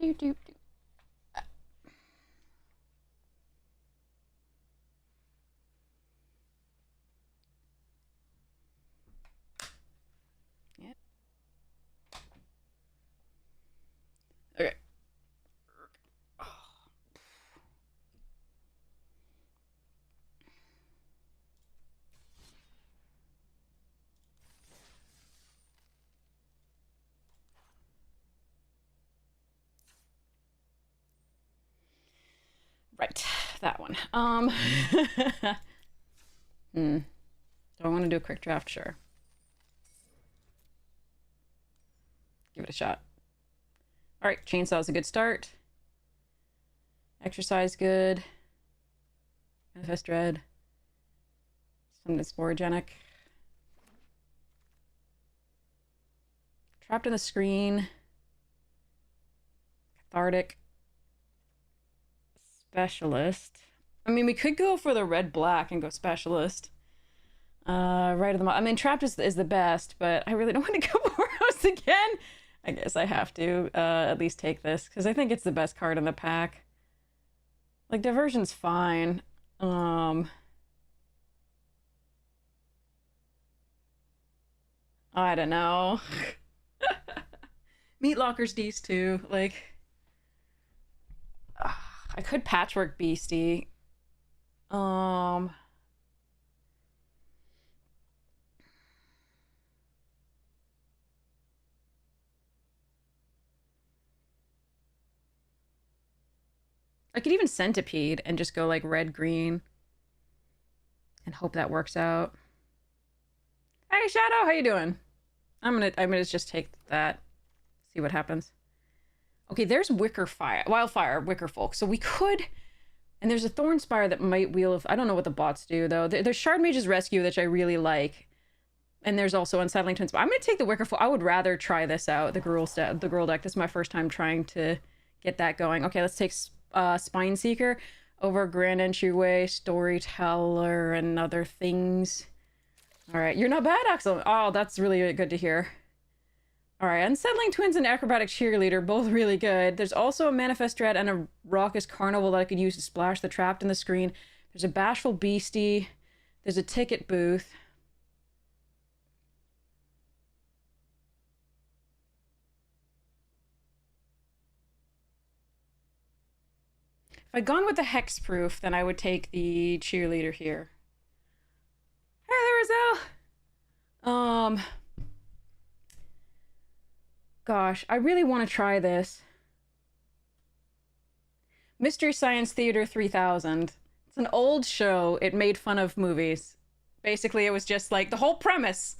Do, do, do. Yeah. Okay. Right, that one. Do I want to do a quick draft? Sure. Give it a shot. All right, Chainsaw's a good start. Exercise good. Manifest Dread. Something that's sporogenic. Trapped in the Screen. Cathartic. Specialist. I mean, we could go for the red-black and go Specialist. Right of the... I mean, Trapped is the best, but I really don't want to go Boros again. I guess I have to at least take this, because I think it's the best card in the pack. Like, Diversion's fine. I don't know. Meat Locker's D's too. Like, I could Patchwork Beastie. I could even Centipede and just go like red green and hope that works out. Hey Shadow, how you doing? I'm gonna just take that, see what happens. Okay, there's Wildfire, Wicker Folk. So we could, and there's a Thornspire that might wheel of, I don't know what the bots do though. There's Shard Mage's Rescue, which I really like. And there's also Unsettling Twins. But I'm gonna take the Wicker Folk. I would rather try this out, the Gruul deck. This is my first time trying to get that going. Okay, let's take Spine Seeker over Grand Entryway, Storyteller, and other things. All right, you're not bad, Axel. Oh, that's really good to hear. All right, Unsettling Twins and Acrobatic Cheerleader, both really good. There's also a Manifest Dread and a Raucous Carnival that I could use to splash the Trapped in the Screen. There's a Bashful Beastie. There's a Ticket Booth. If I'd gone with the Hexproof, then I would take the Cheerleader here. Hey there, Azelle! Gosh, I really want to try this. Mystery Science Theater 3000. It's an old show. It made fun of movies. Basically, it was just like, the whole premise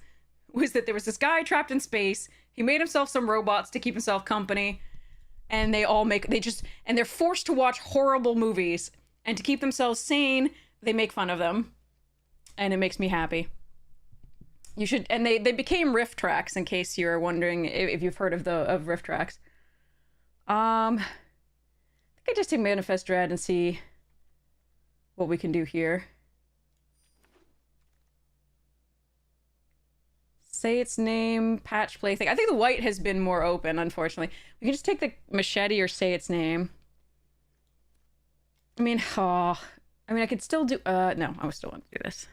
was that there was this guy trapped in space. He made himself some robots to keep himself company. And and they're forced to watch horrible movies. And to keep themselves sane, they make fun of them. And it makes me happy. You should, and they became riff tracks, in case you're wondering if you've heard of riff tracks. I think I just take Manifest Dread and see what we can do here. Say its name, patch play thing. I think the white has been more open, unfortunately. We can just take the machete or say its name. I mean, I could still do, no, I still want to do this.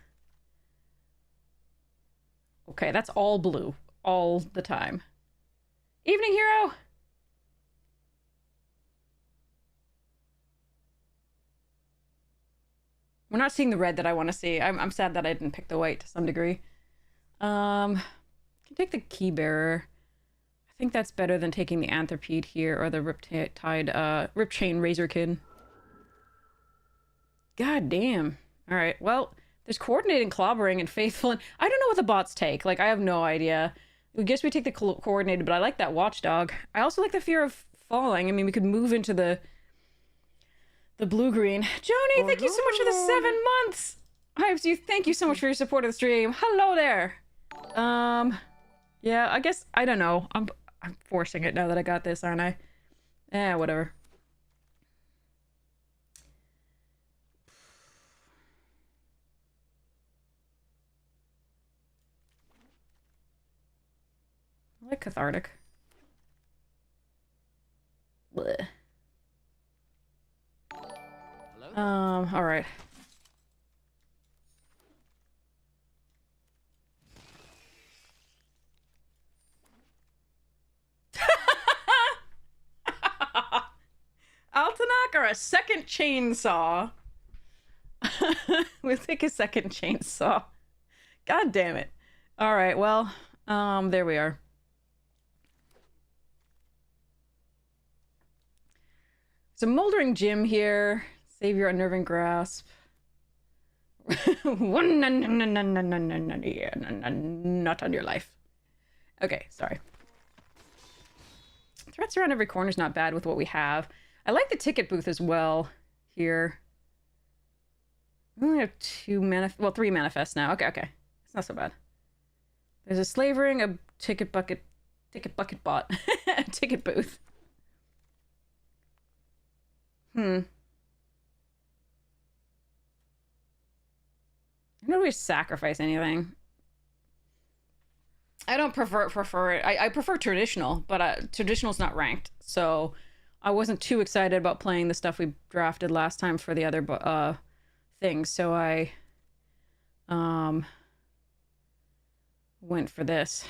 Okay, that's all blue. All the time. Evening Hero! We're not seeing the red that I want to see. I'm sad that I didn't pick the white to some degree. Can take the Key Bearer. I think that's better than taking the Anthropede here or the Ripchain Razorkin. God damn. Alright, well, there's Coordinating, Clobbering, and Faithful, and I don't know what the bots take. Like, I have no idea. I guess we take the Coordinated, but I like that Watchdog. I also like the Fear of Falling. I mean, we could move into the blue-green. Joni, thank you so much for the 7 months! Hypes, thank you so much for your support of the stream. Hello there! Yeah, I guess, I don't know. I'm forcing it now that I got this, aren't I? Eh, whatever. I like Cathartic. Blech. her a second chainsaw. We'll take a second chainsaw. God damn it. All right, well, there we are. It's a moldering gym here. Save your unnerving grasp. Not on your life. Okay, sorry. Threats around every corner is not bad with what we have. I like the ticket booth as well here. We only have 3 manifests now. Okay. It's not so bad. There's a slave ring, a ticket bucket bot, a ticket booth. I don't really sacrifice anything. I don't prefer it. I prefer traditional, but traditional's not ranked, so I wasn't too excited about playing the stuff we drafted last time for the other things, so I went for this.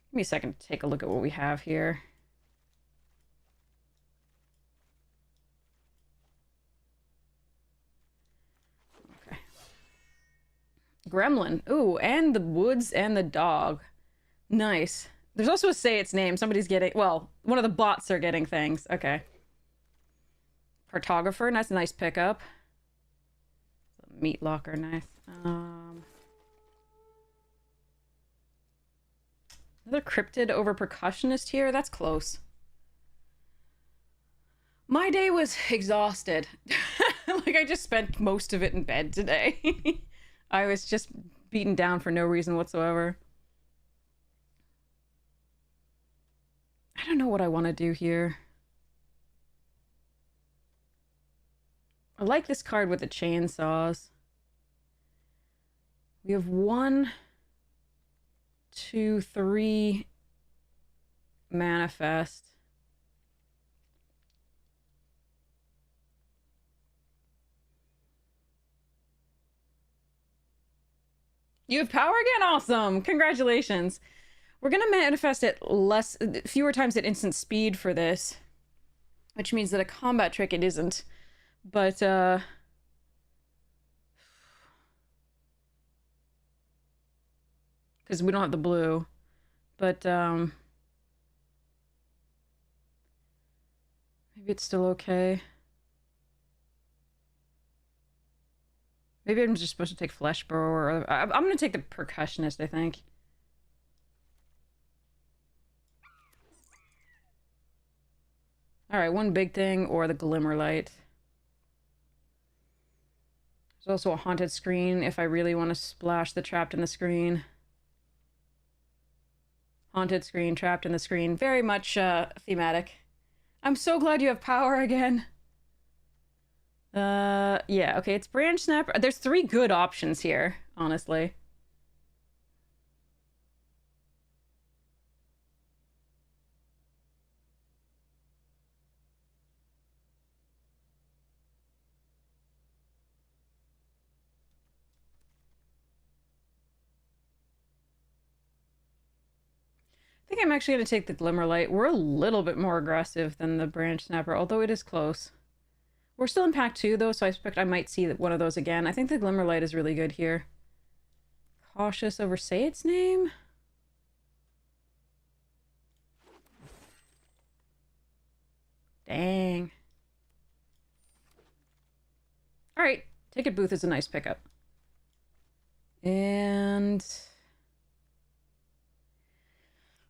Give me a second to take a look at what we have here. Gremlin. Ooh, and the woods and the dog. Nice. There's also a say its name. Somebody's getting... Well, one of the bots are getting things. Okay. Cartographer. That's a nice pickup. Meat locker. Nice. Another cryptid over percussionist here. That's close. My day was exhausted. Like, I just spent most of it in bed today. I was just beaten down for no reason whatsoever. I don't know what I want to do here. I like this card with the chainsaws. We have 1, 2, 3 manifest. You have power again? Awesome. Congratulations. We're going to manifest it fewer times at instant speed for this, which means that a combat trick it isn't. But, because we don't have the blue. But, maybe it's still okay. Maybe I'm just supposed to take Flesh Burrower. I'm going to take the Percussionist, I think. Alright, one big thing or the Glimmer Light. There's also a Haunted Screen if I really want to splash the Trapped in the Screen. Haunted Screen, Trapped in the Screen. Very much thematic. I'm so glad you have power again. Yeah, okay, it's Branch Snapper. There's 3 good options here, honestly. I think I'm actually going to take the Glimmer Light. We're a little bit more aggressive than the Branch Snapper, although it is close. We're still in pack 2, though, so I expect I might see one of those again. I think the Glimmer Light is really good here. Cautious over Say Its Name? Dang. Alright, Ticket Booth is a nice pickup. And...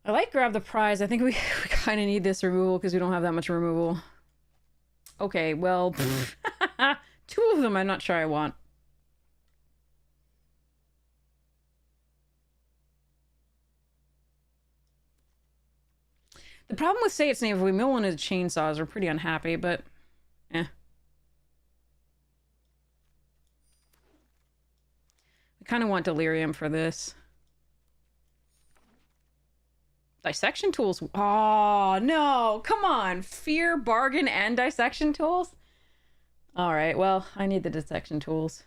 I like Grab the Prize. I think we kind of need this removal because we don't have that much removal. Okay, well, 2 of them I'm not sure I want. The problem with Say Its Name, if we mill one of the chainsaws, we're pretty unhappy, but eh. I kind of want Delirium for this. Dissection Tools. Oh, no. Come on. Fear, Bargain, and Dissection Tools? All right. Well, I need the Dissection Tools.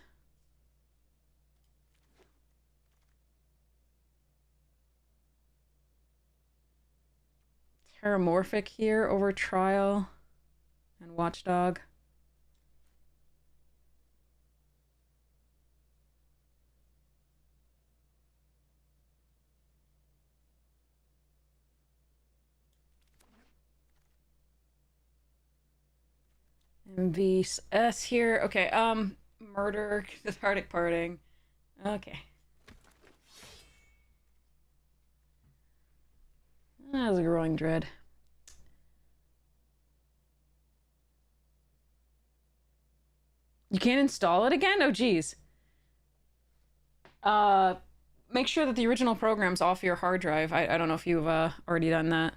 Paramorphic here over Trial and Watchdog. MVS here. Okay, Murder, Cathartic Parting. Okay. That was a Growing Dread. You can't install it again? Oh, geez. Make sure that the original program's off your hard drive. I don't know if you've already done that.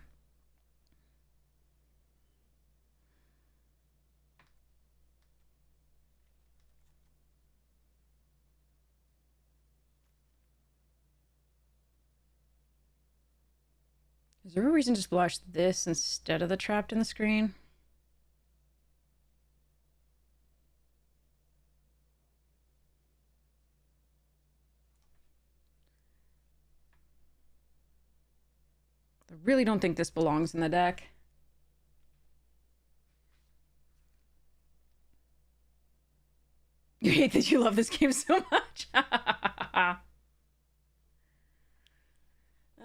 Is there a reason to splash this instead of the trapped in the screen? I really don't think this belongs in the deck. You hate that you love this game so much.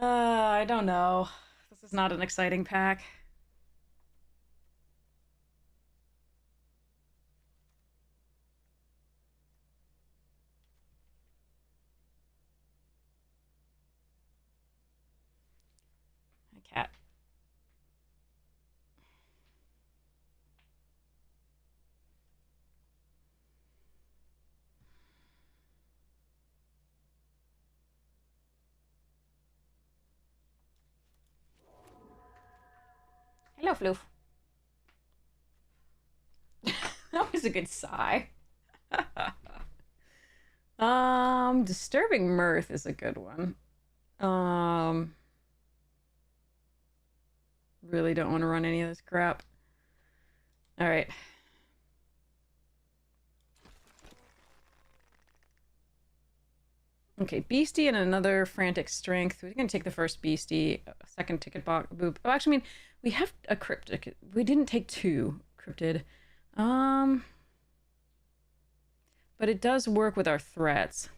I don't know. This is not an exciting pack. My cat. Hello, Floof. That was a good sigh. Disturbing Mirth is a good one. Really don't want to run any of this crap. All right. Okay, Beastie and another Frantic Strength. We're gonna take the first Beastie, second ticket box. Boop. Oh, actually, I mean, we have a Cryptic. We didn't take two Cryptid. But it does work with our threats.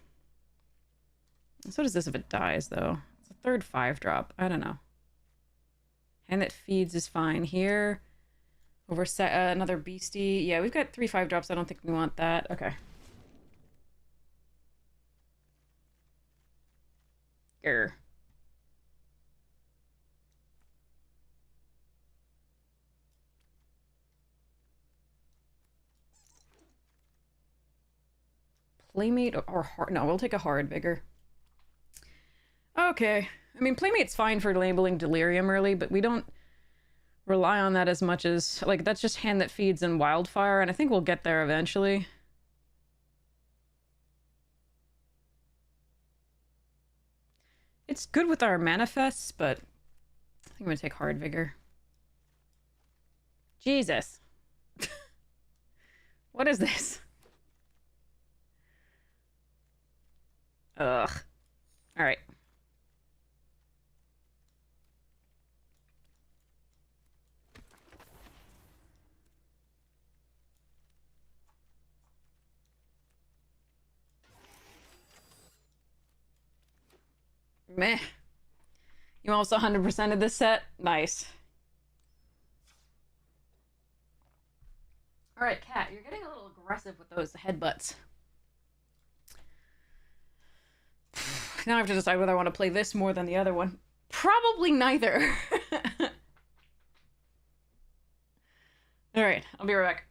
So does this if it dies, though. It's a third 5-drop. I don't know. Hand that feeds is fine here. Over another Beastie. Yeah, we've got 3 5-drops. I don't think we want that. Okay. Grr. Playmate or hard? No, we'll take a hard vigor. Okay. I mean, Playmate's fine for labeling Delirium early, but we don't rely on that as much as... Like, that's just Hand That Feeds and Wildfire, and I think we'll get there eventually. It's good with our manifests, but I think I'm gonna take Hard Vigor. Jesus. What is this? Ugh. Alright. Meh. You almost 100%ed this set? Nice. Alright, Cat, you're getting a little aggressive with those headbutts. Now I have to decide whether I want to play this more than the other one. Probably neither. Alright, I'll be right back.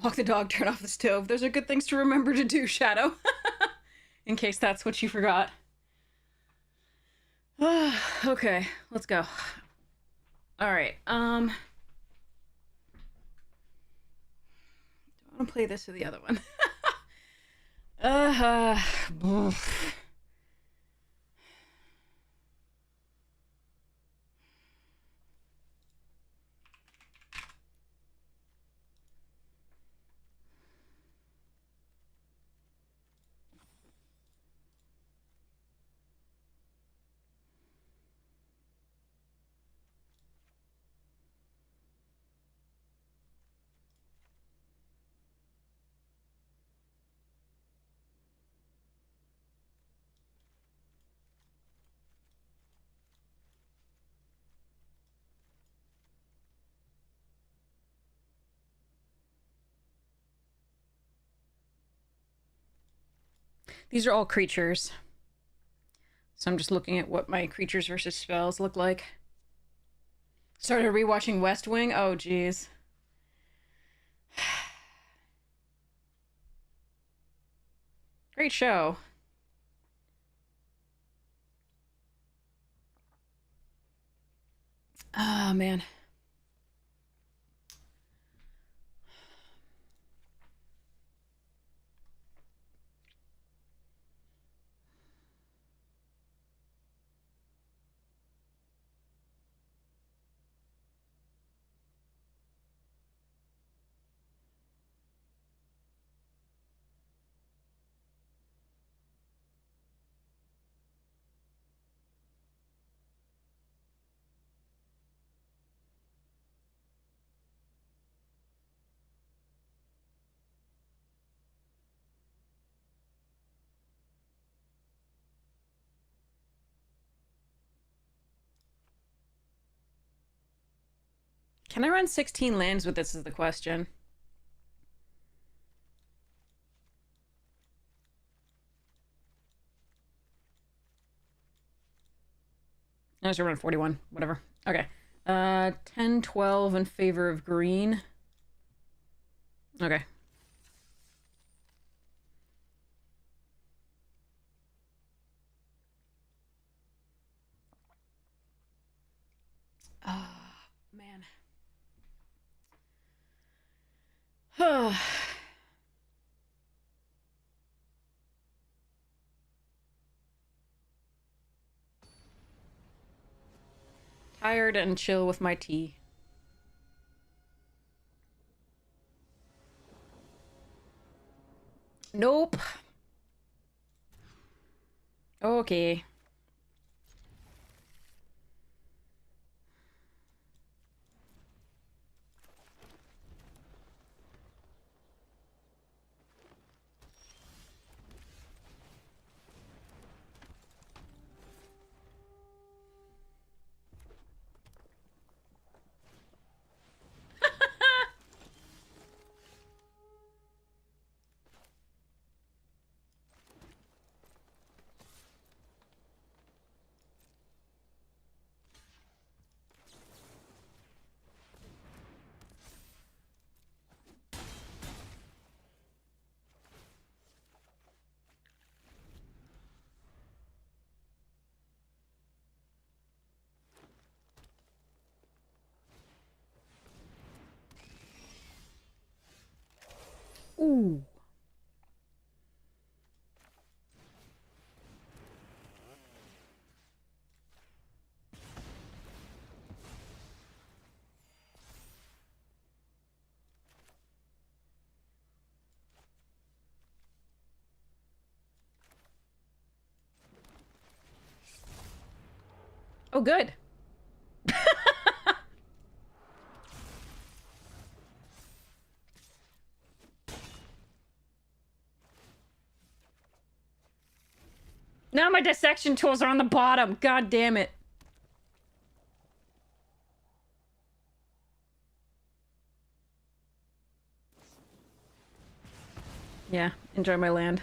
Walk the dog, turn off the stove. Those are good things to remember to do, Shadow. In case that's what you forgot. Okay, let's go. Alright, do I want to play this or the other one? These are all creatures. So I'm just looking at what my creatures versus spells look like. Started rewatching West Wing? Oh, geez. Great show. Oh, man. Can I run 16 lands with this is the question. I was run 41. Whatever. Okay. 10, 12 in favor of green. Okay. Ah, man. Tired and chill with my tea. Nope. Okay. Ooh. Oh, good. Now my dissection tools are on the bottom. God damn it. Yeah, enjoy my land.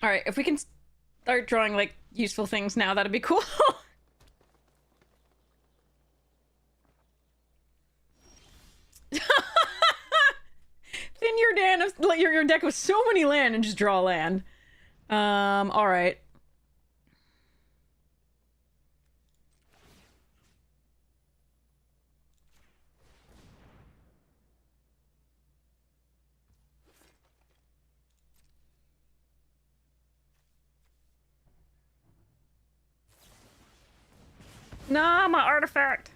All right, if we can start drawing like useful things now, that'd be cool. Thin your deck with so many land and just draw land. All right. Nah, my artifact.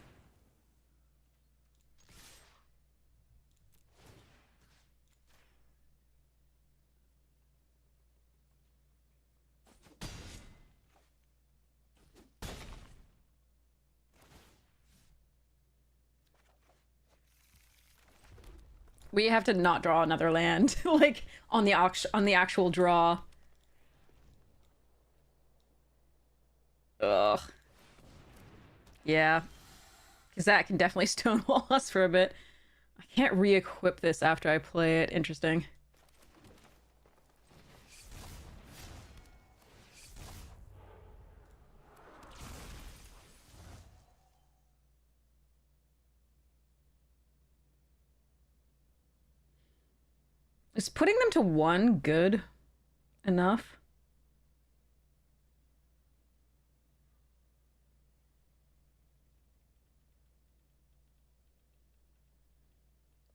We have to not draw another land, like on the actual draw. Ugh. Yeah, because that can definitely stonewall us for a bit. I can't re-equip this after I play it. Interesting. Is putting them to 1 good enough?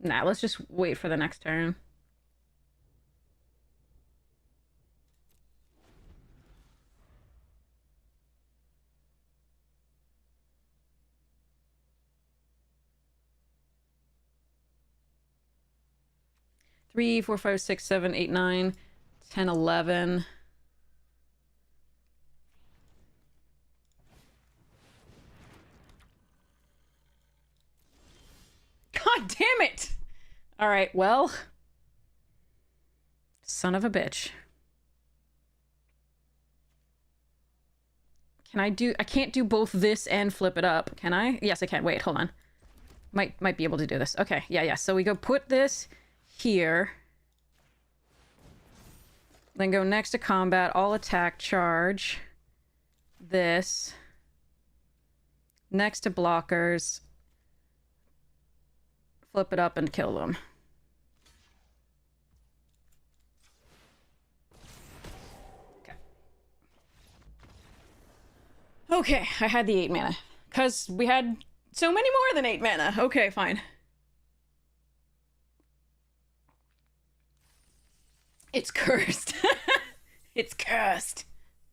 Nah, let's just wait for the next turn. Three, 4, 5, 6, 7, 8, 9, 10, 11. God damn it! All right, well, son of a bitch. Can I do? I can't do both this and flip it up, can I? Yes, I can. Wait, hold on. Might be able to do this. Okay, yeah. So we go put this here. Then go next to combat, all attack charge. This. Next to blockers. Flip it up and kill them. Okay, I had the 8 mana. Because we had so many more than 8 mana. Okay, fine. It's cursed. It's cursed.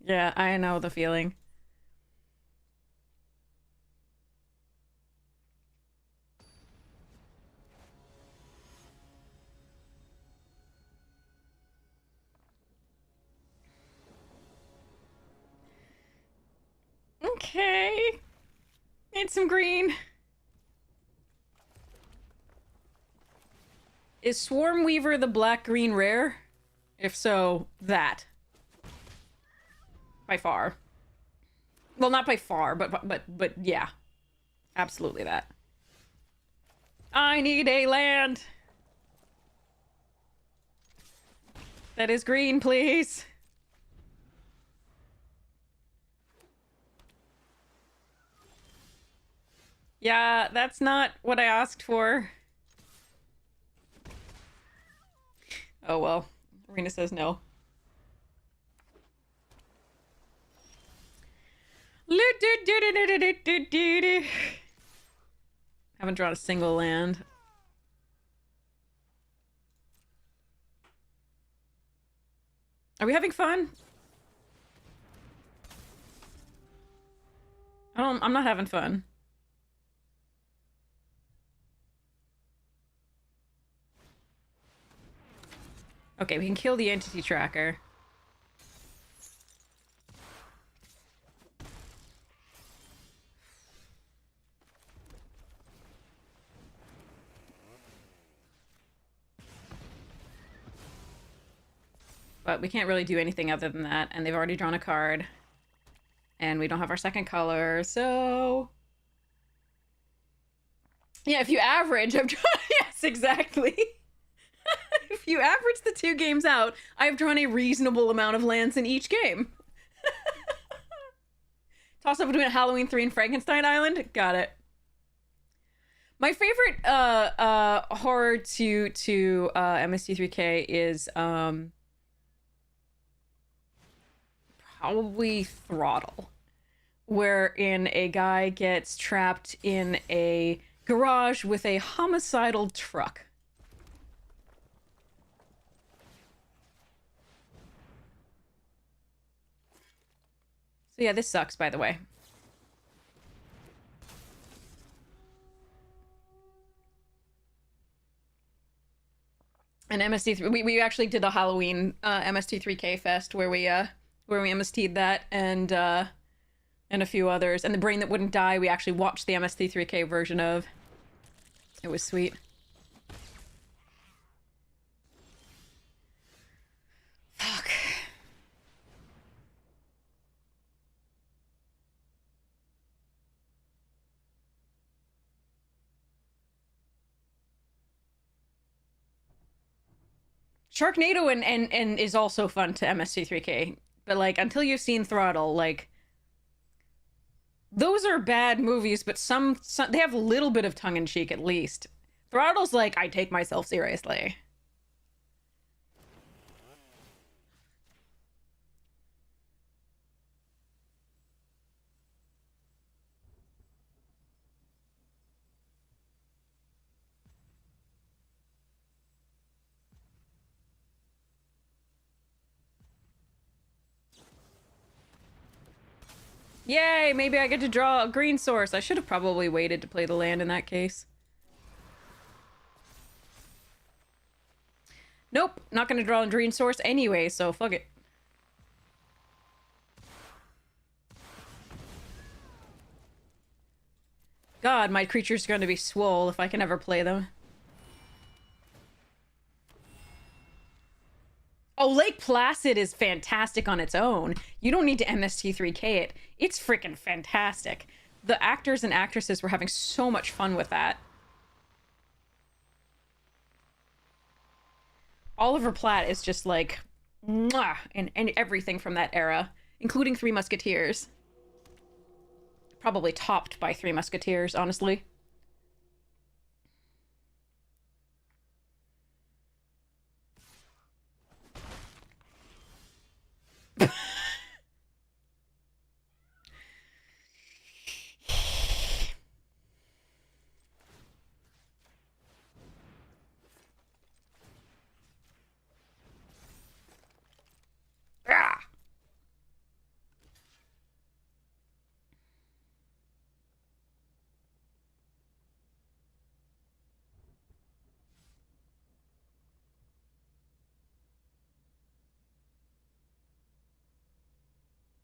Yeah, I know the feeling. Okay. Need some green. Is Swarm Weaver the black-green rare? If so, that. By far. Well, not by far, but yeah. Absolutely that. I need a land. That is green, please. Yeah, that's not what I asked for. Oh well. Arena says no. Haven't drawn a single land. Are we having fun? I'm not having fun. Okay, we can kill the entity tracker. But we can't really do anything other than that, and they've already drawn a card. And we don't have our second color, so... Yeah, if you average, I'm trying... Yes, exactly. If you average the 2 games out, I've drawn a reasonable amount of lands in each game. Toss up between Halloween 3 and Frankenstein Island? Got it. My favorite horror to MST3K is probably Throttle, wherein a guy gets trapped in a garage with a homicidal truck. So yeah, this sucks, by the way. And MST3, we actually did a Halloween MST3K fest where we MST'd that and a few others. And the Brain That Wouldn't Die, we actually watched the MST3K version of. It was sweet. Fuck. Sharknado and is also fun to MST3K, but like until you've seen Throttle, like those are bad movies, but some they have a little bit of tongue in cheek at least. Throttle's like I take myself seriously. Yay, maybe I get to draw a green source. I should have probably waited to play the land in that case. Nope, not gonna draw a green source anyway, so fuck it. God, my creature's gonna be swole if I can ever play them. Oh, Lake Placid is fantastic on its own. You don't need to MST3K it. It's freaking fantastic. The actors and actresses were having so much fun with that. Oliver Platt is just like, mwah, and everything from that era, including Three Musketeers. Probably topped by Three Musketeers, honestly.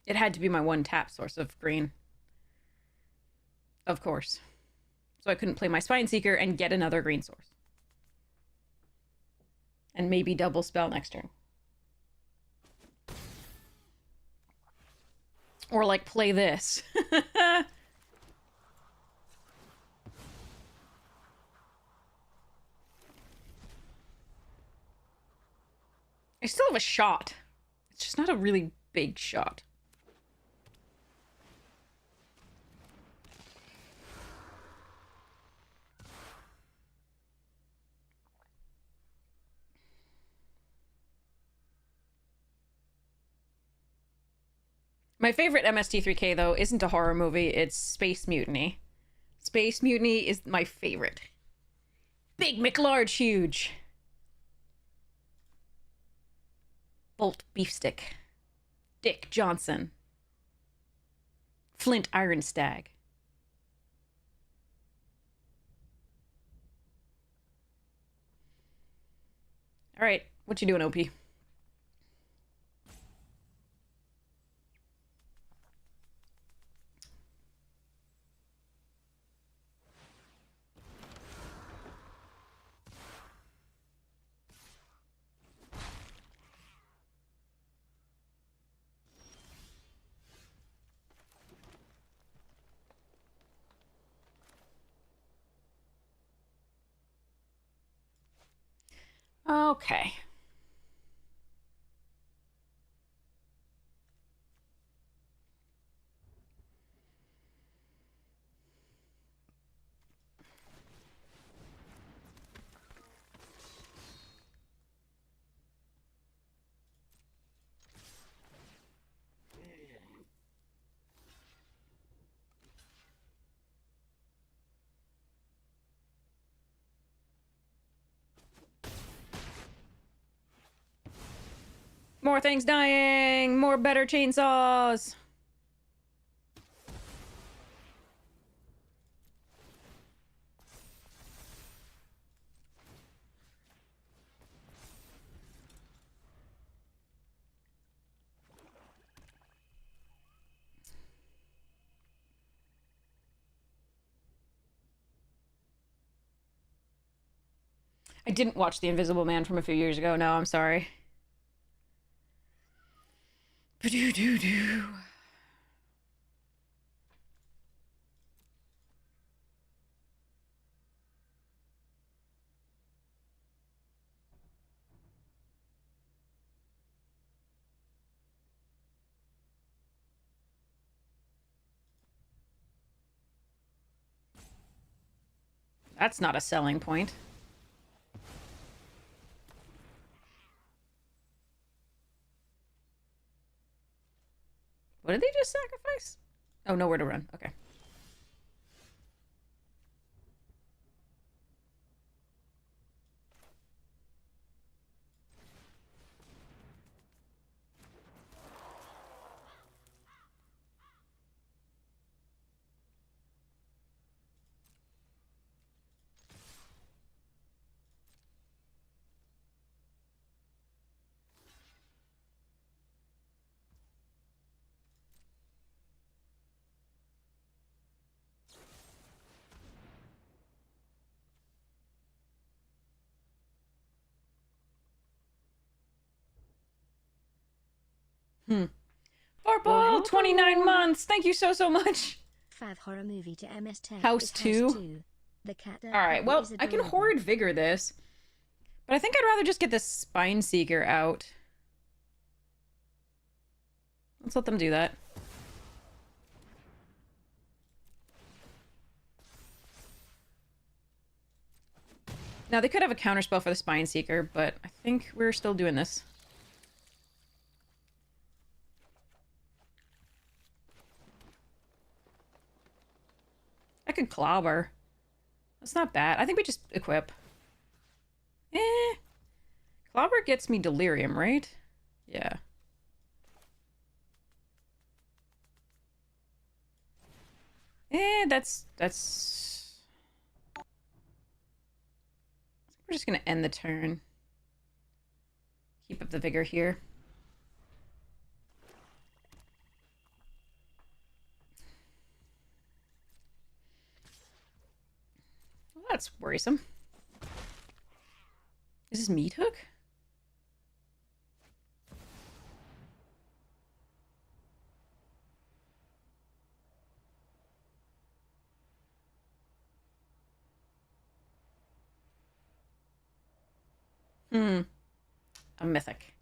It had to be my one tap source of green. Of course. So I couldn't play my Spineseeker and get another green source. And maybe double spell next turn. Or like play this. I still have a shot. It's just not a really big shot. My favorite MST3K, though, isn't a horror movie. It's Space Mutiny. Space Mutiny is my favorite. Big McLarge huge. Bolt Beefstick. Dick Johnson. Flint Ironstag. All right, what you doing, OP? Okay. More things dying! More better chainsaws! I didn't watch The Invisible Man from a few years ago. No, I'm sorry. Ba-do-do-do. That's not a selling point. What did they just sacrifice? Oh, nowhere to run. Okay. Purple, 29 months. Thank you so much. Fav horror movie to MST3K. House 2. The cat. All right, well, I can Horrid Vigor this, but I think I'd rather just get this Spine Seeker out. Let's let them do that. Now, they could have a counterspell for the Spine Seeker, but I think we're still doing this. I could Clobber. That's not bad. I think we just equip. Clobber gets me Delirium, right? Yeah. That's... We're just gonna end the turn. Keep up the vigor here. Well, that's worrisome. Is this Meat Hook? A mythic.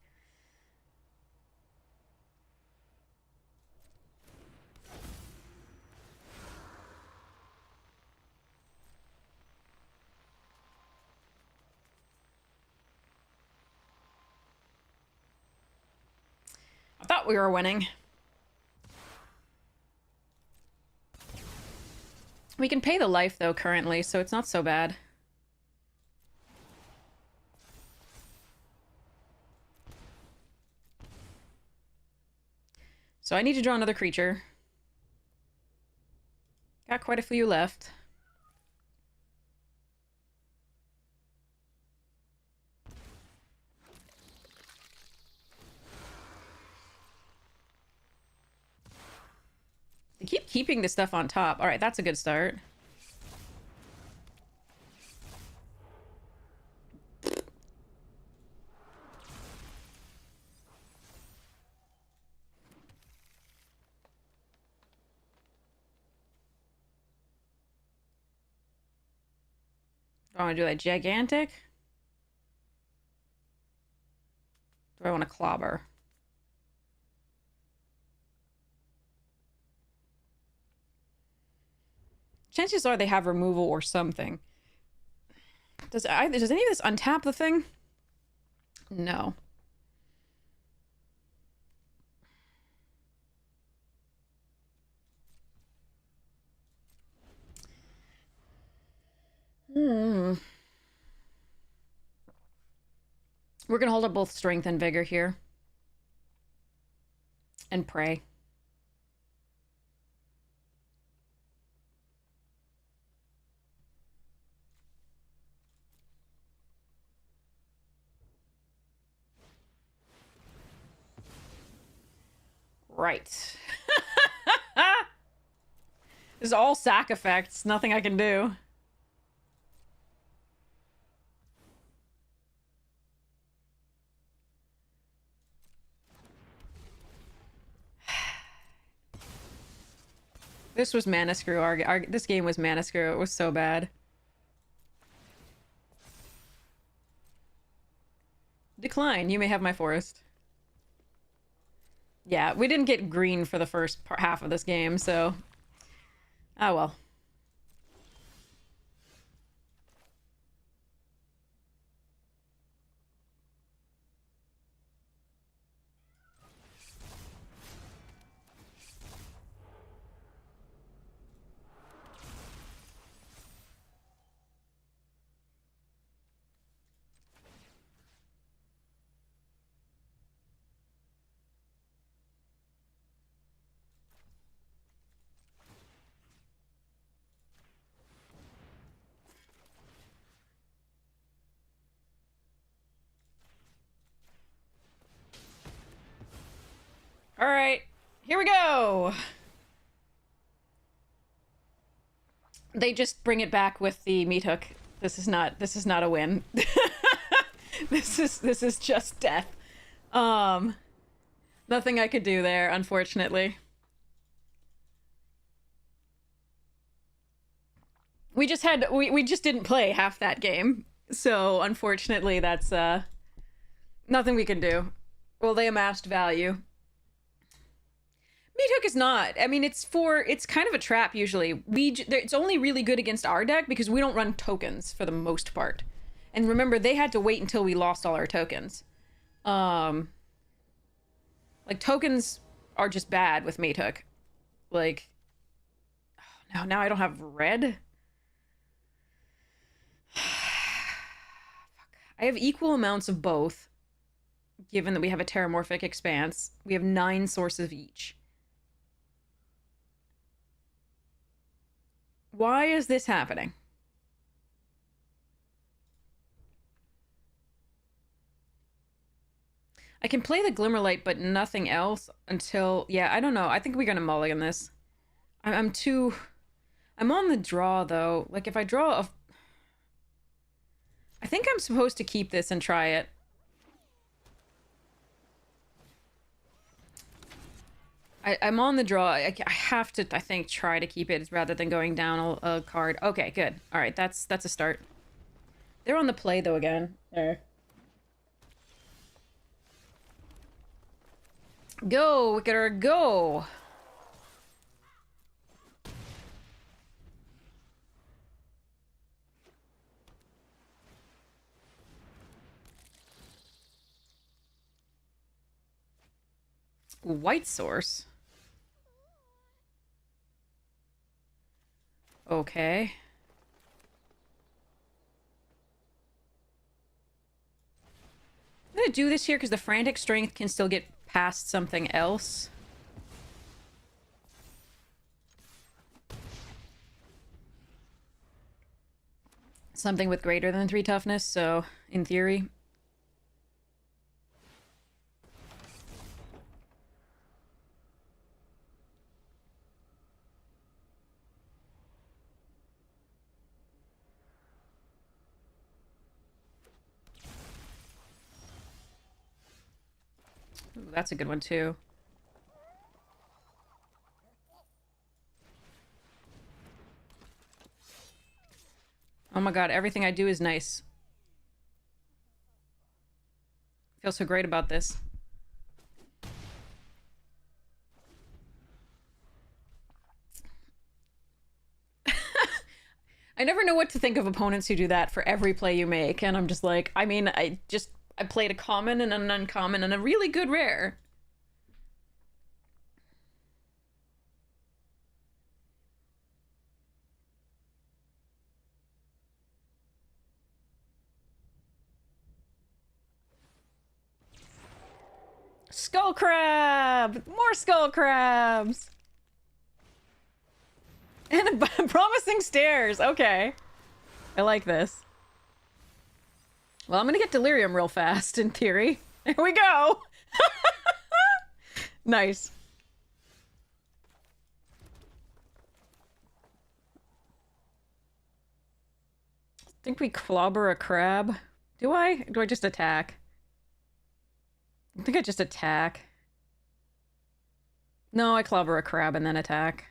I thought we were winning. We can pay the life, though, currently, so it's not so bad. So I need to draw another creature. Got quite a few left. They keep keeping this stuff on top. All right, that's a good start. I want to do like gigantic. Do I want to clobber? Chances are they have removal or something. Does any of this untap the thing? No. We're gonna hold up both strength and vigor here. And pray. Right. This is all sack effects. Nothing I can do. This was mana screw. This game was mana screw. It was so bad. Decline. You may have my forest. Yeah, we didn't get green for the first half of this game, so... Oh well. All right, here we go. They just bring it back with the meat hook. This is not a win. This is just death. Nothing I could do there, unfortunately. We just didn't play half that game. So, unfortunately, that's nothing we can do. Well, they amassed value. Meat hook is not. I mean, it's kind of a trap usually. It's only really good against our deck because we don't run tokens for the most part. And remember, they had to wait until we lost all our tokens. Like, tokens are just bad with meat hook. Like, oh, now I don't have red. I have equal amounts of both, given that we have a Terramorphic Expanse. We have 9 sources of each. Why is this happening? I can play the Glimmerlight, but nothing else until... Yeah, I don't know. I think we're gonna mulligan this. I'm on the draw, though. Like, if I draw a... I think I'm supposed to keep this and try it. I'm on the draw. I have to, I think, try to keep it rather than going down a card. Okay, good. All right, that's a start. They're on the play, though, again. There. Go, Wicketer, go! White source? Okay. I'm gonna do this here because the Frantic Strength can still get past something else. Something with greater than 3 toughness, so in theory. Ooh, that's a good one, too. Oh my god, everything I do is nice. Feel so great about this. I never know what to think of opponents who do that for every play you make, and I'm just like, I mean, I played a common and an uncommon and a really good rare. Skull crab! More skull crabs! And promising stairs. Okay. I like this. Well, I'm gonna get delirium real fast, in theory. Here we go! Nice. Think we clobber a crab? Do I? Do I just attack? I think I just attack. No, I clobber a crab and then attack.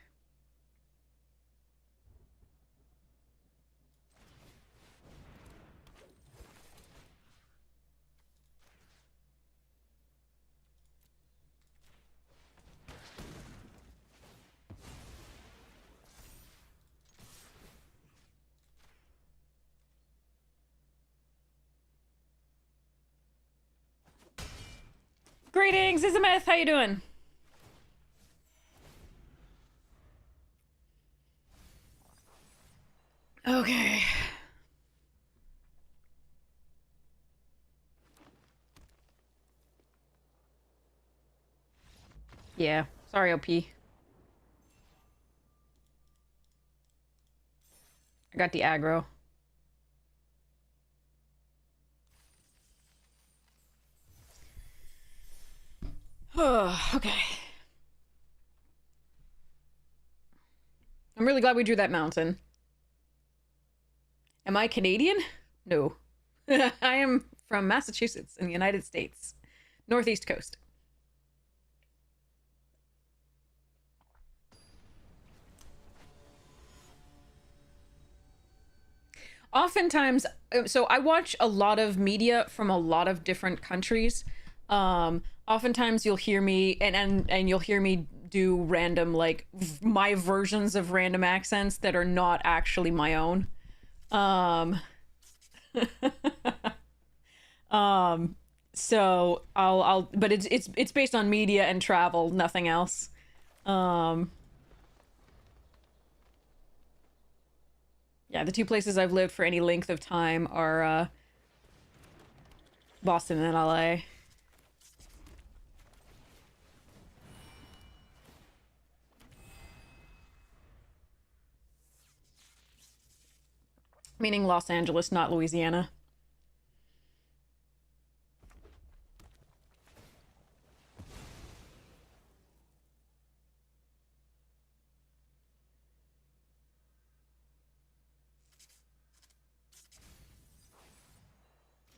Greetings, Ismeth. How you doing? Okay. Yeah. Sorry, OP. I got the aggro. Okay. I'm really glad we drew that mountain. Am I Canadian? No. I am from Massachusetts in the United States. Northeast coast. Oftentimes, so I watch a lot of media from a lot of different countries. Oftentimes you'll hear me and you'll hear me do random, like, my versions of random accents that are not actually my own. So but it's based on media and travel, nothing else. Yeah, the two places I've lived for any length of time are Boston and LA. Meaning Los Angeles, not Louisiana.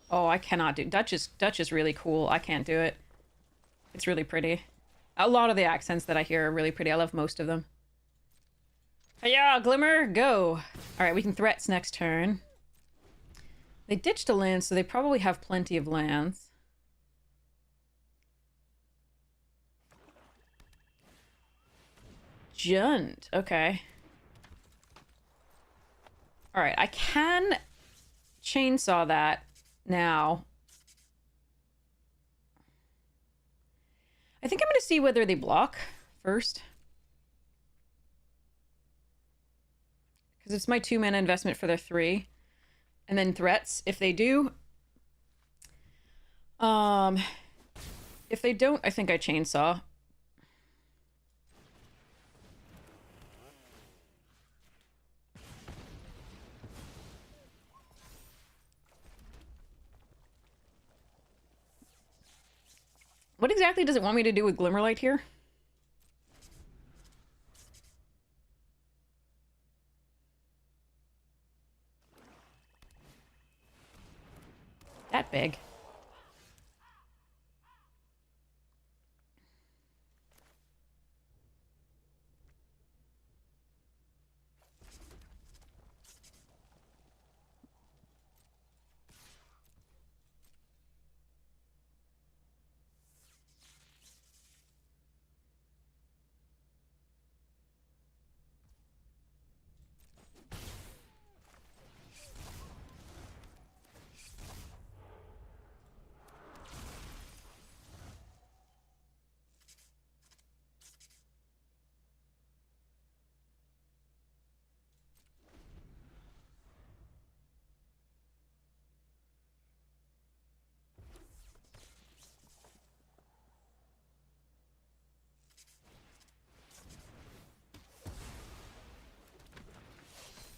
Oh, I cannot do Dutch is really cool. I can't do it. It's really pretty. A lot of the accents that I hear are really pretty. I love most of them. Yeah, Glimmer, go. All right, we can threats next turn. They ditched a land, so they probably have plenty of lands. Jund, okay. All right, I can chainsaw that now. I think I'm going to see whether they block first. Because it's my 2-mana investment for their 3. And then threats, if they do. If they don't, I think I chainsaw. What exactly does it want me to do with Glimmerlight here? That big.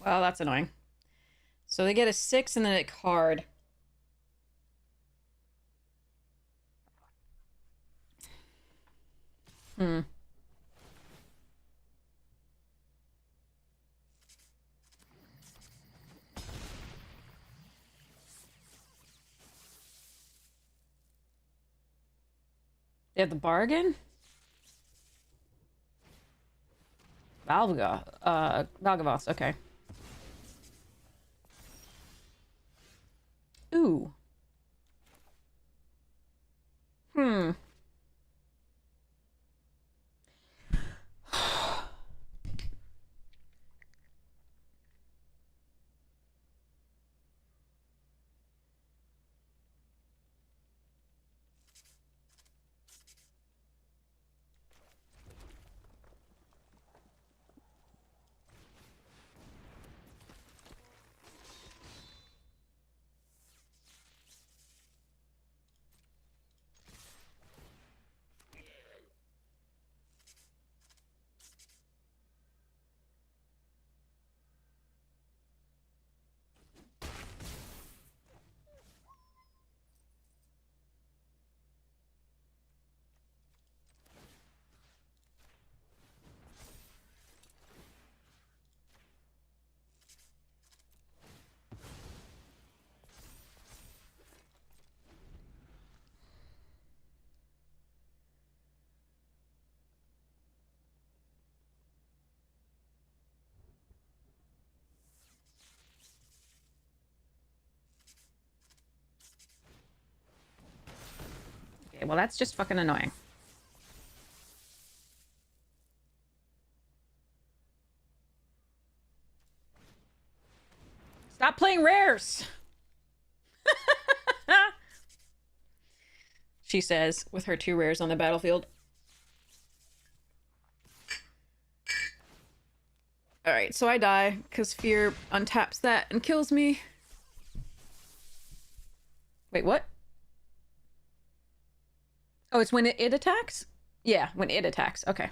Well, that's annoying. So they get a 6 and then a card. Hmm. They have the bargain? Valgavoths, okay. Ooh. Hmm. Okay, well, that's just fucking annoying. Stop playing rares! She says, with her 2 rares on the battlefield. Alright, so I die, because Fear untaps that and kills me. Wait, what? Oh, it's when it attacks? Yeah, when it attacks. Okay.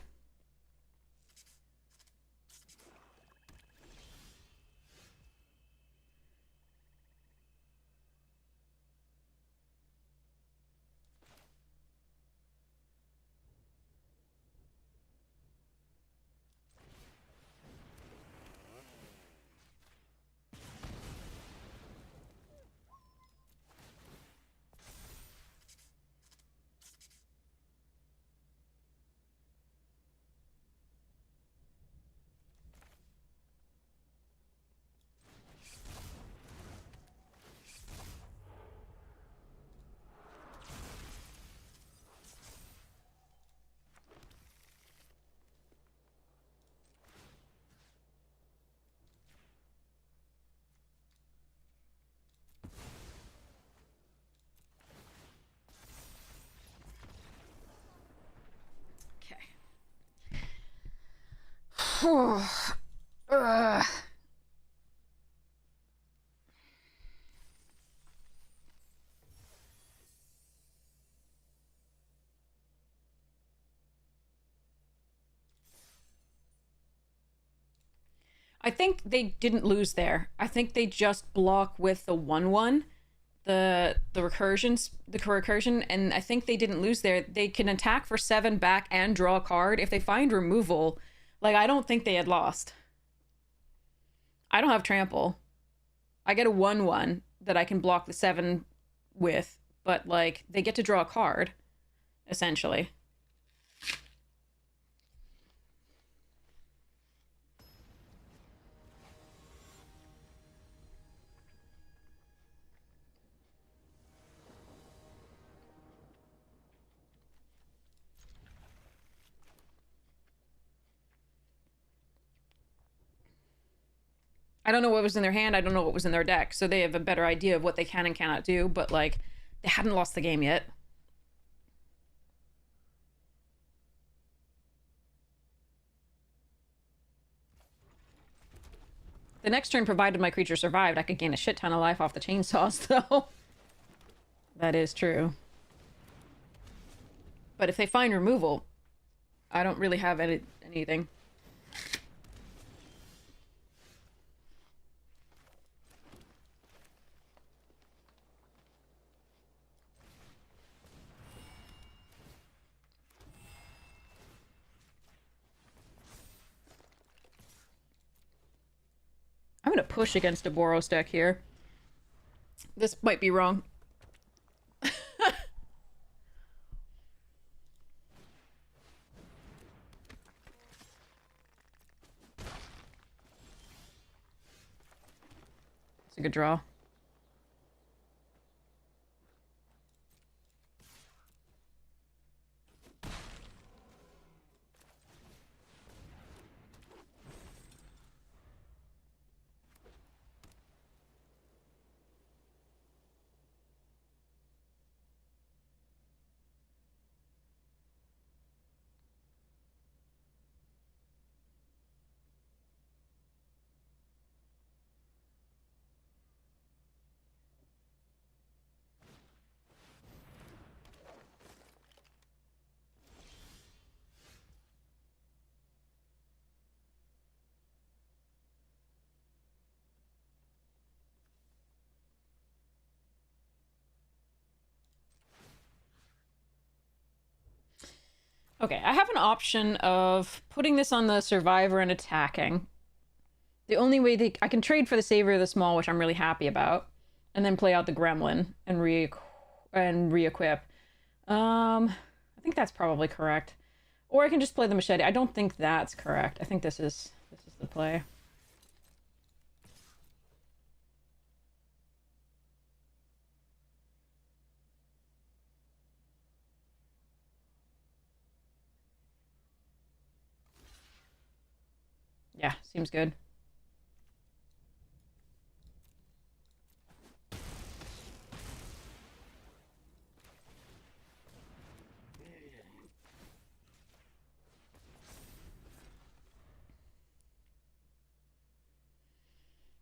Okay. Ugh. I think they didn't lose there. I think they just block with the 1/1, the recursion, and I think they didn't lose there. They can attack for 7 back and draw a card. If they find removal, like, I don't think they had lost. I don't have trample. I get a 1/1 that I can block the 7 with, but like they get to draw a card, essentially. I don't know what was in their hand. I don't know what was in their deck. So they have a better idea of what they can and cannot do. But, like, they hadn't lost the game yet. The next turn, provided my creature survived, I could gain a shit ton of life off the chainsaws, though. That is true. But if they find removal, I don't really have anything. gonna push against a Boros deck here. This might be wrong. It's a good draw. Okay, I have an option of putting this on the Survivor and attacking. The only way I can trade for the Savior of the Small, which I'm really happy about, and then play out the Gremlin and re-equip. I think that's probably correct. Or I can just play the Machete. I don't think that's correct. I think this is the play. Yeah, seems good.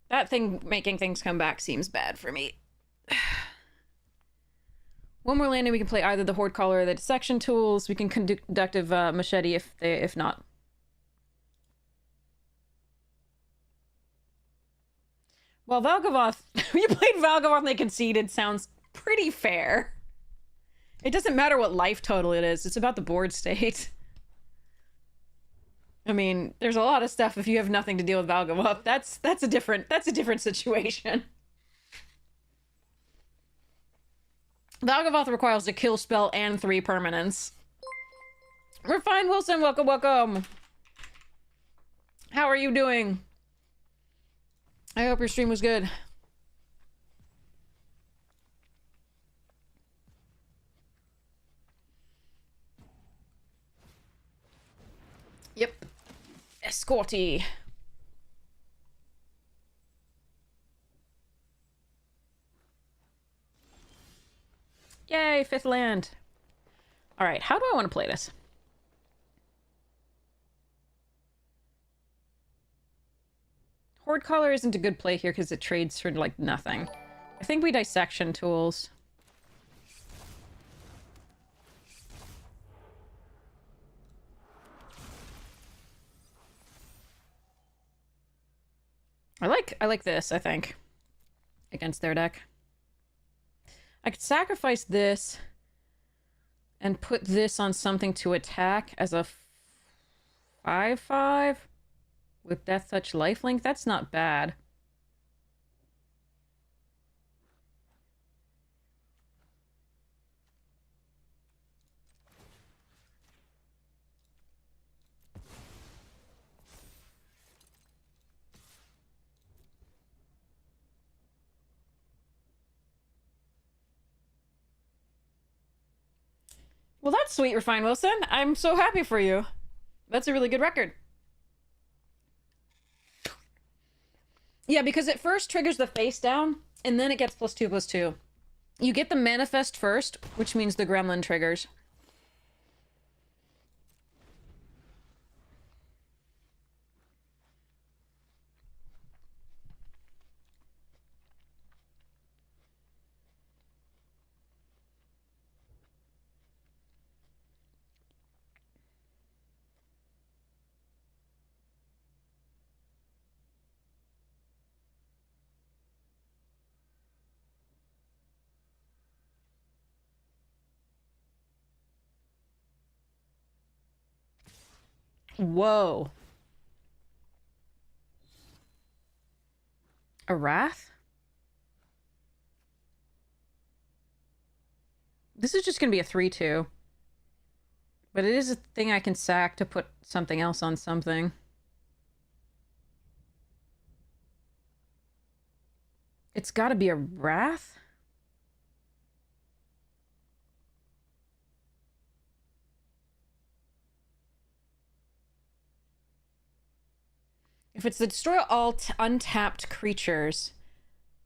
That thing making things come back seems bad for me. One more landing, we can play either the Horde Caller or the Dissection tools. We can Conductive Machete if not. Well, Valgavoth, you played Valgavoth and they conceded sounds pretty fair. It doesn't matter what life total it is. It's about the board state. I mean, there's a lot of stuff if you have nothing to deal with Valgavoth. That's a different situation. Valgavoth requires a kill spell and 3 permanents. We're fine, Wilson. Welcome, welcome. How are you doing? I hope your stream was good. Yep. Escorty. Yay, 5th land. All right, how do I want to play this? Horde Caller isn't a good play here because it trades for, like, nothing. I think we Dissection tools. I like this, I think, against their deck. I could sacrifice this and put this on something to attack as a 5/5 with Death Touch Lifelink. That's not bad. Well, that's sweet, Refine Wilson. I'm so happy for you. That's a really good record. Yeah, because it first triggers the face down, and then it gets +2/+2. You get the manifest first, which means the gremlin triggers. Whoa. A Wrath? This is just going to be a 3-2. But it is a thing I can sack to put something else on something. It's got to be a Wrath? If it's the destroy all untapped creatures,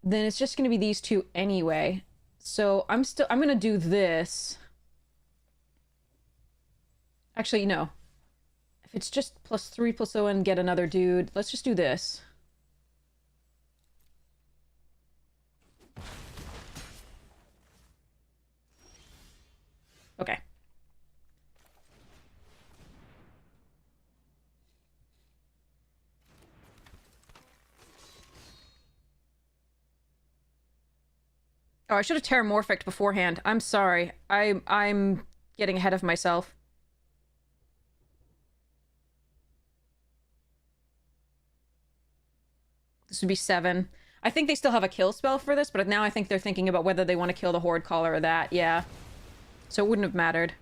then it's just going to be these two anyway. So I'm going to do this. Actually, no. If it's just +3/+0 and get another dude, let's just do this. Okay. Oh, I should have Terramorphic beforehand. I'm sorry. I'm getting ahead of myself. This would be 7. I think they still have a kill spell for this, but now I think they're thinking about whether they want to kill the Horde Caller or that. Yeah. So it wouldn't have mattered.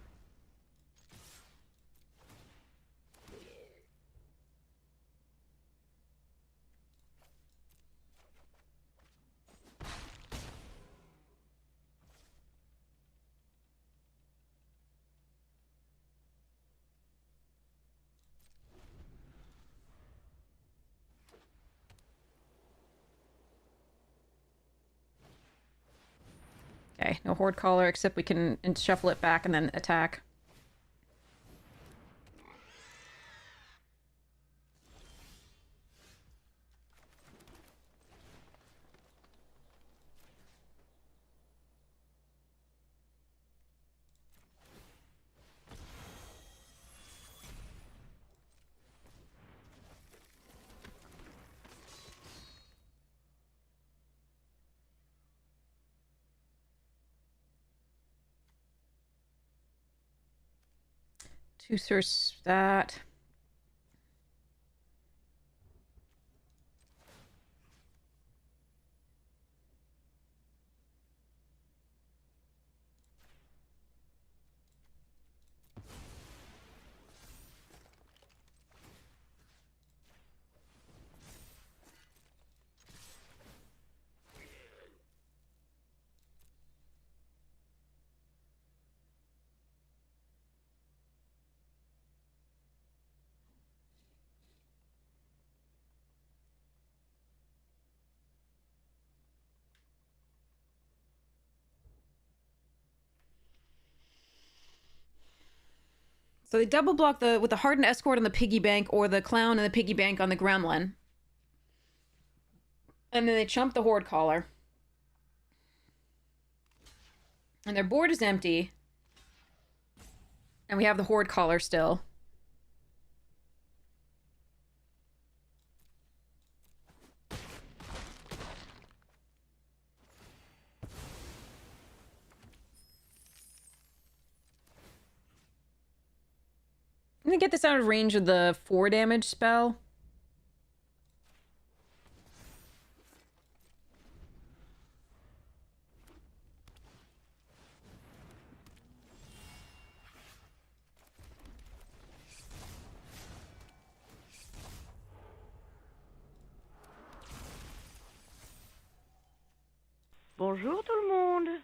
Okay, no Horde Caller, except we can shuffle it back and then attack. Two source that. So they double block with the Hardened Escort on the Piggy Bank or the Clown and the Piggy Bank on the Gremlin. And then they chump the Horde Caller. And their board is empty. And we have the Horde Caller still. I'm gonna get this out of range of the 4 damage spell. Bonjour tout le monde.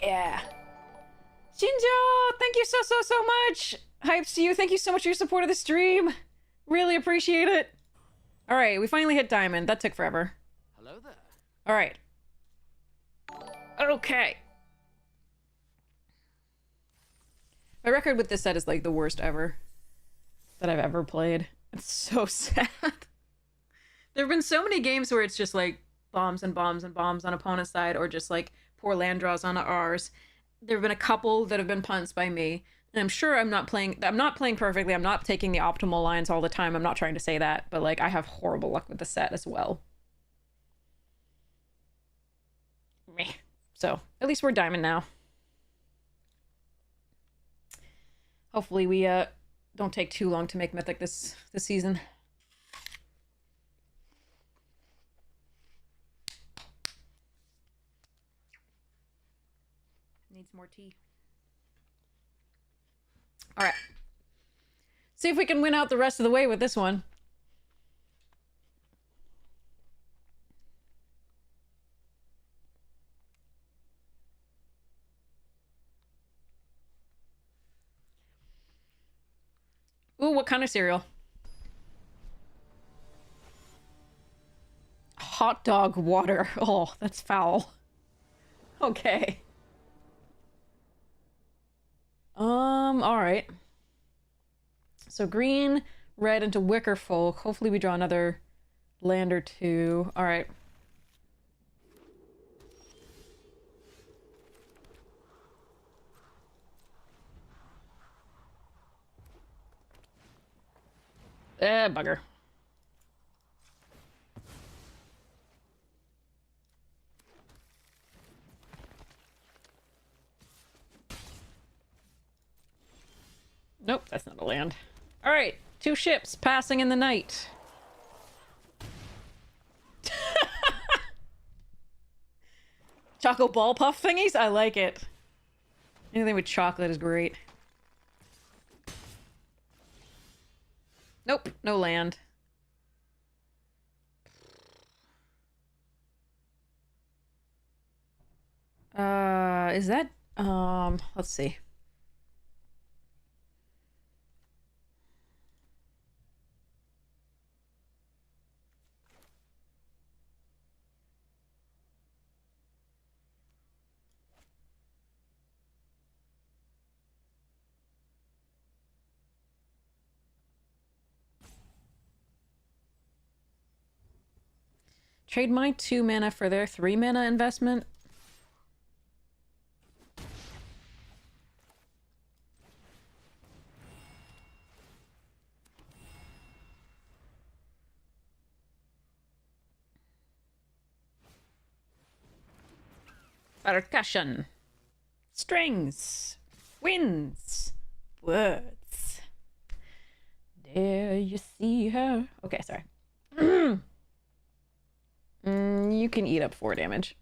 Yeah. Shinjo, thank you so much. Hypes to you. Thank you so much for your support of the stream. Really appreciate it. All right, we finally hit diamond. That took forever. Hello there. All right. Okay. My record with this set is like the worst ever that I've ever played. It's so sad. There have been so many games where it's just like bombs and bombs and bombs on opponent's side, or just like poor land draws on ours. There have been a couple that have been punts by me, and I'm sure I'm not playing perfectly. I'm not taking the optimal lines all the time. I'm not trying to say that, but like I have horrible luck with the set as well. Meh. So, at least we're diamond now. Hopefully we don't take too long to make mythic this season. Need some more tea. All right. See if we can win out the rest of the way with this one. Ooh, what kind of cereal? Hot dog water. Oh, that's foul. Okay. All right. So green, red into Wicker Folk. Hopefully we draw another land or two. All right. Bugger. Nope, that's not a land. All right, 2 ships passing in the night. Choco ball puff thingies? I like it. Anything with chocolate is great. Nope, no land. Is that, let's see. Trade my 2 mana for their 3 mana investment. Percussion. Strings. Winds. Words. There you see her. Okay, sorry. You can eat up 4 damage.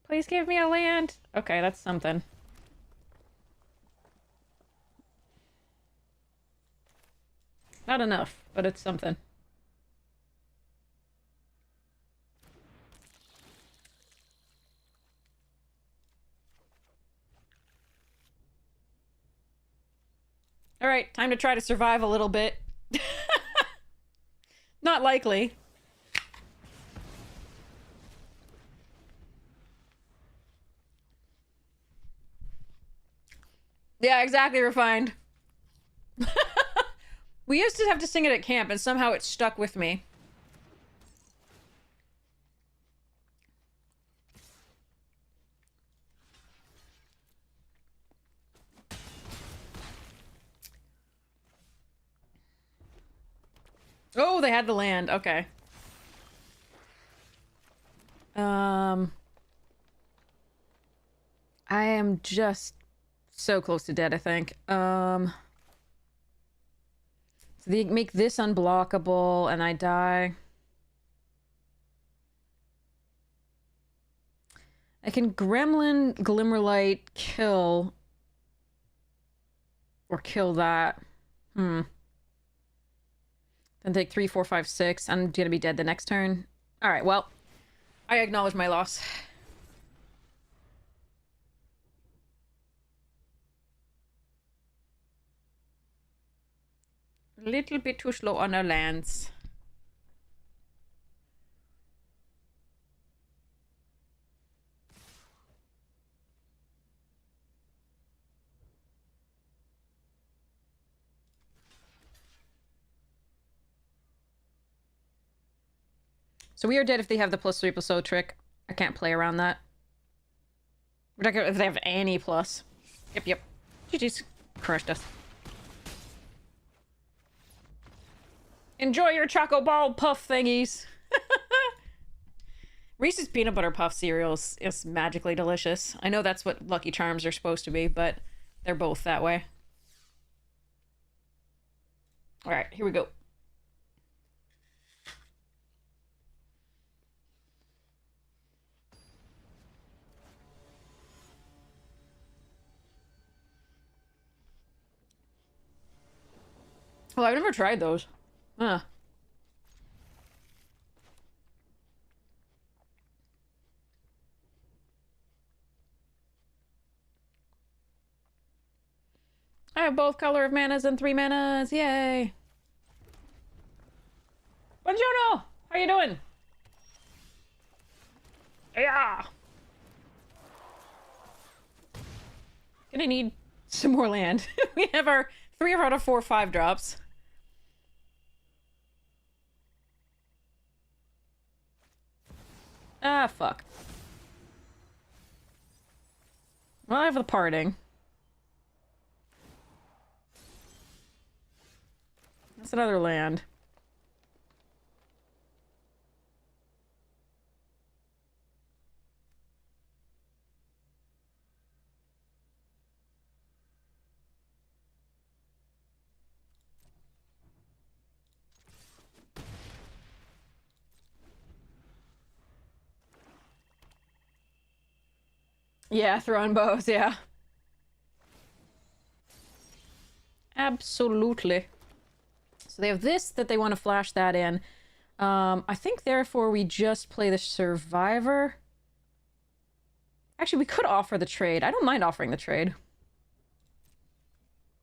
Please give me a land. Okay, that's something. Not enough, but it's something. All right, time to try to survive a little bit. Not likely. Yeah, exactly, Refined. We used to have to sing it at camp, and somehow it stuck with me. Oh, they had the land. Okay. I am just so close to dead, I think. So they make this unblockable, and I die. I can Gremlin, Glimmerlight, kill. Or kill that. Then take 3, 4, 5, 6. I'm gonna be dead the next turn. Alright, well. I acknowledge my loss. A little bit too slow on our lands. So we are dead if they have the +3/+0 trick. I can't play around that. We're not gonna, if they have any plus. Yep. GG's crushed us. Enjoy your Choco Ball puff thingies. Reese's Peanut Butter Puff cereal is magically delicious. I know that's what Lucky Charms are supposed to be, but they're both that way. All right, here we go. Oh, I've never tried those. Huh. I have both color of manas and 3 manas. Yay. Buongiorno! How you doing? Yeah. Gonna need some more land. We have our 3 out of 4 5-drops. Ah, fuck. Well, I have the parting. That's another land. Yeah, throwing bows, yeah. Absolutely. So they have this that they want to flash that in. I think therefore we just play the survivor. Actually, we could offer the trade. I don't mind offering the trade.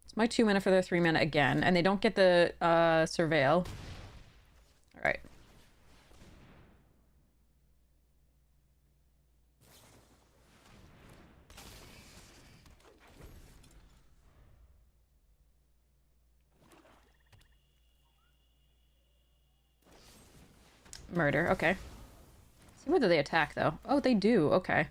It's my 2 mana for their 3 mana again, and they don't get the surveil. All right. Murder, okay. See whether they attack, though. Oh, they do, okay.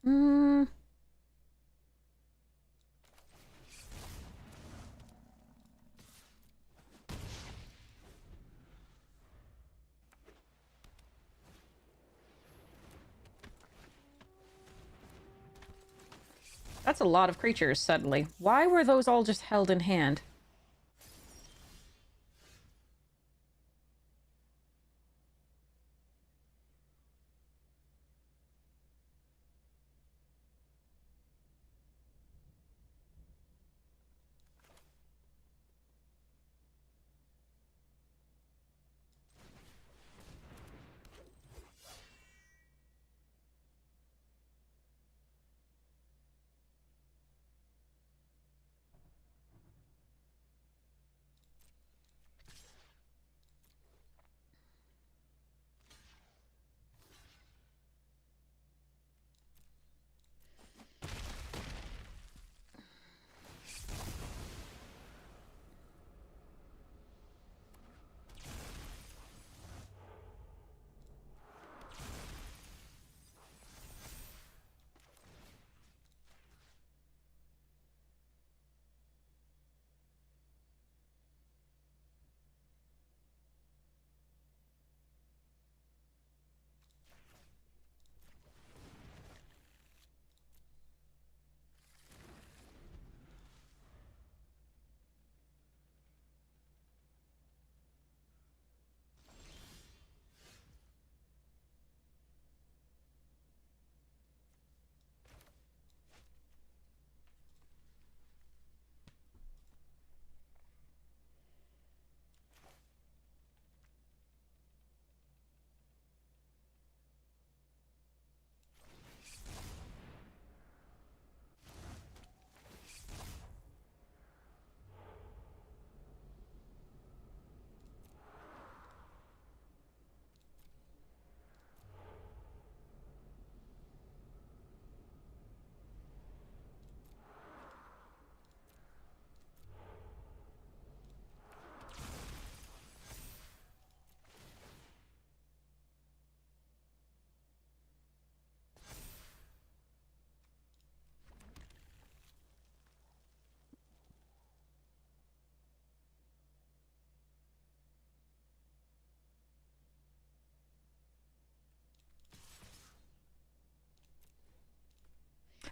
Hmm. That's a lot of creatures, suddenly. Why were those all just held in hand?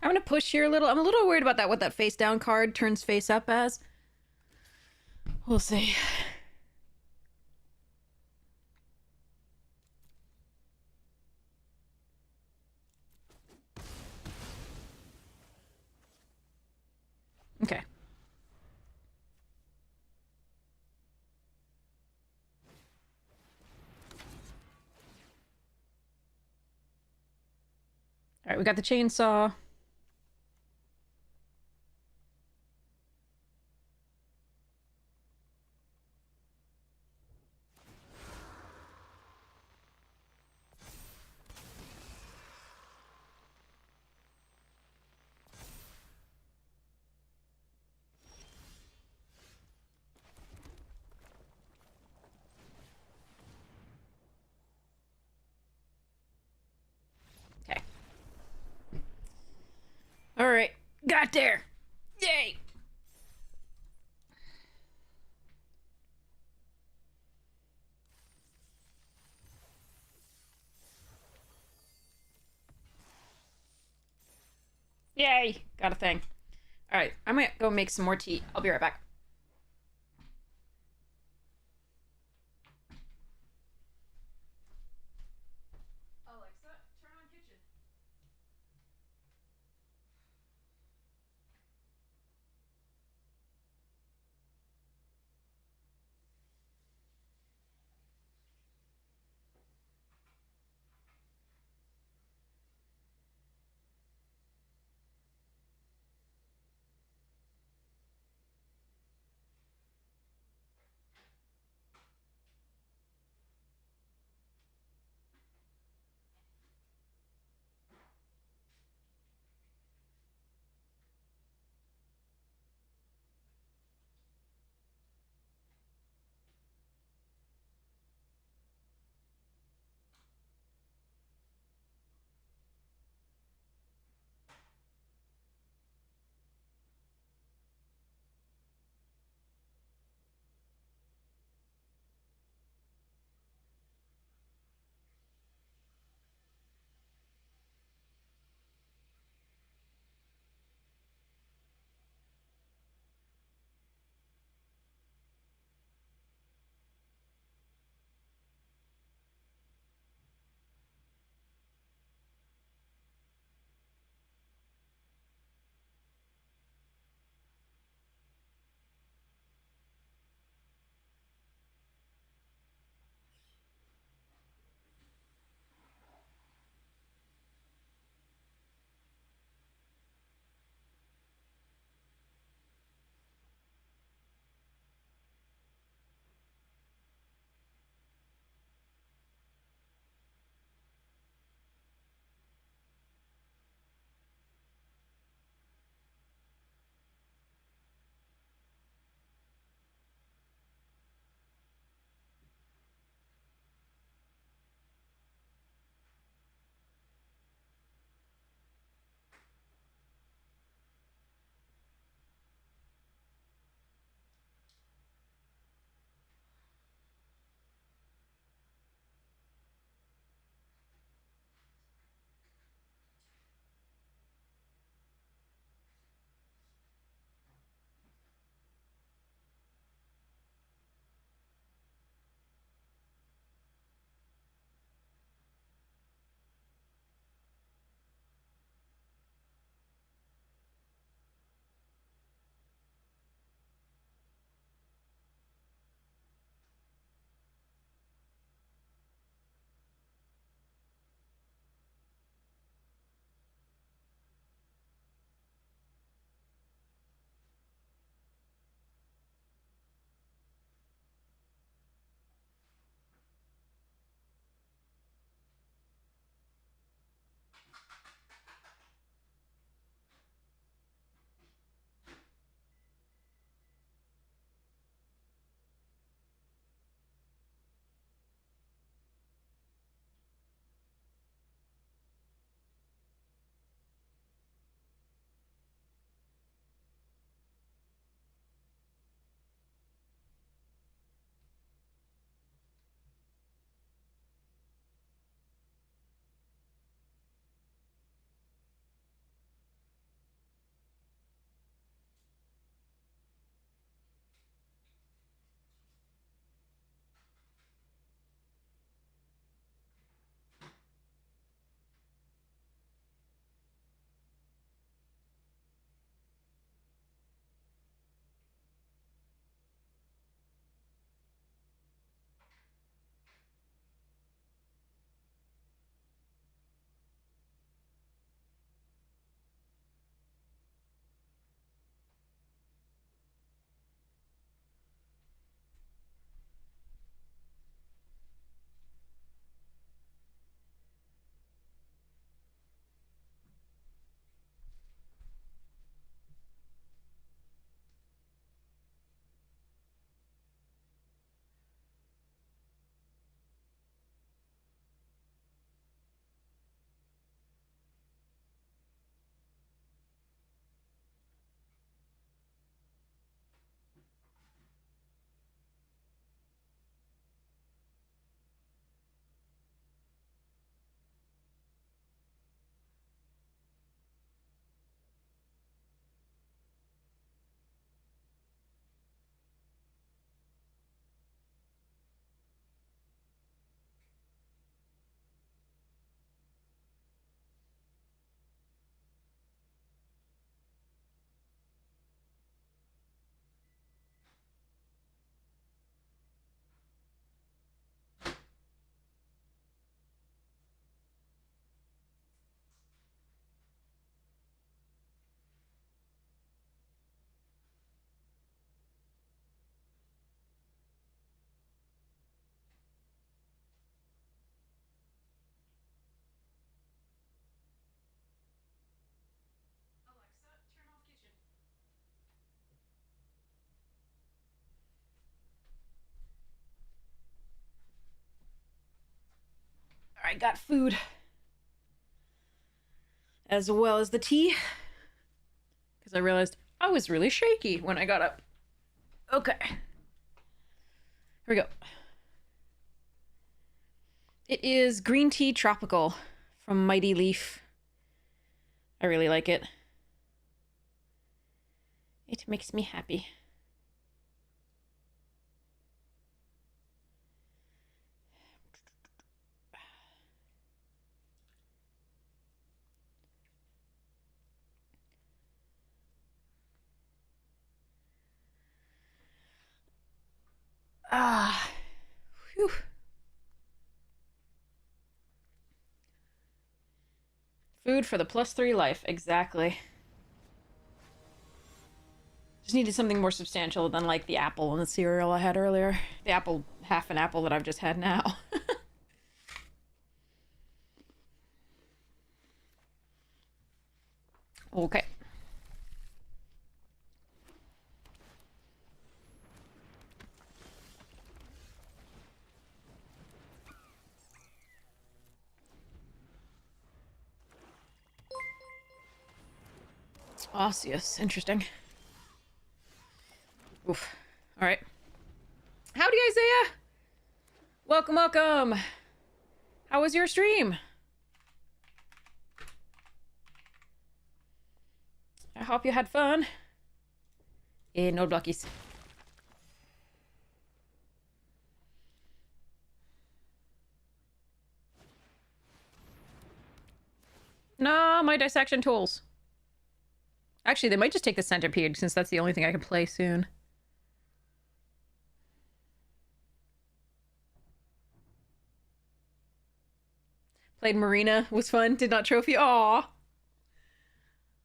I'm gonna push here a little. I'm a little worried about that, what that face down card turns face up as. We'll see. Okay. All right, we got the chainsaw. Okay. All right, got there. Yay! Yay! Got a thing. All right, I'm gonna go make some more tea. I'll be right back. Alexa, turn on kitchen. I got food. As well as the tea. Because I realized I was really shaky when I got up. Okay. Here we go. It is green tea tropical from Mighty Leaf. I really like it. It makes me happy. Ah. Whew. Food for the +3 life, exactly. Just needed something more substantial than like the apple and the cereal I had earlier. The apple, half an apple that I've just had now. Okay. Osseous, interesting. Oof. All right. Howdy, Isaiah. Welcome, welcome. How was your stream? I hope you had fun. No blockies. No, my dissection tools. Actually, they might just take the centipede since that's the only thing I can play soon. Played Marina. Was fun. Did not trophy. Aw.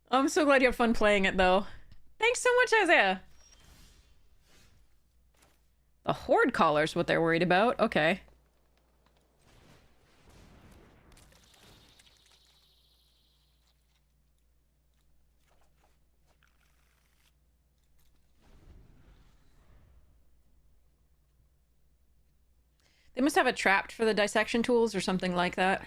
I'm so glad you have fun playing it, though. Thanks so much, Isaiah. The Horde Caller's what they're worried about. Okay. They must have it trapped for the dissection tools or something like that.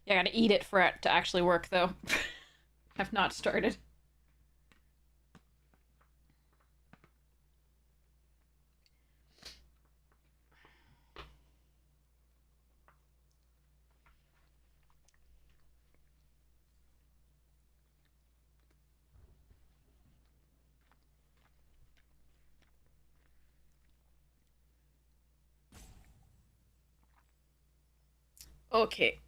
Yeah, I gotta eat it for it to actually work, though. Have not started. Okay.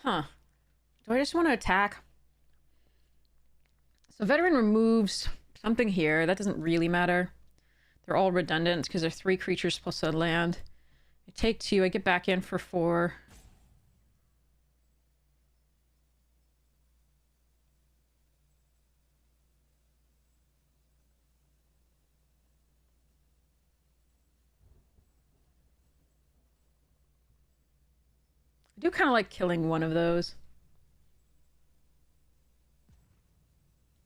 Huh. Do I just want to attack? So veteran removes something here. That doesn't really matter. They're all redundant because they're 3 creatures plus a land. I take 2. I get back in for 4. I do kind of like killing one of those.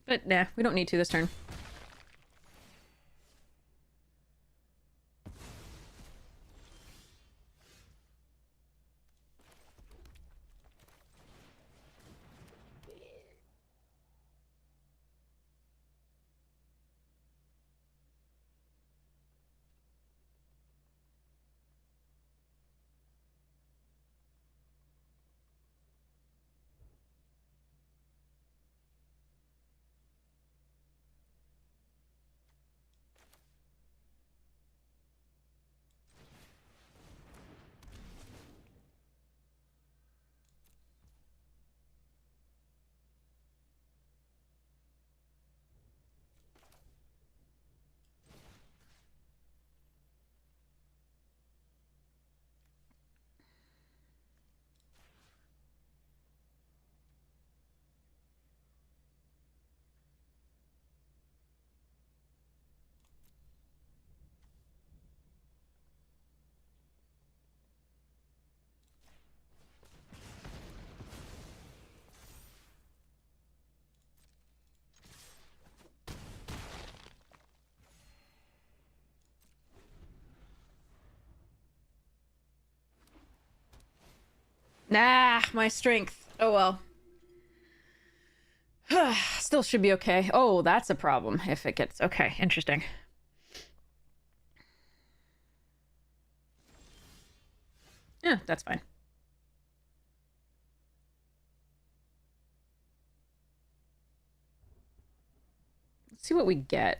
But nah, we don't need to this turn. Nah, my strength. Oh well. Still should be okay. Oh, that's a problem if it gets... Okay, interesting. Yeah, that's fine. Let's see what we get.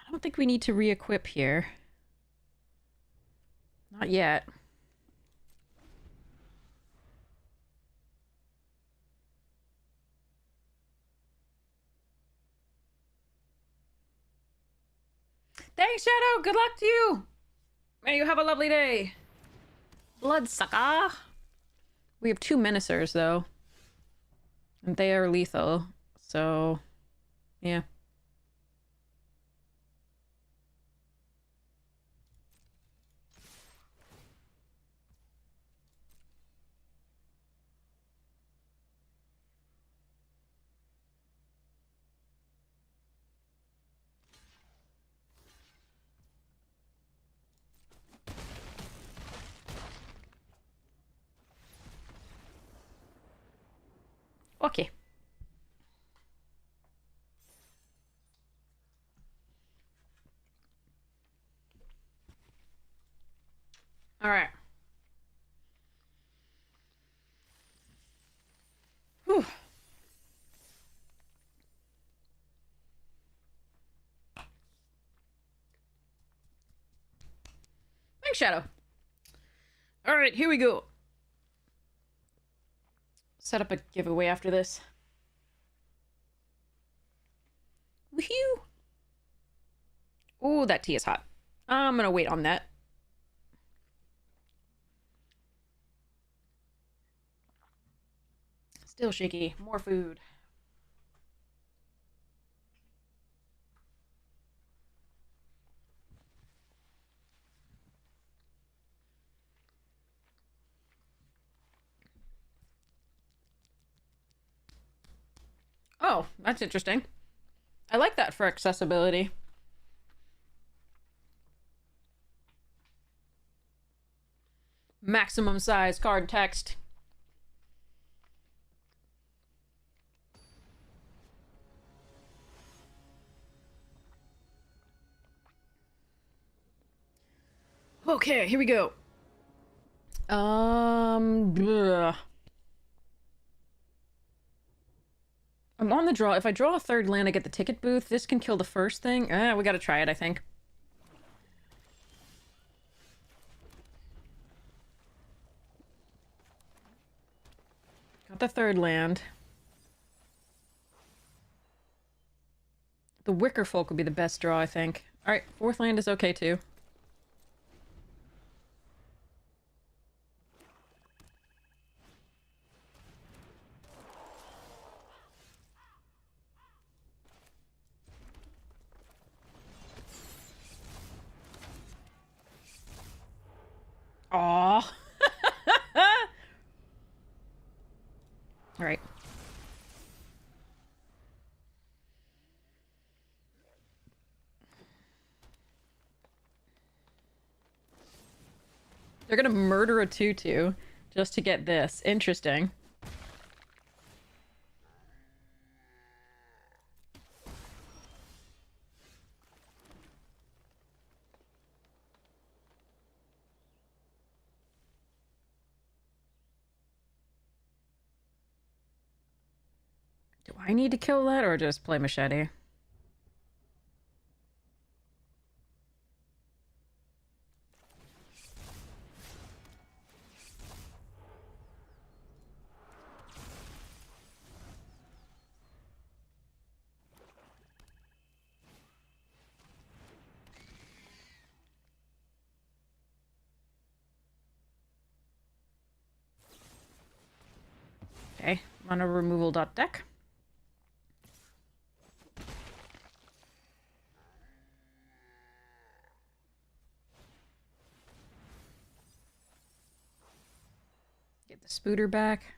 I don't think we need to re-equip here. Not yet. Thanks, Shadow! Good luck to you! May you have a lovely day! Bloodsucker! We have 2 Menacers, though. And they are lethal. So... yeah. Okay. Alright. Whew. Thanks, Shadow. Alright, here we go. Set up a giveaway after this. Woohoo! Ooh, that tea is hot. I'm gonna wait on that. Still shaky. More food. Oh, that's interesting. I like that for accessibility. Maximum size card text. Okay, here we go. Bleh. I'm on the draw. If I draw a third land, I get the ticket booth. This can kill the first thing. We gotta try it, I think. Got the third land. The Wicker Folk would be the best draw, I think. Alright, fourth land is okay, too. Aww. Alright. They're gonna murder a 2/2 just to get this. Interesting. Do I need to kill that or just play machete? Okay, mana removal dot deck. Get the Spooter back.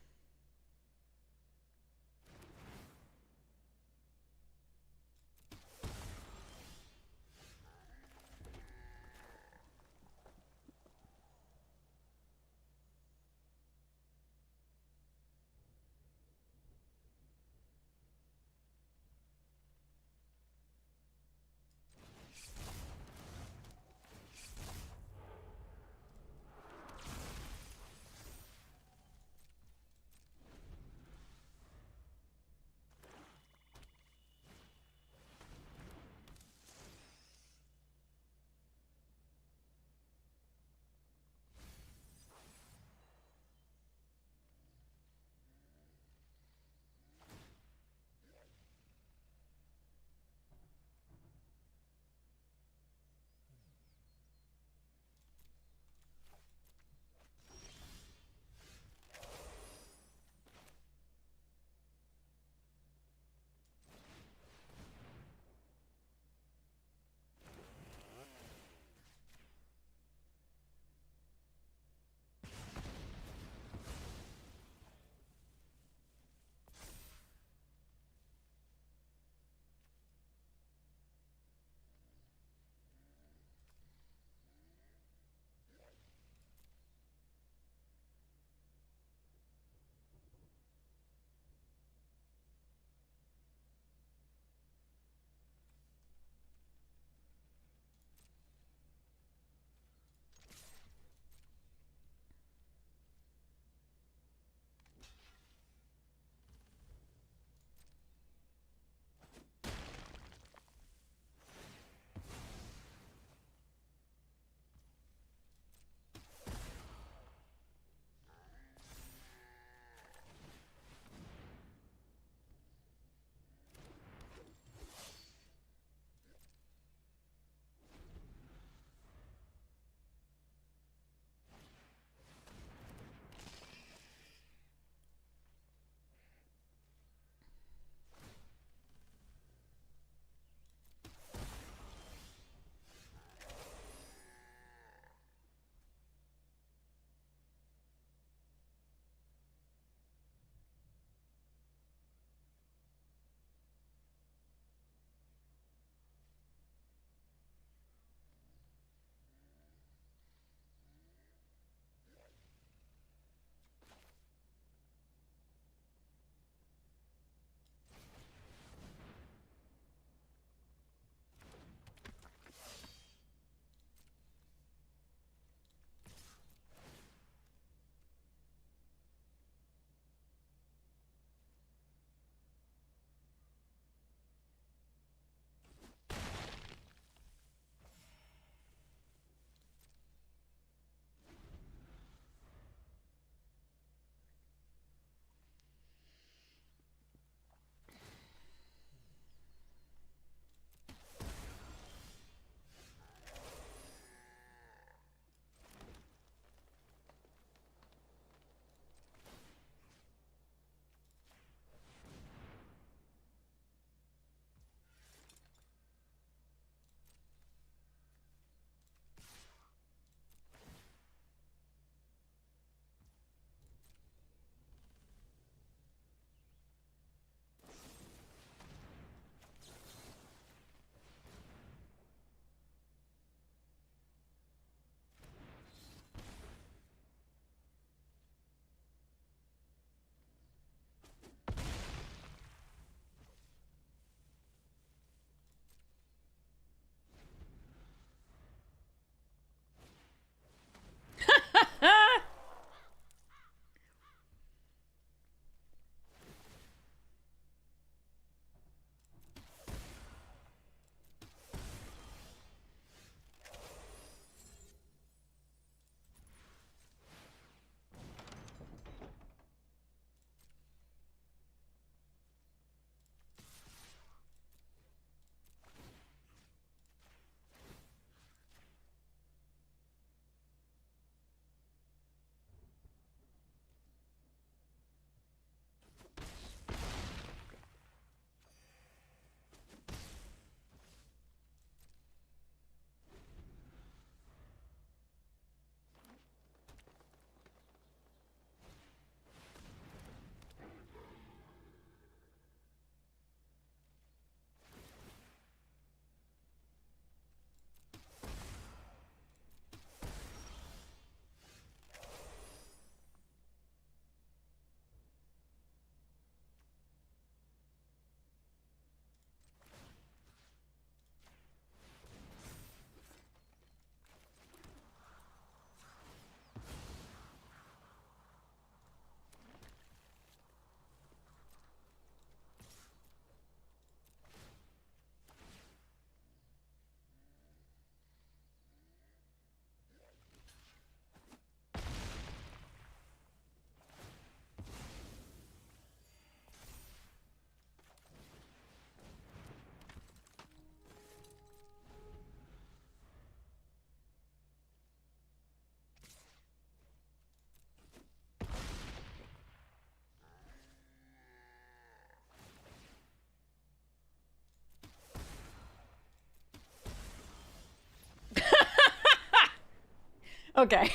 Okay.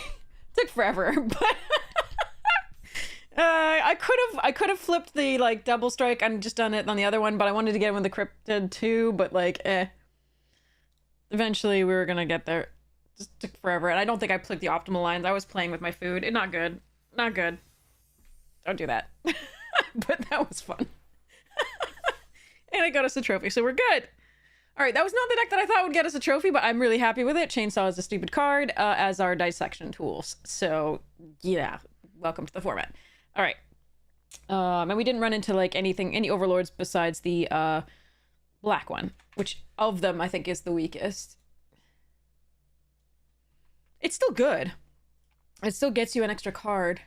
Took forever, but I could have flipped the like double strike and just done it on the other one, but I wanted to get with the cryptid too, but like eventually we were gonna get there. Just took forever, and I don't think I clicked the optimal lines. I was playing with my food. Not good. Not good. Don't do that. But that was fun. And I got us a trophy, so we're good. All right, that was not the deck that I thought would get us a trophy, but I'm really happy with it. Chainsaw is a stupid card, as are dissection tools. So yeah, welcome to the format. All right. And we didn't run into like any overlords besides the black one, which of them I think is the weakest. It's still good. It still gets you an extra card.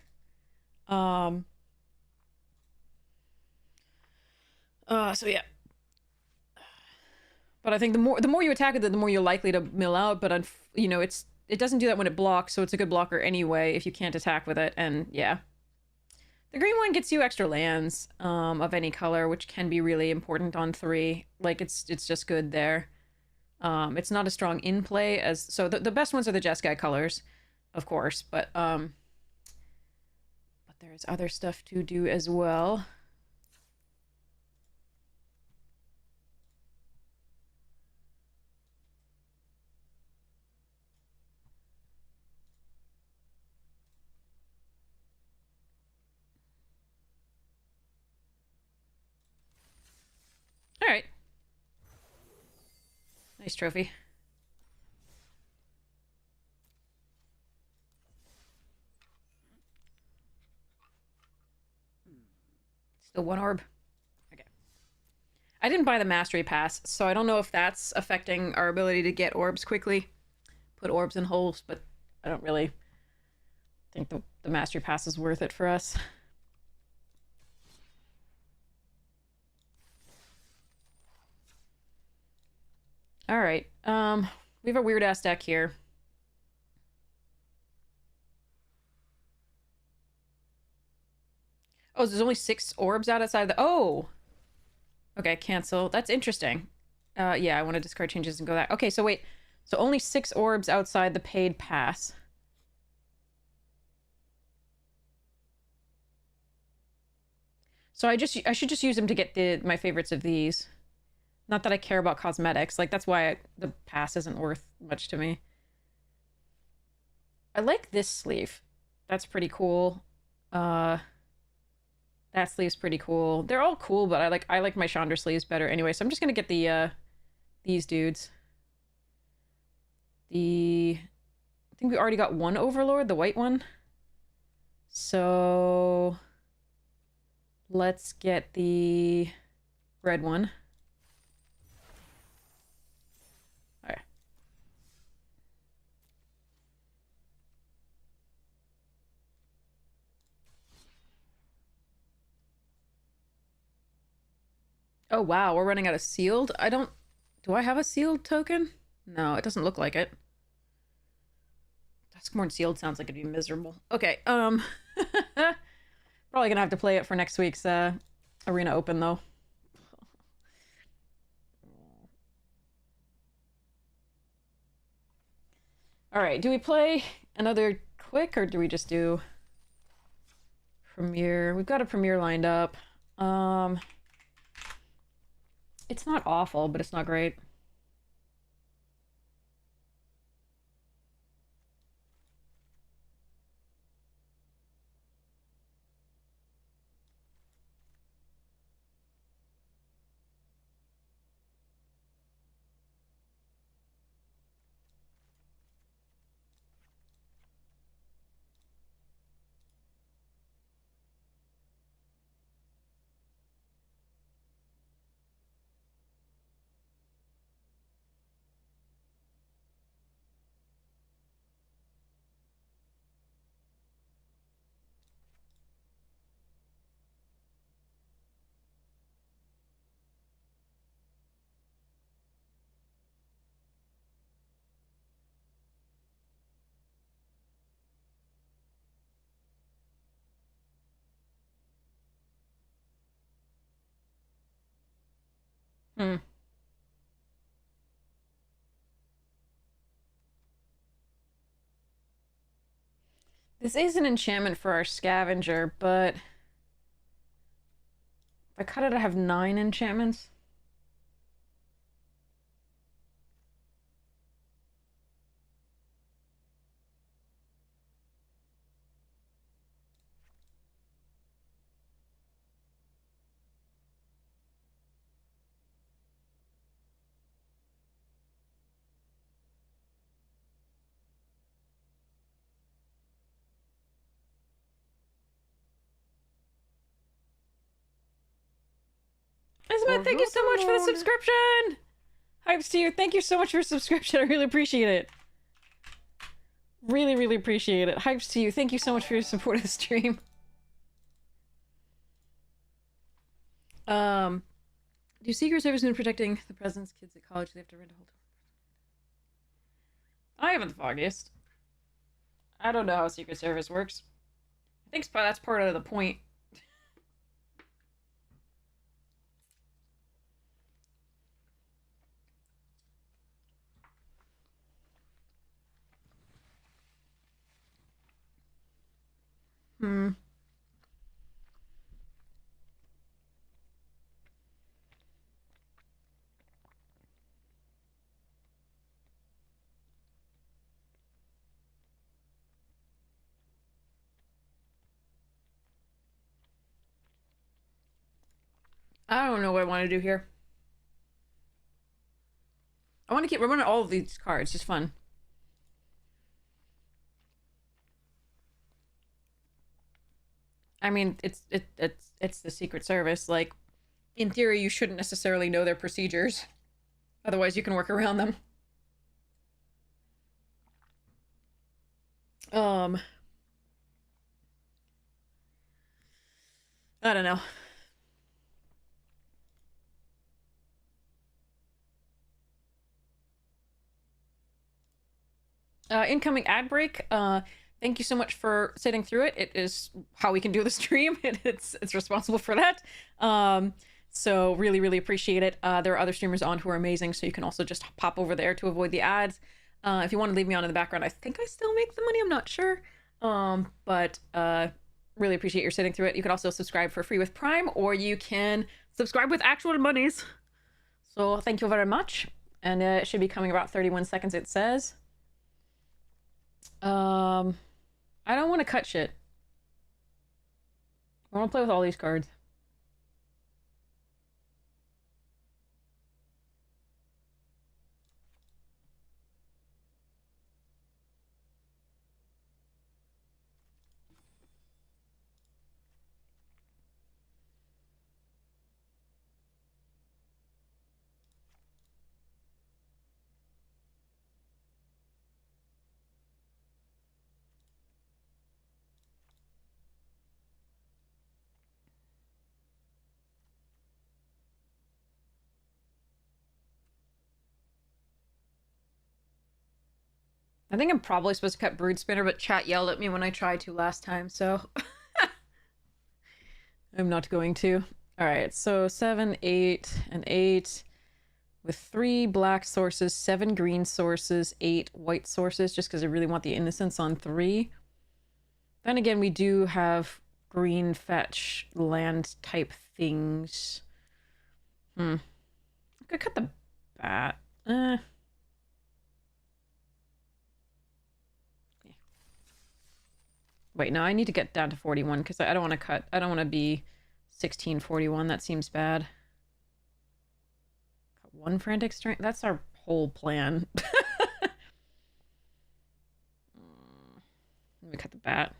So yeah. But I think the more you attack it, the more you're likely to mill out. But you know, it doesn't do that when it blocks, so it's a good blocker anyway if you can't attack with it. And yeah, the green one gets you extra lands of any color, which can be really important on 3. Like it's just good there. It's not as strong in play as so the best ones are the Jeskai colors, of course. But there's other stuff to do as well. All right. Nice trophy. Still 1 orb. Okay. I didn't buy the mastery pass, so I don't know if that's affecting our ability to get orbs quickly. Put orbs in holes, but I don't really think the mastery pass is worth it for us. All right. We have a weird ass deck here. Oh, there's only 6 orbs outside the. Oh. Okay, cancel. That's interesting. Yeah, I want to discard changes and go that. Okay, so wait. So only 6 orbs outside the paid pass. So I should just use them to get my favorites of these. Not that I care about cosmetics. Like, that's why the pass isn't worth much to me. I like this sleeve. That's pretty cool. That sleeve's pretty cool. They're all cool, but I like my Chandra sleeves better anyway. So I'm just gonna get the these dudes. I think we already got 1 Overlord, the white one. So let's get the red one. Okay. Oh wow, we're running out of sealed. Do I have a sealed token? No, it doesn't look like it. DUSKMOURN sealed sounds like it'd be miserable. Okay, probably gonna have to play it for next week's Arena Open though. All right, do we play another quick or do we just do Premiere? We've got a Premiere lined up. It's not awful, but it's not great. Hmm. This is an enchantment for our scavenger, but if I cut it, I have 9 enchantments. Ismet, thank you so much for the subscription! Hypes to you. Thank you so much for your subscription. I really appreciate it. Really, really appreciate it. Hypes to you. Thank you so much for your support of the stream. Do Secret Service been protecting the president's kids at college? They have to rent a whole I haven't the foggiest. I don't know how Secret Service works. I think that's part of the point. I don't know what I want to do here. I want to keep running all of these cards. Just fun. I mean, it's the Secret Service. Like, in theory, you shouldn't necessarily know their procedures. Otherwise, you can work around them. I don't know. Incoming ad break. Thank you so much for sitting through it. It is how we can do the stream. It's responsible for that. So really, really appreciate it. There are other streamers on who are amazing, so you can also just pop over there to avoid the ads. If you want to leave me on in the background, I think I still make the money. I'm not sure. But really appreciate your sitting through it. You can also subscribe for free with Prime, or you can subscribe with actual monies. So thank you very much. And it should be coming about 31 seconds, it says. I don't want to cut shit. I want to play with all these cards. I think I'm probably supposed to cut Brood Spinner, but chat yelled at me when I tried to last time, so I'm not going to. All right, so 7, 8, and 8 with 3 black sources, 7 green sources, 8 white sources, just because I really want the Innocence on 3. Then again, we do have green fetch land type things. I could cut the bat. Wait, no, I need to get down to 41 because I don't want to cut. I don't want to be 1641. That seems bad. Cut 1 frantic strength. That's our whole plan. Let me cut the bat.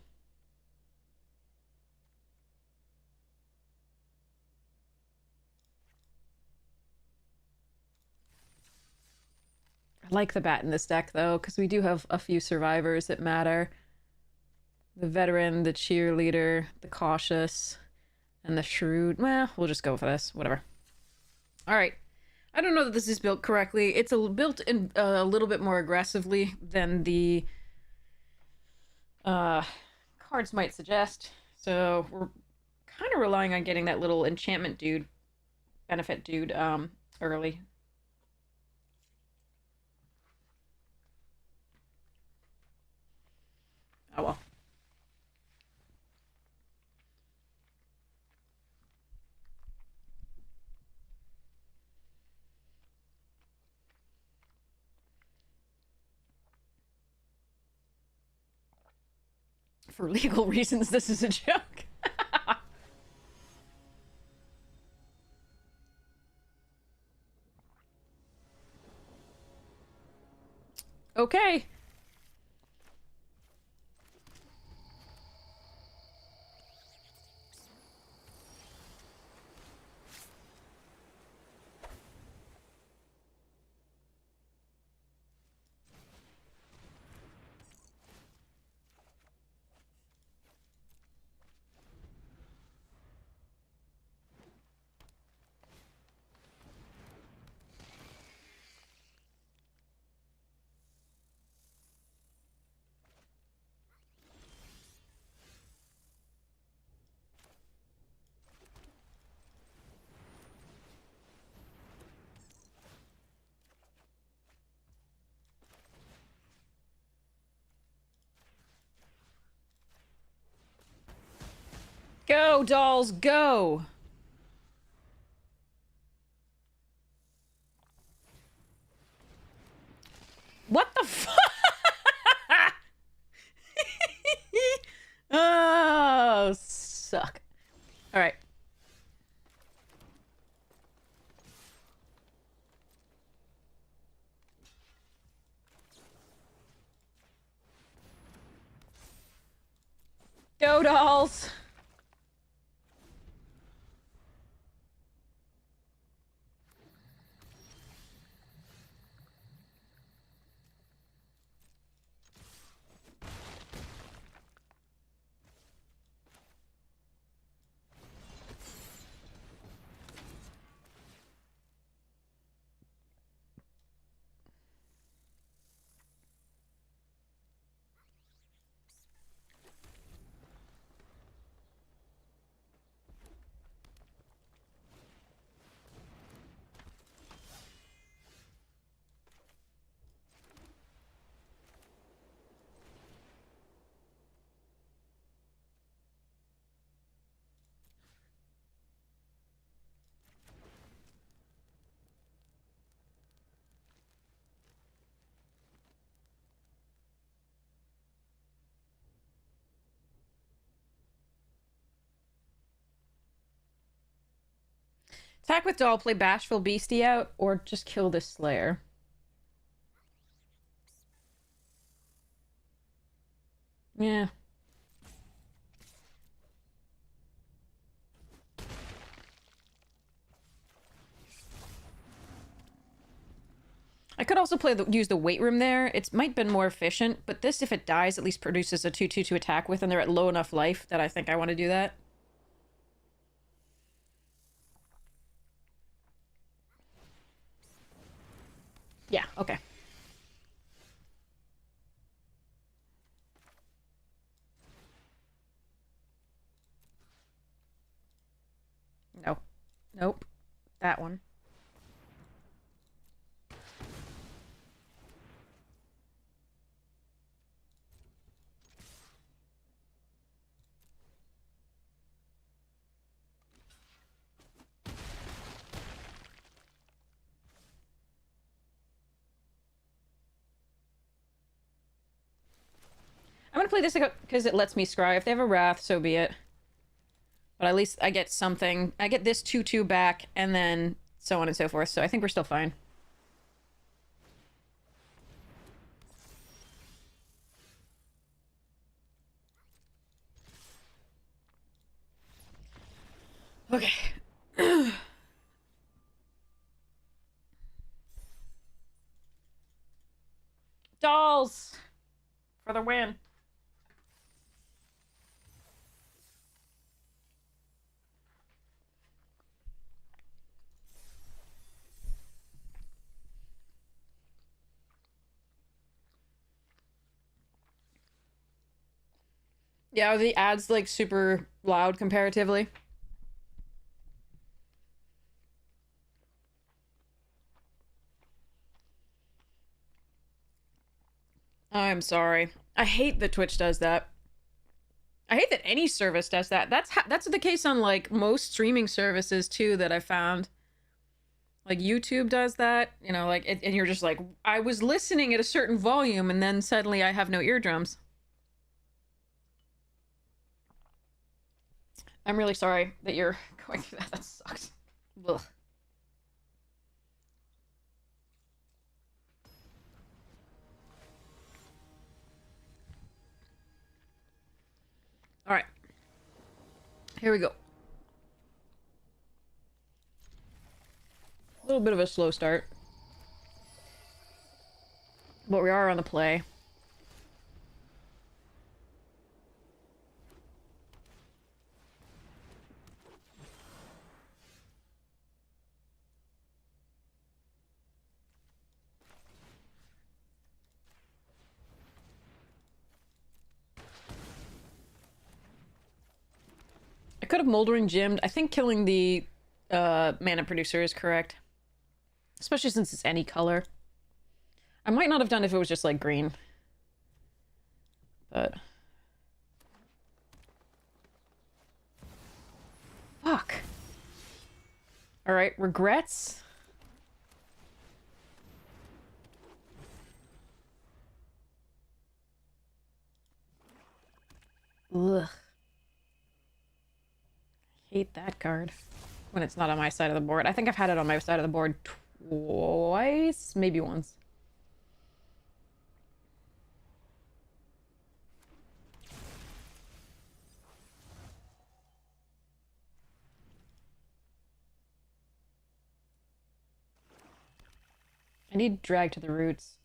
I like the bat in this deck, though, because we do have a few survivors that matter. The veteran, the cheerleader, the cautious, and the shrewd. Well, we'll just go for this. Whatever. All right. I don't know that this is built correctly. It's built in a little bit more aggressively than the cards might suggest. So we're kind of relying on getting that little enchantment dude, benefit dude, early. Oh well. For legal reasons, this is a joke. Okay. Go, dolls, go! What the fuck? Oh, suck. Alright. Go, dolls! Attack with doll, play Bashful Beastie out, or just kill this Slayer. Yeah. I could also use the weight room there. It might have been more efficient, but this, if it dies, at least produces a 2/2 to attack with, and they're at low enough life that I think I want to do that. Yeah, okay. No. Nope. That one. I'm gonna play this because it lets me scry. If they have a Wrath, so be it. But at least I get something. I get this 2/2 back, and then so on and so forth. So I think we're still fine. Okay. Dolls! For the win. Yeah, are the ads like super loud comparatively? I'm sorry. I hate that Twitch does that. I hate that any service does that. That's the case on like most streaming services too that I found. Like YouTube does that, you know, like and you're just like, I was listening at a certain volume and then suddenly I have no eardrums. I'm really sorry that you're going through that. That sucks. Ugh. All right. Here we go. A little bit of a slow start. But we are on the play. I could have Moldering Gemmed. I think killing the mana producer is correct. Especially since it's any color. I might not have done if it was just like green. But... Fuck. Alright, regrets? Ugh. Hate that card. When it's not on my side of the board. I think I've had it on my side of the board twice? Maybe once. I need drag to the roots.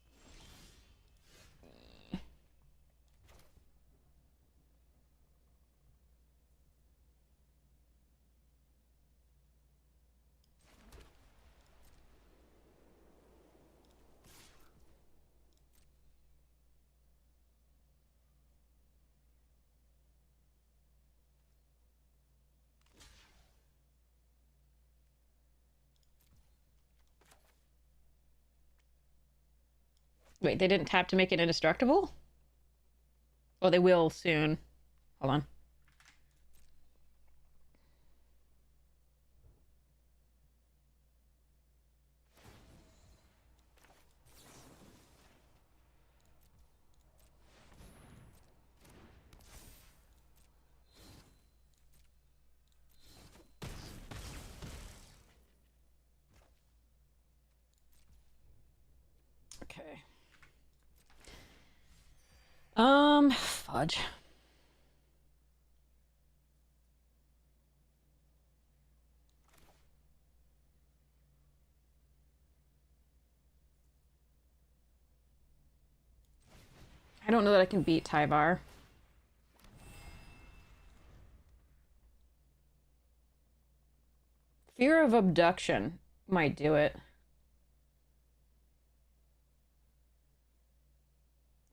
Wait, they didn't tap to make it indestructible? Oh, they will soon. Hold on. Okay. Fudge. I don't know that I can beat Tyvar. Fear of abduction might do it.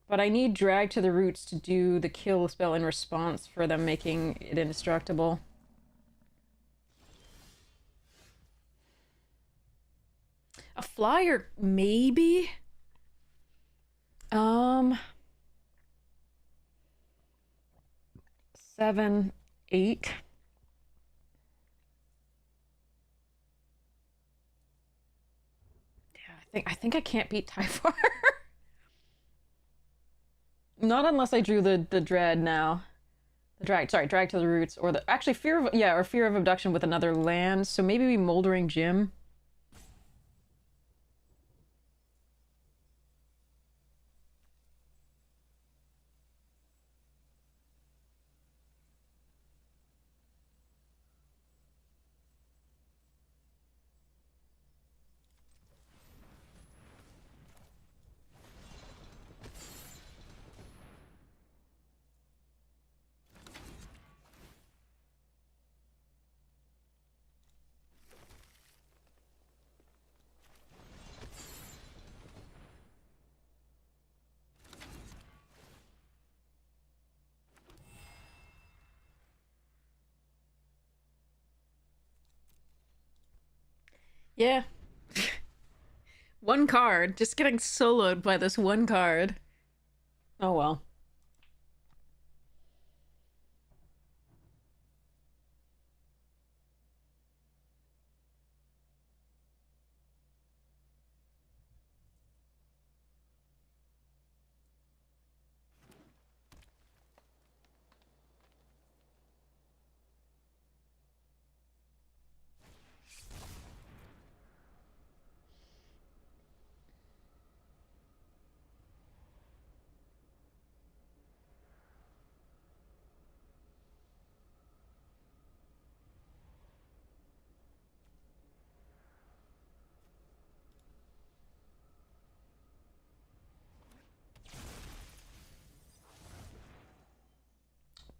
But I need drag to the roots to do the kill spell in response for them making it indestructible. A flyer, maybe? 7, 8. Yeah, I think I can't beat Typhar. Not unless I drew the dread now. The drag, sorry, drag to the roots, or the actually fear of or fear of abduction with another land. So maybe we Moldering Gym. Yeah. One card. Just getting soloed by this one card. Oh well.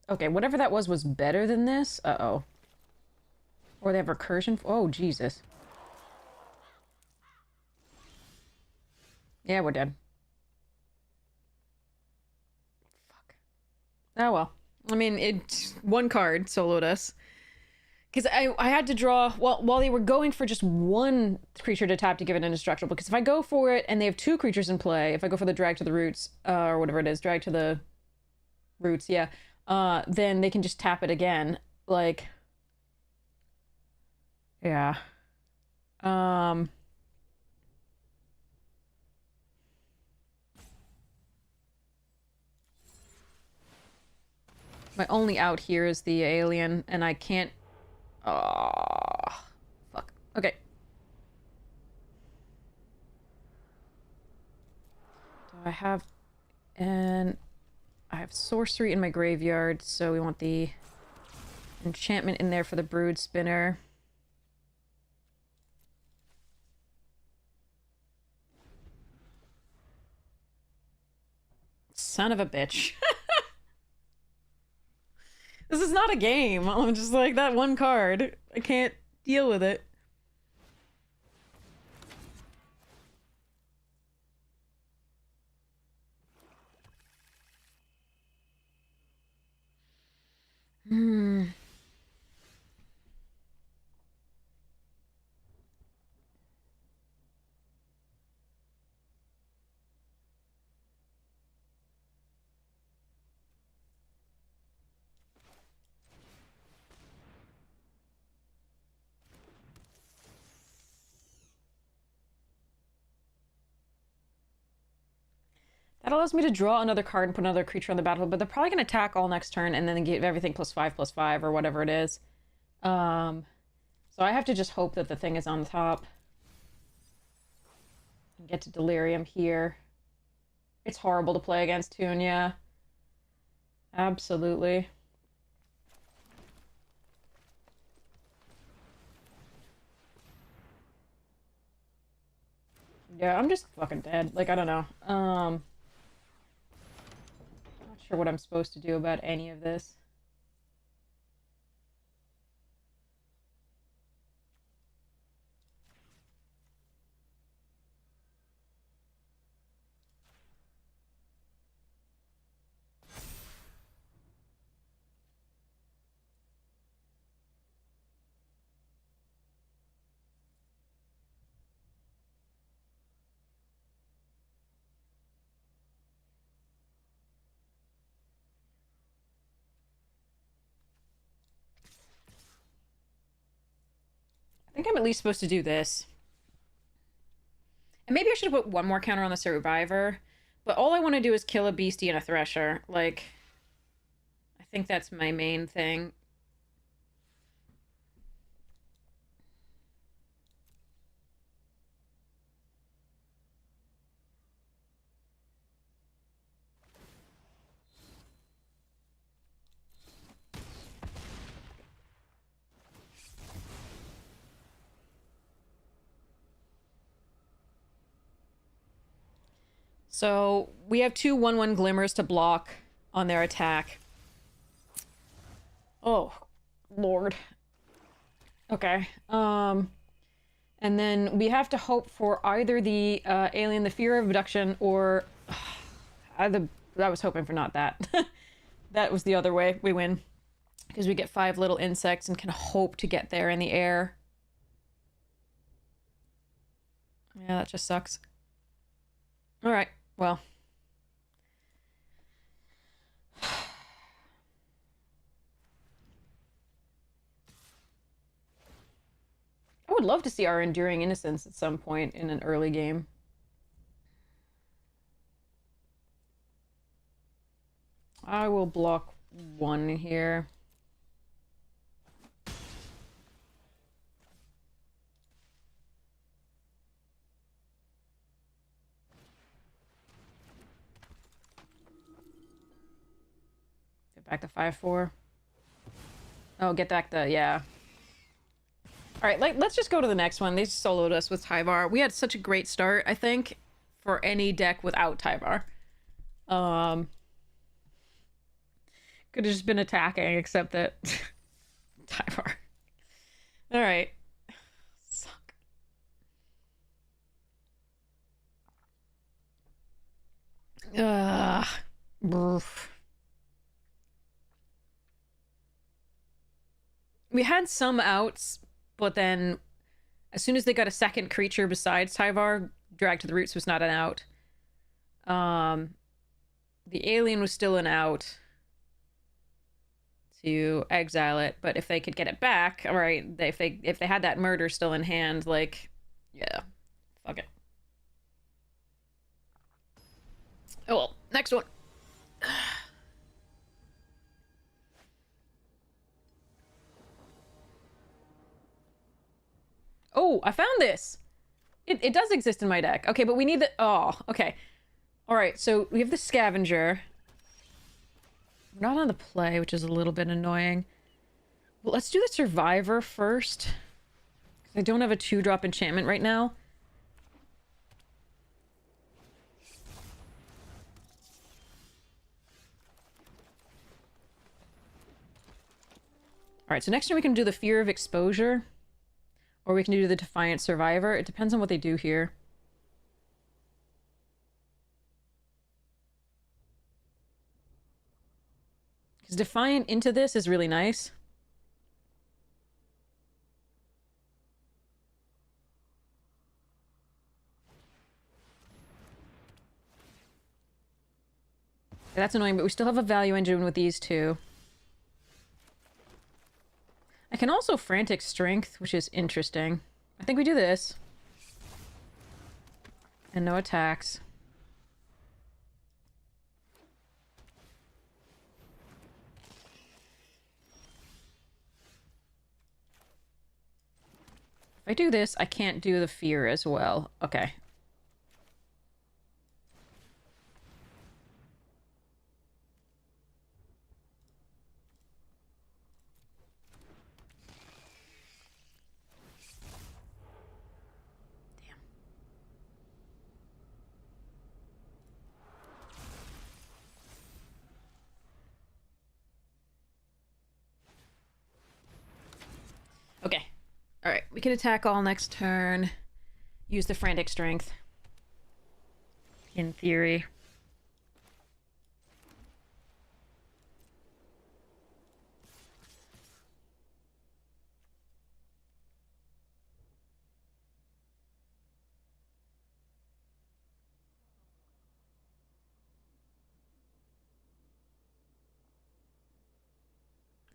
Okay, whatever that was better than this. Uh-oh. Or they have recursion. Oh, Jesus. Yeah, we're dead. Fuck. Oh, well. I mean, one card soloed us. Because I had to draw, well, while they were going for just one creature to tap to give it indestructible, because if I go for it and they have two creatures in play, if I go for the drag to the roots, or whatever it is, drag to the roots, yeah, then they can just tap it again. Like, yeah. My only out here is the alien, and I can't... Oh, fuck. Okay. Do I have... And I have sorcery in my graveyard, so we want the enchantment in there for the brood spinner. Son of a bitch. This is not a game. I'm just like, that one card. I can't deal with it. Hmm. That allows me to draw another card and put another creature on the battlefield, but they're probably going to attack all next turn and then give everything +5/+5 or whatever it is. So I have to just hope that the thing is on the top. And get to Delirium here. It's horrible to play against Toon, yeah. Absolutely. Yeah, I'm just fucking dead. Like, I don't know. Not sure what I'm supposed to do about any of this. I think I'm at least supposed to do this. And maybe I should have put one more counter on the Survivor. But all I want to do is kill a Beastie and a Thresher. Like, I think that's my main thing. So we have two 1/1 glimmers to block on their attack. Oh, Lord. Okay. And then we have to hope for either the alien, the fear of abduction, or either. I was hoping for not that. That was the other way. We win because we get 5 little insects and can hope to get there in the air. Yeah, that just sucks. All right. Well. I would love to see our Enduring Innocence at some point in an early game. I will block 1 here. Get back to 5/4. Oh, get back the, yeah. All right, let's just go to the next one. They just soloed us with Tyvar. We had such a great start, I think, for any deck without Tyvar. Could have just been attacking, except that Tyvar. All right. Suck. Ugh. Broof. We had some outs, but then as soon as they got a second creature besides Tyvar, Drag to the Roots was not an out. The alien was still an out to exile it, but if they could get it back, all right, if they had that murder still in hand, like, yeah, fuck it. Oh well, next one. Oh, I found this. It does exist in my deck. Okay, but we need the... Oh, okay. All right, so we have the Scavenger. We're not on the play, which is a little bit annoying. Well, let's do the Survivor first. I don't have a 2-drop enchantment right now. All right, so next turn we can do the Fear of Exposure. Or we can do the Defiant Survivor. It depends on what they do here. Because Defiant into this is really nice. That's annoying, but we still have a value engine with these two. I can also Frantic Strength, which is interesting. I think we do this. And no attacks. If I do this, I can't do the Fear as well. Okay. Okay. Alright, we can attack all next turn. Use the Frantic Strength. In theory.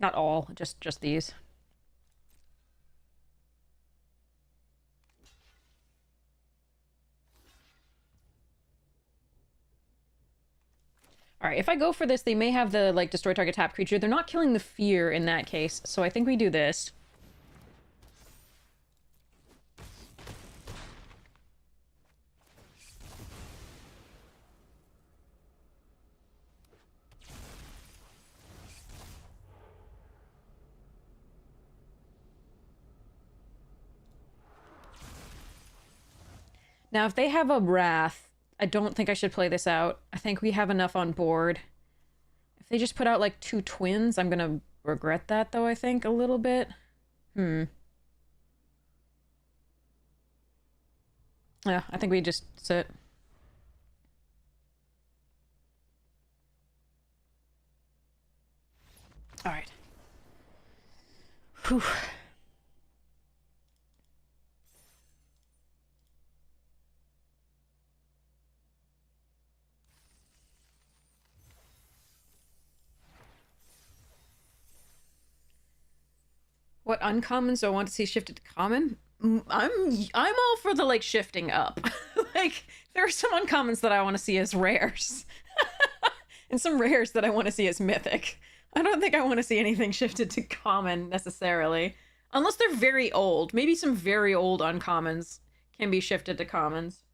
Not all, just these. All right, if I go for this, they may have the, like, destroy target tap creature. They're not killing the Fear in that case, so I think we do this. Now, if they have a Wrath, I don't think I should play this out. I think we have enough on board. If they just put out, like, 2 twins, I'm gonna regret that, though, I think, a little bit. Yeah, I think we just sit. All right. Whew. What uncommons do I want to see shifted to common? I'm all for the, like, shifting up. Like, there are some uncommons that I want to see as rares. And some rares that I want to see as mythic. I don't think I want to see anything shifted to common, necessarily. Unless they're very old. Maybe some very old uncommons can be shifted to commons.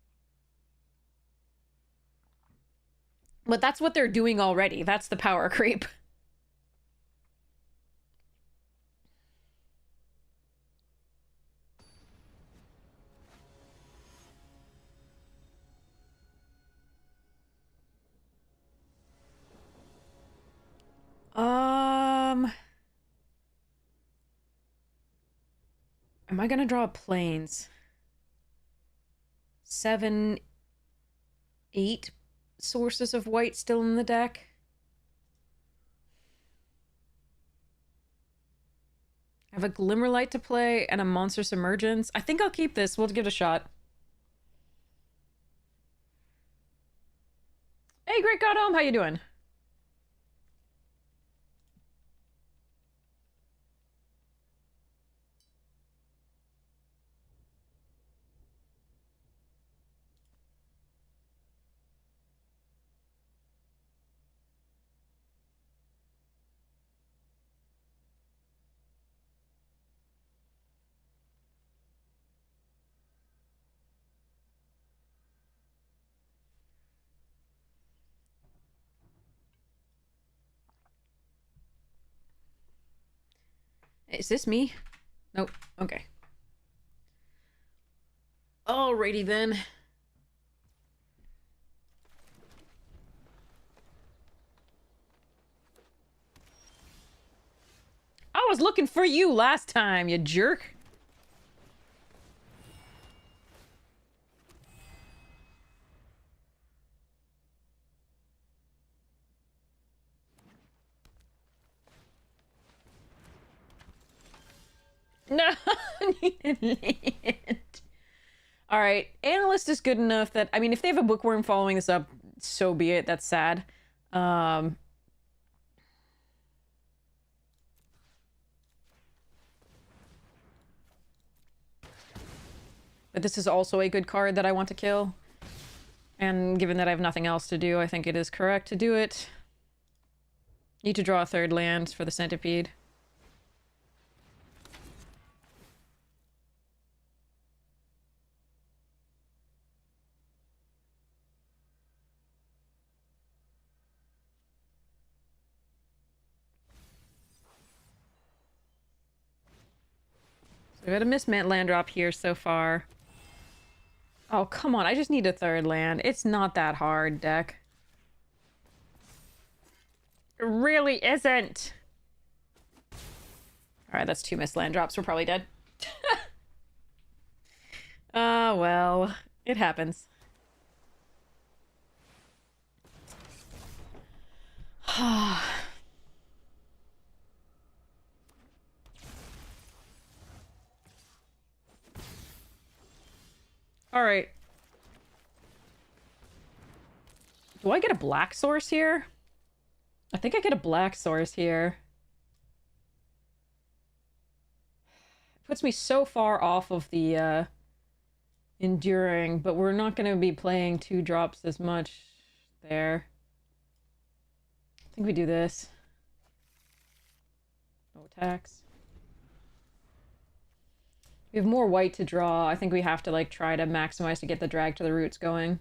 But that's what they're doing already. That's the power creep. Am I gonna draw planes? 7, 8 sources of white still in the deck. I have a Glimmerlight to play and a Monstrous Emergence. I think I'll keep this. We'll give it a shot. Hey, Great God Home, how you doing? Is this me? Nope. Okay. Alrighty then. I was looking for you last time, you jerk. No, all right, analyst is good enough that I mean, if they have a bookworm following this up, so be it. That's sad. But this is also a good card that I want to kill. And given that I have nothing else to do, I think it is correct to do it. Need to draw a third land for the centipede. We've had a mismint land drop here so far. Oh, come on. I just need a third land. It's not that hard, deck. It really isn't. Alright, that's 2 missed land drops. We're probably dead. Well. It happens. Alright. Do I get a black source here? I think I get a black source here. It puts me so far off of the enduring, but we're not going to be playing 2 drops as much there. I think we do this. No attacks. We have more white to draw. I think we have to, like, try to maximize to get the drag to the roots going.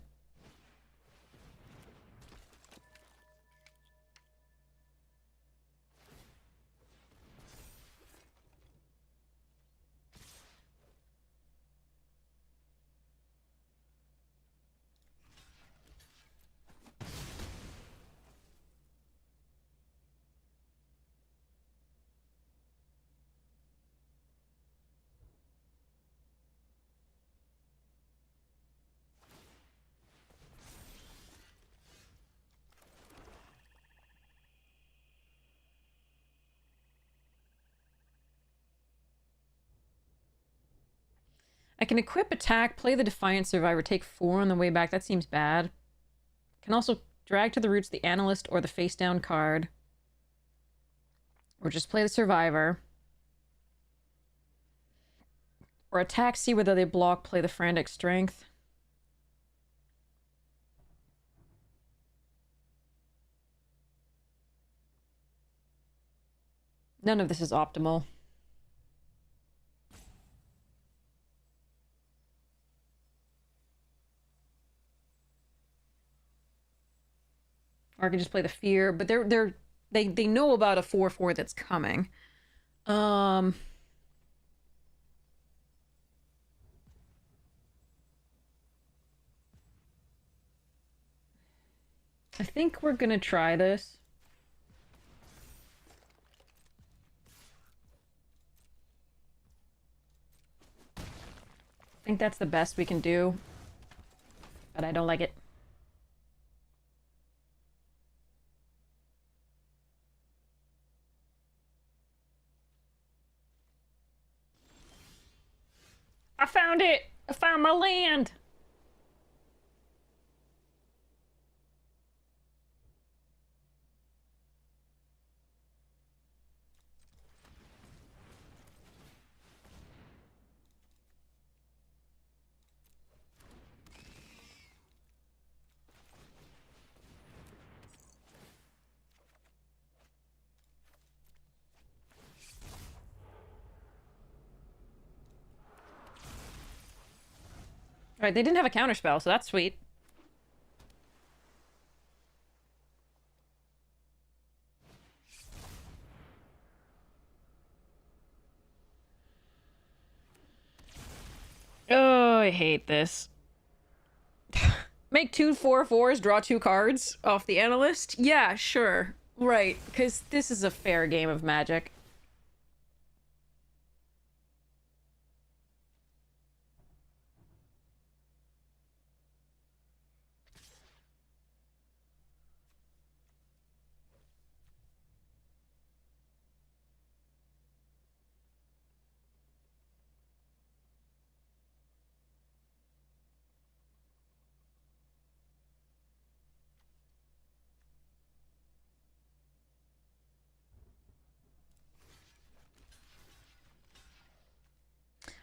I can equip attack, play the Defiant Survivor, take 4 on the way back. That seems bad. Can also drag to the roots the Analyst or the face down card. Or just play the Survivor. Or attack, see whether they block, play the Frantic Strength. None of this is optimal. Or I can just play the Fear, but they know about a 4/4 that's coming. I think we're gonna try this. think that's the best we can do, but I don't like it. I found it! I found my land! Alright, they didn't have a counterspell, so that's sweet. Oh, I hate this. Make 2 4/4s, draw 2 cards off the analyst? Yeah, sure. Right, because this is a fair game of Magic.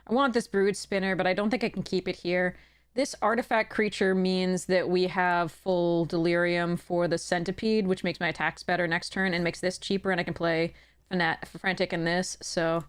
I want this Brood Spinner, but I don't think I can keep it here. This artifact creature means that we have full Delirium for the Centipede, which makes my attacks better next turn and makes this cheaper, and I can play Frantic in this, so...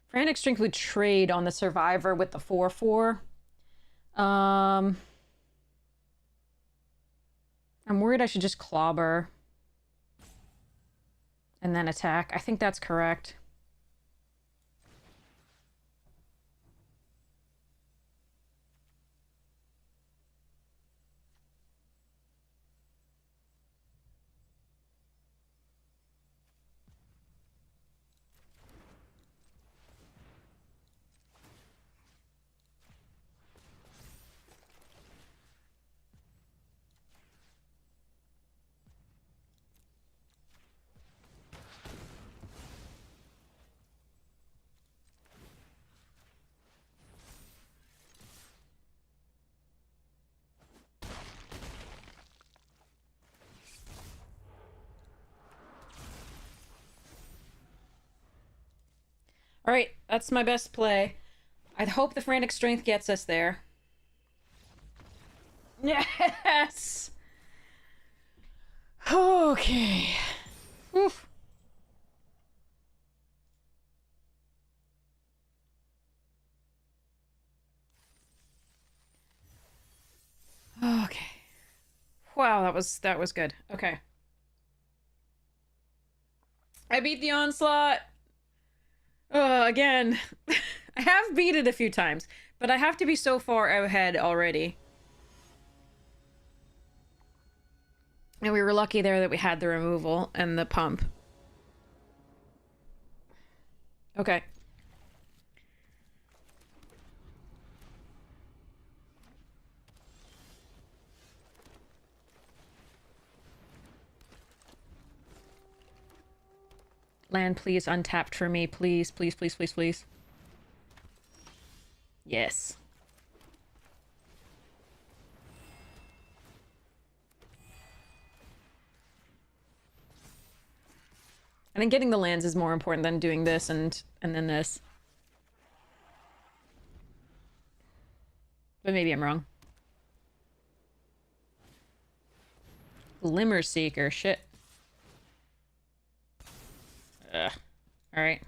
Frantic Strength would trade on the Survivor with the 4/4. I'm worried I should just Clobber. And then attack. I think that's correct. Alright, that's my best play. I'd hope the Frantic Strength gets us there. Yes! Okay. Oof. Okay. Wow, that was good. Okay. I beat the Onslaught. Again. I have beat it a few times, but I have to be so far ahead already. And we were lucky there that we had the removal and the pump. Okay. Land, please, untapped for me. Please, please, please, please, please. Yes. I think getting the lands is more important than doing this and then this. But maybe I'm wrong. Glimmer Seeker, shit. Ugh. Alright.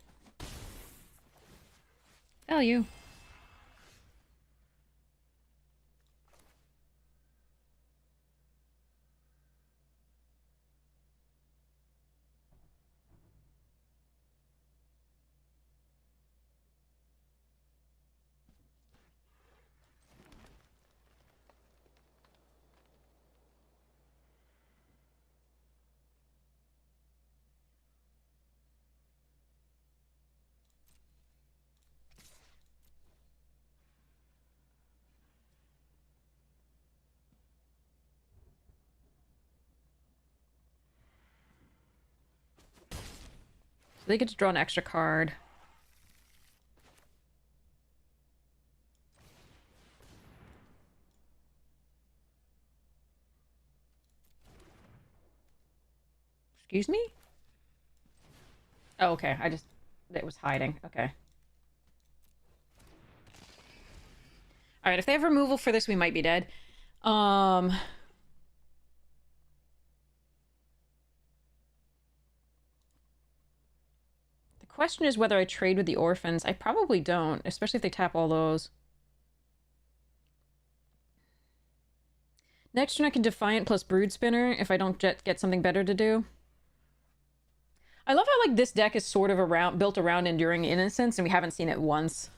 Value. So they get to draw an extra card. Excuse me? Oh, okay. It was hiding. Okay. Alright, if they have removal for this, we might be dead. The question is whether I trade with the orphans. I probably don't, especially if they tap all those. Next turn I can Defiant plus Brood Spinner if I don't get something better to do. I love how, like, this deck is sort of built around Enduring Innocence, and we haven't seen it once.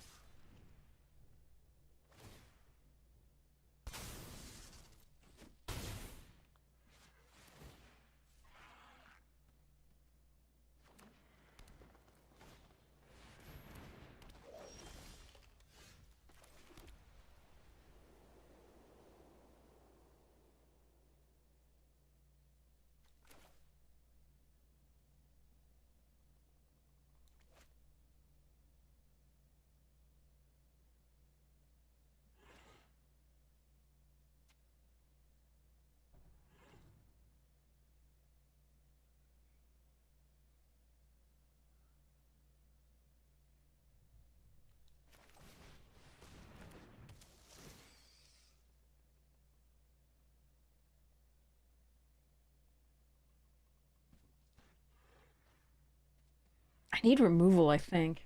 I need removal, I think.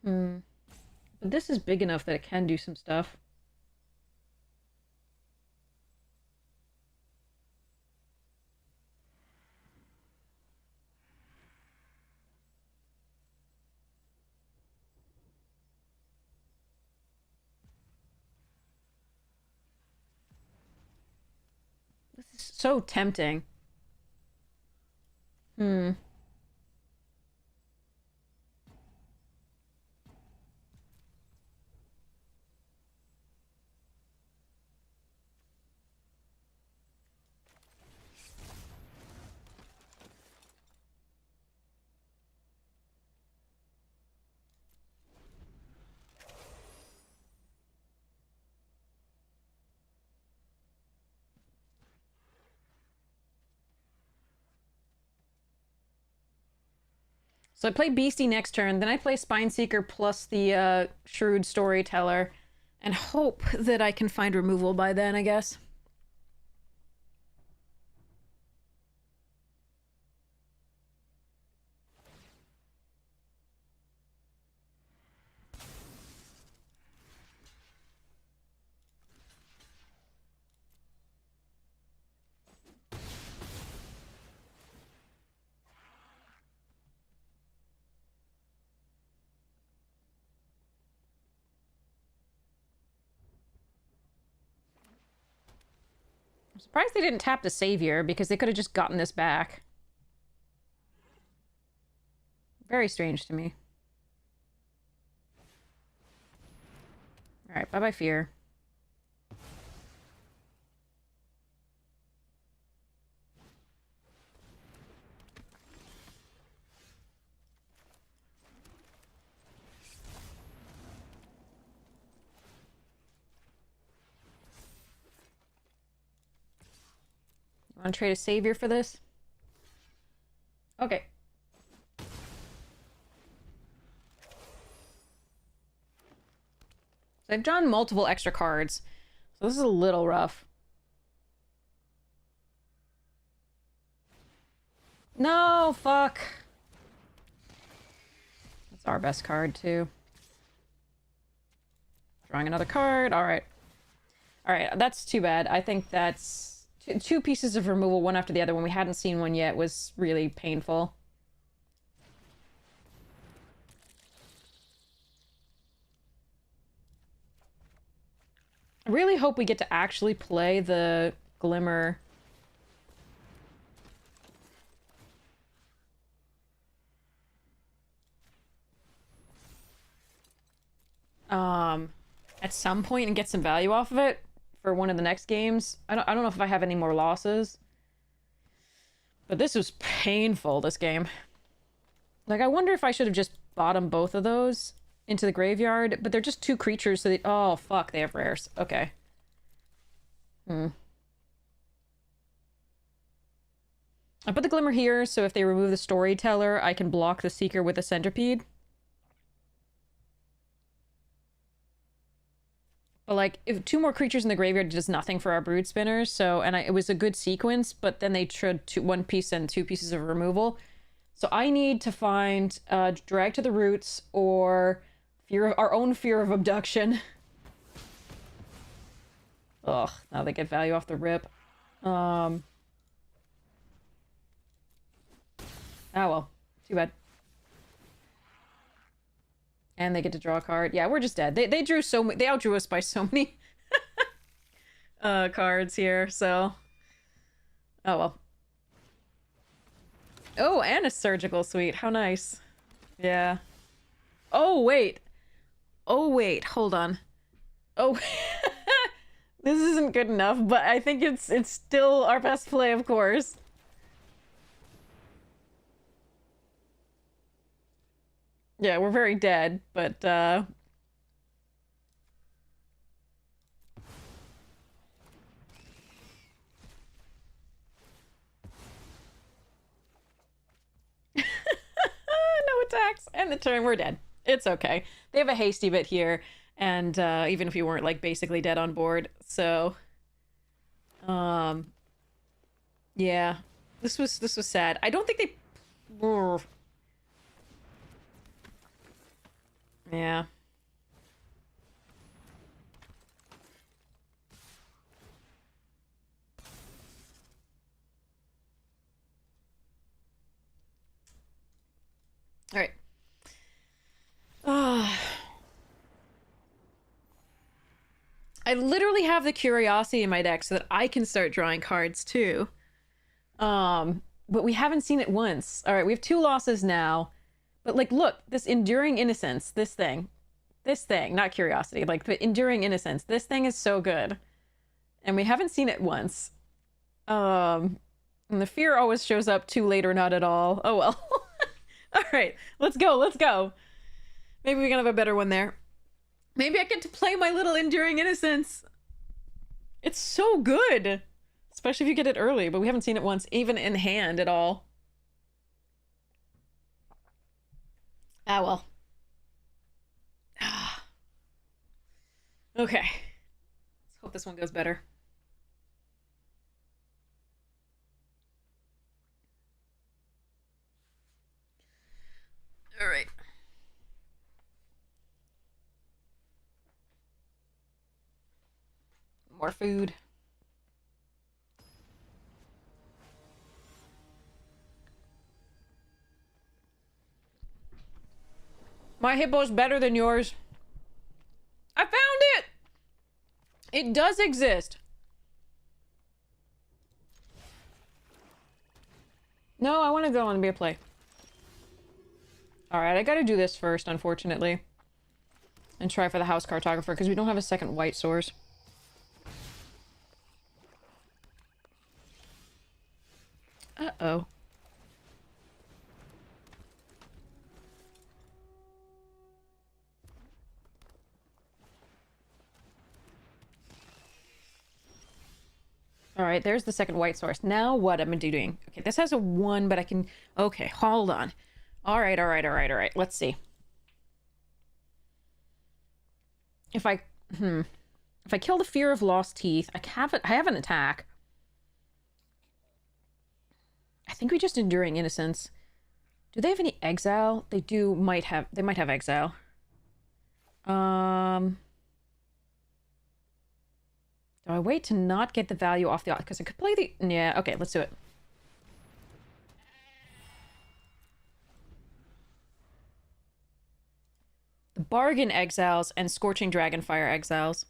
But this is big enough that it can do some stuff. This is so tempting. So I play Beastie next turn, then I play Spineseeker plus the Shrewd Storyteller, and hope that I can find removal by then, I guess. I'm surprised they didn't tap the Savior, because they could have just gotten this back. Very strange to me. Alright, bye-bye Fear. You want to trade a Savior for this? Okay. So I've drawn multiple extra cards, so this is a little rough. No, fuck. That's It's our best card, too. Drawing another card. All right. All right, that's too bad. I think that's two pieces of removal, one after the other, when we hadn't seen one yet, was really painful. I really hope we get to actually play the Glimmer. At some point and get some value off of it for one of the next games. I don't know if I have any more losses. But this was painful, this game. Like, I wonder if I should have just bottomed both of those into the graveyard, but they're just two creatures, so they... Oh, fuck, they have rares. Okay. I put the Glimmer here, so if they remove the Storyteller, I can block the Seeker with a Centipede. But, like, if two more creatures in the graveyard does nothing for our Brood Spinners, so... And it was a good sequence, but then they tried one piece and two pieces of removal. So I need to find Drag to the Roots or our own Fear of Abduction. Ugh, now they get value off the rip. Oh well, too bad. And they get to draw a card. Yeah, we're just dead. They drew so many. They outdrew us by so many cards here. So, oh well. Oh, and a surgical suite. How nice. Yeah. Oh wait. Oh wait. Hold on. Oh, this isn't good enough. But I think it's still our best play, of course. Yeah, we're very dead, but, no attacks, and the turn, we're dead. It's okay. They have a hasty bit here, and, even if you weren't, like, basically dead on board, so... Yeah. This was sad. I don't think they... Yeah. All right. I literally have the Curiosity in my deck so that I can start drawing cards too. But we haven't seen it once. All right, we have 2 losses now. But, like, look, this Enduring Innocence, this thing, not Curiosity, like, the Enduring Innocence, this thing is so good. And we haven't seen it once. And the Fear always shows up too late or not at all. Oh, well. All right, let's go. Maybe we can have a better one there. Maybe I get to play my little Enduring Innocence. It's so good. Especially if you get it early, but we haven't seen it once, even in hand at all. Ah, well. Okay. Let's hope this one goes better. All right. More food. My hippo's better than yours. I found it! It does exist. No, I want to go on and be a play. Alright, I gotta do this first, unfortunately. And try for the House Cartographer, because we don't have a second white source. Uh-oh. Alright, there's the second white source. Now what am I doing? Okay, this has a 1, but I can... Okay, hold on. Alright. Let's see. If I kill the Fear of Lost Teeth, I have an attack. I think we just Enduring Innocence. Do they have any exile? They do. They might have exile. Do I wait to not get the value off the... Because I could play the... Yeah, okay, let's do it. The Bargain exiles and Scorching Dragonfire exiles.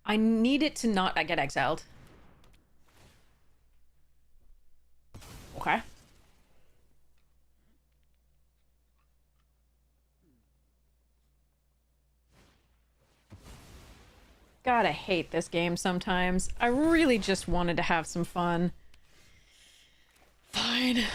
I need it to not get exiled. Okay. God, I hate this game sometimes. I really just wanted to have some fun. Fine.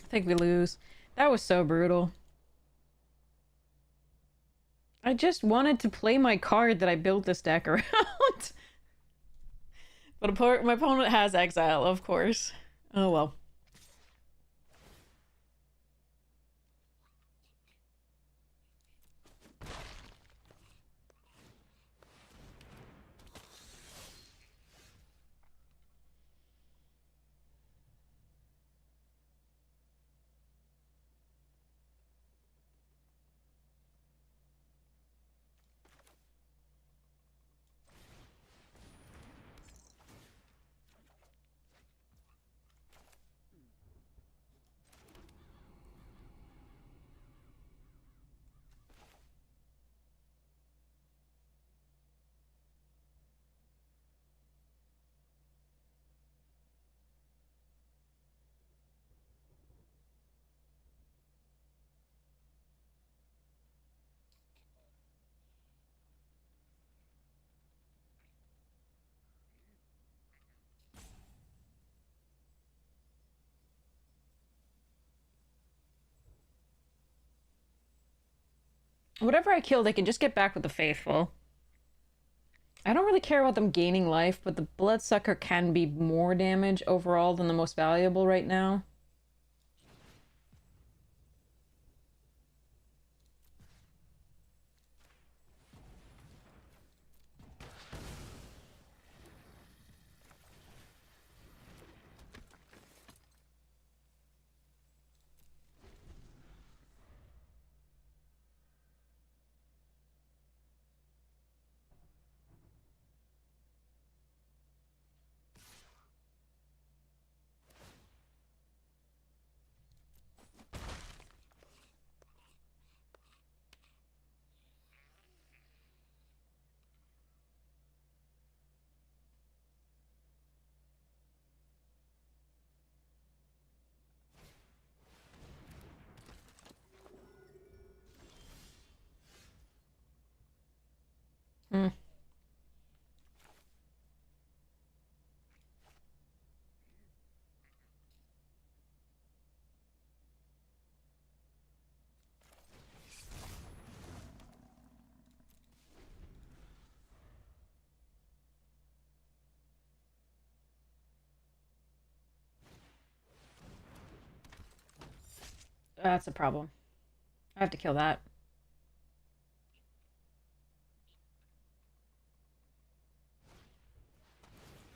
I think we lose. That was so brutal. I just wanted to play my card that I built this deck around. But my opponent has exile, of course. Oh well. Whatever I kill, they can just get back with the faithful. I don't really care about them gaining life, but the Bloodsucker can be more damage overall than the most valuable right now. Hmm. That's a problem. I have to kill that.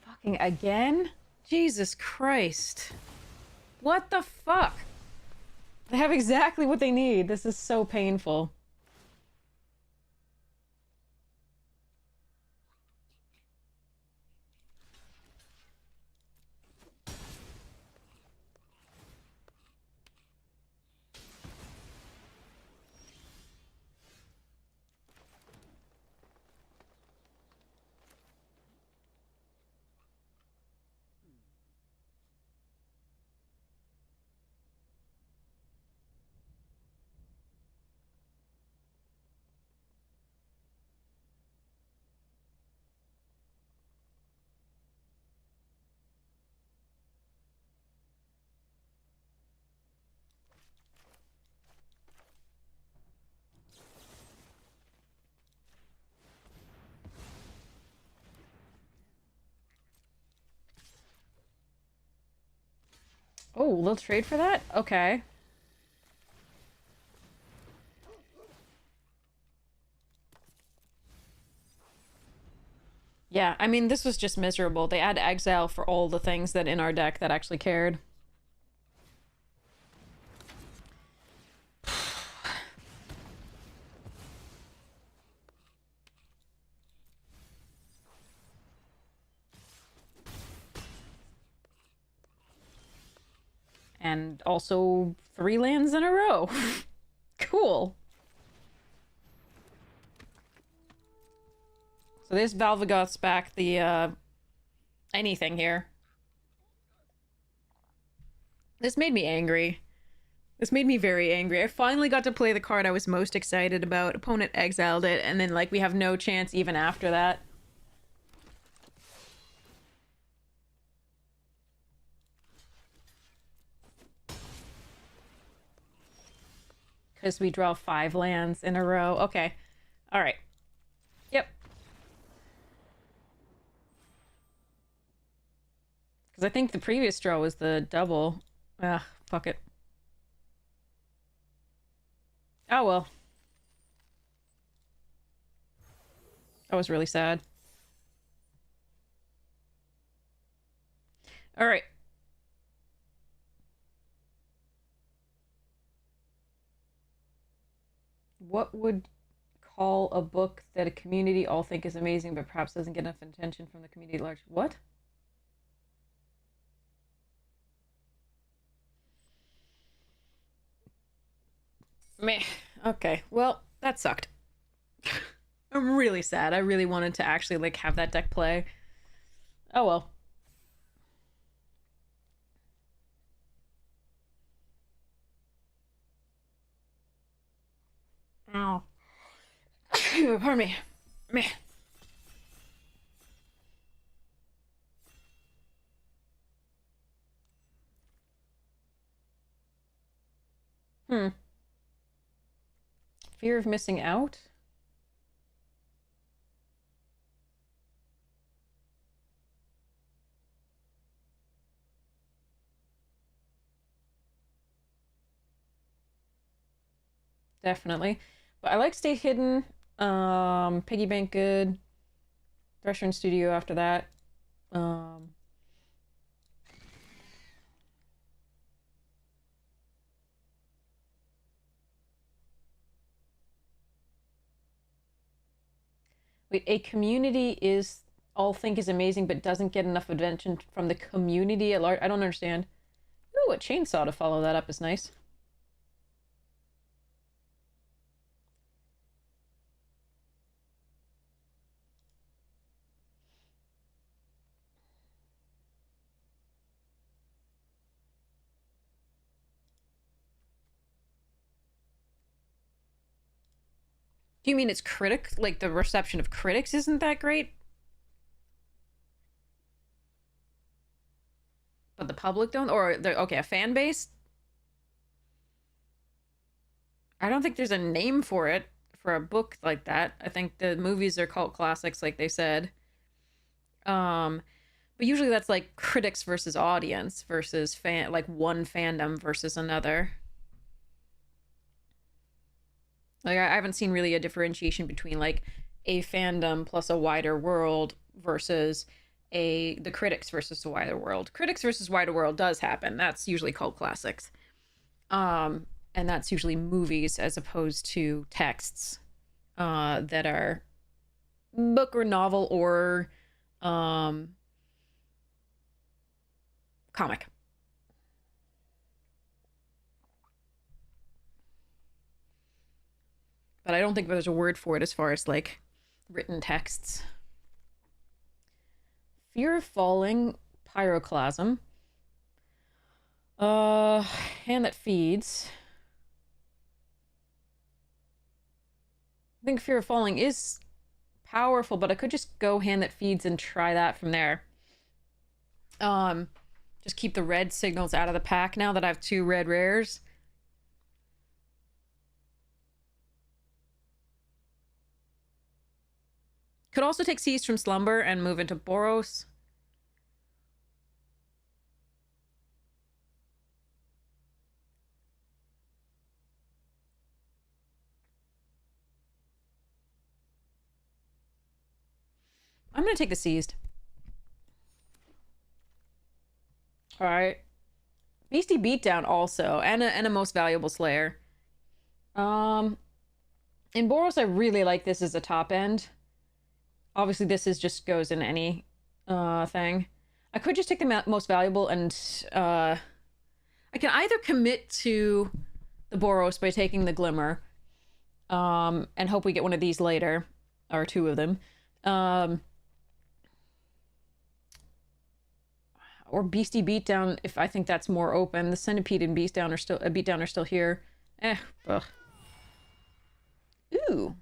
Fucking again? Jesus Christ. What the fuck? They have exactly what they need. This is so painful. Oh, we'll trade for that? Okay. Yeah, I mean, this was just miserable. They had exile for all the things that in our deck that actually cared. And also 3 lands in a row. Cool. So this Valvagoth's back the, anything here. This made me angry. This made me very angry. I finally got to play the card I was most excited about. Opponent exiled it, and then, like, we have no chance even after that. Because we draw 5 lands in a row. Okay. Alright. Yep. Because I think the previous draw was the double. Ugh, fuck it. Oh well. That was really sad. Alright. What would call a book that a community all think is amazing but perhaps doesn't get enough attention from the community at large? What? Meh. Okay, well, that sucked. I'm really sad. I really wanted to actually, like, have that deck play. Oh well. Ow. Pardon me. Meh. Hmm. Fear of missing out? Definitely. But I like Stay Hidden. Piggy Bank good. Thresher and Studio after that. Wait, a community is all think is amazing but doesn't get enough attention from the community at large. I don't understand. Ooh, a chainsaw to follow that up is nice. Do you mean it's critic? Like the reception of critics isn't that great? But the public don't? Or, okay, a fan base? I don't think there's a name for it, for a book like that. I think the movies are cult classics, like they said. Um, but usually that's like critics versus audience versus fan, like one fandom versus another. Like I haven't seen really a differentiation between like a fandom plus a wider world versus the critics versus the wider world. Critics versus wider world does happen. That's usually cult classics. And that's usually movies as opposed to texts that are book or novel or comic. But I don't think there's a word for it as far as like written texts. Fear of falling, pyroclasm. Hand that feeds. I think fear of falling is powerful, but I could just go hand that feeds and try that from there. Just keep the red signals out of the pack now that I have 2 red rares. Could also take Seized from Slumber and move into Boros. I'm gonna take the seized. All right. Beastie Beatdown also, and a most valuable slayer. In Boros, I really like this as a top end. Obviously, this is just goes in any thing. I could just take the most valuable, and I can either commit to the Boros by taking the Glimmer, and hope we get one of these later, or two of them. Or Beastie Beatdown if I think that's more open. The Centipede and Beatdown are still here. Ugh. Ooh.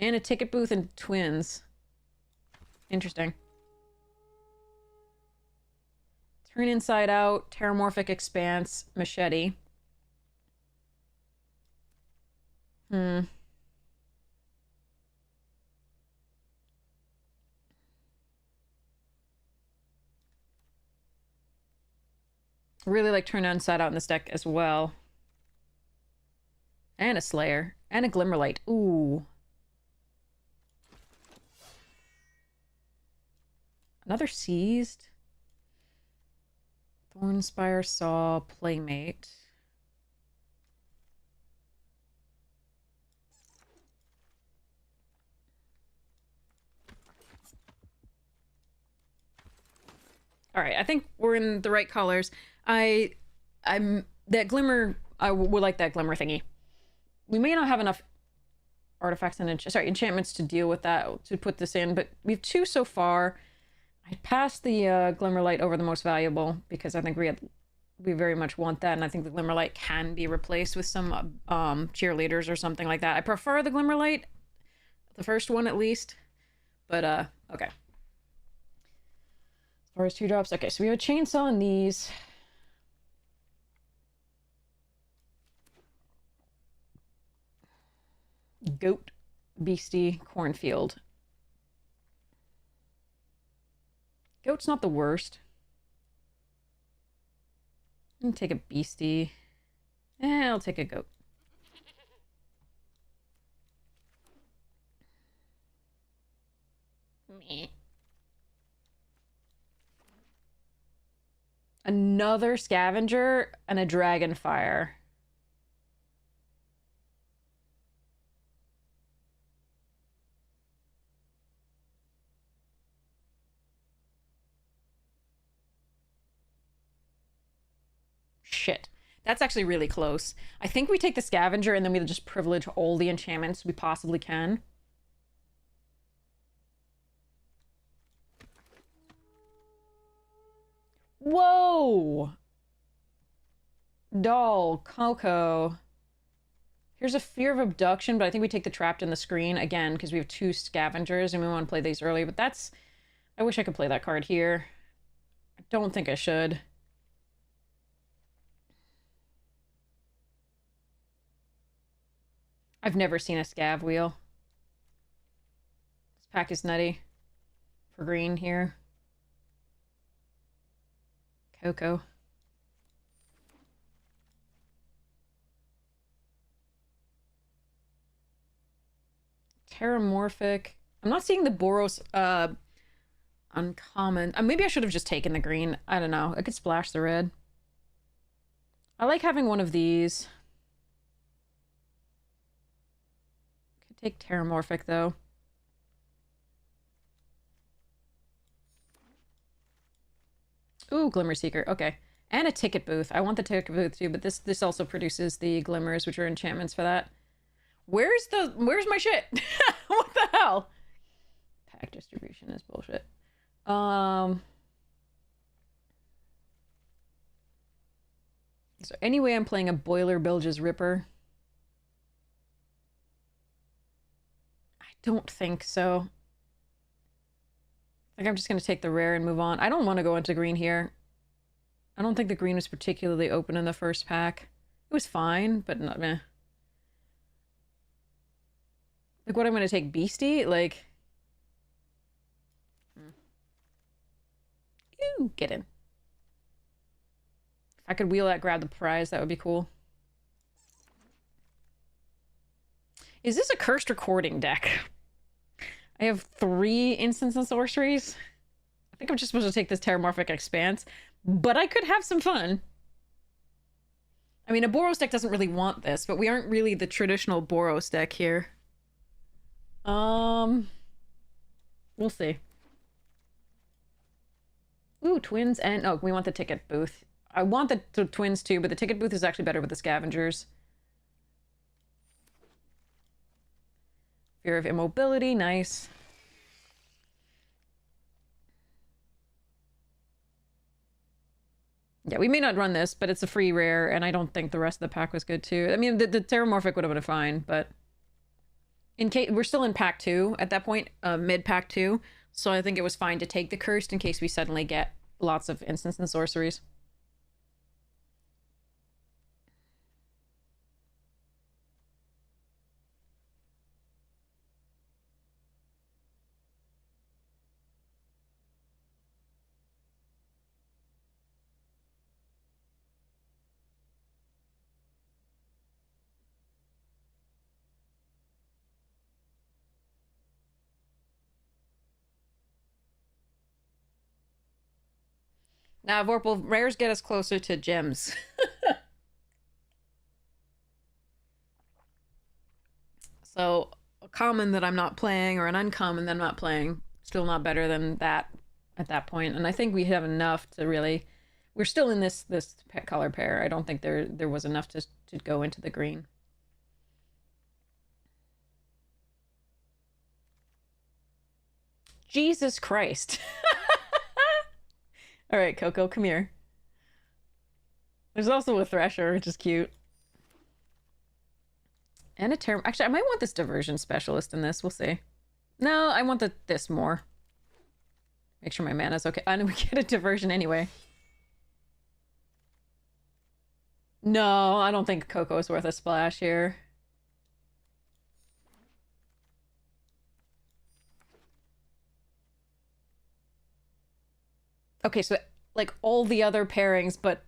And a ticket booth and twins. Interesting. Turn Inside Out, Terramorphic Expanse, Machete. Really like Turn Inside Out in this deck as well. And a Slayer. And a Glimmerlight. Ooh. Another Seized. Thornspire Saw, Playmate. All right, I think we're in the right colors. I'm that Glimmer. I would like that Glimmer thingy. We may not have enough artifacts and enchantments to deal with that, to put this in, but we have two so far. I passed the Glimmerlight over the most valuable because I think we very much want that, and I think the Glimmerlight can be replaced with some cheerleaders or something like that. I prefer the Glimmerlight, the first one at least, but okay. As far as 2-drops, okay, so we have a Chainsaw in these. Goat, Beastie, Cornfield. Goat's not the worst. I'm gonna take a Beastie. I'll take a Goat. Meh. Another Scavenger and a Dragonfire. Shit. That's actually really close. I think we take the Scavenger and then we'll just privilege all the enchantments we possibly can. Whoa! Doll, Coco. Here's a Fear of Abduction, but I think we take the Trapped in the Screen again because we have two Scavengers and we want to play these early, but that's... I wish I could play that card here. I don't think I should. I've never seen a Scav wheel. This pack is nutty. For green here. Coco. Terramorphic. I'm not seeing the Boros uncommon. Maybe I should have just taken the green. I don't know. I could splash the red. I like having one of these. Could take Terramorphic though. Ooh, Glimmer Seeker. Okay. And a ticket booth. I want the ticket booth too, but this also produces the glimmers, which are enchantments for that. Where's my shit? What the hell? Pack distribution is bullshit. So anyway, I'm playing a Boiler Bilge's Ripper. I don't think so. I think I'm just going to take the rare and move on. I don't want to go into green here. I don't think the green was particularly open in the first pack. It was fine, but not meh. Like, what, I'm going to take Beastie? Like... Ew, get in. If I could wheel that, grab the prize, that would be cool. Is this a cursed recording deck? I have 3 instants and sorceries. I think I'm just supposed to take this Terramorphic Expanse, but I could have some fun. I mean, a Boros deck doesn't really want this, but we aren't really the traditional Boros deck here. We'll see. Ooh, twins and... Oh, we want the ticket booth. I want the twins too, but the ticket booth is actually better with the scavengers. Fear of immobility, nice. Yeah, we may not run this, but it's a free rare, and I don't think the rest of the pack was good too. I mean, the Terramorphic would have been fine, but... In case... We're still in pack 2 at that point, mid-pack 2, so I think it was fine to take the Cursed in case we suddenly get lots of instants and sorceries. Now, Vorpal, rares get us closer to gems. So, a common that I'm not playing or an uncommon that I'm not playing, still not better than that at that point. And I think we have enough to really... We're still in this color pair. I don't think there was enough to go into the green. Jesus Christ. All right, Coco, come here. There's also a Thresher, which is cute. And a term. Actually, I might want this Diversion Specialist in this. We'll see. No, I want this more. Make sure my mana's okay. I know we get a Diversion anyway. No, I don't think Coco is worth a splash here. Okay, so like all the other pairings, but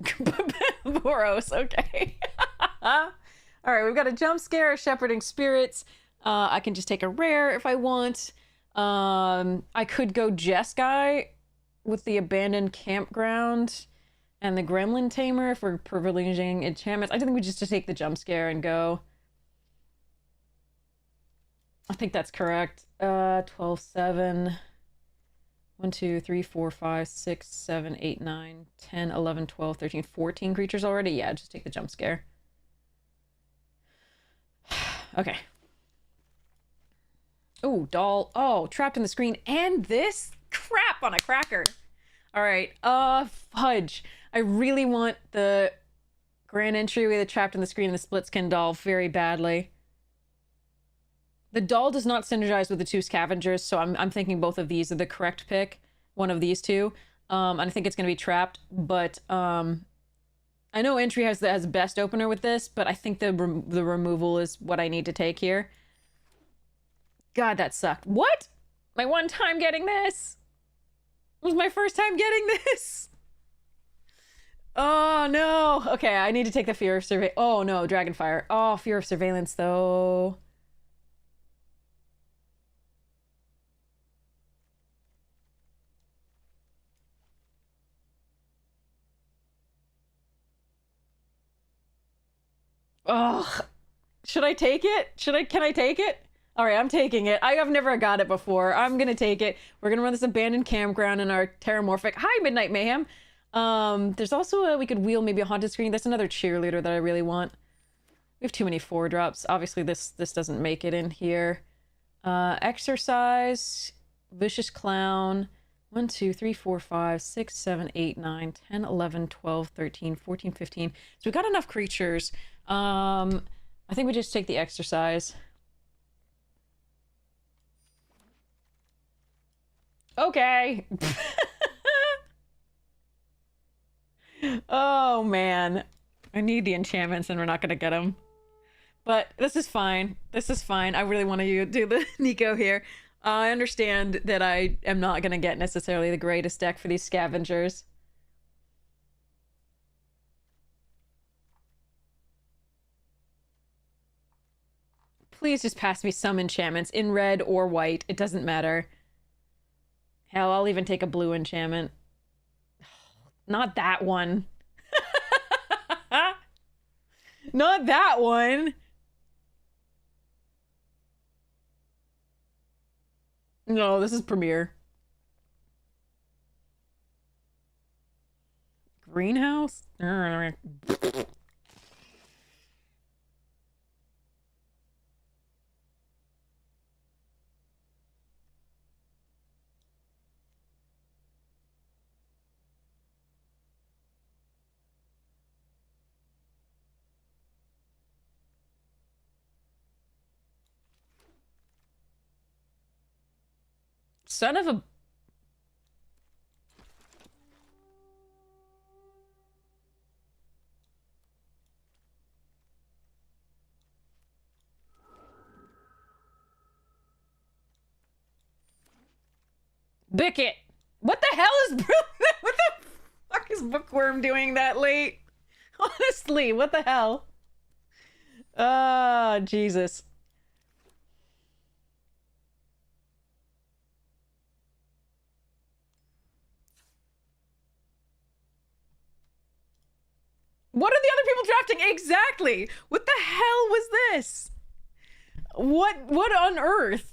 Boros, okay. All right, we've got a Jump Scare, a Shepherding Spirits. I can just take a rare if I want. I could go Jeskai with the Abandoned Campground and the Gremlin Tamer if we're privileging enchantments. I think we just take the Jump Scare and go. I think that's correct. 12, 7... 1, 2, 3, 4, 5, 6, 7, 8, 9, 10, 11, 12, 13, 14 creatures already? Yeah, just take the Jump Scare. Okay. Oh, doll. Oh, trapped in the screen. And this? Crap on a cracker. All right. Fudge. I really want the Grand Entryway, the Trapped in the Screen, and the Split Skin doll very badly. The doll does not synergize with the 2 scavengers, so I'm thinking both of these are the correct pick. One of these 2. And I think it's going to be trapped, but I know Entry has the best opener with this, but I think the removal is what I need to take here. God, that sucked. What? My one time getting this? It was my first time getting this? Oh, no. Okay, I need to take the Fear of Surveillance. Oh, no, Dragonfire. Oh, Fear of Surveillance, though. Ugh. Should I take it? Can I take it? All right, I'm taking it. I have never got it before. I'm gonna take it. We're gonna run this Abandoned Campground in our Terramorphic. Hi, Midnight Mayhem. There's also we could wheel maybe a Haunted Screen. That's another cheerleader that I really want. We have too many 4-drops. Obviously, this doesn't make it in here. Exercise, Vicious Clown. 1, 2, 3, 4, 5, 6, 7, 8, 9, 10, 11, 12, 13, 14, 15. So we got enough creatures. I think we just take the Exercise. Okay. Oh, man. I need the enchantments and we're not going to get them. But this is fine. This is fine. I really want to do the Nico here. I understand that I am not going to get necessarily the greatest deck for these scavengers. Please just pass me some enchantments in red or white. It doesn't matter. Hell, I'll even take a blue enchantment. Not that one. Not that one. No, this is Premier. Greenhouse? Son of a... Bicket! What the hell is... What the fuck is Bookworm doing that late? Honestly, what the hell? Oh, Jesus. What are the other people drafting? Exactly! What the hell was this? What on earth?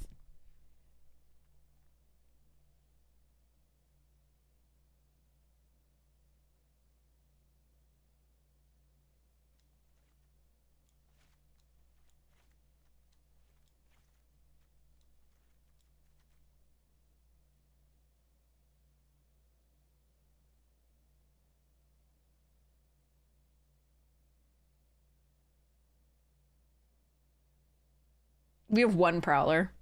We have one Prowler.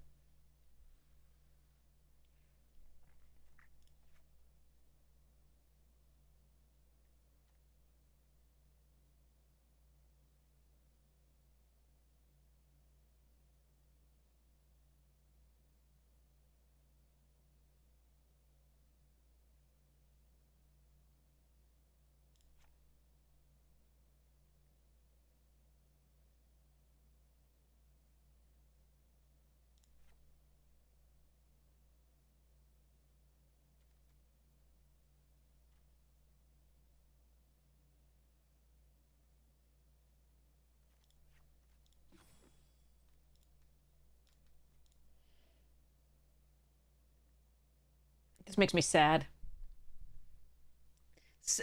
This makes me sad.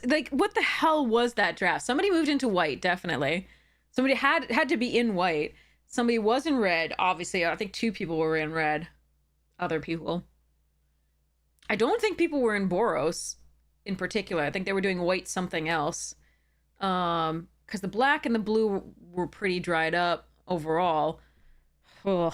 Like, what the hell was that draft? Somebody moved into white, definitely. Somebody had to be in white. Somebody was in red, obviously. I think 2 people were in red. Other people. I don't think people were in Boros in particular. I think they were doing white something else. Because the black and the blue were pretty dried up overall. Ugh.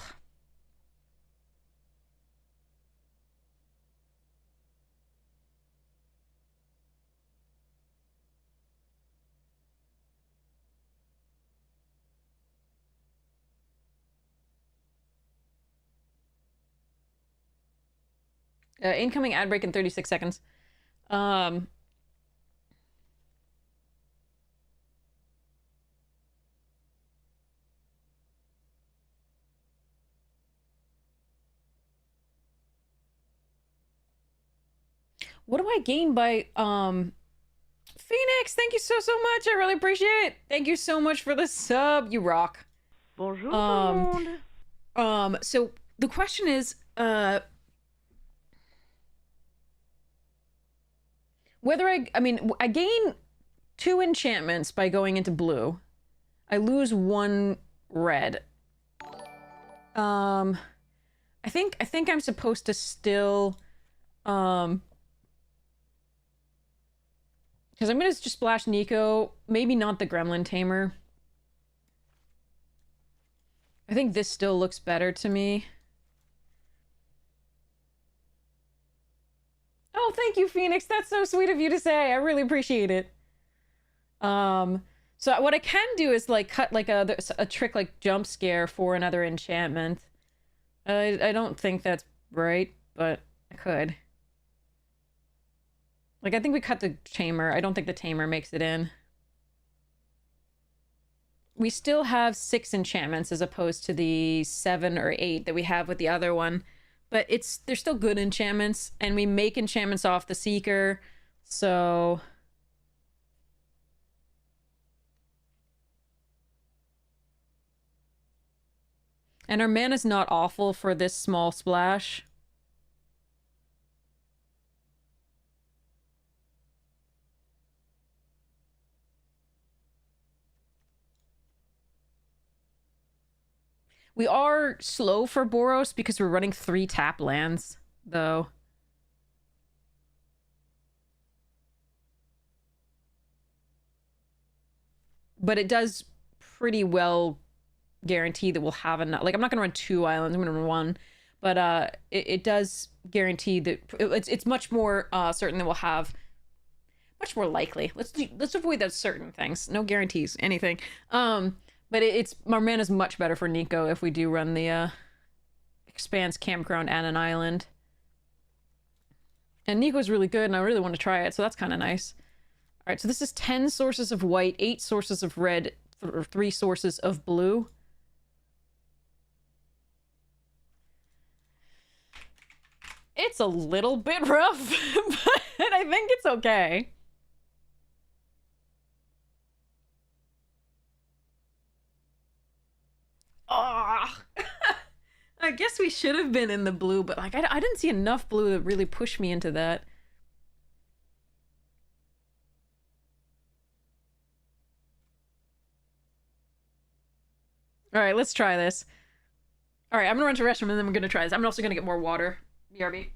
Incoming ad break in 36 seconds. What do I gain by Phoenix? Thank you so much. I really appreciate it. Thank you so much for the sub. You rock. Bonjour tout le monde. So the question is, whether I mean, I gain 2 enchantments by going into blue. I lose 1 red. I think I'm supposed to still, because I'm gonna just splash Nico. Maybe not the Gremlin Tamer. I think this still looks better to me. Oh, thank you, Phoenix. That's so sweet of you to say. I really appreciate it. So what I can do is like cut like a trick like jump scare for another enchantment. I don't think that's right, but I could. Like I think we cut the Tamer. I don't think the Tamer makes it in. we still have 6 enchantments as opposed to the 7 or 8 that we have with the other one. But they're still good enchantments, and we make enchantments off the Seeker, so... And our mana's not awful for this small splash. We are slow for Boros because we're running 3 tap lands, though. But it does pretty well guarantee that we'll have enough. Like, I'm not going to run 2 islands, I'm going to run 1. But it does guarantee that it's much more certain that we'll have... Much more likely. Let's avoid those certain things. No guarantees, anything. But our mana's much better for Nico if we do run the Expanse Campground and an island. And Nico's really good, and I really want to try it, so that's kind of nice. All right, so this is 10 sources of white, 8 sources of red, or 3 sources of blue. It's a little bit rough, but I think it's okay. Oh, I guess we should have been in the blue, but like I didn't see enough blue to really push me into that. All right, let's try this. All right, I'm gonna run to the restroom and then we're gonna try this. I'm also gonna get more water. BRB.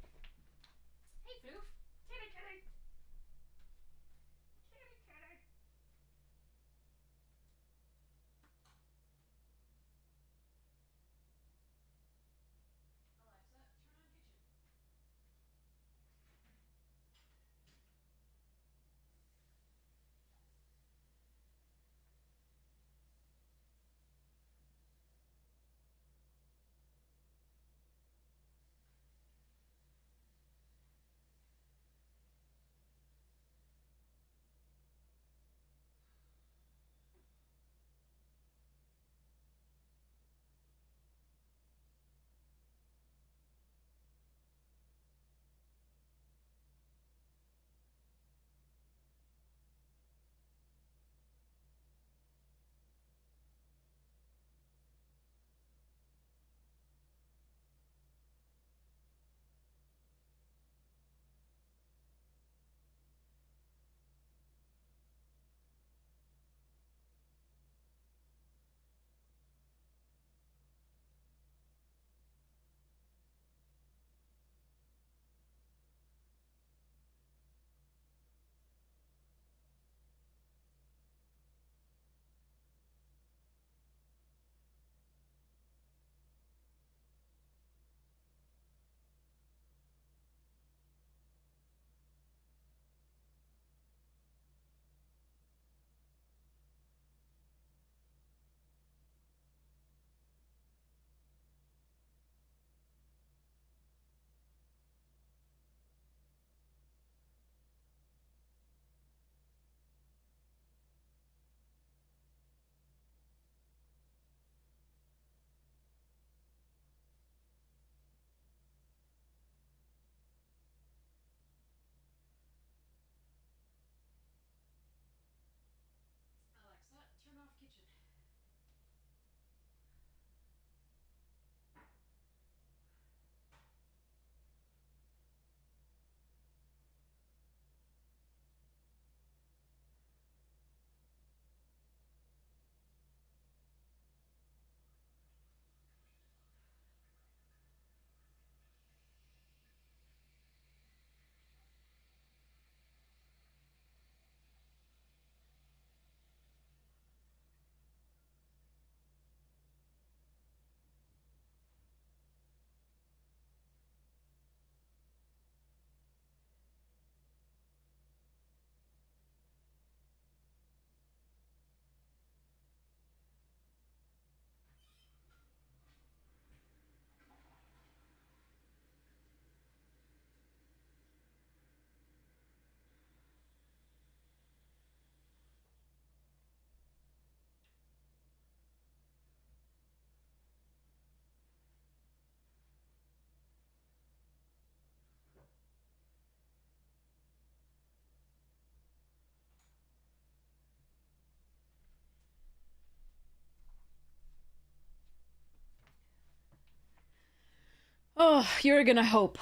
Oh, you're gonna hope.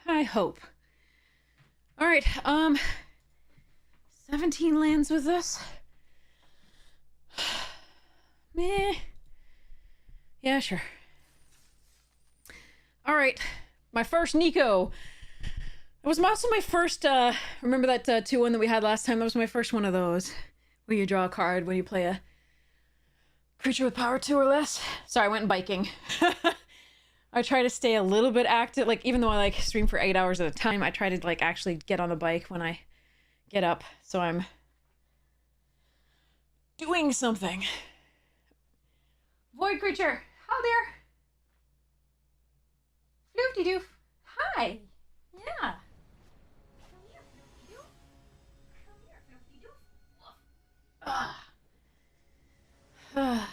I hope. All right, 17 lands with us. Meh. Yeah, sure. All right, my first Nico. It was also my first, remember that 2-1 that we had last time? That was my first one of those. Where you draw a card when you play a creature with power 2 or less. Sorry, I went biking. I try to stay a little bit active, like even though I like stream for 8 hours at a time, I try to like actually get on the bike when I get up, so I'm doing something. Void creature, how there? Floofty doof. Hi. Yeah. Come here, Floofty doof. Come here, Floofty doof. Ah. Ah.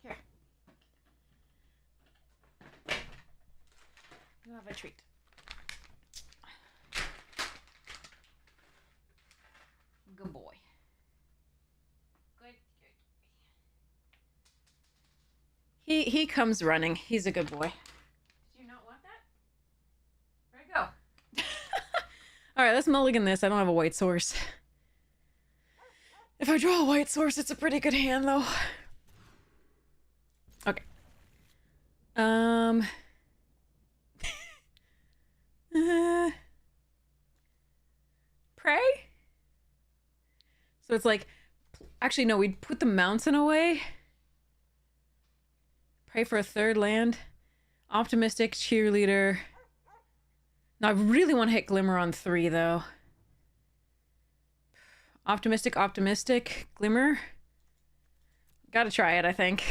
Here. You have a treat. Good boy. Good. He comes running. He's a good boy. Do you not want that? Where'd it go? All right, let's mulligan this. I don't have a white source. If I draw a white source, it's a pretty good hand, though. Okay. Pray? So it's like, actually, no, we'd put the mountain away. Pray for a third land. Optimistic, cheerleader. Now, I really want to hit Glimmer on 3, though. Optimistic, optimistic, Glimmer. Gotta try it, I think.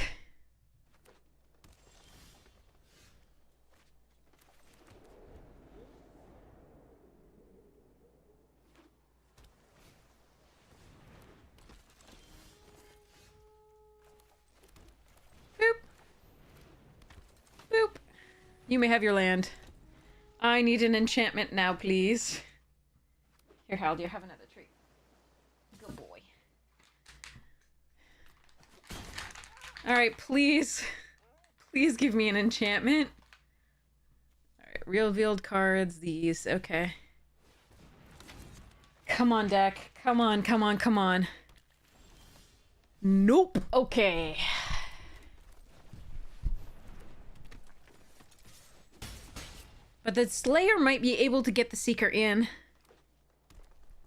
Boop. Boop. You may have your land. I need an enchantment now, please. Here, Harold, you have another treat. Good boy. Alright, please. Please give me an enchantment. Alright, revealed cards, these. Okay. Come on, deck. Come on, come on, come on. Nope. Okay. But the Slayer might be able to get the Seeker in.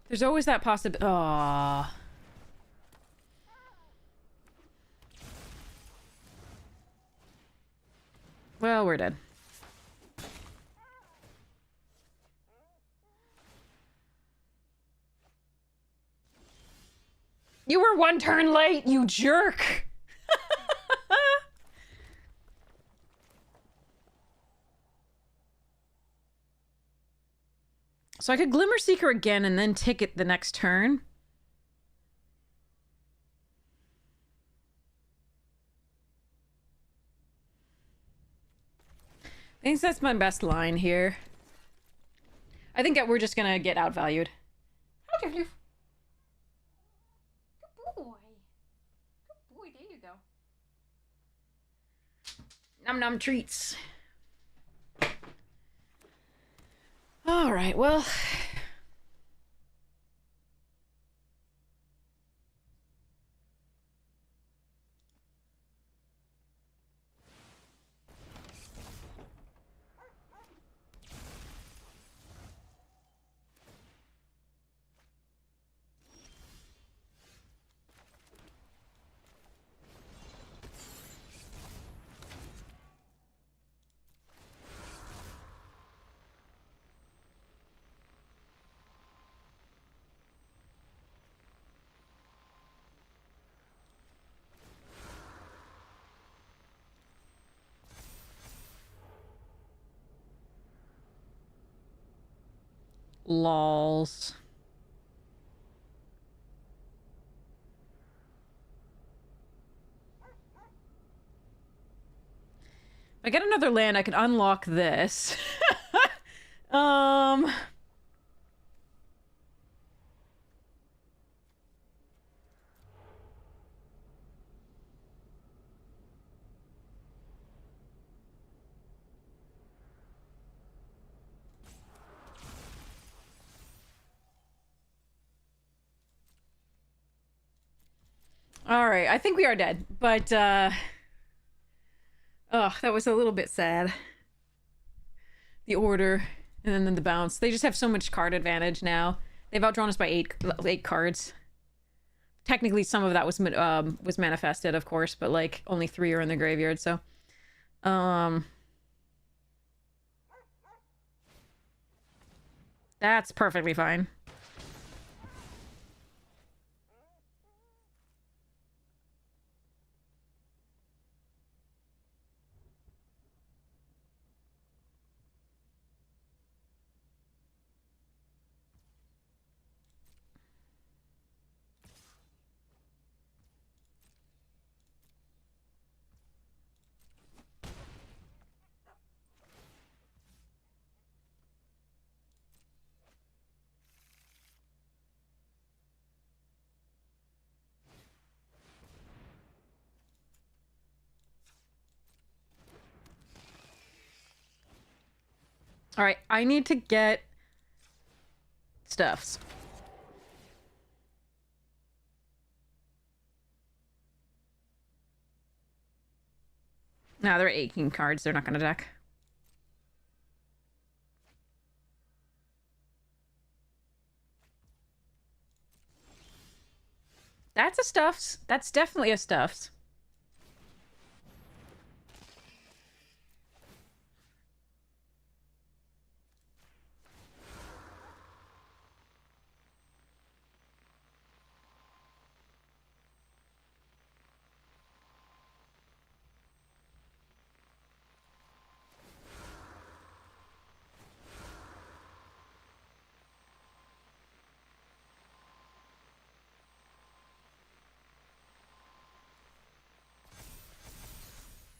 There's always that possibility. Aww. Well, we're dead. You were 1 turn late, you jerk! So I could Glimmer Seeker again and then take it the next turn. I think that's my best line here. I think that we're just gonna get outvalued. How dare you? Good boy. Good boy, there you go. Num num treats. All right, well. Lols. If I get another land, I can unlock this. Alright, I think we are dead. But, oh, that was a little bit sad. The order, and then the bounce. They just have so much card advantage now. They've outdrawn us by eight cards. Technically, some of that was manifested, of course, but, like, only 3 are in the graveyard, so... That's perfectly fine. Alright, I need to get stuffs. No, they're 18 cards. They're not gonna deck. That's a stuffs. That's definitely a stuffs.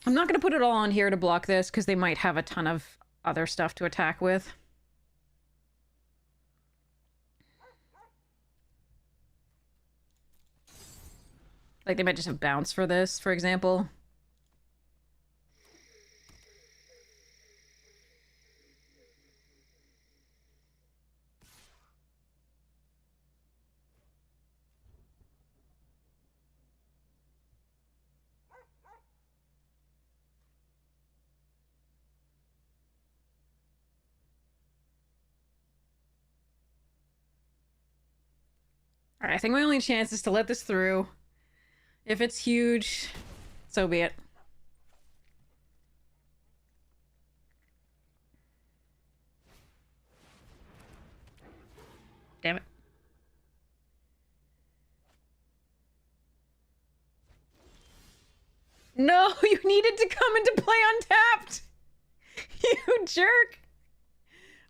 I'm not going to put it all on here to block this, because they might have a ton of other stuff to attack with. Like, they might just have bounce for this, for example. Alright, I think my only chance is to let this through. If it's huge, so be it. Damn it. No, you needed to come into play untapped! You jerk!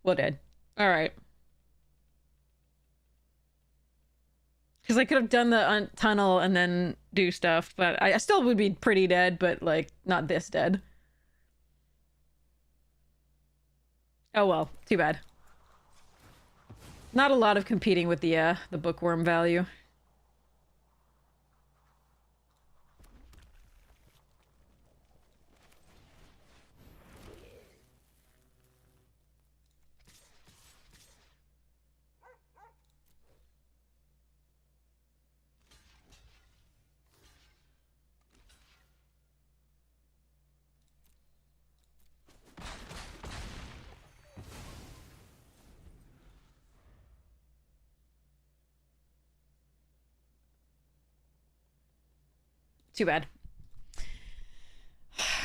Well, dead. Alright. Because I could have done the tunnel and then do stuff, but I still would be pretty dead, but, like, not this dead. Oh well, too bad. Not a lot of competing with the bookworm value. Too bad.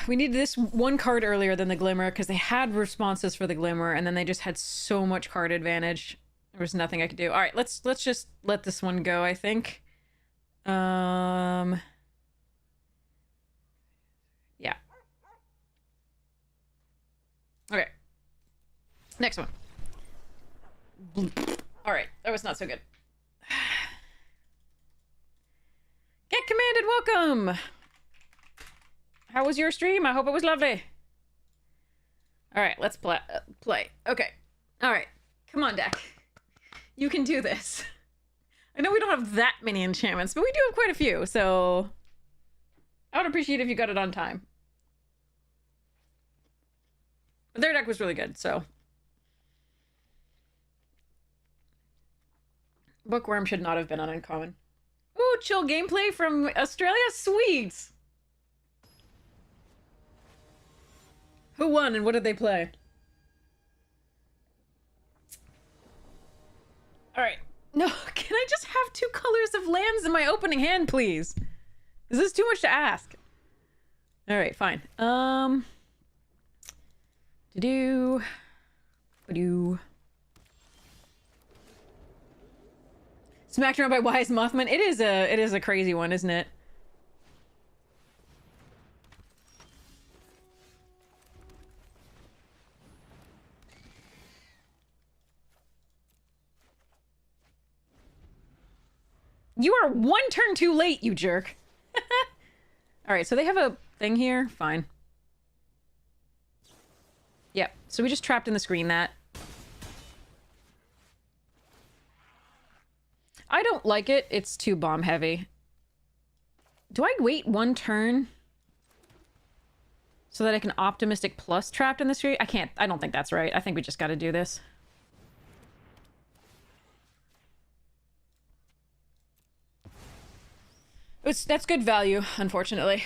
We needed this one card earlier than the Glimmer, because they had responses for the Glimmer, and then they just had so much card advantage. There was nothing I could do. Alright, let's just let this one go, I think. Yeah. Okay. Next one. Alright, that was not so good. Get commanded, welcome! How was your stream? I hope it was lovely. Alright, let's play. Okay. Alright. Come on, deck. You can do this. I know we don't have that many enchantments, but we do have quite a few, so... I would appreciate if you got it on time. But their deck was really good, so... Bookworm should not have been on uncommon. Ooh, chill gameplay from Australia? Sweet! Who won and what did they play? Alright. No, can I just have 2 colors of lands in my opening hand, please? Is this too much to ask? Alright, fine. To-do... Ba-do... Smacked around by Wise Mothman. It is a crazy one, isn't it? You are 1 turn too late, you jerk. Alright, so they have a thing here. Fine. Yep, so we just trapped in the screen that. I don't like it. It's too bomb heavy. Do I wait 1 turn so that I can optimistic plus trapped in the screen? I can't. I don't think that's right. I think we just gotta do this. That's good value, unfortunately.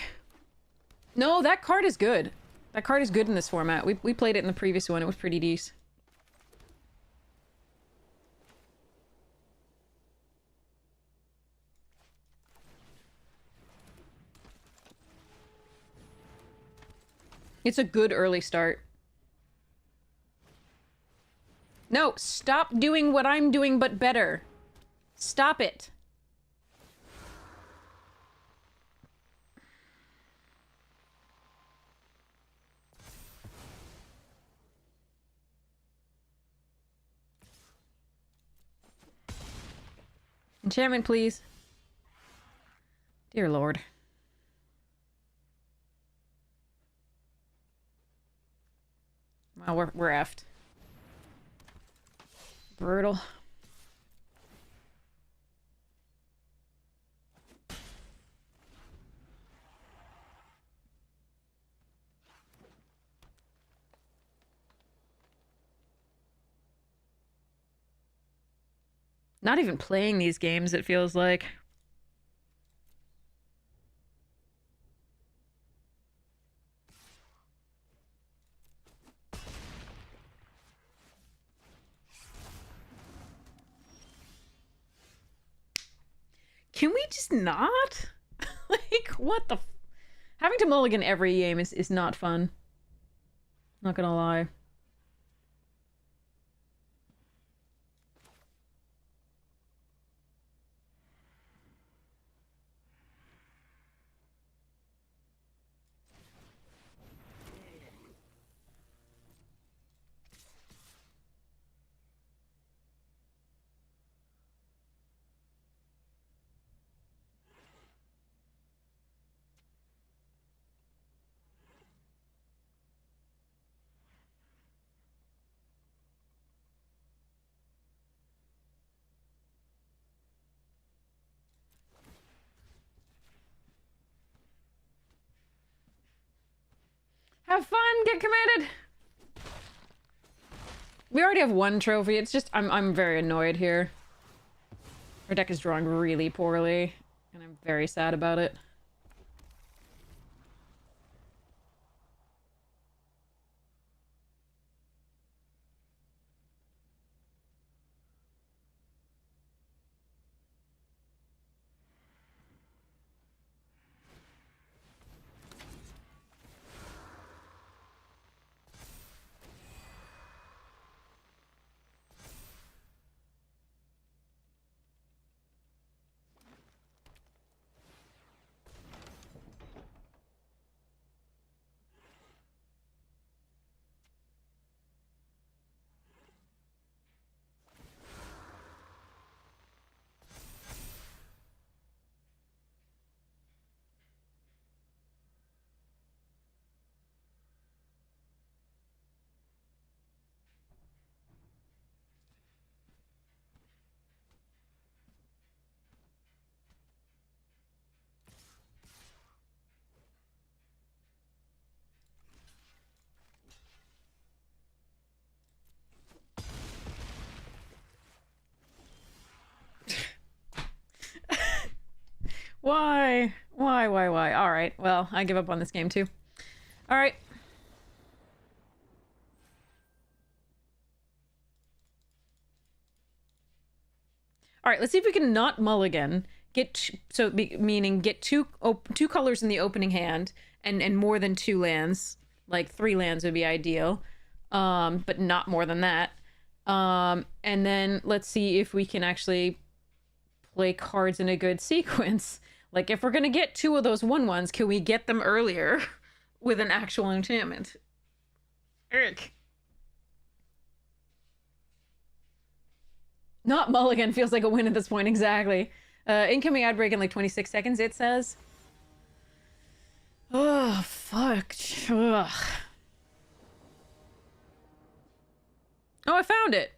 No, that card is good. That card is good in this format. We played it in the previous one. It was pretty decent. It's a good early start. No, stop doing what I'm doing, but better. Stop it. Enchantment, please. Dear Lord. Well, we're effed. Brutal. Not even playing these games, it feels like. Can we just not? Like, what the having to mulligan every game is not fun. Not gonna lie. Have fun, get committed! We already have 1 trophy, it's just, I'm very annoyed here. Our deck is drawing really poorly, and I'm very sad about it. Why? Why? All right. Well, I give up on this game too. All right. All right, let's see if we can not mulligan. Meaning get two colors in the opening hand and more than 2 lands. Like 3 lands would be ideal. But not more than that. And then let's see if we can actually play cards in a good sequence. Like, if we're gonna get 2 of those 1/1s, can we get them earlier with an actual enchantment? Eric. Not mulligan feels like a win at this point, exactly. Incoming ad break in like 26 seconds, it says. Oh, fuck. Ugh. Oh, I found it.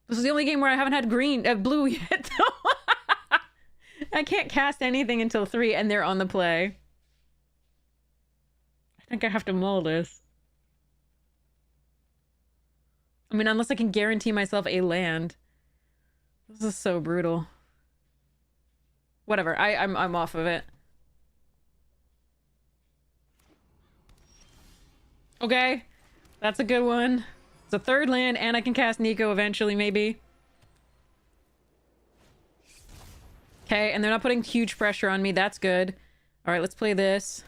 This is the only game where I haven't had blue yet, though. I can't cast anything until 3, and they're on the play. I think I have to mull this. I mean, unless I can guarantee myself a land. This is so brutal. Whatever, I'm off of it. Okay, that's a good one. It's a 3rd land, and I can cast Nico eventually, maybe. Okay, and they're not putting huge pressure on me. That's good. All right, let's play this.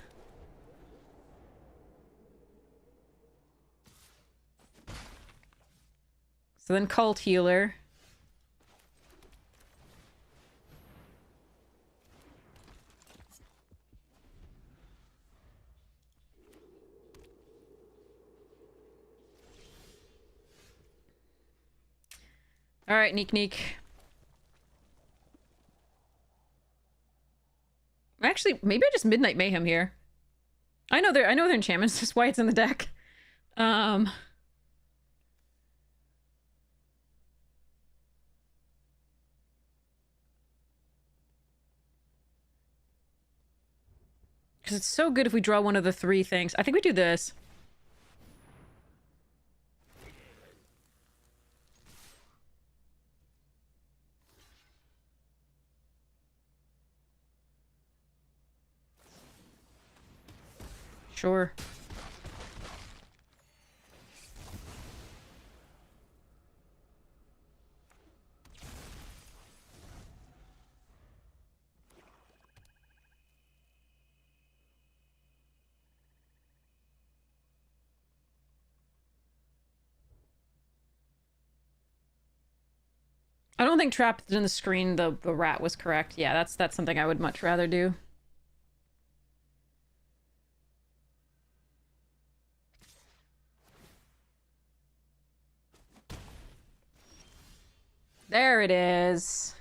So then Cult Healer. All right, Neek. Actually, maybe I just Midnight Mayhem here. I know they're enchantments. That's why it's in the deck. Because it's so good if we draw one of the 3 things. I think we do this. Sure. I don't think trapped in the screen the rat was correct. Yeah, that's something I would much rather do. There it is.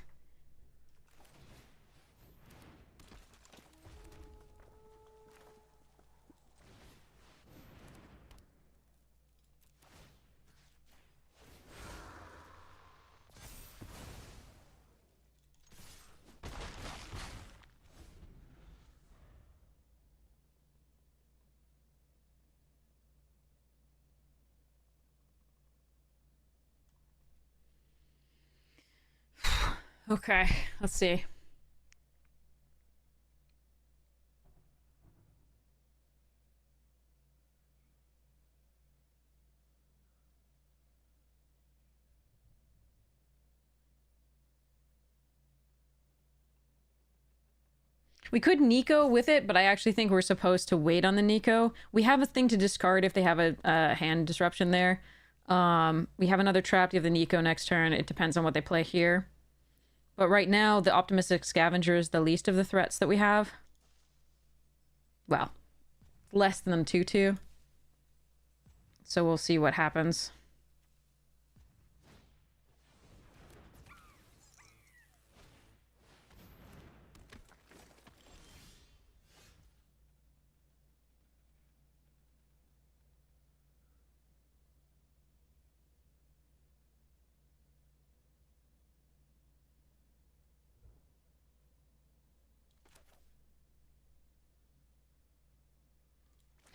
Okay, let's see. We could Nico with it, but I actually think we're supposed to wait on the Nico. We have a thing to discard if they have a hand disruption there. We have another trap. You have the Nico next turn. It depends on what they play here. But right now, the Optimistic Scavenger is the least of the threats that we have. Well, less than 2/2. So we'll see what happens.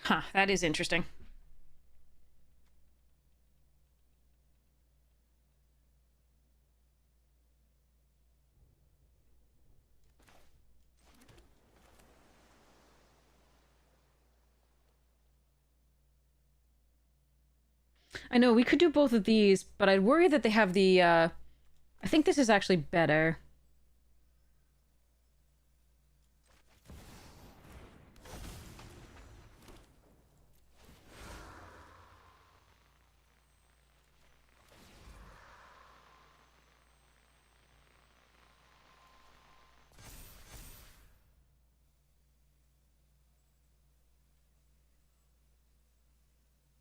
Huh, that is interesting. I know, we could do both of these, but I'd worry that they have the, I think this is actually better.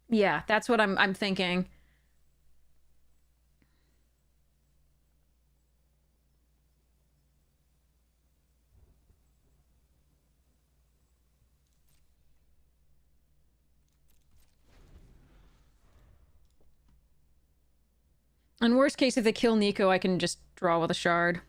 Yeah, that's what I'm thinking. In worst case, if they kill Nico, I can just draw with a shard.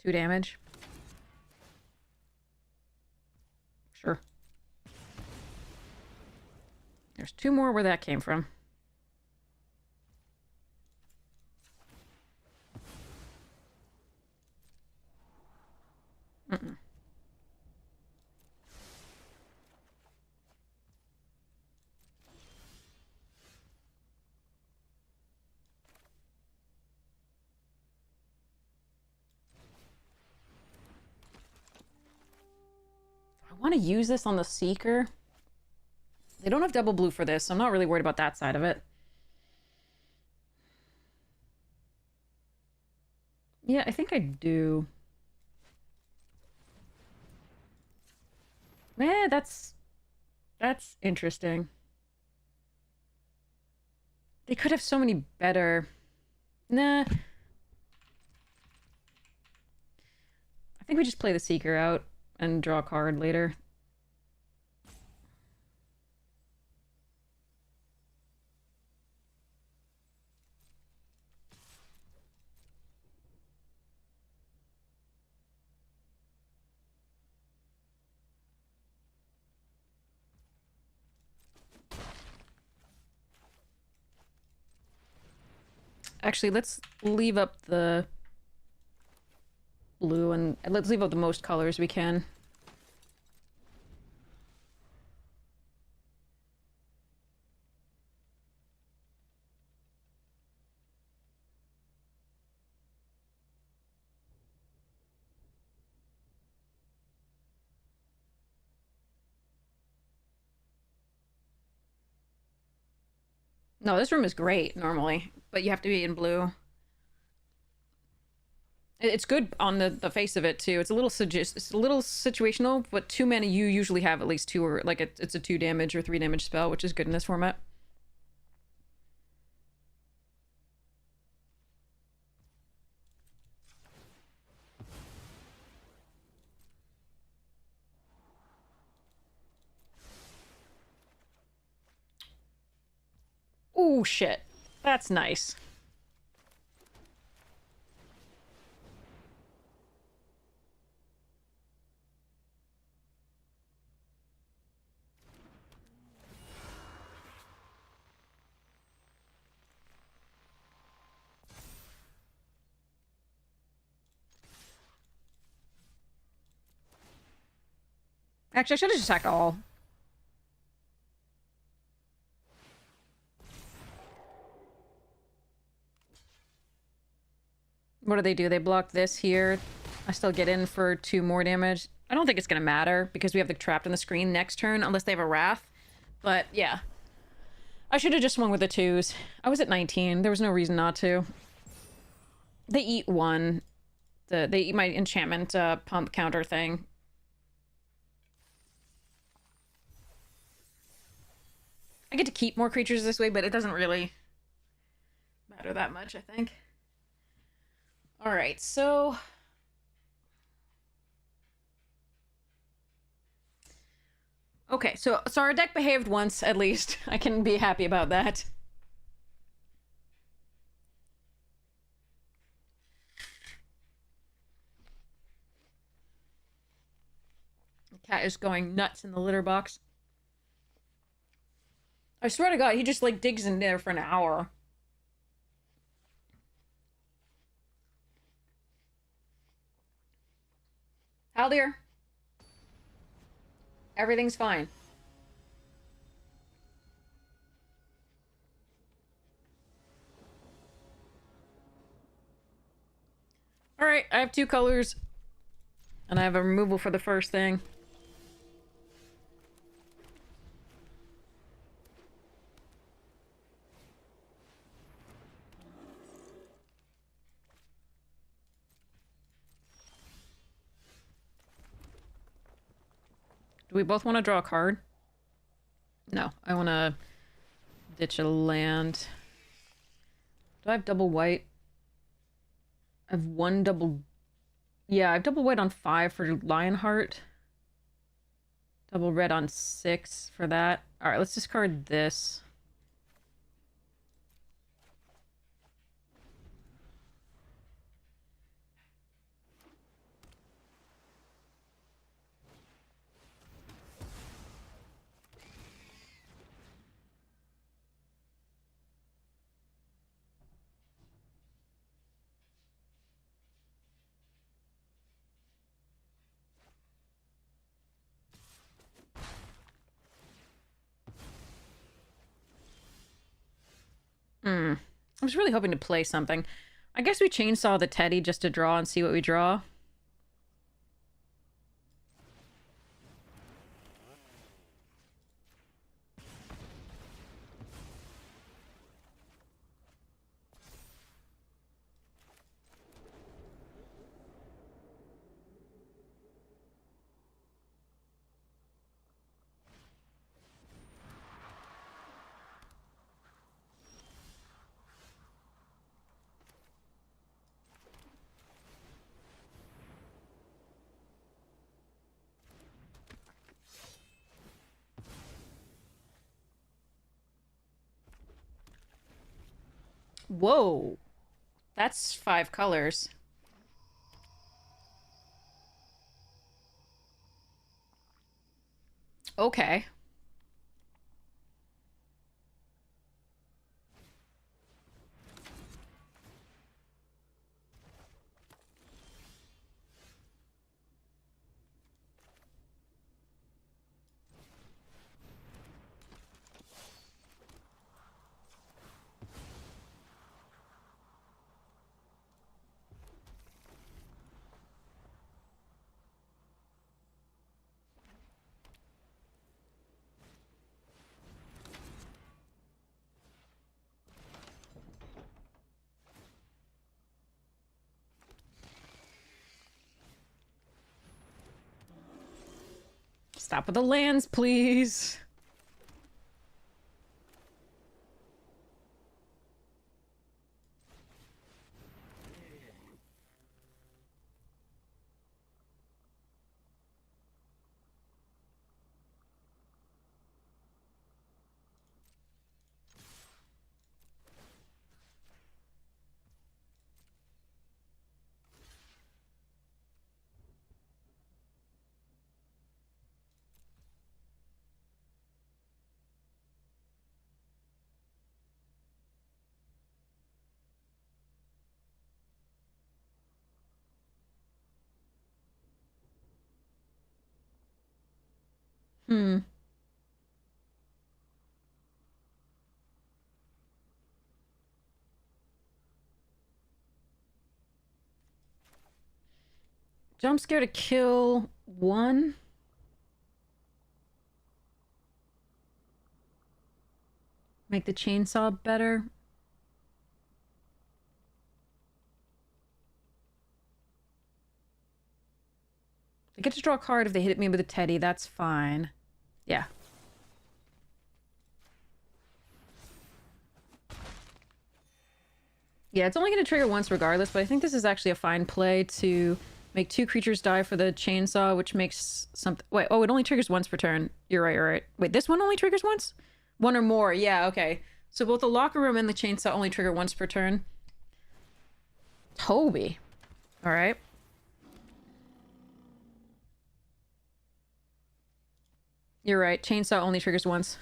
Two damage. Sure. There's two more where that came from. Mm-mm. I want to use this on the Seeker. They don't have double blue for this, so I'm not really worried about that side of it. Yeah, I think I do. Yeah, that's interesting. They could have so many better... Nah. I think we just play the Seeker out and draw a card later. Actually, let's leave up the blue and let's leave up the most colors we can. No, this room is great normally, but you have to be in blue. It's good on the face of it too. It's a little it's a little situational, but two mana you usually have at least two, or like it's a 2 damage or 3 damage spell, which is good in this format. Oh shit, that's nice. Actually, I should have just attacked all. What do? They block this here. I still get in for 2 more damage. I don't think it's gonna matter because we have the trapped on the screen next turn unless they have a Wrath. But yeah. I should have just swung with the 2s. I was at 19. There was no reason not to. They eat 1. They eat my enchantment pump counter thing. I get to keep more creatures this way, but it doesn't really matter that much, I think. All right, so okay, so our deck behaved once at least. I can be happy about that. The cat is going nuts in the litter box. I swear to God, he just like digs in there for an hour. Hal dear. Everything's fine. Alright, I have 2 colors. And I have a removal for the first thing. Do we both want to draw a card? No, I want to ditch a land. Do I have double white? I have 1 double... Yeah, I have double white on 5 for Lionheart. Double red on 6 for that. Alright, let's discard this. I was really hoping to play something. I guess we chainsaw the Teddy just to draw and see what we draw. Whoa. That's 5 colors. Okay. Stop with the lands, please. Hmm. Jump scare to kill 1. Make the chainsaw better. I get to draw a card if they hit me with a Teddy. That's fine. Yeah. Yeah, it's only going to trigger once regardless, but I think this is actually a fine play to make 2 creatures die for the chainsaw, which makes something... Wait, oh, it only triggers once per turn. You're right, you're right. Wait, this one only triggers once? One or more, yeah, okay. So both the locker room and the chainsaw only trigger once per turn. Toby. Alright. You're right, chainsaw only triggers once.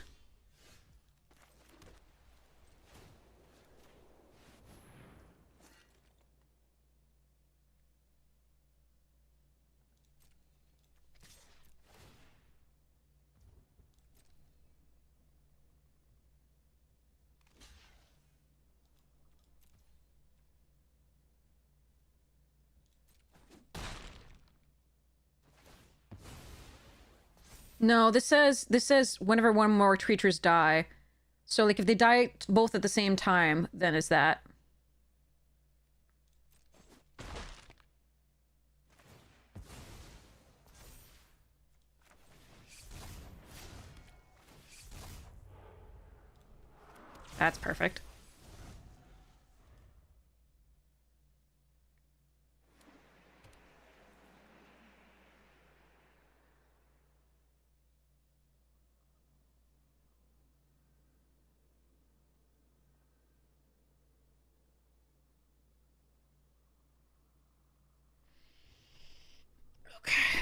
No, this says whenever one more creatures die. So like if they die both at the same time, then is that. That's perfect. Okay.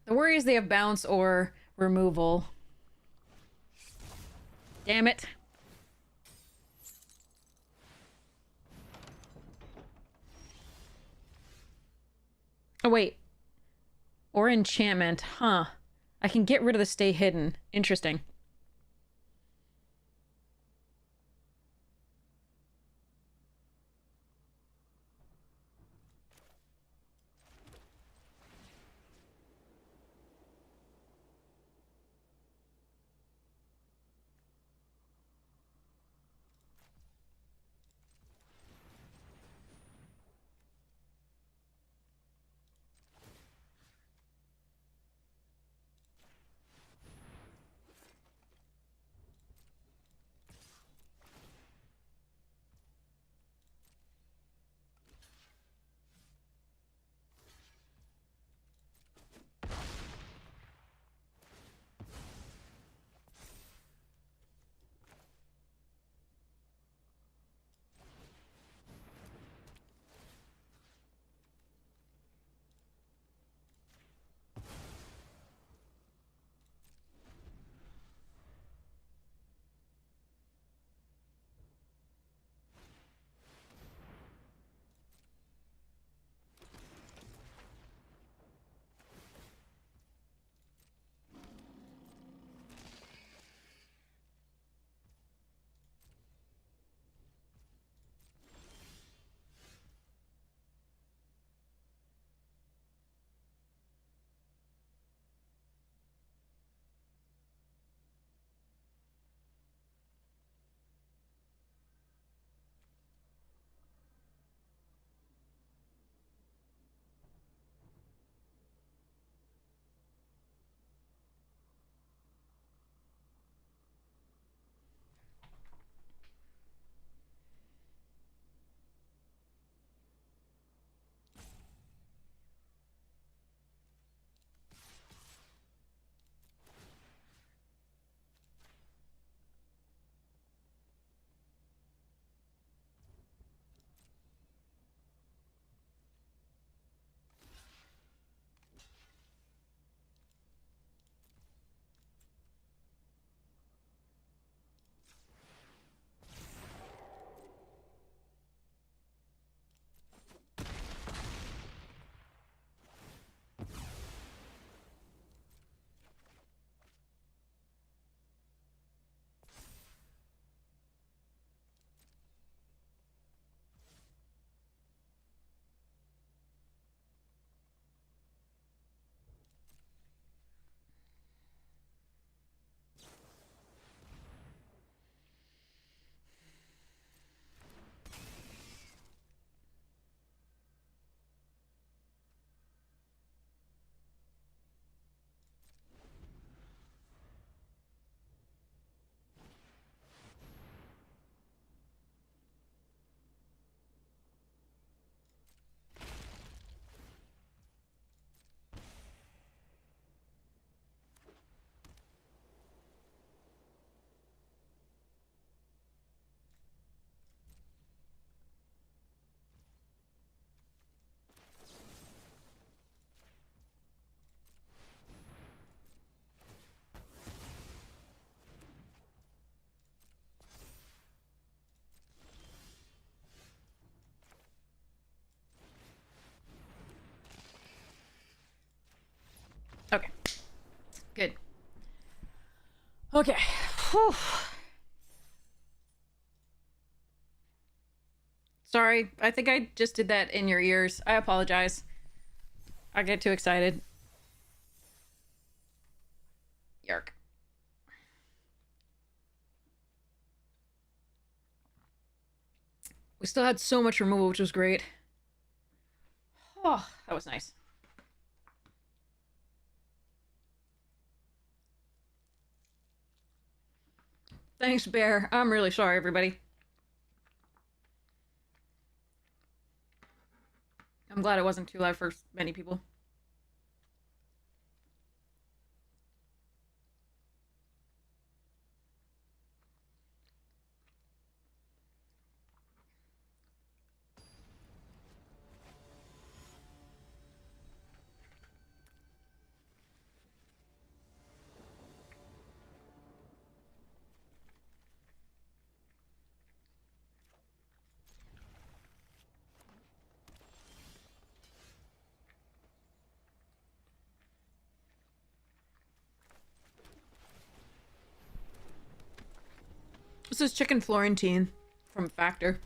The worry is they have bounce or removal. Damn it. Oh, wait. Or enchantment. Huh. I can get rid of the stay hidden. Interesting. Good. Okay. Whew. Sorry, I think I just did that in your ears. I apologize. I get too excited. Yark. We still had so much removal, which was great. Oh, that was nice. Thanks, Bear. I'm really sorry, everybody. I'm glad it wasn't too loud for many people. This is Chicken Florentine from Factor.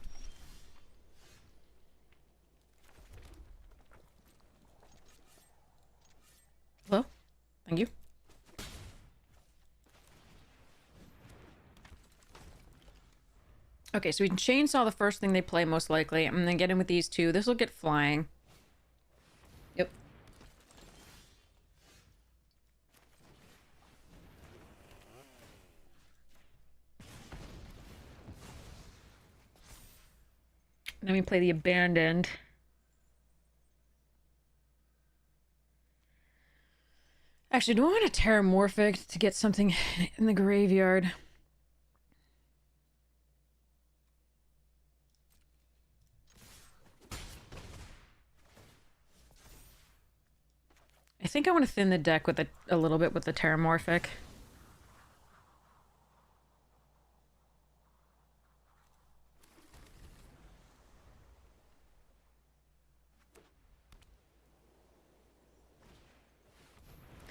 Hello? Thank you. Okay, so we can chainsaw the first thing they play, most likely. I'm gonna get in with these two. This will get flying. Yep. Then we play the Abandoned. Actually, do I want a Terramorphic to get something in the graveyard? I think I want to thin the deck with a little bit with the Terramorphic.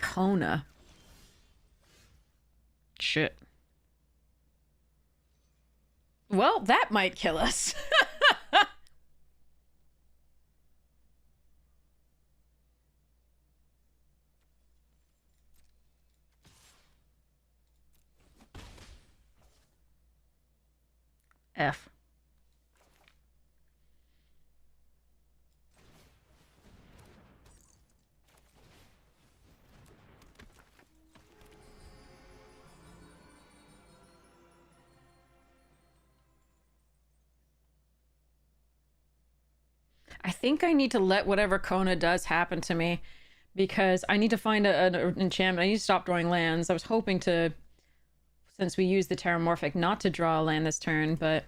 Kona. Shit. Well, that might kill us. F. I think I need to let whatever Kona does happen to me, because I need to find an enchantment. I need to stop drawing lands. I was hoping to, since we used the Terramorphic, not to draw a land this turn, but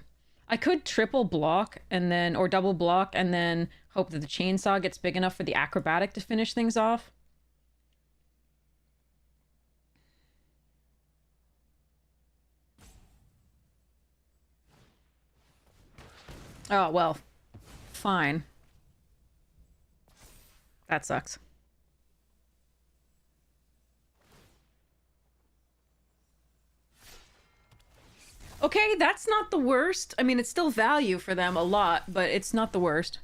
I could triple block and then, or double block, and then hope that the chainsaw gets big enough for the acrobatic to finish things off. Oh, well, fine. That sucks. Okay, that's not the worst. I mean, it's still value for them a lot, but it's not the worst.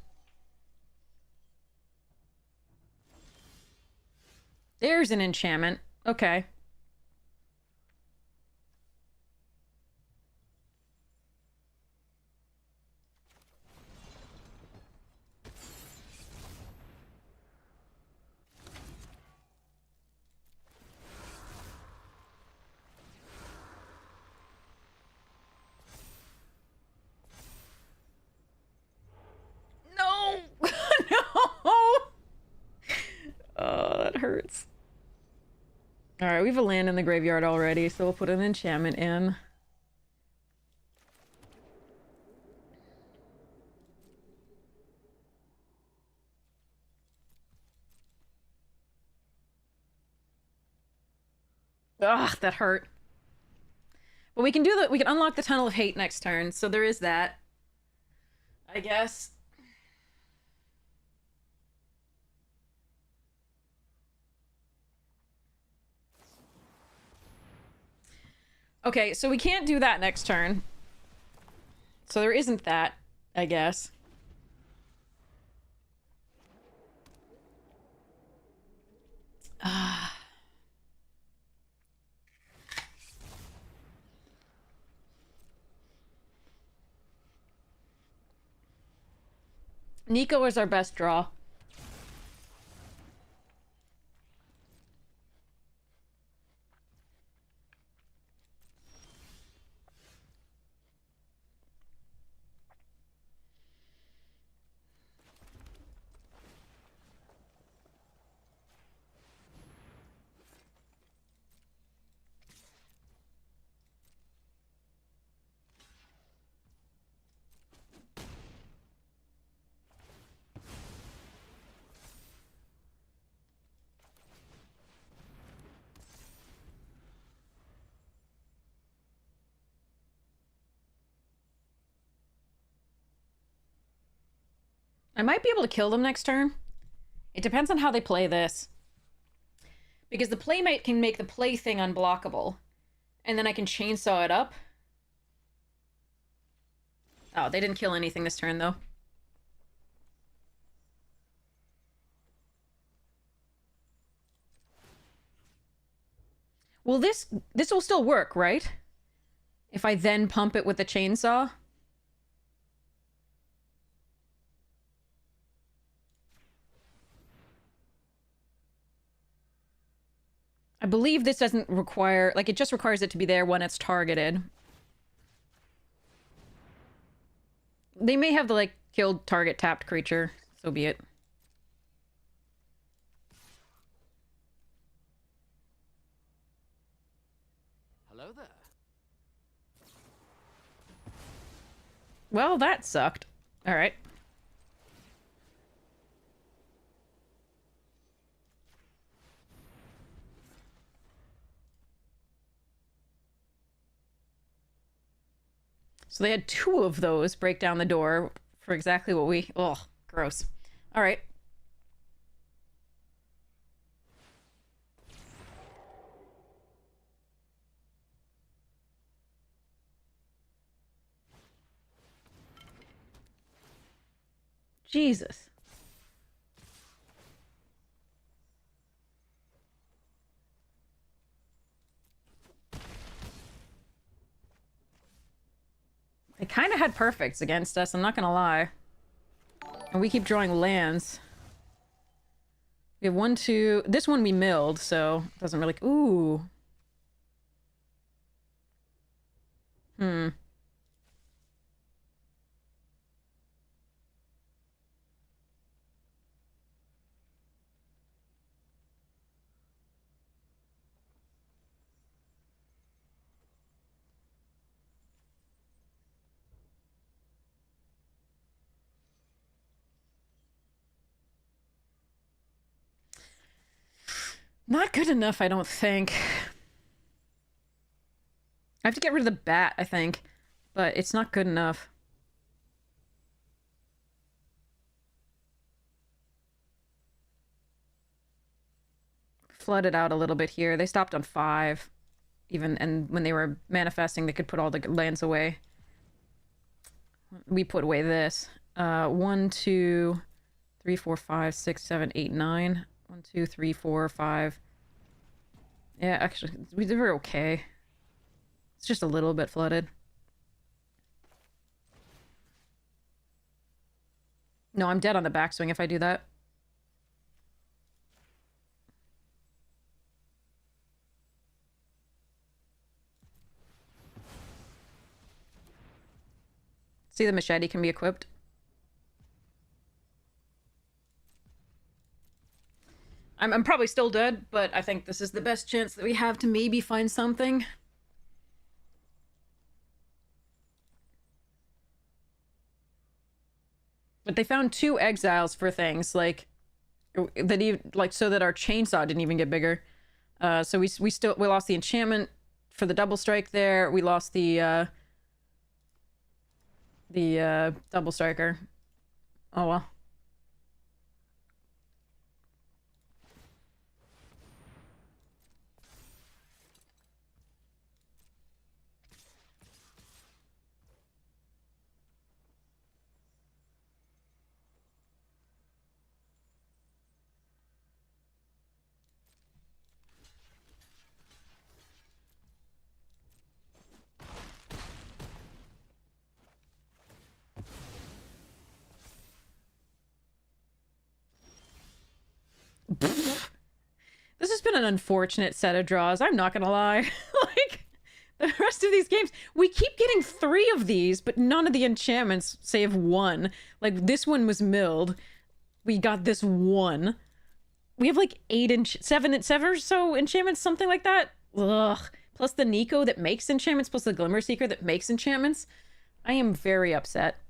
There's an enchantment. Okay. No! No! Oh, that hurts. Alright, we have a land in the graveyard already, so we'll put an enchantment in. Ugh, that hurt. But we can do that. We can unlock the Tunnel of Hate next turn, so there is that. I guess. Okay, so we can't do that next turn. So there isn't that, I guess. Nico is our best draw. I might be able to kill them next turn. It depends on how they play this. Because the playmate can make the play thing unblockable. And then I can chainsaw it up. Oh, they didn't kill anything this turn, though. Well, this will still work, right? If I then pump it with the chainsaw? I believe this doesn't require... Like, it just requires it to be there when it's targeted. They may have the, like, killed target tapped creature. So be it. Hello there. Well, that sucked. Alright. So they had 2 of those break down the door for exactly what we... Ugh, gross. Alright. Jesus. They kind of had perfects against us, I'm not gonna lie. And we keep drawing lands. We have 1, 2... This one we milled, so it doesn't really... Ooh. Hmm. Not good enough, I don't think. I have to get rid of the bat, I think. But it's not good enough. Flooded out a little bit here. They stopped on 5. Even, and when they were manifesting, they could put all the lands away. We put away this. 1, 2, 3, 4, 5, 6, 7, 8, 9. 1, 2, 3, 4, 5. Yeah, actually, we were okay. It's just a little bit flooded. No, I'm dead on the backswing if I do that. See, the machete can be equipped. I'm probably still dead, but I think this is the best chance that we have to maybe find something. But they found 2 exiles for things, like... That even, like, so that our chainsaw didn't even get bigger. So we lost the enchantment for the double strike there. We lost the double striker. Oh well. an unfortunate set of draws, I'm not gonna lie. Like, the rest of these games, we keep getting 3 of these, but none of the enchantments save 1. Like, this one was milled. We got this 1. We have like 7 or so enchantments, something like that. Ugh. Plus the Nico that makes enchantments, plus the Glimmer Seeker that makes enchantments. I am very upset.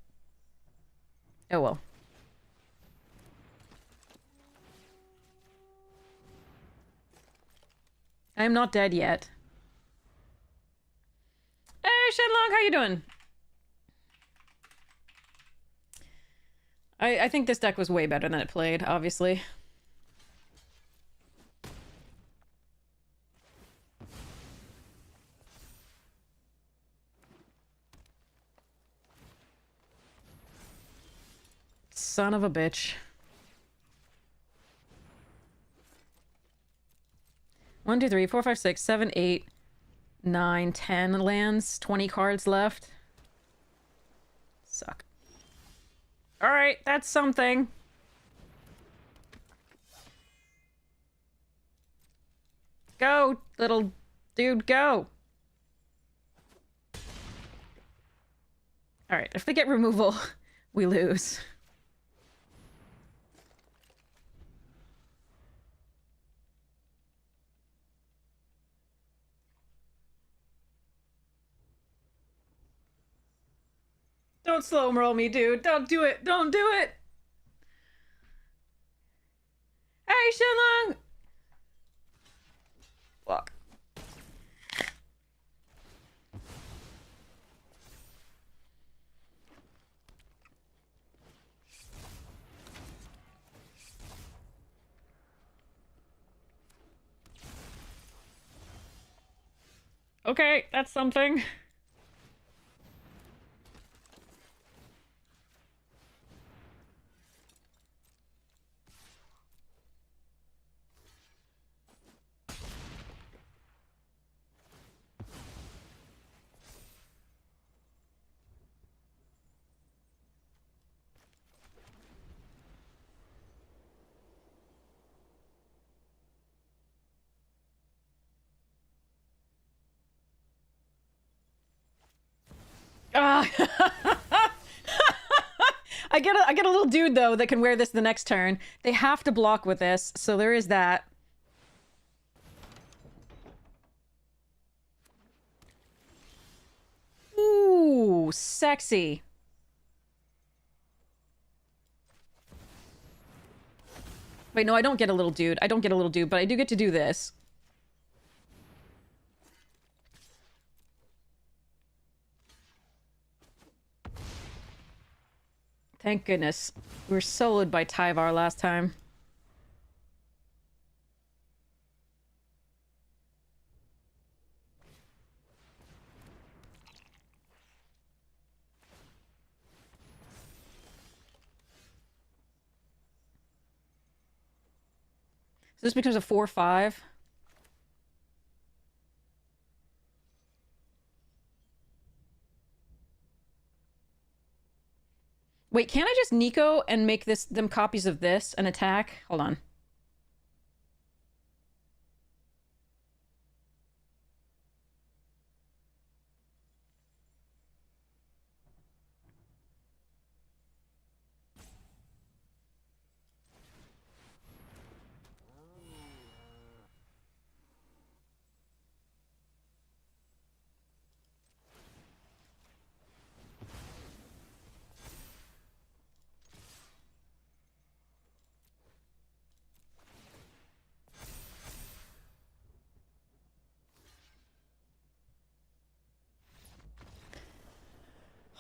Oh well. I am not dead yet. Hey, Shenlong, how you doing? I think this deck was way better than it played, obviously. Son of a bitch. 1, 2, 3, 4, 5, 6, 7, 8, 9, 10 lands, 20 cards left. Suck. Alright, that's something. Go, little dude, go. Alright, if they get removal, we lose. Don't slow roll me, dude. Don't do it. Don't do it. Hey, Shenlong. Walk. Okay, that's something. I get a little dude though that can wear this the next turn. They have to block with this, so there is that. Ooh, sexy. Wait, no, I don't get a little dude. I don't get a little dude, but I do get to do this. Thank goodness. We were soloed by Tyvar last time. So this becomes a 4/5. Wait, can't I just Nico and make them copies of this and attack? Hold on.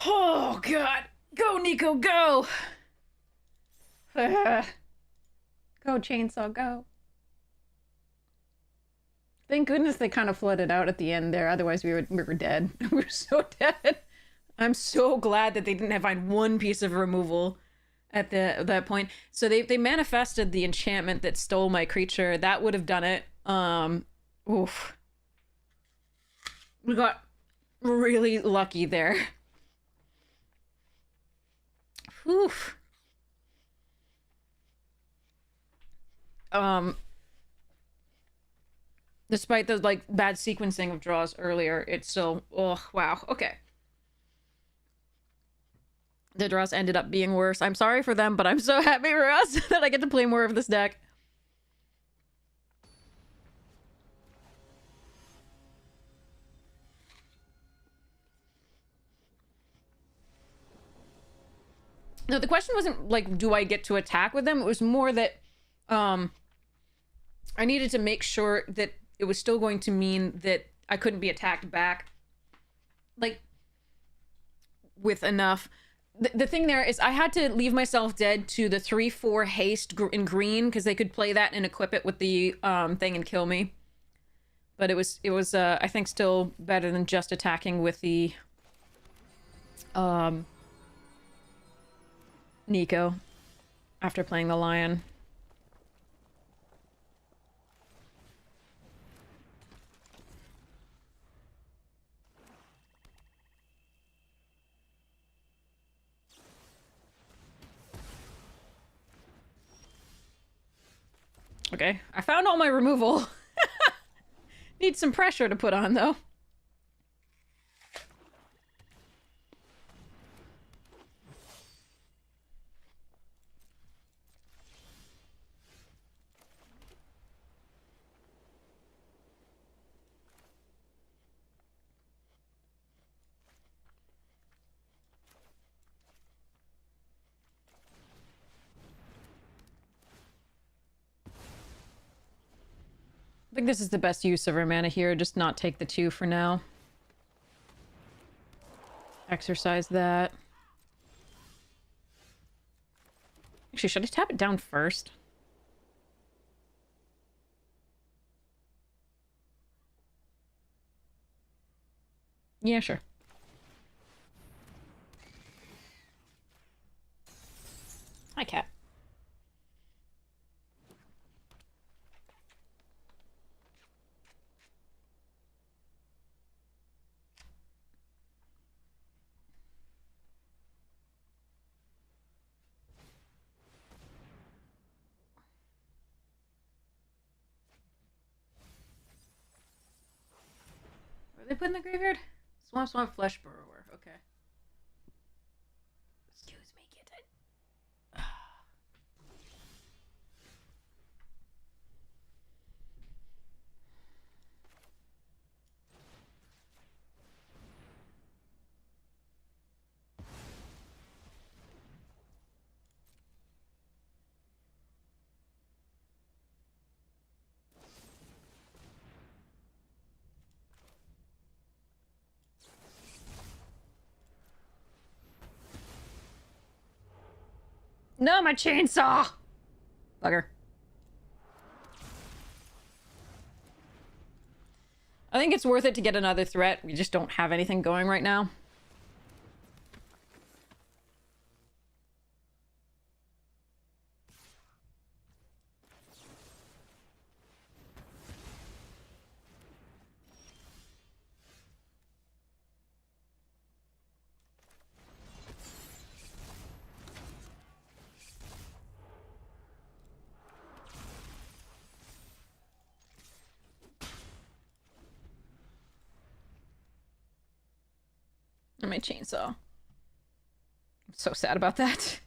Oh, God. Go, Nico, go! Go, Chainsaw, go. Thank goodness they kind of flooded out at the end there. Otherwise, we were dead. We were so dead. I'm so glad that they didn't find one piece of removal at that point. So they manifested the enchantment that stole my creature. That would have done it. Oof. We got really lucky there. Oof. Despite the, like, bad sequencing of draws earlier, it's still... Oh, wow. Okay. The draws ended up being worse. I'm sorry for them, but I'm so happy for us that I get to play more of this deck. No, the question wasn't, like, do I get to attack with them? It was more that, I needed to make sure that it was still going to mean that I couldn't be attacked back, like, with enough. The thing there is I had to leave myself dead to the 3/4 haste in green because they could play that and equip it with the thing and kill me. But it was I think still better than just attacking with the Nico after playing the lion. Okay, I found all my removal. Need some pressure to put on, though. I think this is the best use of our mana here. Just not take the 2 for now. Exercise that. Actually, should I tap it down first? Yeah, sure. Hi, cat. What are they put in the graveyard? Swamp Flesh Burrower. Okay. Excuse me, kitten. No, my chainsaw! Bugger. I think it's worth it to get another threat. We just don't have anything going right now. And my chainsaw. I'm so sad about that.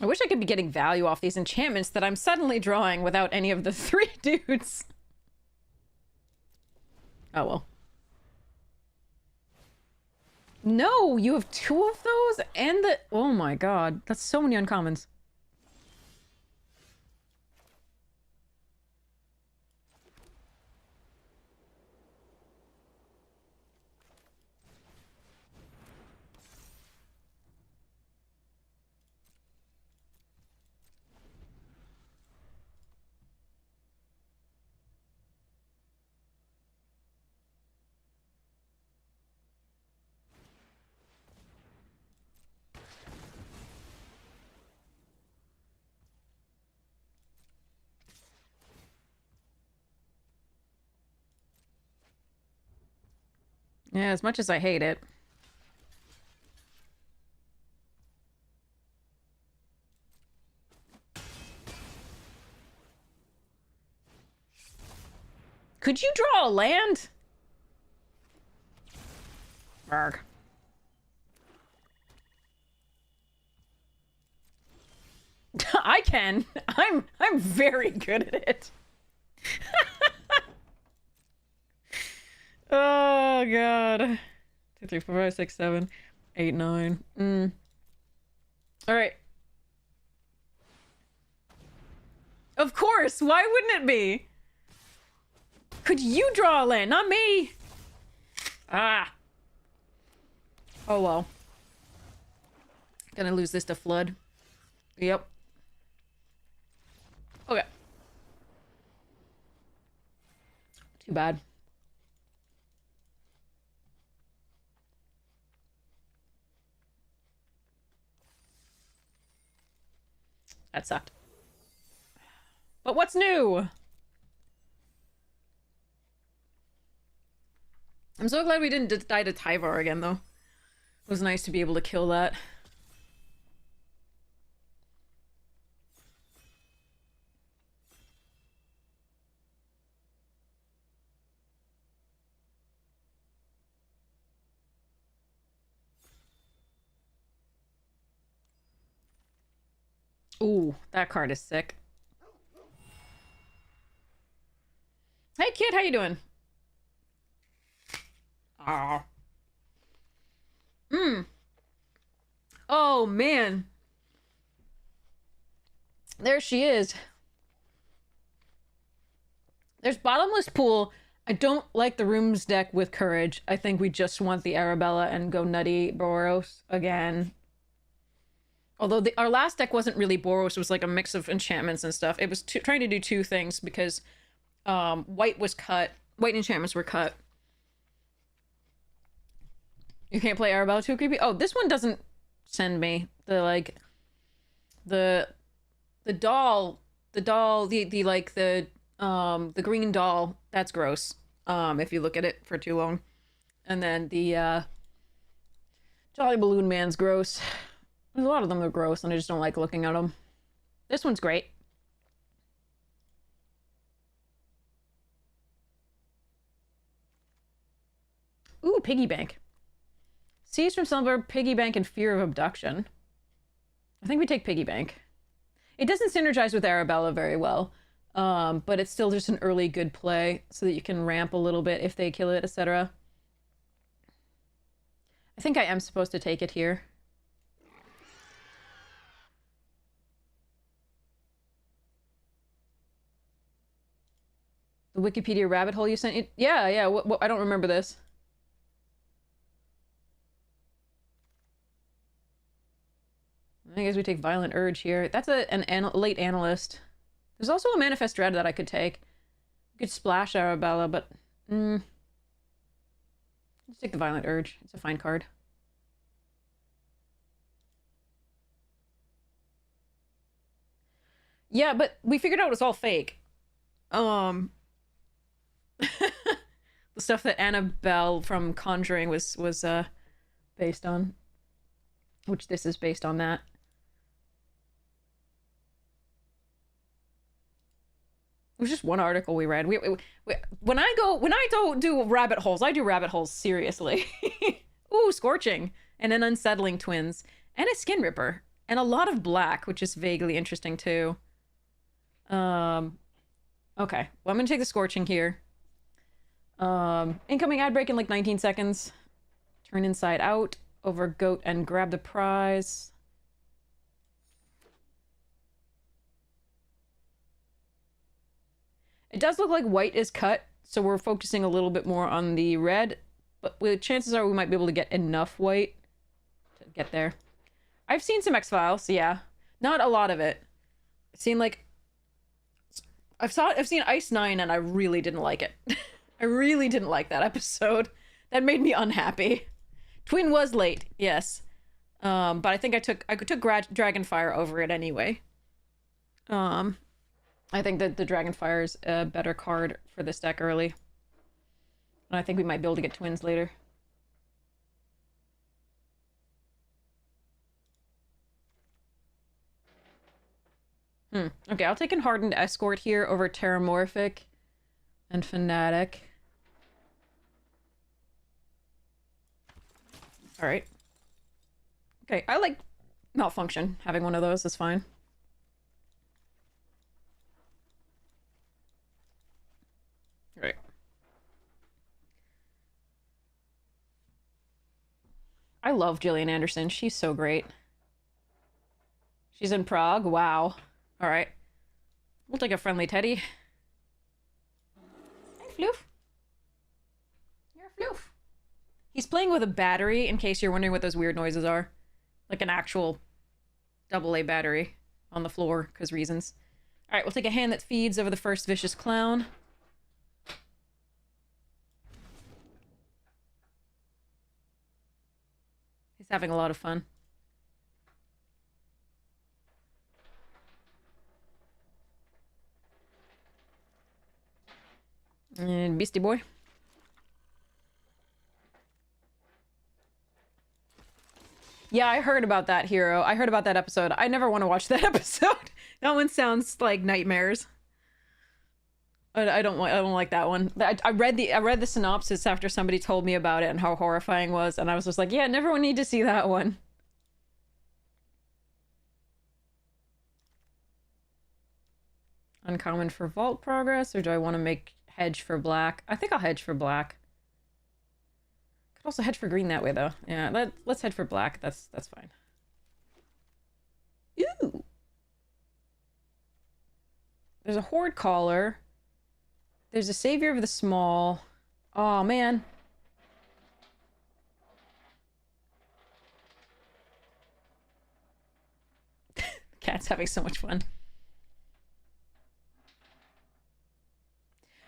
I wish I could be getting value off these enchantments that I'm suddenly drawing without any of the 3 dudes. Oh well. No, you have 2 of those and the... Oh my god, that's so many uncommons. Yeah, as much as I hate it. Could you draw a land? Arg. I can. I'm very good at it. Oh god. 2, 3, 4, 5, 6, 7, 8, 9. All right. Of course. Why wouldn't it be? Could you draw a land? Not me. Ah. Oh well. Gonna lose this to flood. Yep. Okay. Too bad. That sucked. But what's new? I'm so glad we didn't die to Tyvar again, though. It was nice to be able to kill that. Ooh, that card is sick. Hey, kid, how you doing? Ah. Oh, man. There she is. There's Bottomless Pool. I don't like the Rooms deck with Courage. I think we just want the Arabella and go Nutty Boros again. Although our last deck wasn't really Boros, it was like a mix of enchantments and stuff. It was trying to do two things because white was cut. White enchantments were cut. You can't play Arabella, too creepy? Oh, this one doesn't send me. The doll, the green doll, that's gross. If you look at it for too long. And then the Jolly Balloon Man's gross. There's a lot of them that are gross, and I just don't like looking at them. This one's great. Ooh, Piggy Bank. Seized from Silver, Piggy Bank, and Fear of Abduction. I think we take Piggy Bank. It doesn't synergize with Arabella very well, but it's still just an early good play so that you can ramp a little bit if they kill it, etc. I think I am supposed to take it here. The Wikipedia rabbit hole you sent? Yeah. What, I don't remember this. I guess we take Violent Urge here. That's an late analyst. There's also a Manifest Dread that I could take. I could splash Arabella, but... Let's take the Violent Urge. It's a fine card. Yeah, but we figured out it was all fake. The stuff that Annabelle from Conjuring was based on. Which this is based on that. It was just one article we read. When I don't do rabbit holes, I do rabbit holes seriously. Ooh, Scorching. And an Unsettling Twins. And a Skin Ripper. And a lot of black, which is vaguely interesting too. Okay. Well, I'm gonna take the Scorching here. Incoming ad break in like 19 seconds. Turn inside out. Over Goat and grab the prize. It does look like white is cut, so we're focusing a little bit more on the red, but the chances are we might be able to get enough white to get there. I've seen some X-Files, yeah. Not a lot of it. I've seen like... I've seen Ice 9 and I really didn't like it. I really didn't like that episode. That made me unhappy. Twin was late, yes. But I think I took Dragonfire over it anyway. I think that the Dragonfire is a better card for this deck early. And I think we might be able to get Twins later. Okay, I'll take an Hardened Escort here over Terramorphic and Fanatic. Alright. Okay, I like Malfunction. Having one of those is fine. Right. I love Gillian Anderson. She's so great. She's in Prague? Wow. Alright. We'll take a friendly teddy. Hey, Floof. You're a Floof. He's playing with a battery, in case you're wondering what those weird noises are. Like an actual AA battery on the floor, because reasons. Alright, we'll take a hand that feeds over the first Vicious Clown. He's having a lot of fun. And Beastie Boy. Yeah, I heard about that, Hero. I heard about that episode. I never want to watch that episode. That one sounds like nightmares. I don't like that one. I read the synopsis after somebody told me about it and how horrifying it was, and I was just like, yeah, never need to see that one. Uncommon for Vault Progress, or do I want to make hedge for black? I think I'll hedge for black. Could also hedge for green that way, though. Yeah, let's hedge for black. That's fine. Ooh! There's a Horde Caller. There's a Savior of the Small. Oh, man. The cat's having so much fun.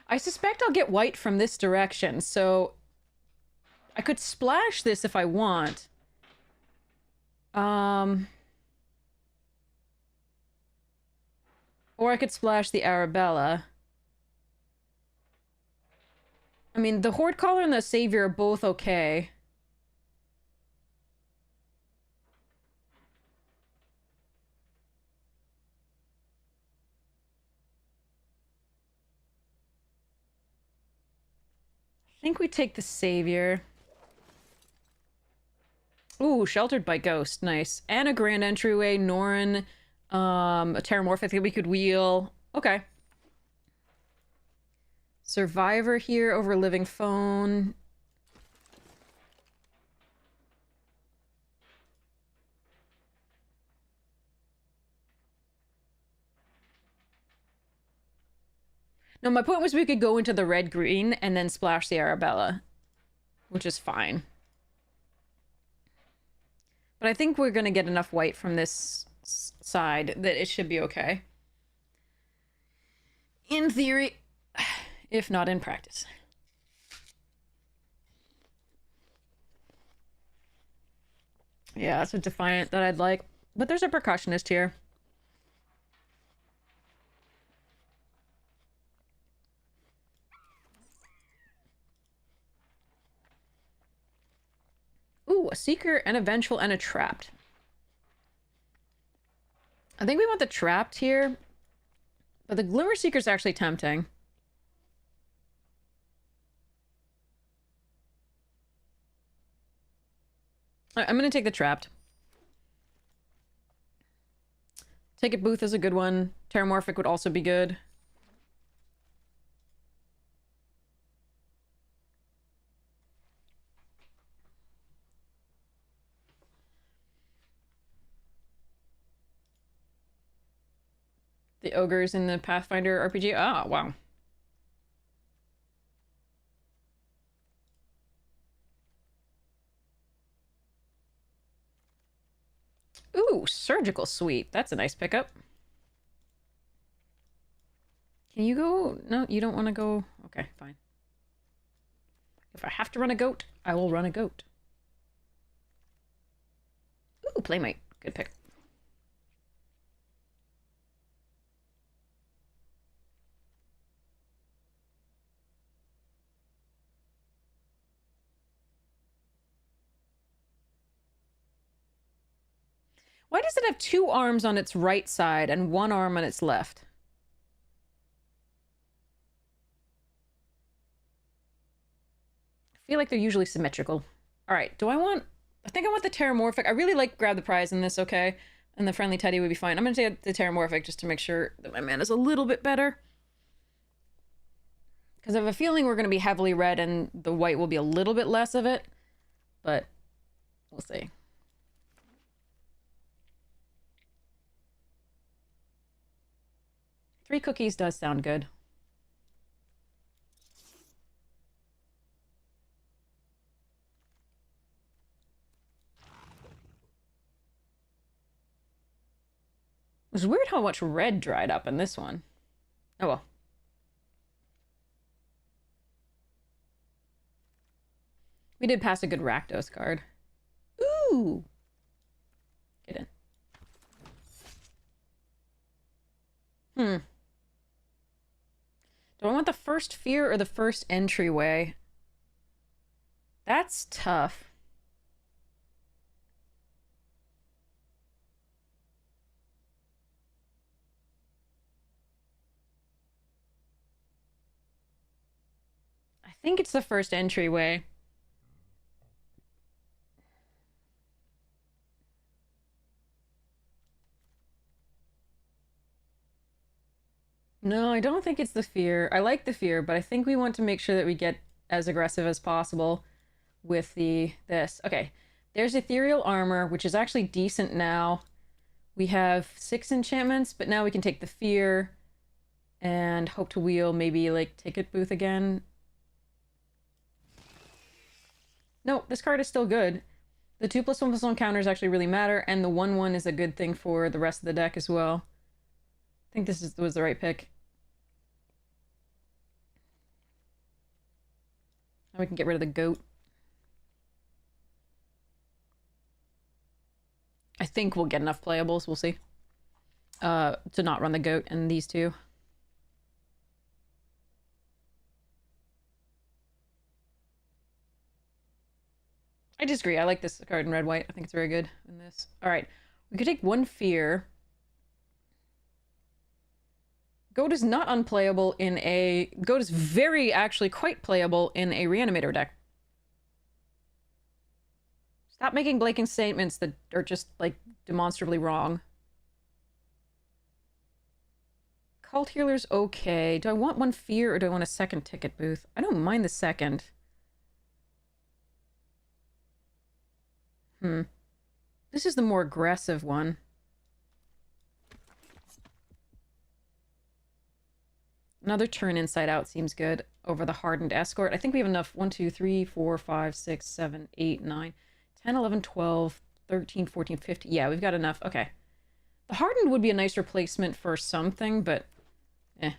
I suspect I'll get white from this direction, so I could splash this if I want. Or I could splash the Arabella. I mean, the Horde Caller and the Savior are both okay. I think we take the Savior. Ooh, Sheltered by Ghost. Nice. And a Grand Entryway. Norn. A Terramorphic that we could wheel. Okay. Survivor here over Living Phone. No, my point was we could go into the red-green and then splash the Arabella, which is fine. But I think we're going to get enough white from this side that it should be okay. In theory, if not in practice. Yeah, that's a Defiant that I'd like. But there's a Percussionist here. Ooh, a Seeker, and a Vengeful, and a Trapped. I think we want the Trapped here. But the Glimmer Seeker's actually tempting. I'm gonna take the Trapped. Take it Booth is a good one. Terramorphic would also be good. The ogres in the Pathfinder RPG. Ah, wow. Ooh, Surgical Sweep. That's a nice pickup. Can you go? No, you don't want to go? Okay, fine. If I have to run a goat, I will run a goat. Ooh, Playmate. Good pick. Why does it have 2 arms on its right side and 1 arm on its left? I feel like they're usually symmetrical. All right, I think I want the Terramorphic. I really like Grab the Prize in this, okay? And the Friendly Teddy would be fine. I'm going to take the Terramorphic just to make sure that my mana's a little bit better. Because I have a feeling we're going to be heavily red and the white will be a little bit less of it. But we'll see. Three cookies does sound good. It was weird how much red dried up in this one. Oh well. We did pass a good Rakdos card. Ooh! Get in. Do I want the first fear or the first entryway? That's tough. I think it's the first entryway. No, I don't think it's the fear. I like the fear, but I think we want to make sure that we get as aggressive as possible with this. Okay, there's Ethereal Armor, which is actually decent now. We have 6 enchantments, but now we can take the fear and hope to wheel maybe like Ticket Booth again. No, this card is still good. The 2+1/+1 counters actually really matter, and the 1/1 is a good thing for the rest of the deck as well. I think this was the right pick. Now we can get rid of the goat. I think we'll get enough playables, we'll see. To not run the goat and these two. I disagree. I like this card in red-white. I think it's very good in this. Alright. We could take 1 fear. Goat is not unplayable in a... Goat is very, actually, quite playable in a Reanimator deck. Stop making blanket statements that are just, like, demonstrably wrong. Cult Healer's okay. Do I want 1 fear or do I want a second Ticket Booth? I don't mind the second. This is the more aggressive one. Another turn Inside Out seems good over the Hardened Escort. I think we have enough. 1, 2, 3, 4, 5, 6, 7, 8, 9, 10, 11, 12, 13, 14, 15. Yeah, we've got enough. Okay. The Hardened would be a nice replacement for something, but eh.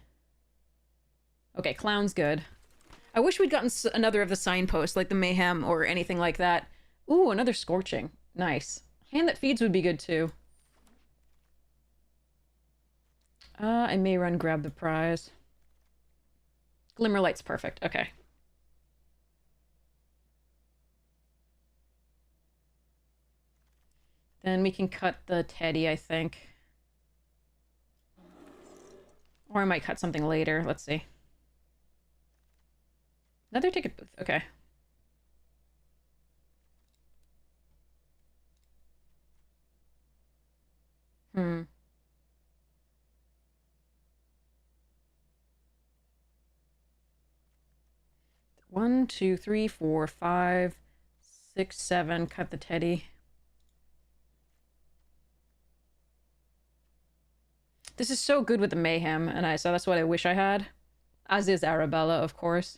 Okay, Clown's good. I wish we'd gotten another of the signposts, like the Mayhem or anything like that. Ooh, another Scorching. Nice. Hand That Feeds would be good, too. I may run Grab the Prize. Glimmerlight's perfect. Okay. Then we can cut the Teddy, I think. Or I might cut something later. Let's see. Another Ticket Booth. Okay. One, 2, 3, 4, 5, 6, 7. Cut the Teddy. This is so good with the Mayhem, and so that's what I wish I had. As is Arabella, of course.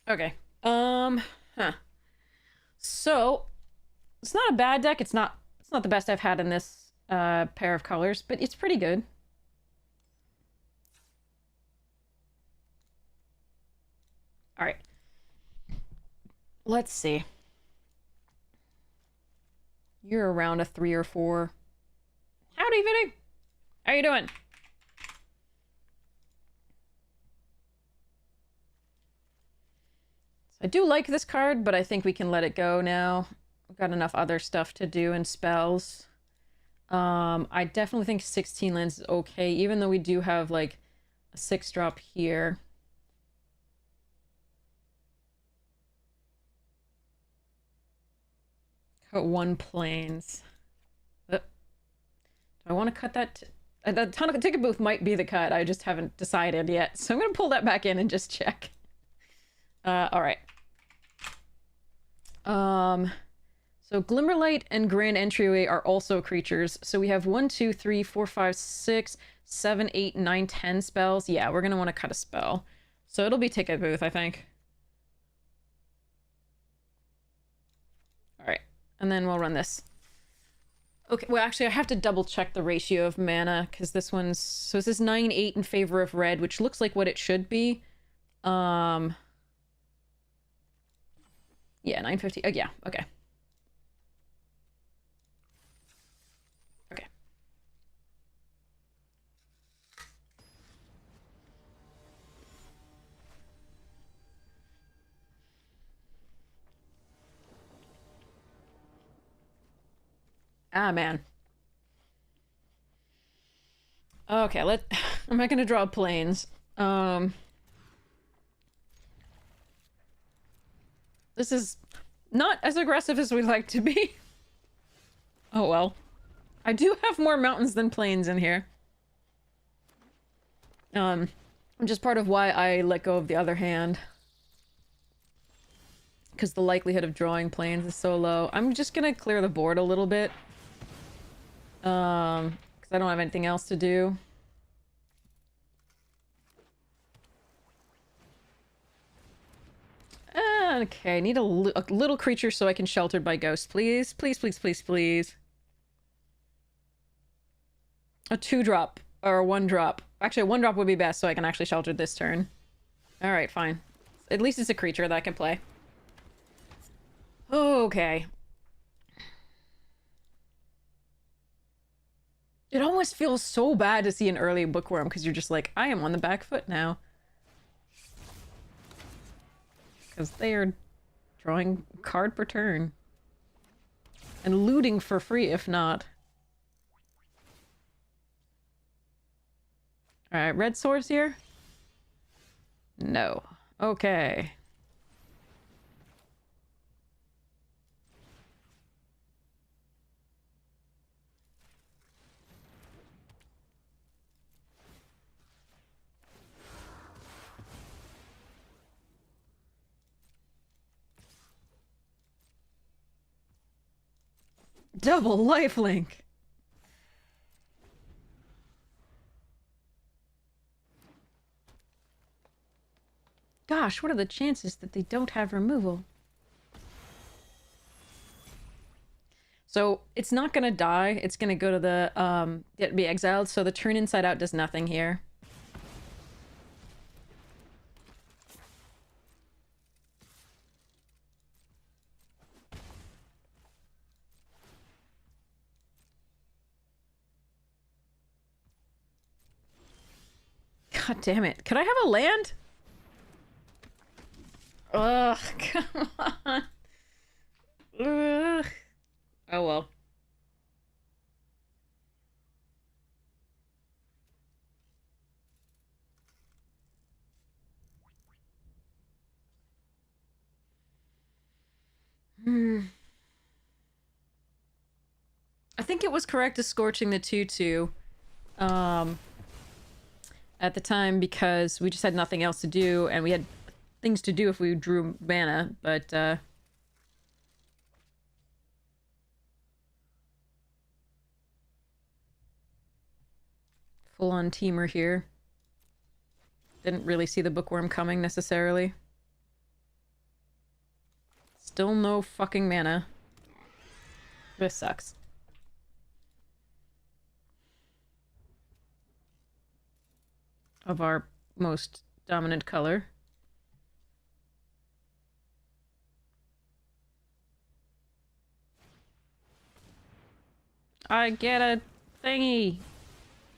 Okay. So, it's not a bad deck. It's not the best I've had in this pair of colors, but it's pretty good. All right. Let's see. You're around a 3 or 4. Howdy, Vinny! How you doing? I do like this card, but I think we can let it go now. We've got enough other stuff to do and spells. I definitely think 16 lands is okay, even though we do have, like, a 6-drop here. Cut 1 plains. Do I want to cut that? The ticket booth might be the cut. I just haven't decided yet. So I'm going to pull that back in and just check. Alright. So Glimmerlight and Grand Entryway are also creatures. So we have 1, 2, 3, 4, 5, 6, 7, 8, 9, 10 spells. Yeah, we're going to want to cut a spell. So it'll be ticket booth, I think. Alright. And then we'll run this. Okay, well, actually, I have to double check the ratio of mana, because this one's... So this is 9-8 in favor of red, which looks like what it should be. Yeah, 950. Oh, yeah, okay. Okay. Ah, man. Okay, I'm not gonna draw planes. This is not as aggressive as we'd like to be. Oh well. I do have more mountains than plains in here. Which is part of why I let go of the other hand. Because the likelihood of drawing plains is so low. I'm just gonna clear the board a little bit. Because I don't have anything else to do. Okay, I need a little creature so I can sheltered by ghost, please. Please, please, please, please. A 2-drop. Or a 1-drop. Actually, a 1-drop would be best so I can actually shelter this turn. Alright, fine. At least it's a creature that I can play. Okay. It almost feels so bad to see an early bookworm because you're just like, I am on the back foot now. Because they are drawing a card per turn. And looting for free if not. Alright, red source here? No. Okay. Double lifelink! Gosh, what are the chances that they don't have removal? So, it's not gonna die. It's gonna go to the, be exiled, so the turn inside out does nothing here. God damn it. Could I have a land? Ugh, come on. Ugh. Oh well. I think it was correct to scorching the 2/2 at the time because we just had nothing else to do and we had things to do if we drew mana, but full-on teamer here. Didn't really see the bookworm coming necessarily. Still no fucking mana. This sucks. Of our most dominant color. I get a thingy.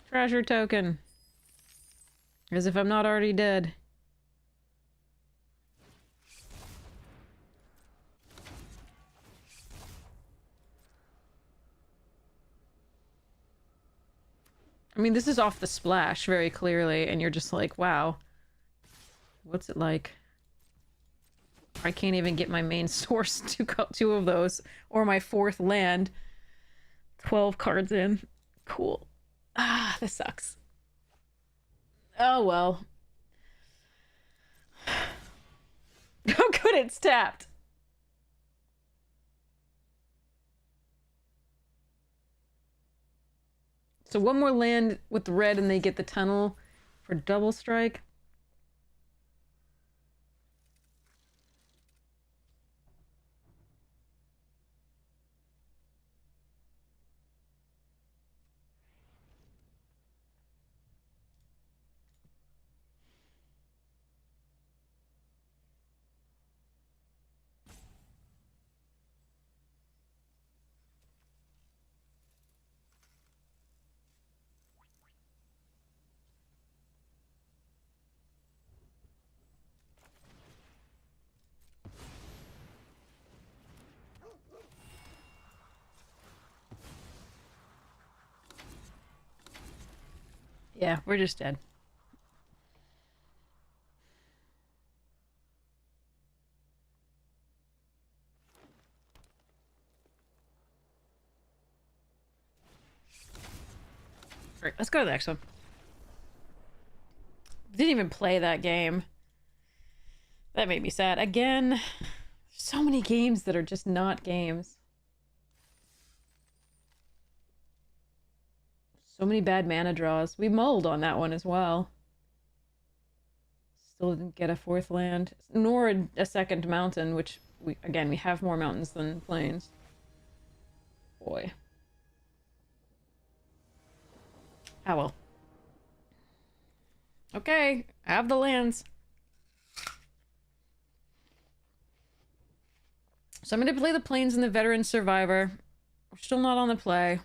Treasure token. As if I'm not already dead. I mean, this is off the splash very clearly, and you're just like, wow. What's it like? I can't even get my main source to two of those, or my fourth land. 12 cards in. Cool. Ah, this sucks. Oh well. Oh good, it's tapped. So one more land with the red and they get the tunnel for double strike. Yeah, we're just dead. Alright, let's go to the next one. Didn't even play that game. That made me sad. Again, so many games that are just not games. So many bad mana draws. We mulled on that one as well. Still didn't get a fourth land, nor a second mountain, which, we have more mountains than plains. Boy. Ah well. Okay, I have the lands. So I'm going to play the Plains and the Veteran Survivor. We're still not on the play.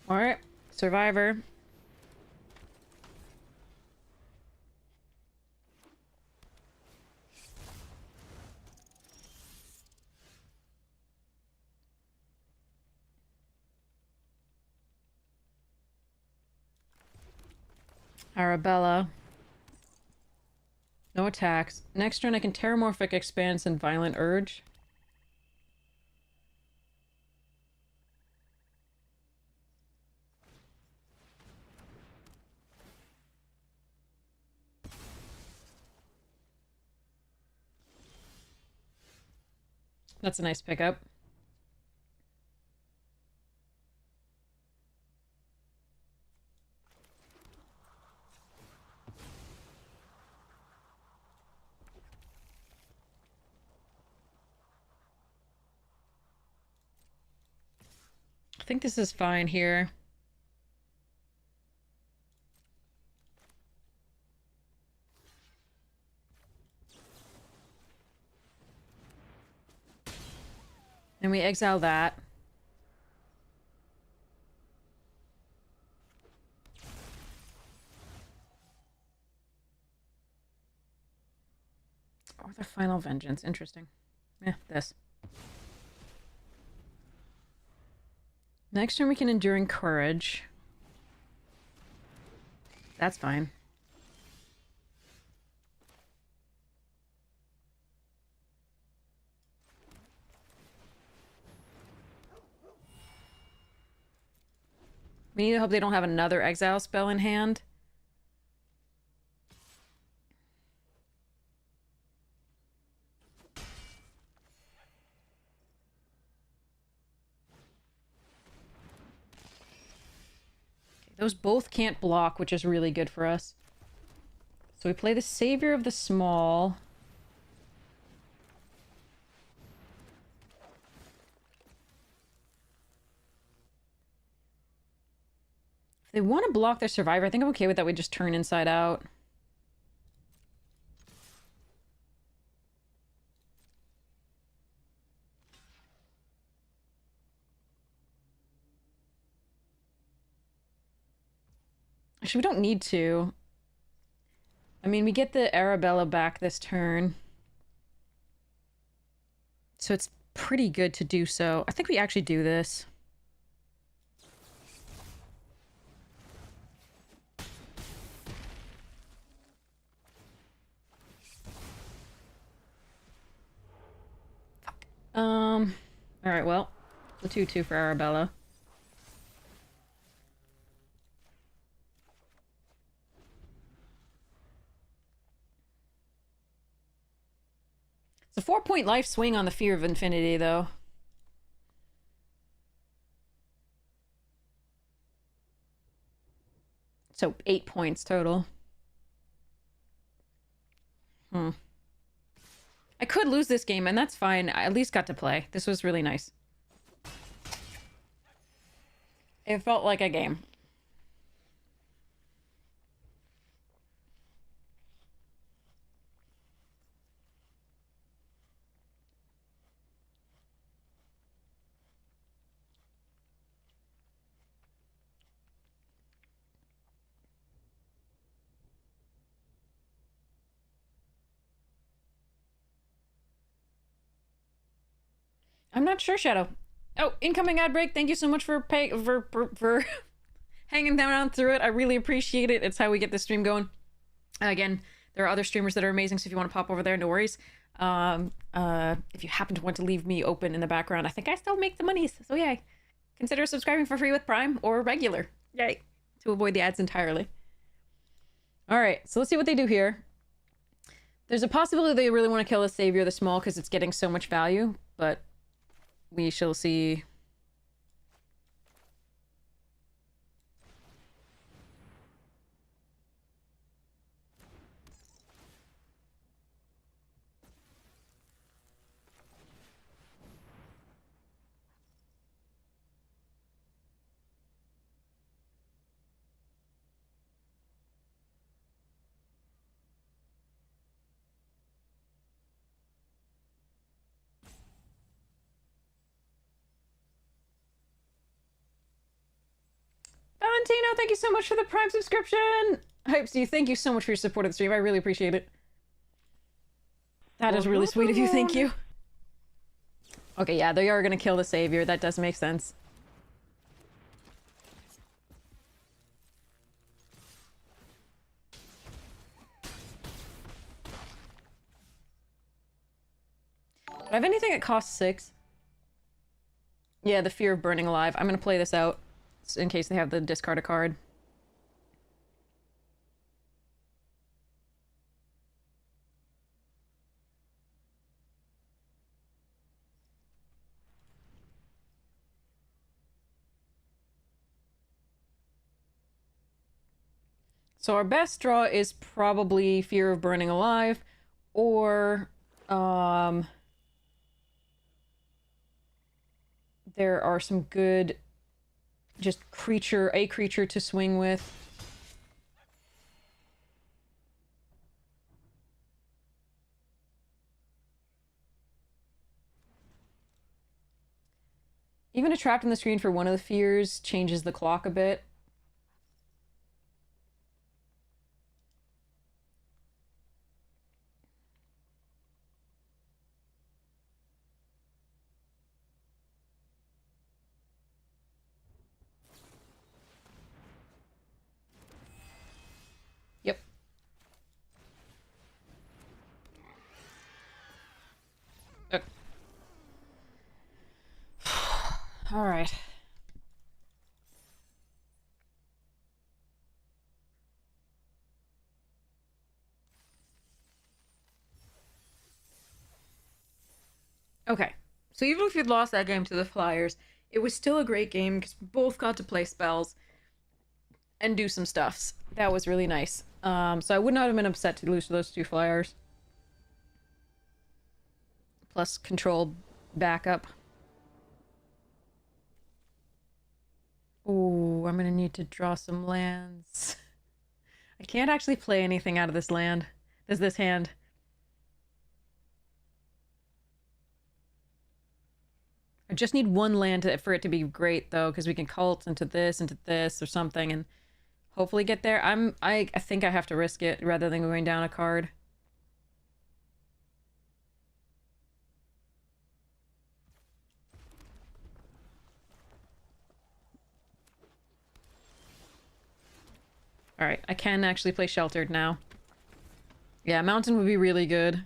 Alright, Survivor. Arabella. No attacks. Next turn I can Terramorphic Expanse and Violent Urge. That's a nice pickup. I think this is fine here. And we exile that. Or the Final Vengeance. Interesting. Yeah, this. Next turn we can Enduring Courage. That's fine. We need to hope they don't have another exile spell in hand. Those both can't block, which is really good for us. So we play the Savior of the Small. If they want to block their Survivor, I think I'm okay with that. We just turn inside out. Actually, we don't need to. I mean, we get the Arabella back this turn. So it's pretty good to do so. I think we actually do this. Fuck. Alright, well. The 2-2 for Arabella. It's a 4-point life swing on the Fear of Infinity, though. So 8 points total. I could lose this game, and that's fine. I at least got to play. This was really nice. It felt like a game. I'm not sure, Shadow. Oh, incoming ad break. Thank you so much for hanging down through it. I really appreciate it. It's how we get this stream going. Again, there are other streamers that are amazing, so if you want to pop over there, no worries. If you happen to want to leave me open in the background, I think I still make the monies, so yay. Consider subscribing for free with Prime or regular. Yay. To avoid the ads entirely. Alright, so let's see what they do here. There's a possibility they really want to kill the Savior the Small because it's getting so much value, but we shall see. Valentino, thank you so much for the Prime subscription! Hype Steve, thank you so much for your support of the stream. I really appreciate it. That is really sweet of you, thank you. Okay, yeah, they are gonna kill the Savior. That does make sense. Do I have anything that costs 6? Yeah, the Fear of Burning Alive. I'm gonna play this out in case they have the discard a card. So our best draw is probably Fear of Burning Alive, or there are some good just a creature to swing with. Even a Trapped in the Screen for one of the fears changes the clock a bit. Yep. Okay. All right. Okay. So even if you'd lost that game to the Flyers, it was still a great game because we both got to play spells and do some stuffs. That was really nice. So I would not have been upset to lose to those 2 Flyers. Plus controlled backup. Ooh, I'm gonna need to draw some lands. I can't actually play anything out of this land. This hand. I just need one land for it to be great, though, because we can cult into this or something, and hopefully get there. I think I have to risk it rather than going down a card. Alright, I can actually play Sheltered now. Yeah, Mountain would be really good.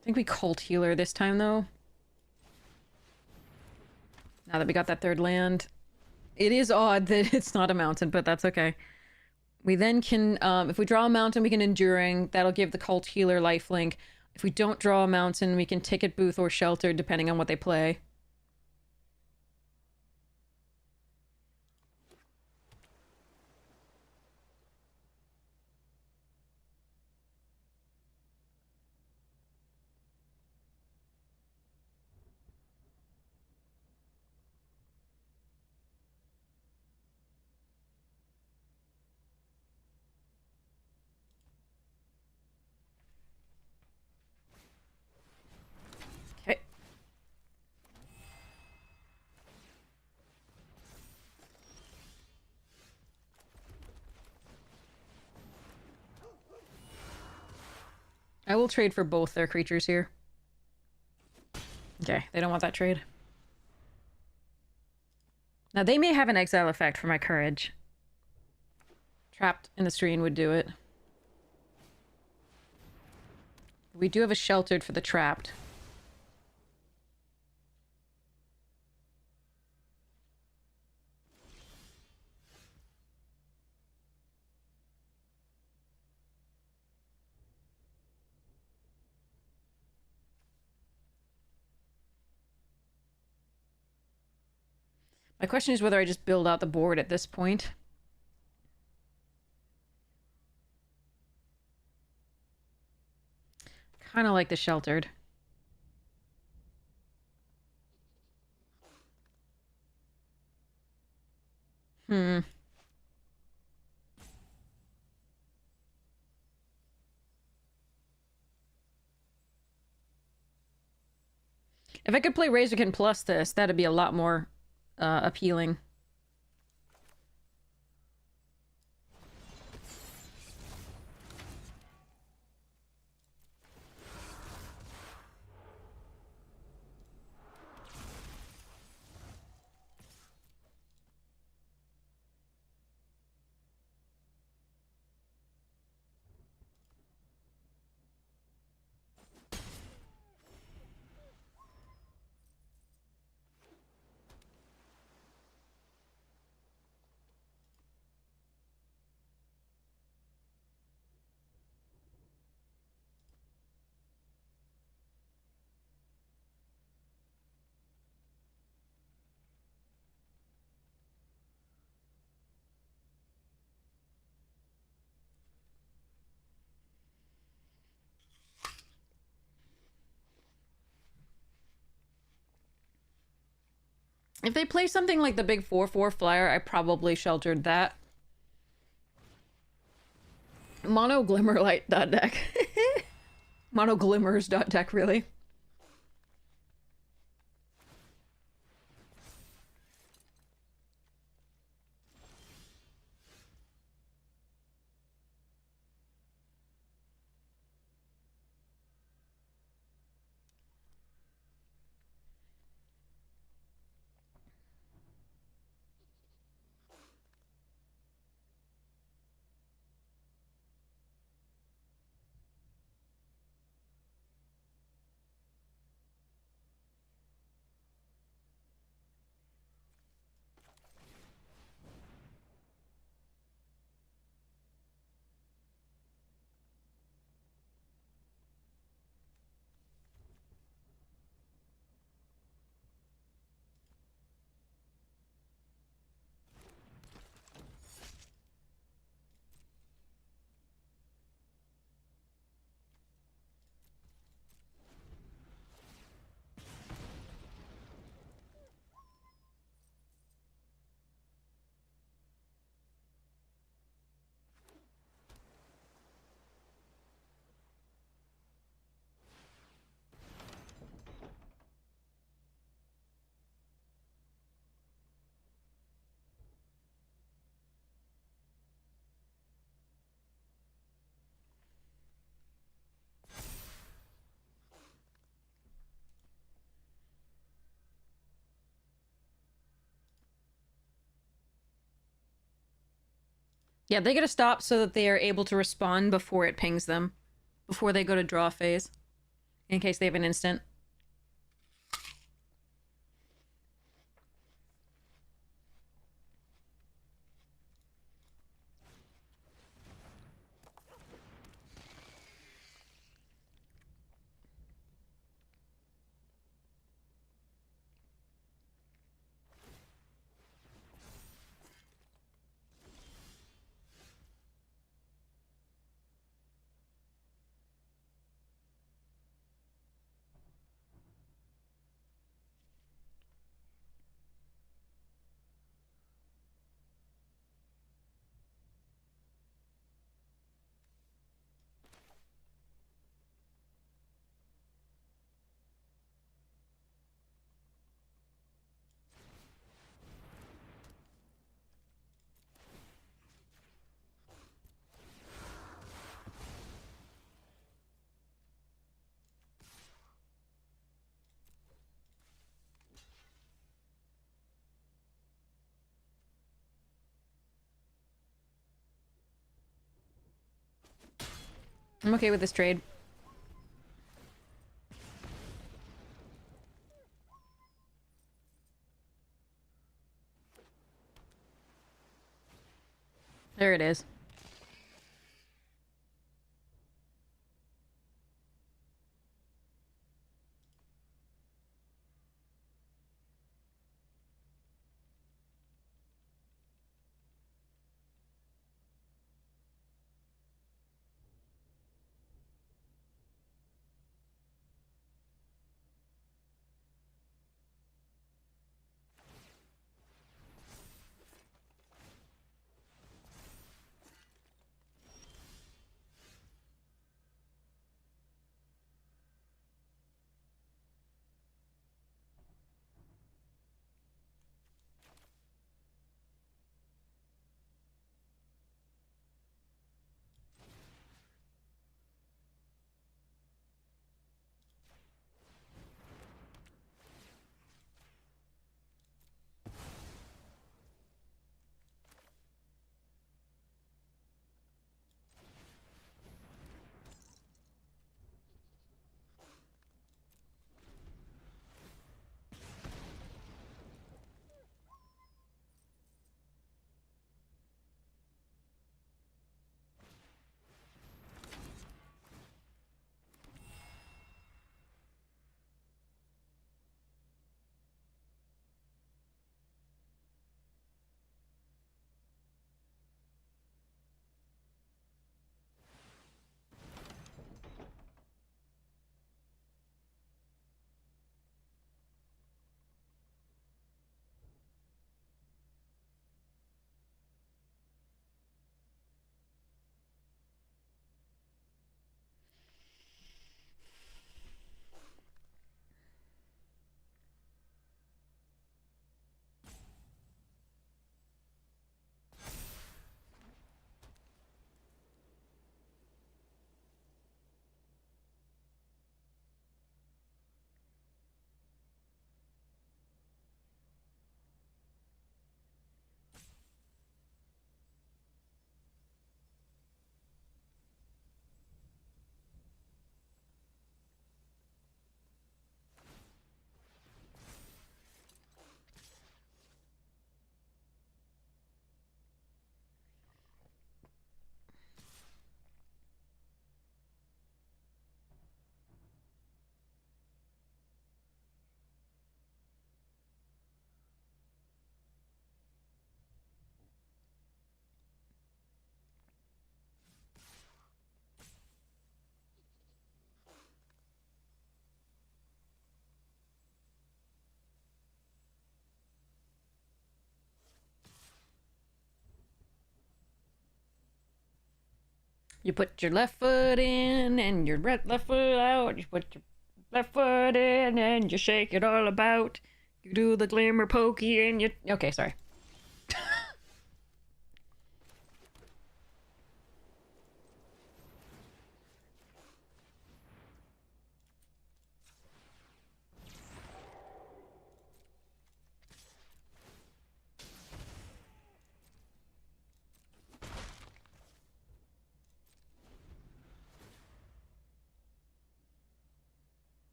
I think we Cult Healer this time, though. Now that we got that third land. It is odd that it's not a mountain, but that's okay. We then can, if we draw a mountain, we can Enduring. That'll give the Cult Healer lifelink. If we don't draw a mountain, we can Ticket Booth or Shelter, depending on what they play. Okay. I will trade for both their creatures here. Okay, they don't want that trade. Now, they may have an exile effect for my Courage. Trapped in the Stream would do it. We do have a Sheltered for the Trapped. My question is whether I just build out the board at this point. Kind of like the Sheltered. Hmm. If I could play Razorkin plus this, that'd be a lot more appealing. If they play something like the big 4/4 flyer, I probably Sheltered that. Mono Glimmerlight deck. Mono Glimmers deck, really. Yeah, they gotta stop so that they are able to respond before it pings them. Before they go to draw phase. In case they have an instant. I'm okay with this trade. There it is. You put your left foot in and your left foot out. You put your left foot in and you shake it all about. You do the glimmer pokey and you... Okay, sorry.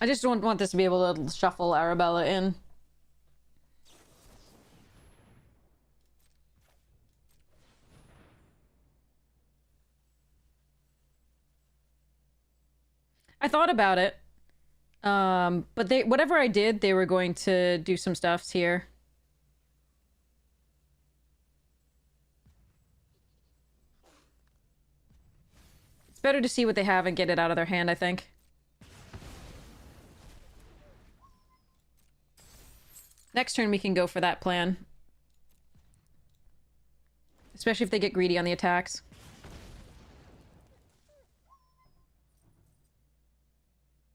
I just don't want this to be able to shuffle Arabella in. I thought about it. But whatever I did, they were going to do some stuffs here. It's better to see what they have and get it out of their hand, I think. Next turn we can go for that plan. Especially if they get greedy on the attacks.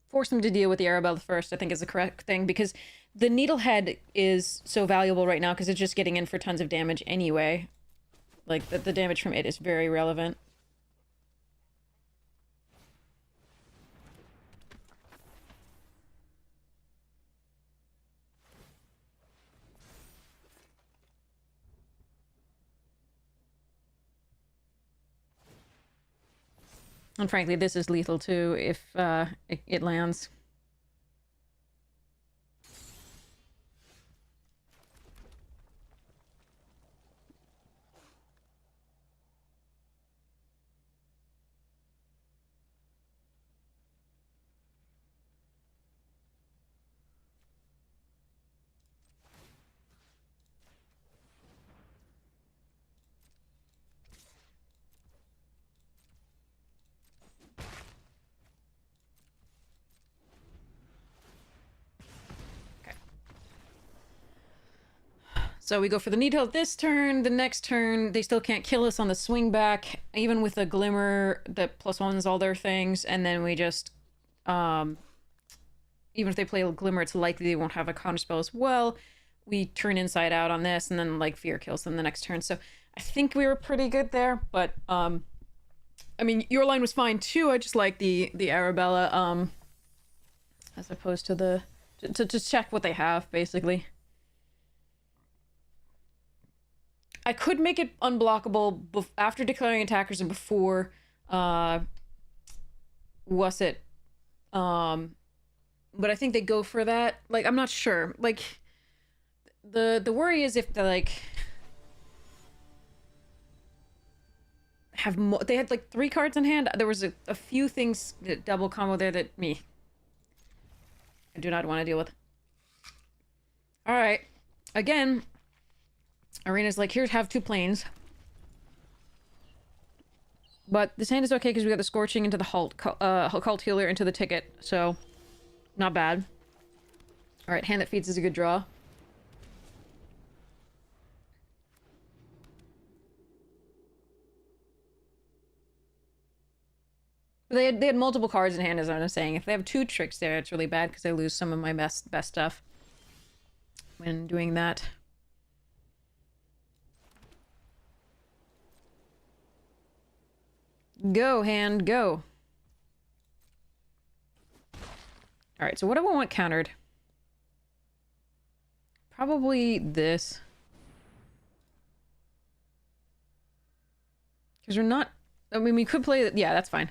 Force them to deal with the Arabella first, I think is the correct thing, because the Needlehead is so valuable right now because it's just getting in for tons of damage anyway. Like, the damage from it is very relevant. And frankly, this is lethal too if it lands. So we go for the Needle this turn. The next turn, they still can't kill us on the swing back, even with a Glimmer that +1s all their things. And then we just, even if they play a Glimmer, it's likely they won't have a counterspell as well. We turn Inside Out on this, and then like Fear kills them the next turn. So I think we were pretty good there. But I mean, your line was fine too. I just like the Arabella, as opposed to the to just check what they have basically. I could make it unblockable after declaring attackers and before, was it? But I think they go for that. Like, I'm not sure. Like, the worry is if they, like, have more. They had, like, 3 cards in hand. There was a few things that double combo there that I do not want to deal with. Alright. Again... Arena's like, here, have 2 planes. But this hand is okay because we got the Scorching into the Cult Healer into the Ticket, so not bad. Alright, Hand That Feeds is a good draw. But they had multiple cards in hand, as I was saying. If they have 2 tricks there, it's really bad because I lose some of my best stuff when doing that. Go, hand, go. Alright, so what do I want countered? Probably this. Because we're not... I mean, we could play... Yeah, that's fine.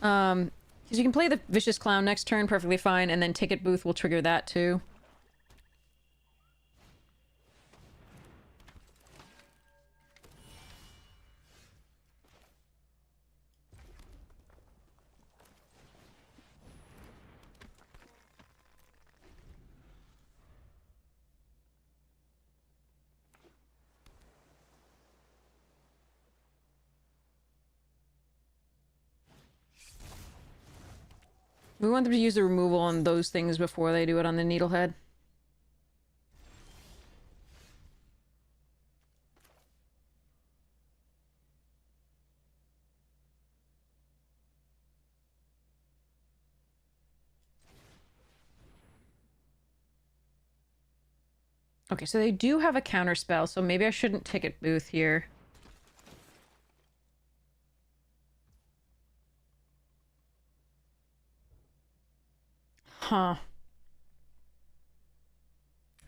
Because you can play the Vicious Clown next turn perfectly fine, and then Ticket Booth will trigger that too. We want them to use the removal on those things before they do it on the Needlehead. Okay, so they do have a counter spell, so maybe I shouldn't Ticket Booth here. Huh.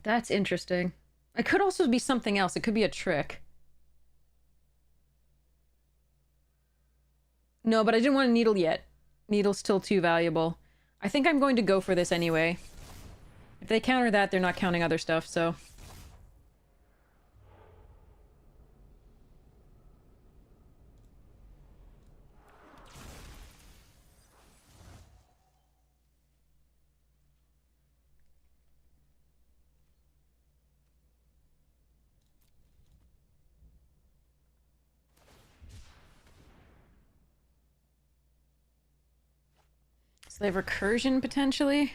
That's interesting. It could also be something else. It could be a trick. No, but I didn't want a Needle yet. Needle's still too valuable. I think I'm going to go for this anyway. If they counter that, they're not counting other stuff, so... So they have recursion, potentially?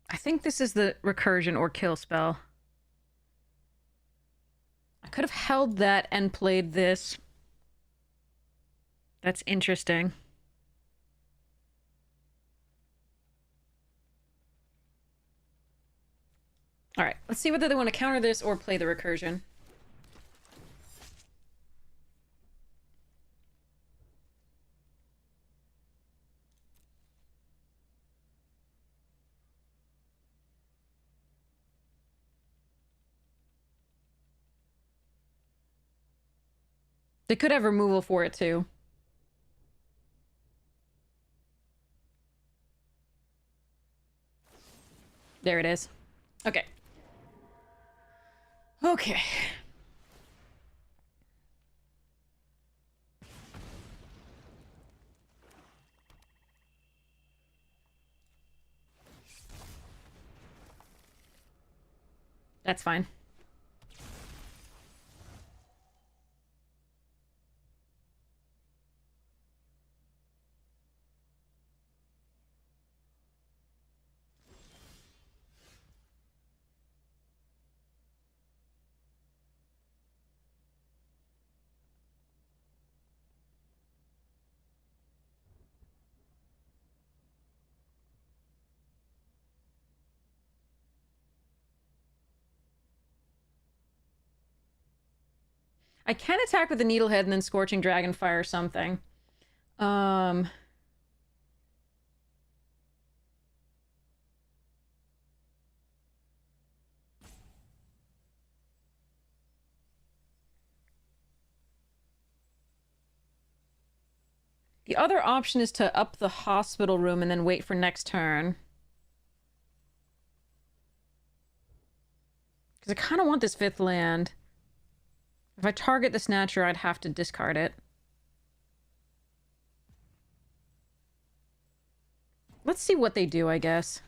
I think this is the recursion or kill spell. I could have held that and played this. That's interesting. Alright, let's see whether they want to counter this or play the recursion. They could have removal for it, too. There it is. Okay. Okay. That's fine. I can attack with the Needlehead and then Scorching Dragonfire or something. The other option is to up the hospital room and then wait for next turn. Because I kind of want this 5th land. If I target the Snatcher, I'd have to discard it. Let's see what they do, I guess.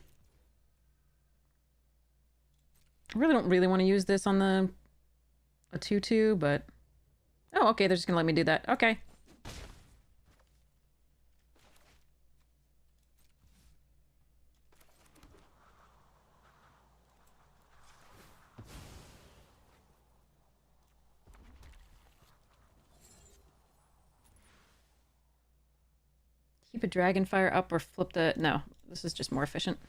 I really don't really want to use this on a 2/2, but... Oh, okay, they're just gonna let me do that. Okay. Keep a Dragonfire up or flip the... No, this is just more efficient.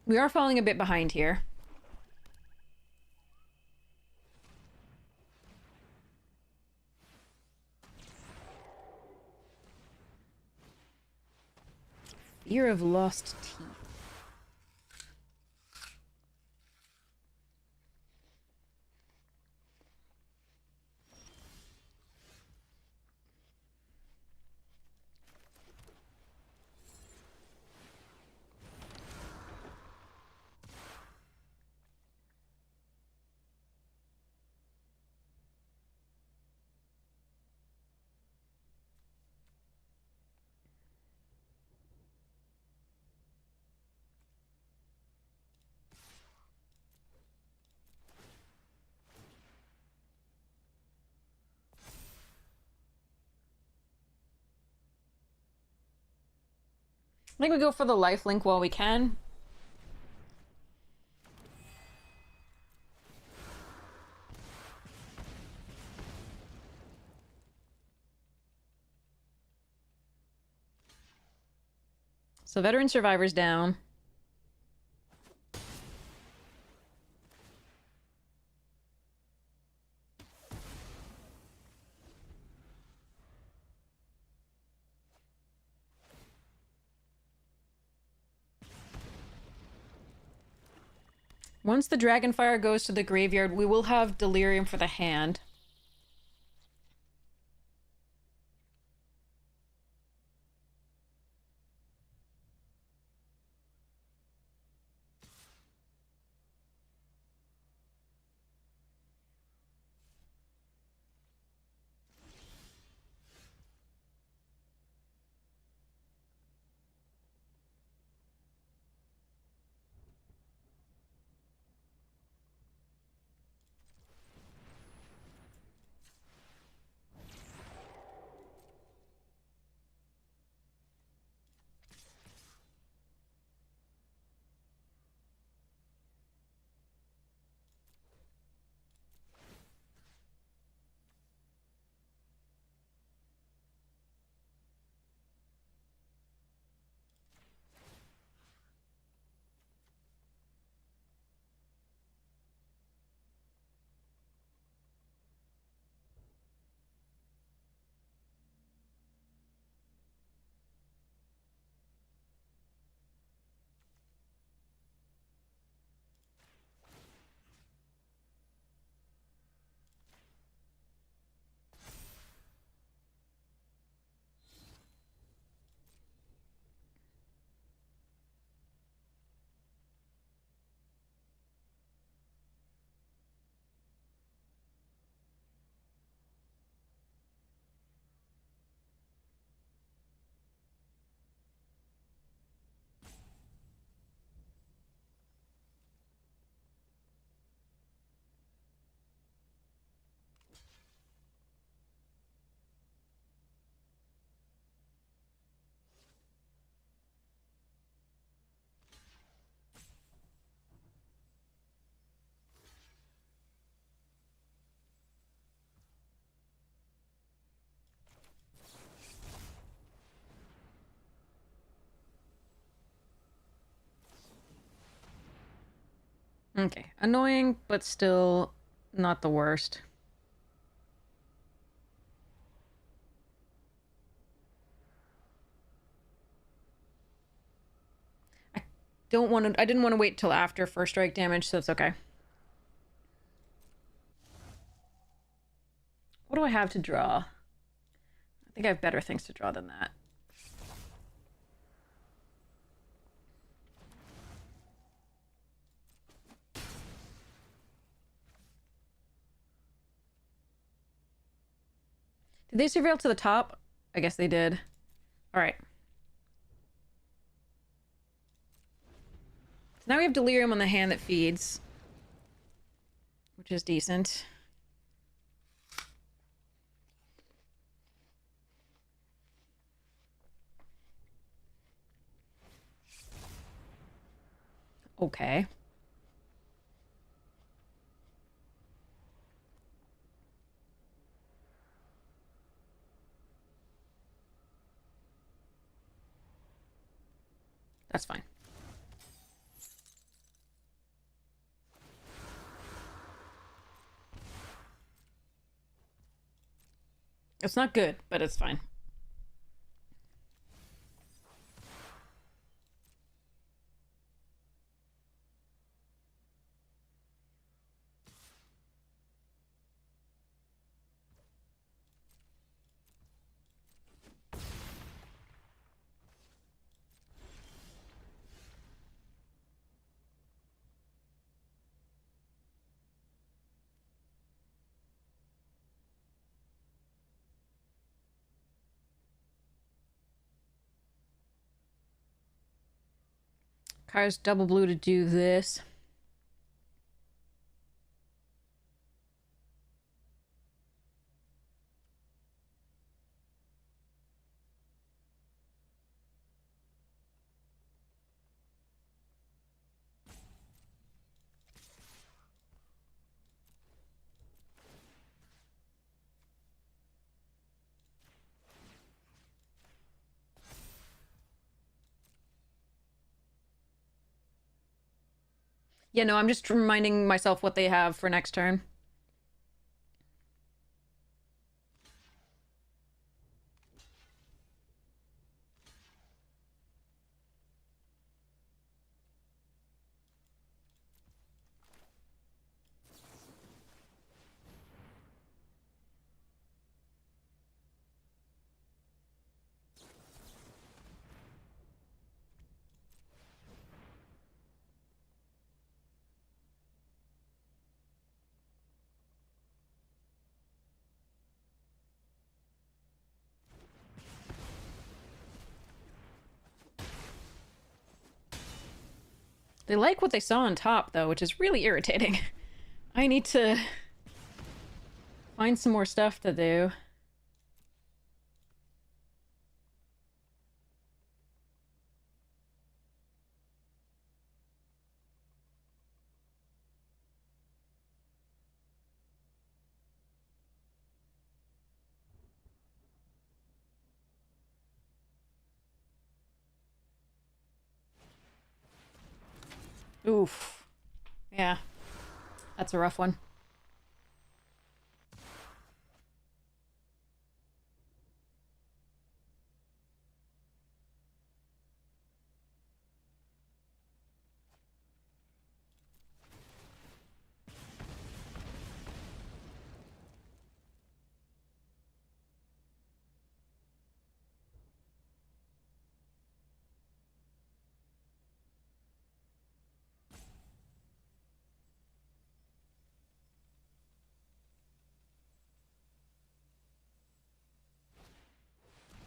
We are falling a bit behind here. Fear of Lost Teeth. I think we go for the life link while we can. So veteran survivors down. Once the Dragonfire goes to the graveyard, we will have Delirium for the hand. Okay, annoying, but still not the worst. I didn't want to wait till after first strike damage, so it's okay. What do I have to draw? I think I have better things to draw than that. Did they surveil to the top? I guess they did. All right. So now we have Delirium on the hand that feeds, which is decent. Okay. That's fine. It's not good, but it's fine. Car's double blue to do this. Yeah, no, I'm just reminding myself what they have for next turn. They like what they saw on top, though, which is really irritating. I need to find some more stuff to do. Oof. Yeah. That's a rough one.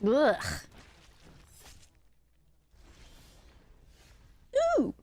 Ugh. Ooh.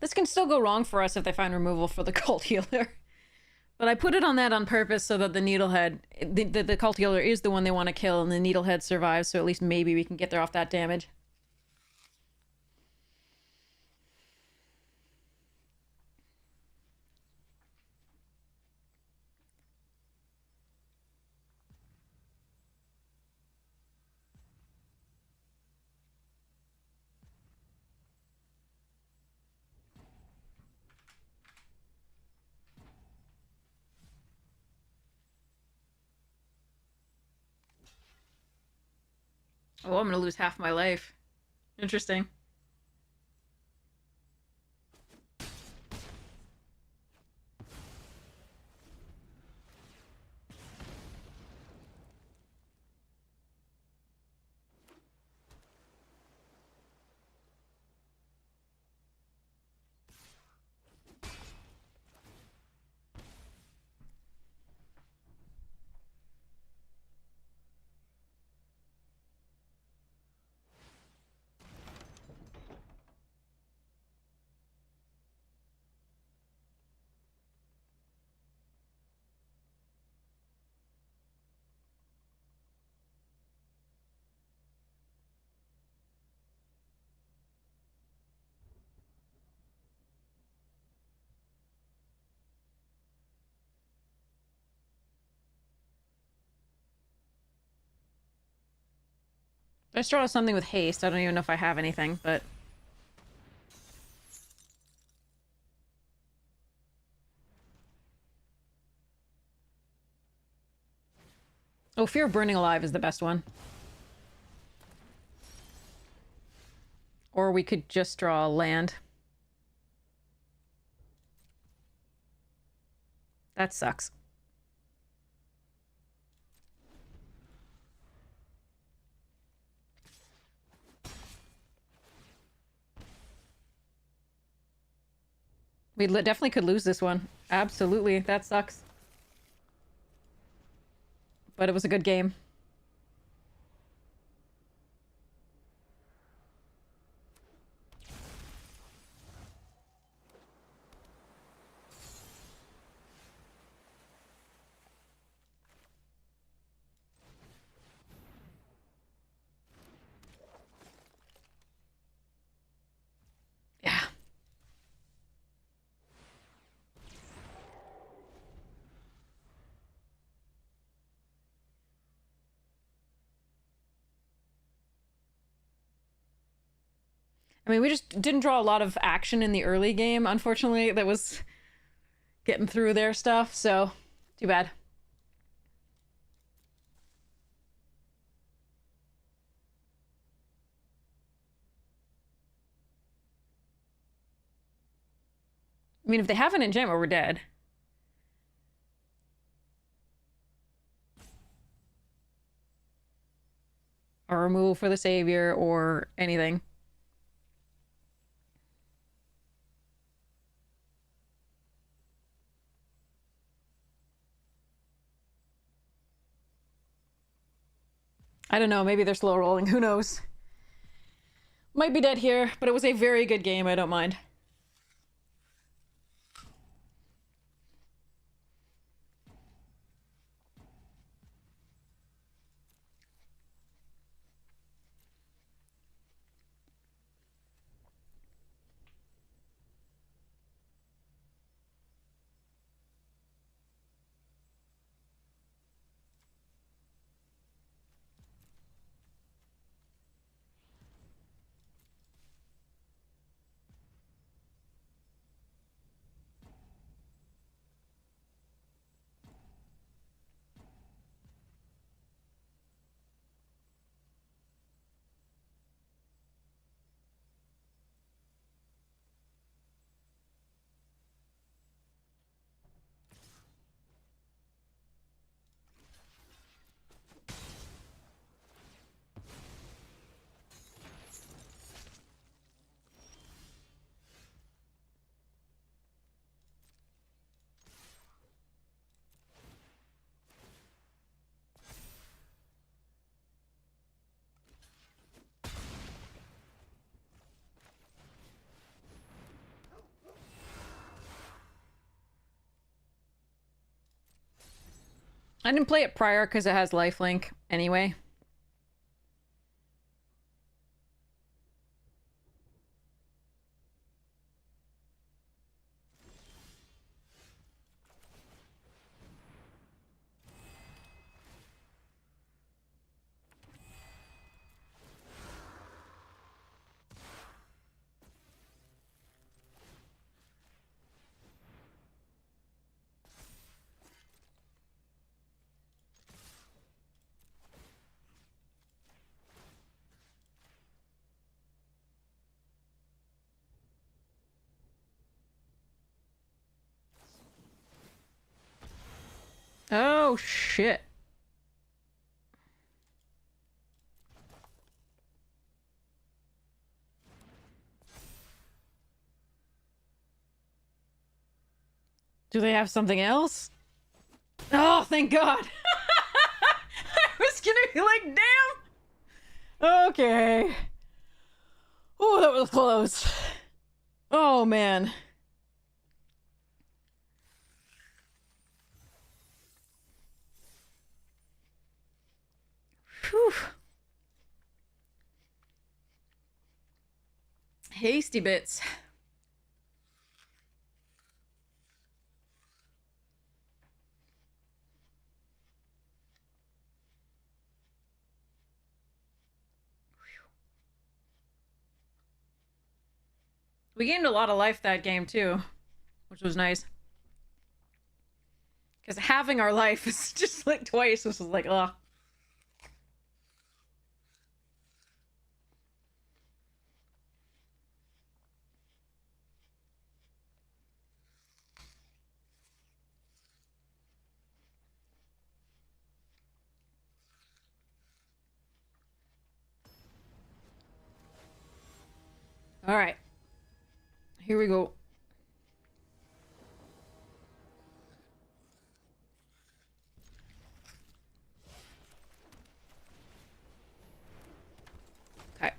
This can still go wrong for us if they find removal for the cult healer. But I put it on that on purpose so that the needlehead, the cult healer is the one they want to kill, and the needlehead survives, so at least maybe we can get there off that damage. Oh, I'm gonna lose half my life. Interesting. I start with something with haste. I don't even know if I have anything, but... Oh, Fear of Burning Alive is the best one. Or we could just draw a land. That sucks. We definitely could lose this one. Absolutely. That sucks. But it was a good game. Yeah. I mean, we just didn't draw a lot of action in the early game, unfortunately, that was getting through their stuff, so too bad. I mean, if they have an enchantment, we're dead. Or removal for the savior, or anything. I don't know, maybe they're slow rolling, who knows? Might be dead here, but it was a very good game, I don't mind. I didn't play it prior because it has lifelink anyway. Oh, shit. Do they have something else? Oh, thank God. I was gonna be like, damn. Okay. Oh, that was close. Oh, man. Whew. Hasty bits. We gained a lot of life that game, too, which was nice. Because having our life is just like twice. This was like, ugh. All right. Here we go. Okay.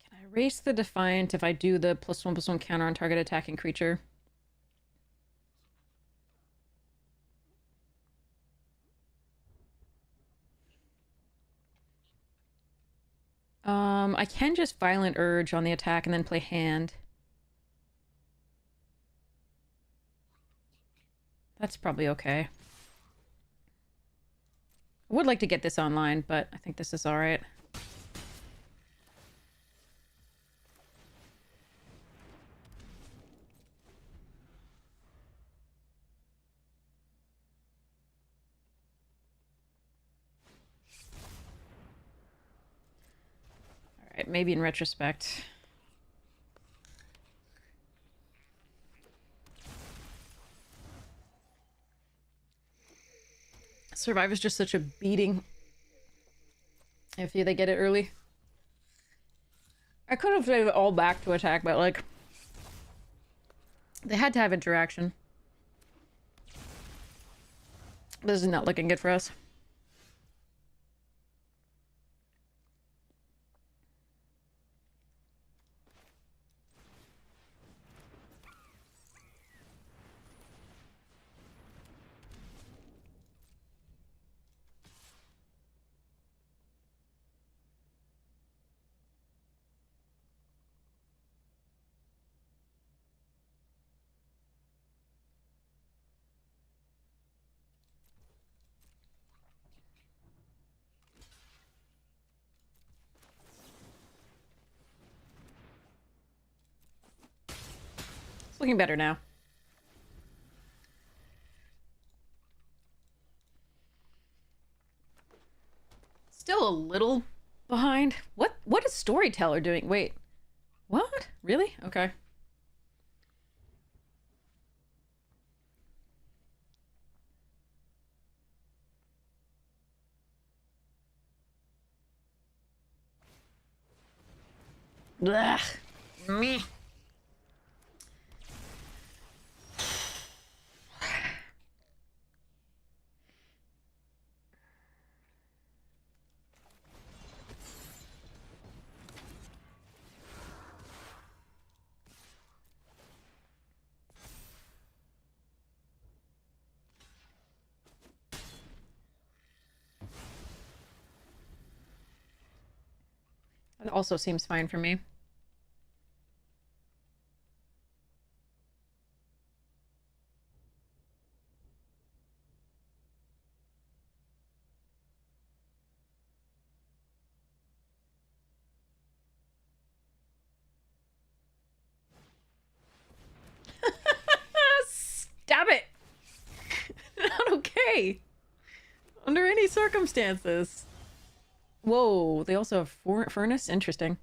Can I erase the Defiant if I do the +1/+1 counter on target attacking creature? I can just Violent Urge on the attack and then play hand. That's probably okay. I would like to get this online, but I think this is alright. Alright, maybe in retrospect. Survivor's just such a beating. If they get it early. I could have played it all back to attack, but like... They had to have interaction. This is not looking good for us. It's looking better now. Still a little behind. What is Storyteller doing? Wait. What? Really? Okay. Ugh. Meh. That also seems fine for me. Stop it! Not okay. Under any circumstances. Whoa, they also have furnace? Interesting.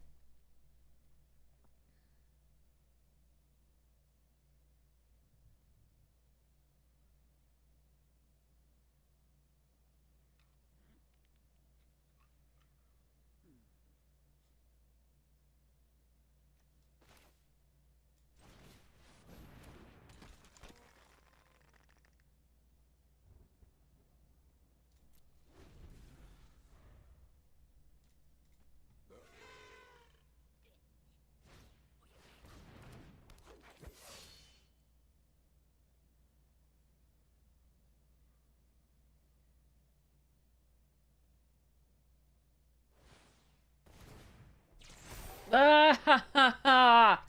Ah, ha, ha, ha.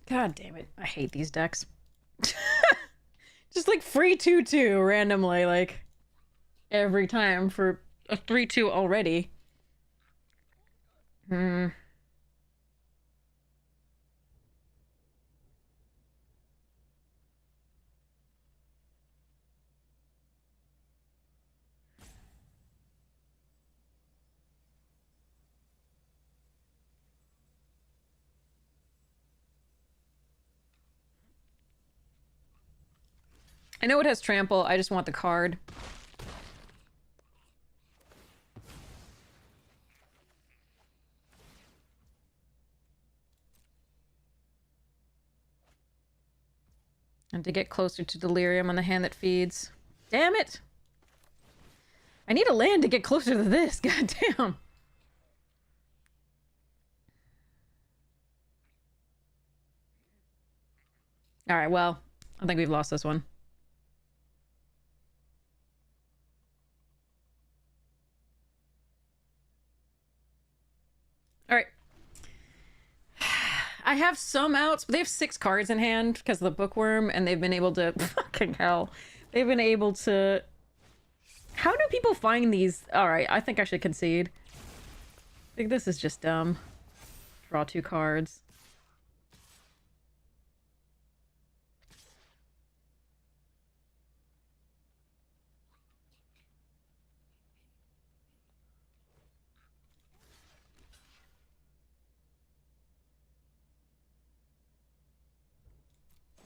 God damn it. I hate these decks. Just like free 2/2 randomly, like every time for a 3/2 already. Hmm. I know it has trample, I just want the card. And to get closer to delirium on the hand that feeds. Damn it! I need a land to get closer to this, god damn. Alright, well, I think we've lost this one. Alright. I have some outs, but they have 6 cards in hand because of the bookworm, and they've been able to... Fucking hell. They've been able to... How do people find these? Alright, I think I should concede. I think this is just dumb. Draw 2 cards.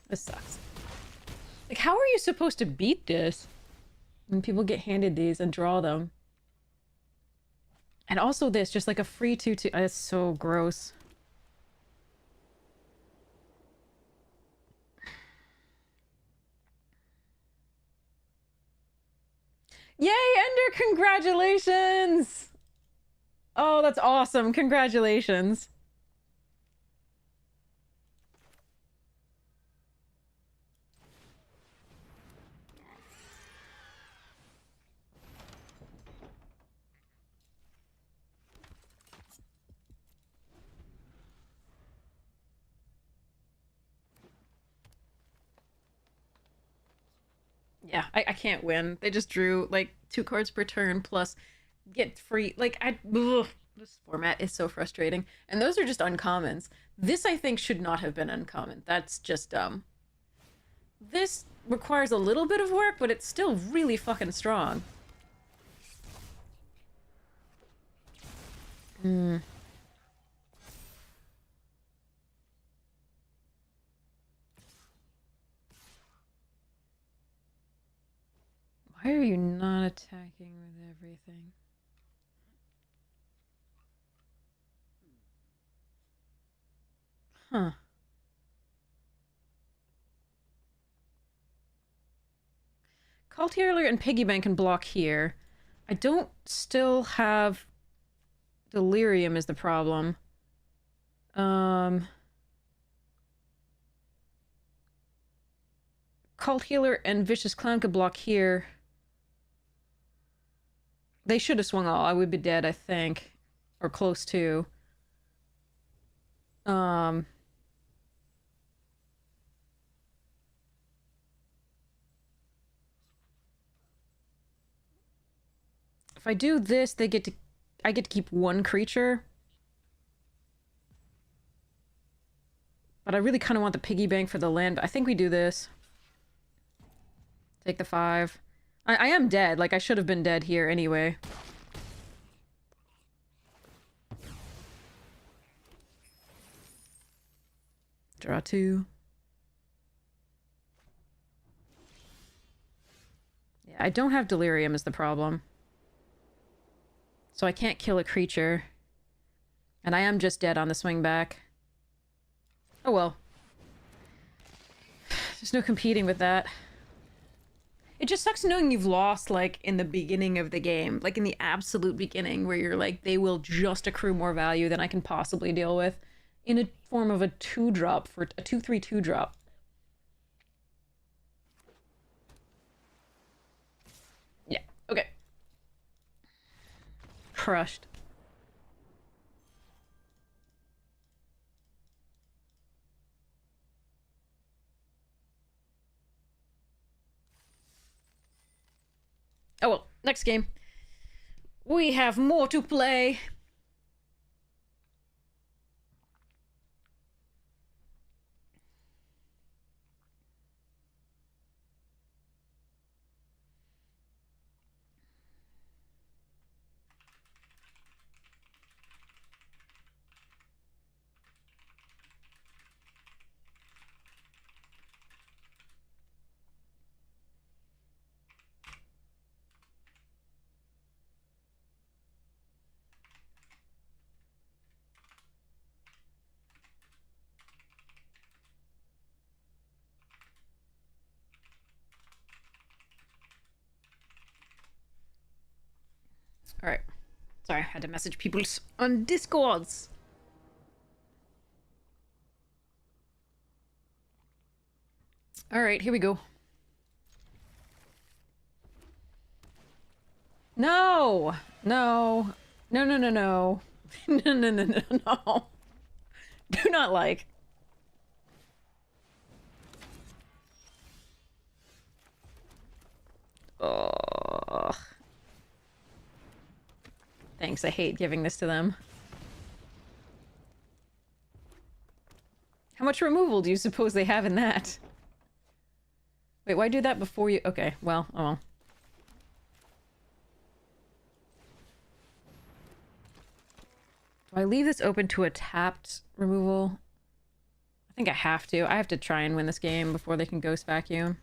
This sucks. Like, how are you supposed to beat this when people get handed these and draw them? And also this, just like a free 2/2. It's so gross. Yay, Ender! Congratulations! Oh, that's awesome. Congratulations. Yeah, I can't win. They just drew like 2 cards per turn plus get free. Like, ugh, this format is so frustrating. And those are just uncommons. This, I think, should not have been uncommon. That's just dumb. This requires a little bit of work, but it's still really fucking strong. Hmm. Why are you not attacking with everything? Huh. Cult Healer and Piggy Bank can block here. I don't still have... Delirium is the problem. Cult Healer and Vicious Clown could block here. They should have swung all. I would be dead, I think. Or close to. If I do this, I get to keep 1 creature. But I really kind of want the piggy bank for the land. I think we do this. Take the 5. I am dead. Like, I should have been dead here anyway. Draw 2. Yeah, I don't have delirium is the problem. So I can't kill a creature. And I am just dead on the swing back. Oh well. There's no competing with that. It just sucks knowing you've lost, like, in the beginning of the game. Like, in the absolute beginning, where you're like, they will just accrue more value than I can possibly deal with in a form of a 2-drop for a 2/3 2-drop. Yeah, okay. Crushed. Oh well, next game. We have more to play. All right. Sorry, I had to message people on Discords. All right, here we go. No, no, no, no, no, no, no, no, no, no, no. Do not like. Ugh. Thanks, I hate giving this to them. How much removal do you suppose they have in that? Wait, why do that before you... Okay, well, oh well. Do I leave this open to a tapped removal? I think I have to. I have to try and win this game before they can Ghost Vacuum.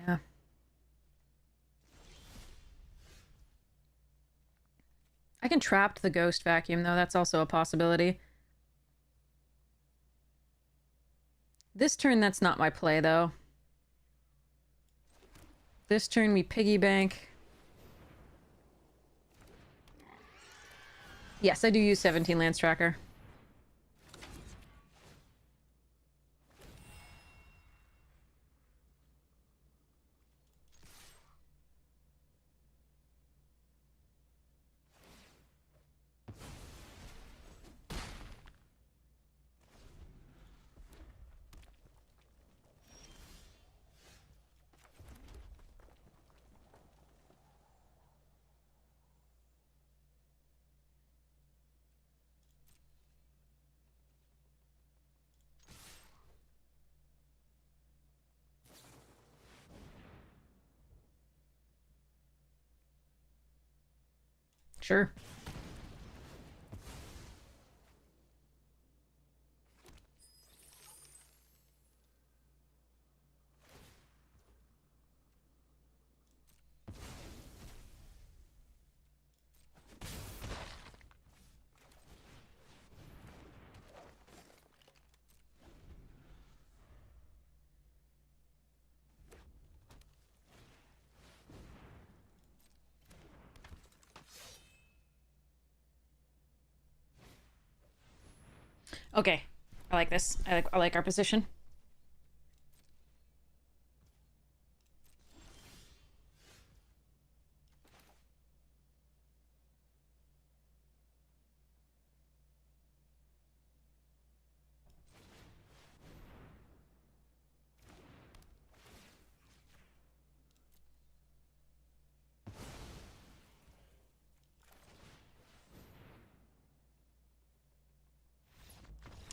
Yeah. I can trap the Ghost Vacuum, though. That's also a possibility. This turn, that's not my play, though. This turn, we piggy bank. Yes, I do use 17 Lance Tracker. Sure. Okay. I like this. I like our position.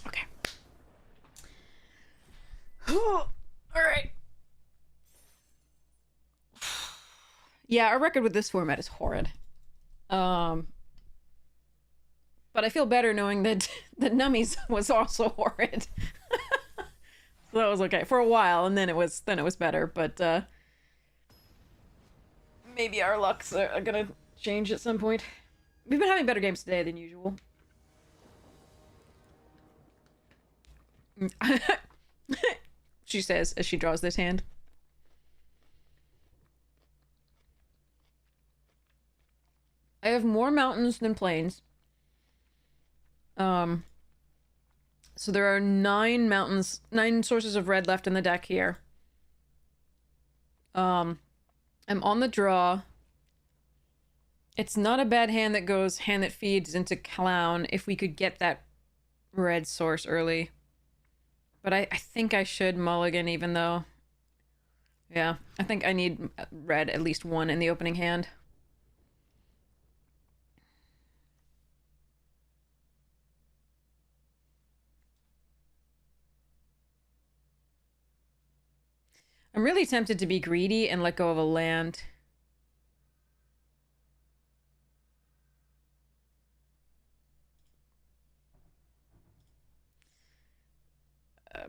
Okay. All right. Yeah, our record with this format is horrid. But I feel better knowing that that Nummies was also horrid. So that was okay for a while, and then it was better. But maybe our lucks are gonna change at some point. We've been having better games today than usual. She says as she draws this hand. I have more mountains than plains. So there are 9 mountains, 9 sources of red left in the deck here. I'm on the draw. It's not a bad hand that goes hand that feeds into clown if we could get that red source early. But I think I should mulligan even though... Yeah, I think I need red at least 1 in the opening hand. I'm really tempted to be greedy and let go of a land.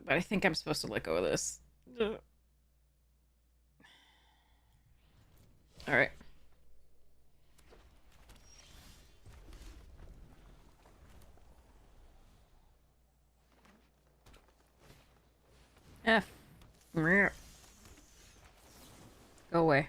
But I think I'm supposed to let go of this. All right. F. Go away.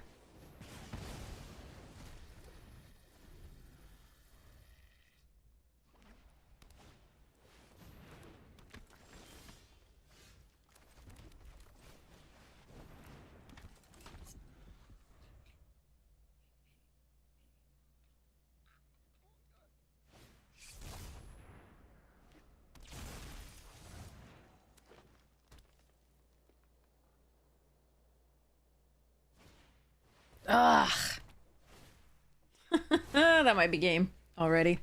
Ugh. That might be game already.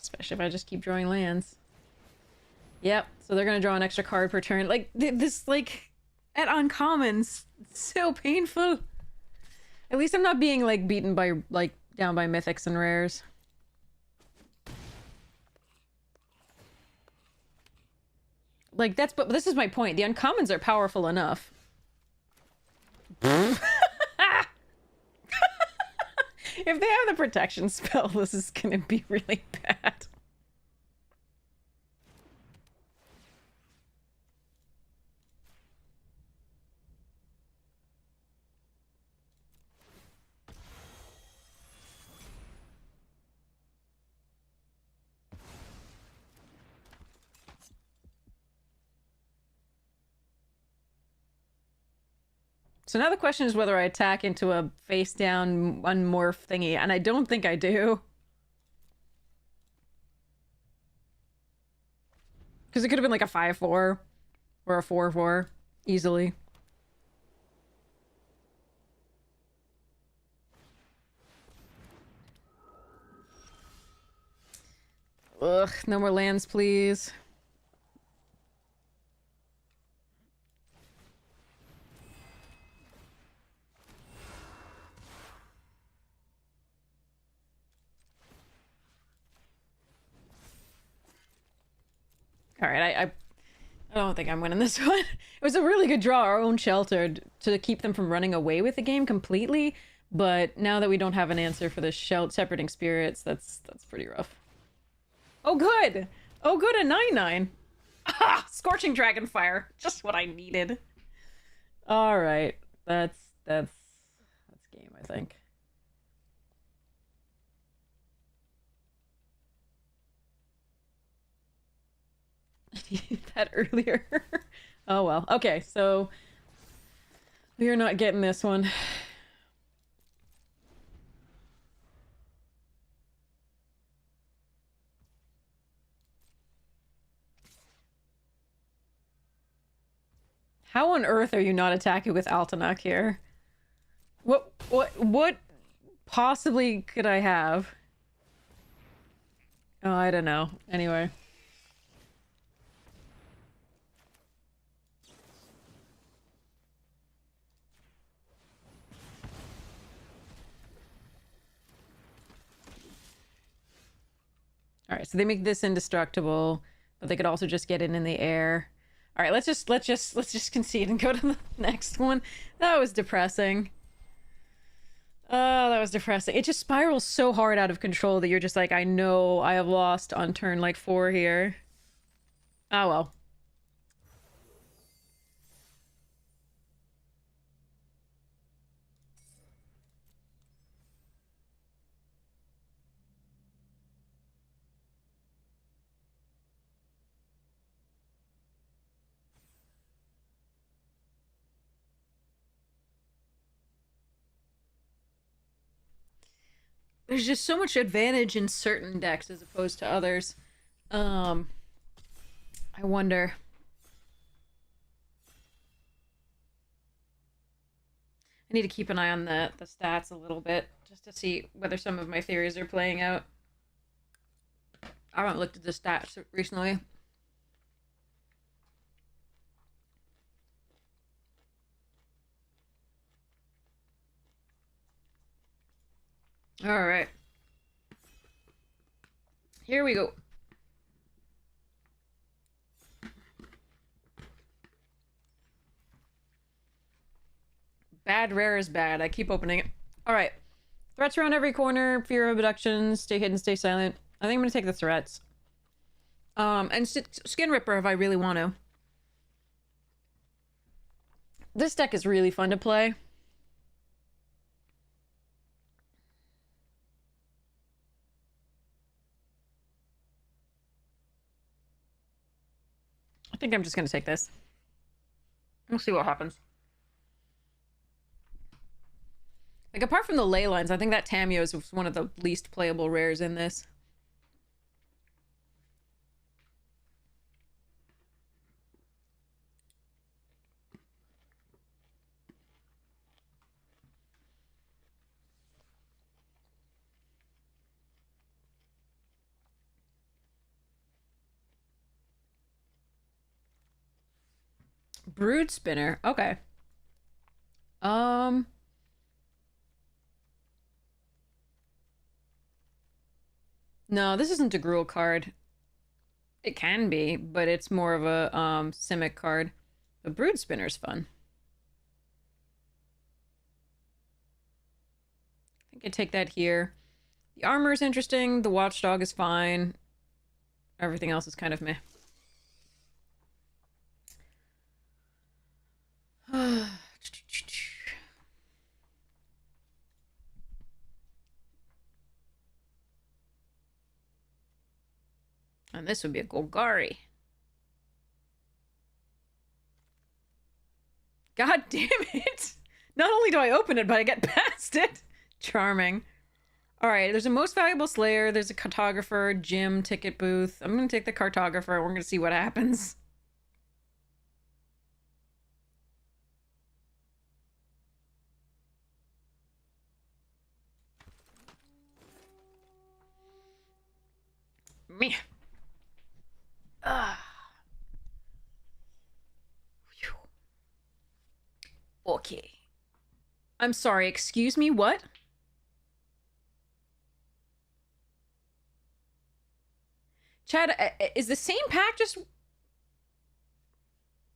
Especially if I just keep drawing lands. Yep, so they're gonna draw an extra card per turn. Like, this, like, at uncommons, so painful. At least I'm not being, like, beaten by, like, down by mythics and rares. Like, but this is my point. The uncommons are powerful enough. If they have the protection spell, this is gonna be really bad. So now the question is whether I attack into a face-down unmorph thingy, and I don't think I do. Because it could have been like a 5-4 or a 4-4, easily. Ugh, no more lands, please. All right, I don't think I'm winning this one. It was a really good draw, our own shelter, to keep them from running away with the game completely. But now that we don't have an answer for the separating spirits, that's pretty rough. Oh, good! Oh, good, a 9/9. Ah, Scorching Dragonfire. Just what I needed. All right, that's game, I think. I needed that earlier. Oh well. Okay, so we are not getting this one. How on earth are you not attacking with Altanach here? What possibly could I have? Oh, I don't know. Anyway. All right, so they make this indestructible, but they could also just get it in the air. All right, let's just concede and go to the next one. That was depressing. was depressing. It just spirals so hard out of control that you're just like, I know I have lost on turn like 4 here. Oh well. There's just so much advantage in certain decks as opposed to others. I wonder. I need to keep an eye on the stats a little bit just to see whether some of my theories are playing out. I haven't looked at the stats recently. All right. Here we go. Bad rare is bad. I keep opening it. All right. Threats around every corner. Fear of abductions. Stay hidden, stay silent. I think I'm going to take the threats. And Skin Ripper if I really want to. This deck is really fun to play. I think I'm just going to take this. We'll see what happens. Like, apart from the ley lines, I think that Tameo is one of the least playable rares in this. Brood Spinner. Okay. No, this isn't a Gruul card. It can be, but it's more of a Simic card. The Brood Spinner's fun. I think I take that here. The armor is interesting. The Watchdog is fine. Everything else is kind of meh. And this would be a Golgari. God damn it! Not only do I open it, but I get past it. Charming. Alright, there's a Most Valuable Slayer, there's a Cartographer, Gym, Ticket Booth. I'm gonna take the Cartographer, we're gonna see what happens. Me. Okay. I'm sorry, excuse me, what? Chad, is the same pack just...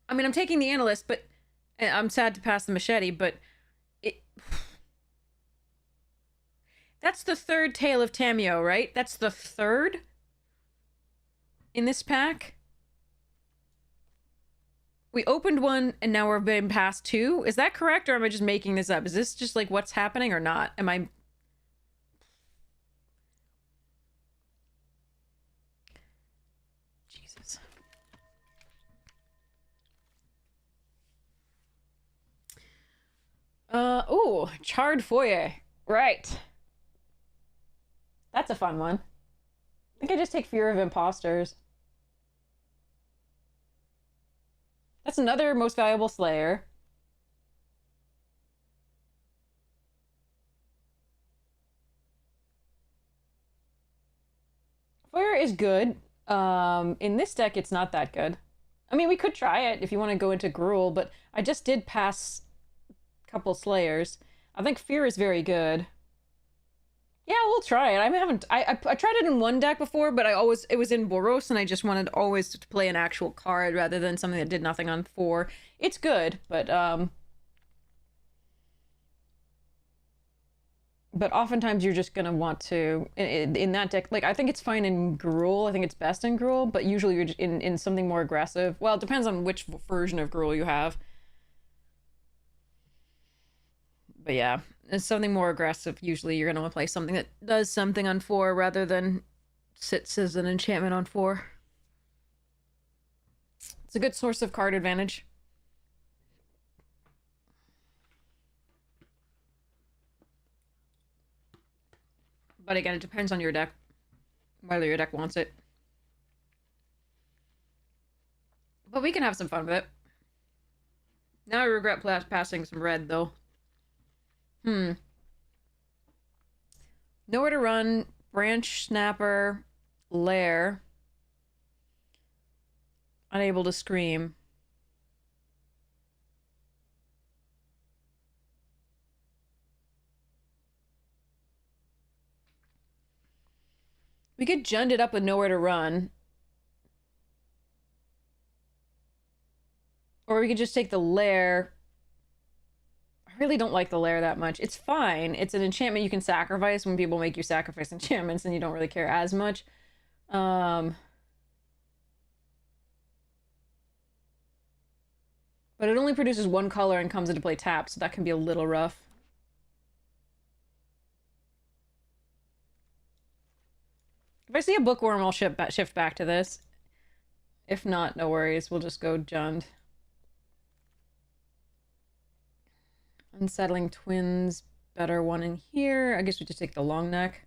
I mean, I'm taking the Analyst, but... I'm sad to pass the Machete, but... That's the third Tale of Tameo, right? That's the third? In this pack? We opened one, and now we're being past 2? Is that correct, or am I just making this up? Is this just, like, what's happening or not? Am I... Jesus. Ooh, Charred Foyer. Right. That's a fun one. I think I just take Fear of Imposters. That's another Most Valuable Slayer. Foyer is good. In this deck, it's not that good. I mean, we could try it if you want to go into Gruul, but I just did pass a couple Slayers. I think Fear is very good. Yeah, we'll try it. I tried it in one deck before, but it was in Boros, and I just wanted always to play an actual card rather than something that did nothing on 4. It's good, but But oftentimes you're just gonna want to in that deck. Like I think it's fine in Gruul. I think it's best in Gruul, but usually you're just in something more aggressive. Well, it depends on which version of Gruul you have. But yeah, it's something more aggressive. Usually you're gonna want to play something that does something on 4 rather than sits as an enchantment on 4. It's a good source of card advantage. But again, it depends on your deck, whether your deck wants it. But we can have some fun with it. Now I regret passing some red, though. Nowhere to run, branch snapper, lair. Unable to scream. We could jund it up with nowhere to run. Or we could just take the lair. I really don't like the lair that much. It's fine. It's an enchantment you can sacrifice when people make you sacrifice enchantments and you don't really care as much. But it only produces 1 color and comes into play tapped, so that can be a little rough. If I see a bookworm, I'll shift back to this. If not, no worries. We'll just go Jund. Unsettling Twins, better one in here. I guess we just take the long neck.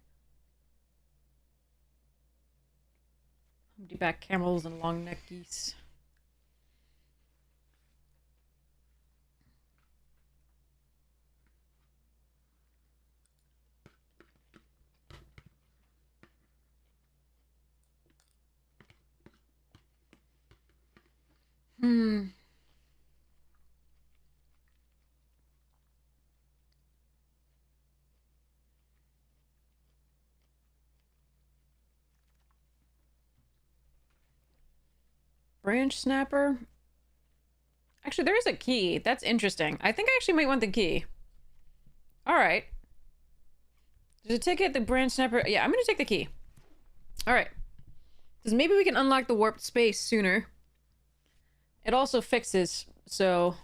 Humpty-back camels and long neck geese. Branch snapper. Actually, there is a key. That's interesting. I think I actually might want the key. All right. There's a ticket, the branch snapper. Yeah, I'm going to take the key. All right. Because maybe we can unlock the warped space sooner. It also fixes, so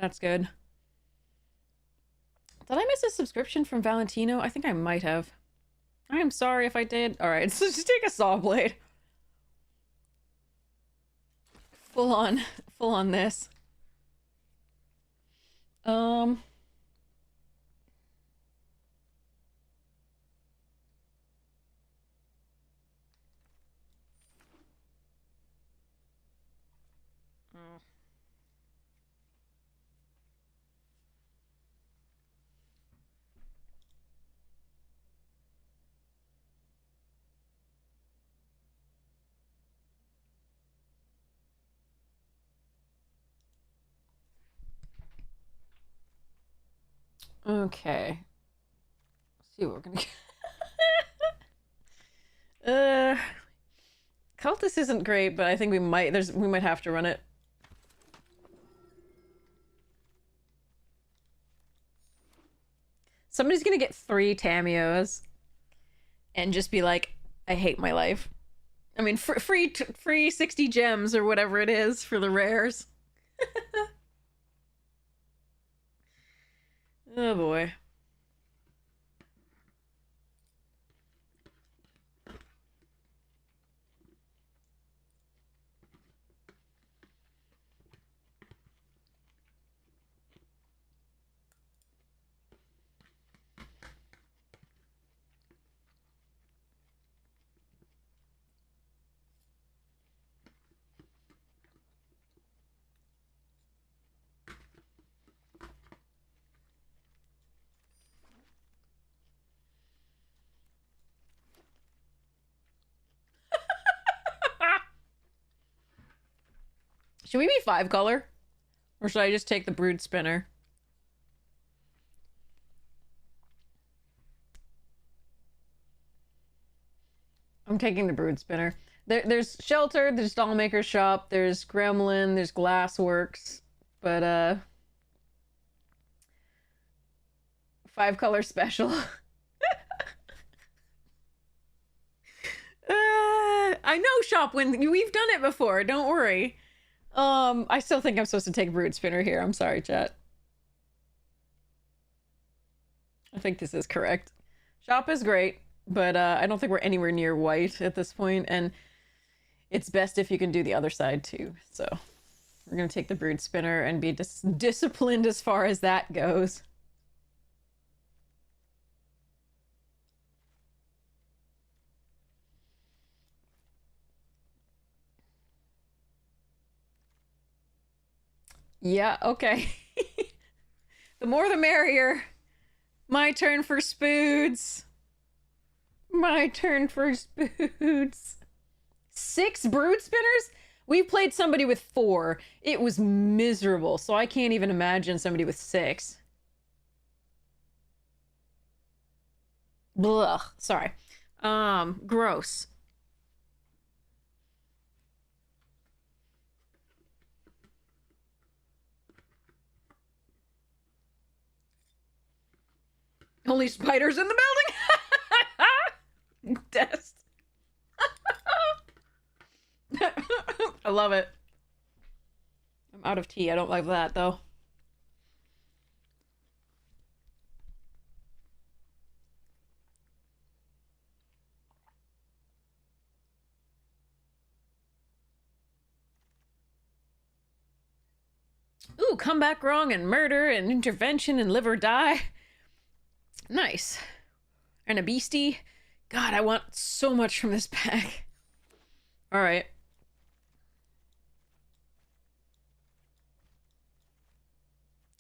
that's good. Did I miss a subscription from Valentino? I think I might have. I am sorry if I did. All right, so just take a saw blade. Full on this. Okay. Let's see what we're gonna get. Cultist isn't great, but I think we might have to run it. Somebody's gonna get 3 Tamios and just be like, I hate my life. I mean, free 60 gems or whatever it is for the rares. Oh boy. Should we be 5 color? Or should I just take the brood spinner? I'm taking the brood spinner. There's Shelter, there's Dollmaker's Shop, there's Gremlin, there's Glassworks, but 5 color special. I know, Shopwind. We've done it before. Don't worry. I still think I'm supposed to take Brood Spinner here. I'm sorry, chat. I think this is correct. Shop is great, but I don't think we're anywhere near white at this point, and it's best if you can do the other side too. So we're gonna take the Brood Spinner and be disciplined as far as that goes. Yeah, okay. The more the merrier. My turn for spoods. My turn for spoods. 6 Brood Spinners? We played somebody with 4. It was miserable, so I can't even imagine somebody with 6. Blah. Sorry. Gross. Only spiders in the building? Dest. I love it. I'm out of tea. I don't like that, though. Ooh, come back wrong and murder and intervention and live or die. Nice. And a beastie. God, I want so much from this pack. All right.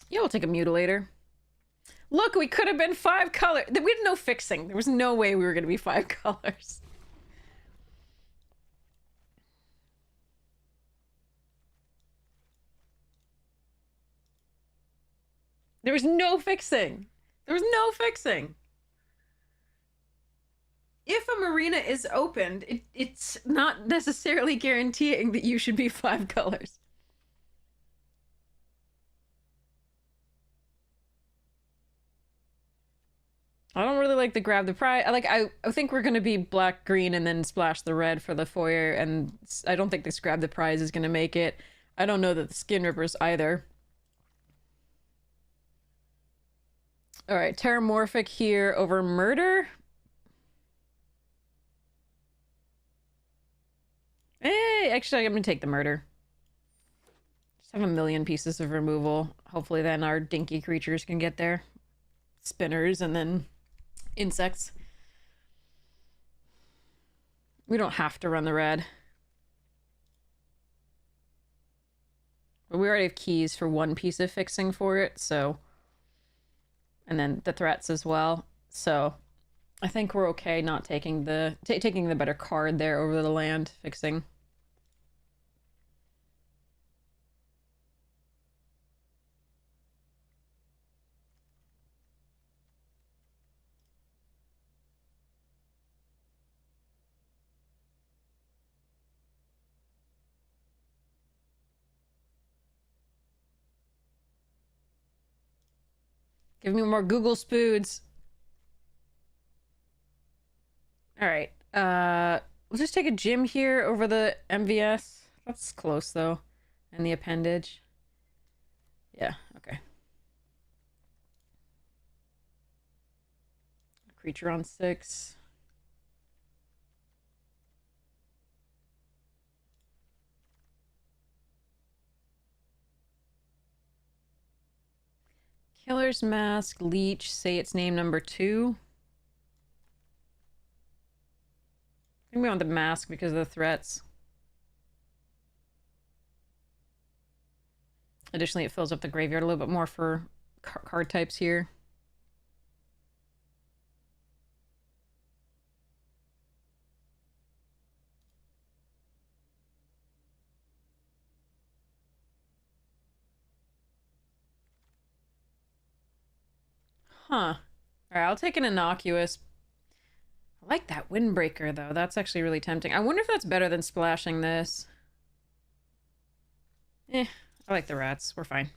Yeah, we'll take a mutilator. Look, we could have been 5 colors. We had no fixing. There was no way we were going to be 5 colors. There was no fixing. There was no fixing. If a marina is opened, it's not necessarily guaranteeing that you should be 5 colors. I don't really like the grab the prize. I think we're gonna be black, green, and then splash the red for the foyer, and I don't think this grab the prize is gonna make it. I don't know that the skin rippers either. Alright, Terramorphic here over murder. Hey, actually, I'm gonna take the murder. Just have a million pieces of removal. Hopefully then our dinky creatures can get there. Spinners and then insects. We don't have to run the red. But we already have keys for 1 piece of fixing for it, so... And then the threats as well. So I think we're okay not taking the... taking the better card there over the land fixing. Give me more Google spoods. Alright. We'll just take a gym here over the MVS. That's close, though. And the appendage. Yeah, okay. Creature on 6. Killer's Mask, Leech, say its name number 2. I think we want the mask because of the threats. Additionally, it fills up the graveyard a little bit more for card types here. Huh. Alright, I'll take an innocuous. I like that Windbreaker, though. That's actually really tempting. I wonder if that's better than splashing this. I like the rats. We're fine.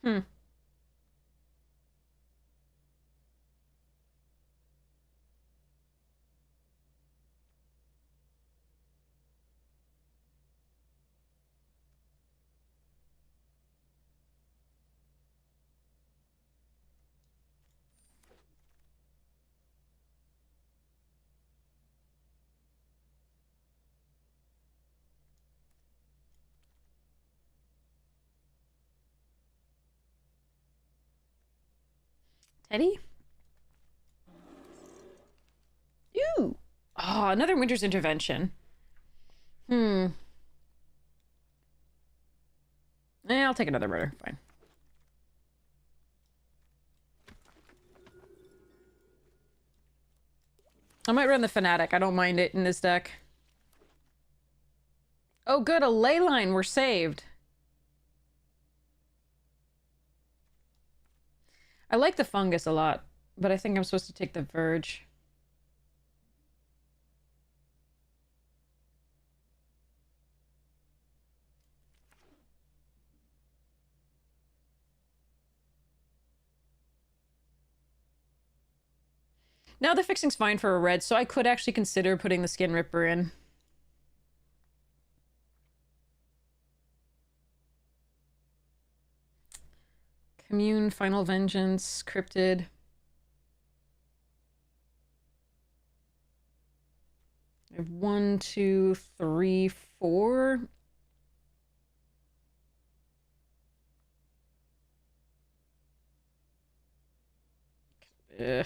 Hmm. Teddy? Ooh. Oh, another Winter's Intervention. Hmm. I'll take another murder. Fine. I might run the Fanatic. I don't mind it in this deck. Oh, good. A ley line. We're saved. I like the fungus a lot, but I think I'm supposed to take the Verge. Now the fixing's fine for a red, so I could actually consider putting the Skin Ripper in. Commune, Final Vengeance, Cryptid. I have 1, 2, 3, 4. Ugh.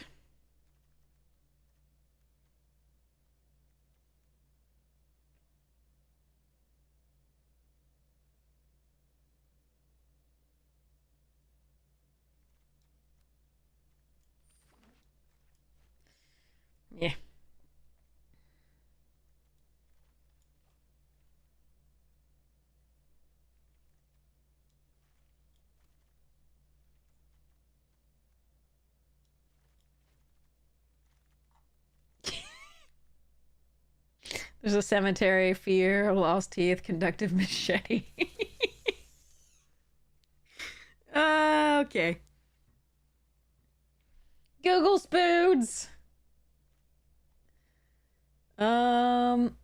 Yeah. There's a Cemetery, Fear, Lost Teeth, Conductive Machete. Okay. Google Spoons! Um...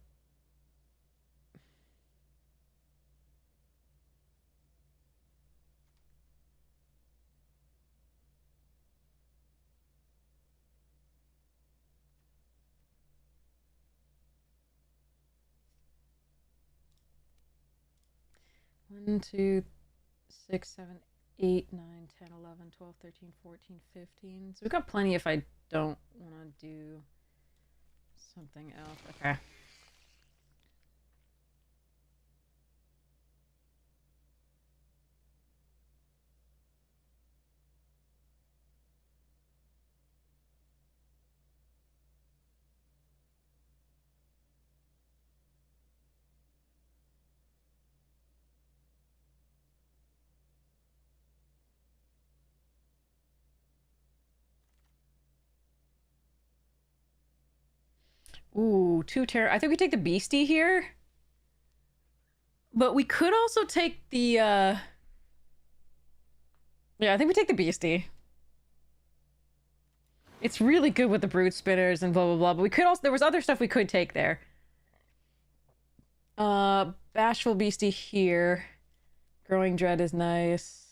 1, 2, 6, 7, 8, 9, 10, 11, 12, 13, 14, 15. So we've got plenty if I don't want to do something else. Okay. Ooh, 2 terror. I think we take the Beastie here. But we could also take the, Yeah, I think we take the Beastie. It's really good with the Brute Spinners and blah, blah, blah. But we could also... There was other stuff we could take there. Bashful Beastie here. Growing Dread is nice.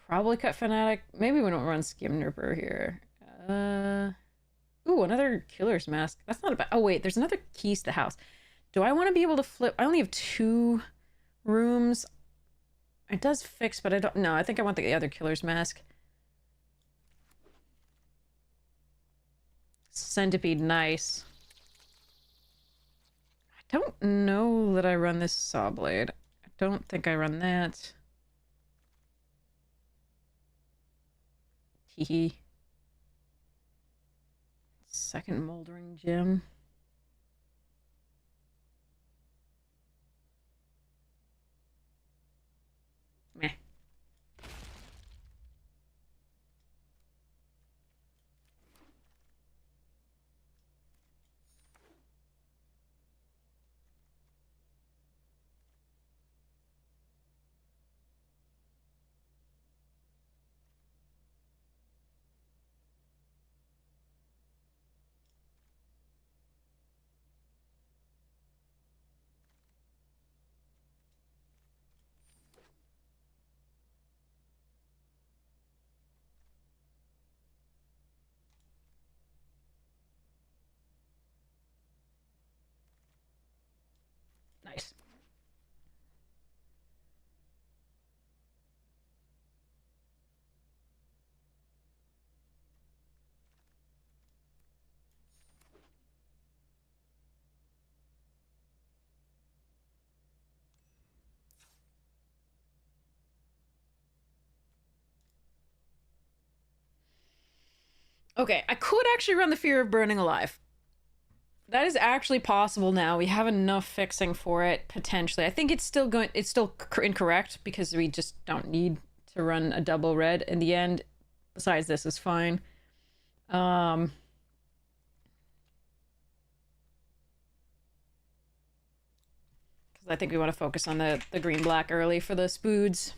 Probably cut Fanatic. Maybe we don't run Skim Ripper here. Ooh, another Killer's Mask. That's not a bad... Oh, wait. There's another Keys to the House. Do I want to be able to flip... I only have 2 rooms. It does fix, but I don't... No, I think I want the other Killer's Mask. Centipede, nice. I don't know that I run this Saw Blade. I don't think I run that. Hehe. Second Moldering Gem. Meh. Okay, I could actually run the Fear of Burning Alive. That is actually possible now. We have enough fixing for it, potentially. I think it's still incorrect because we just don't need to run a double red in the end. Besides, this is fine. Because I think we want to focus on the green-black early for the spoods.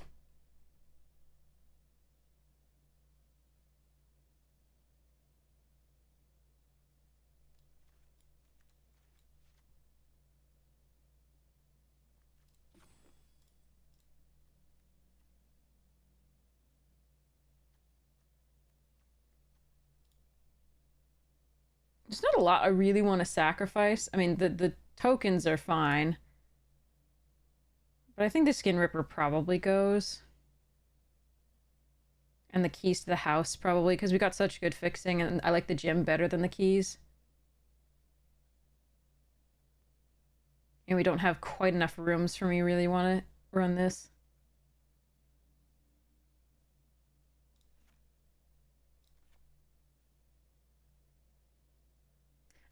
There's not a lot I really want to sacrifice. I mean, the tokens are fine. But I think the Skin Ripper probably goes. And the keys to the house probably, because we got such good fixing, and I like the gym better than the keys. And we don't have quite enough rooms for me really want to run this.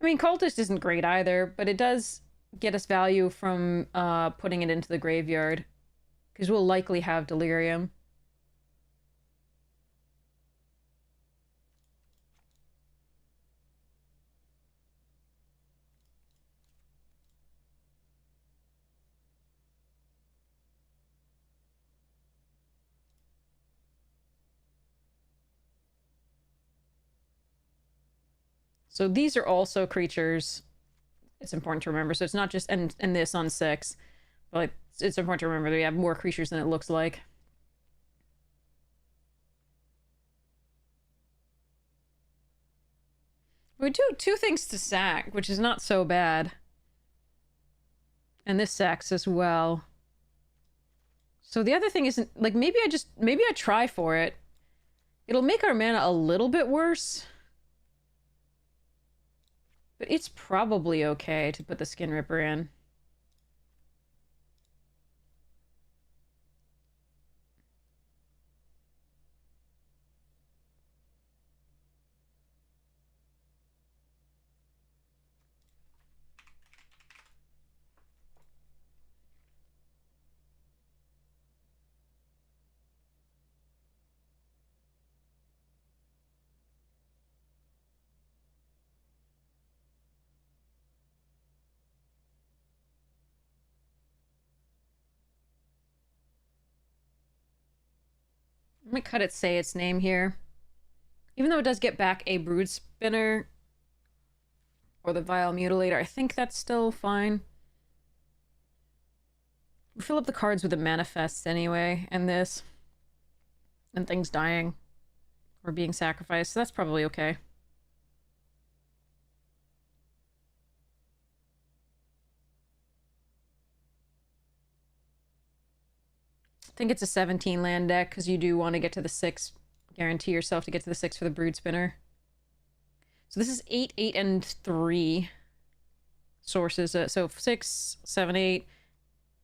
I mean, Cultist isn't great either, but it does get us value from putting it into the graveyard. Because we'll likely have Delirium. So these are also creatures. It's important to remember. So it's not just and this on 6, but it's important to remember that we have more creatures than it looks like. We do 2 things to sack, which is not so bad. And this sacks as well. So the other thing isn't like maybe I try for it. It'll make our mana a little bit worse. But it's probably okay to put the Skin Ripper in. I'm gonna cut it, say its name here. Even though it does get back a Brood Spinner or the Vile Mutilator, I think that's still fine. We fill up the cards with the manifests anyway, and this. And things dying. Or being sacrificed, so that's probably okay. I think it's a 17 land deck, because you do want to get to the 6. Guarantee yourself to get to the 6 for the Brood Spinner. So this is 8, 8, and 3 sources. So 6, 7, 8,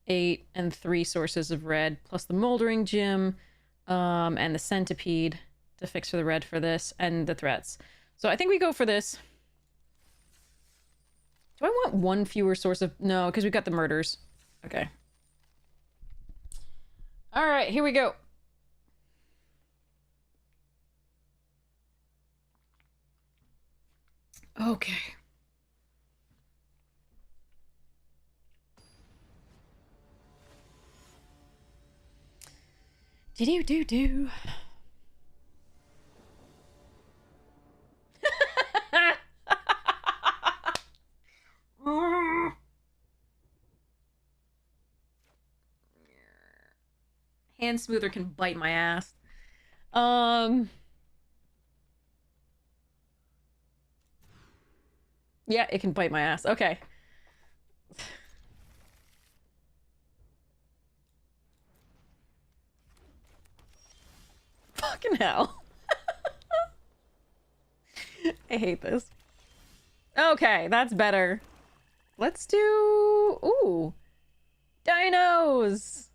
8, and 3 sources of red, plus the Moldering Gym, and the Centipede to fix for the red for this, and the threats. So I think we go for this. Do I want 1 fewer source of... No, because we've got the murders. Okay. Alright, here we go. Okay. Do-do-do-do. Hand smoother can bite my ass. Yeah, it can bite my ass. Okay. Fucking hell. I hate this. Okay, that's better. Let's do... Ooh. Dinos!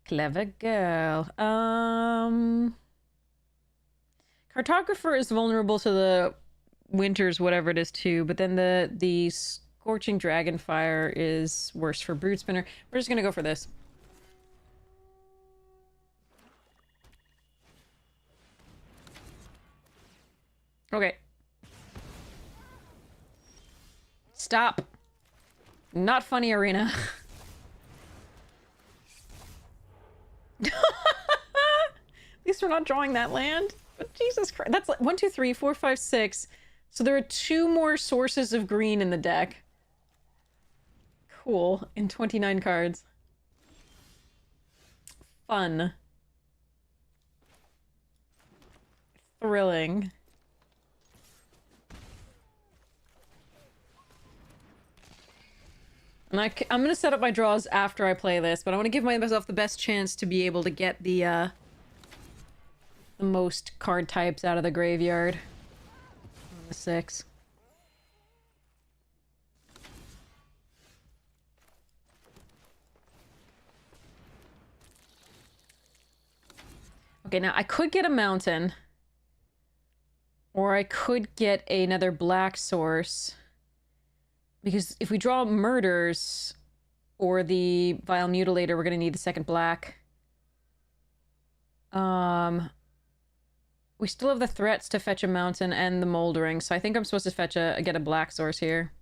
Clever girl. Cartographer is vulnerable to the winters, whatever it is, too. But then the Scorching Dragonfire is worse for Brood Spinner. We're just gonna go for this. Okay. Stop. Not funny, Arena. At least we're not drawing that land. But Jesus Christ. That's like 1, 2, 3, 4, 5, 6. So there are 2 more sources of green in the deck. Cool. In 29 cards. Fun. Thrilling. And I'm going to set up my draws after I play this, but I want to give myself the best chance to be able to get the most card types out of the graveyard. On the 6. Okay, now I could get a mountain. Or I could get another black source. Because if we draw Murders or the Vile Mutilator, we're going to need the second black. We still have the threats to fetch a mountain and the Moldering, so I think I'm supposed to fetch get a black source here.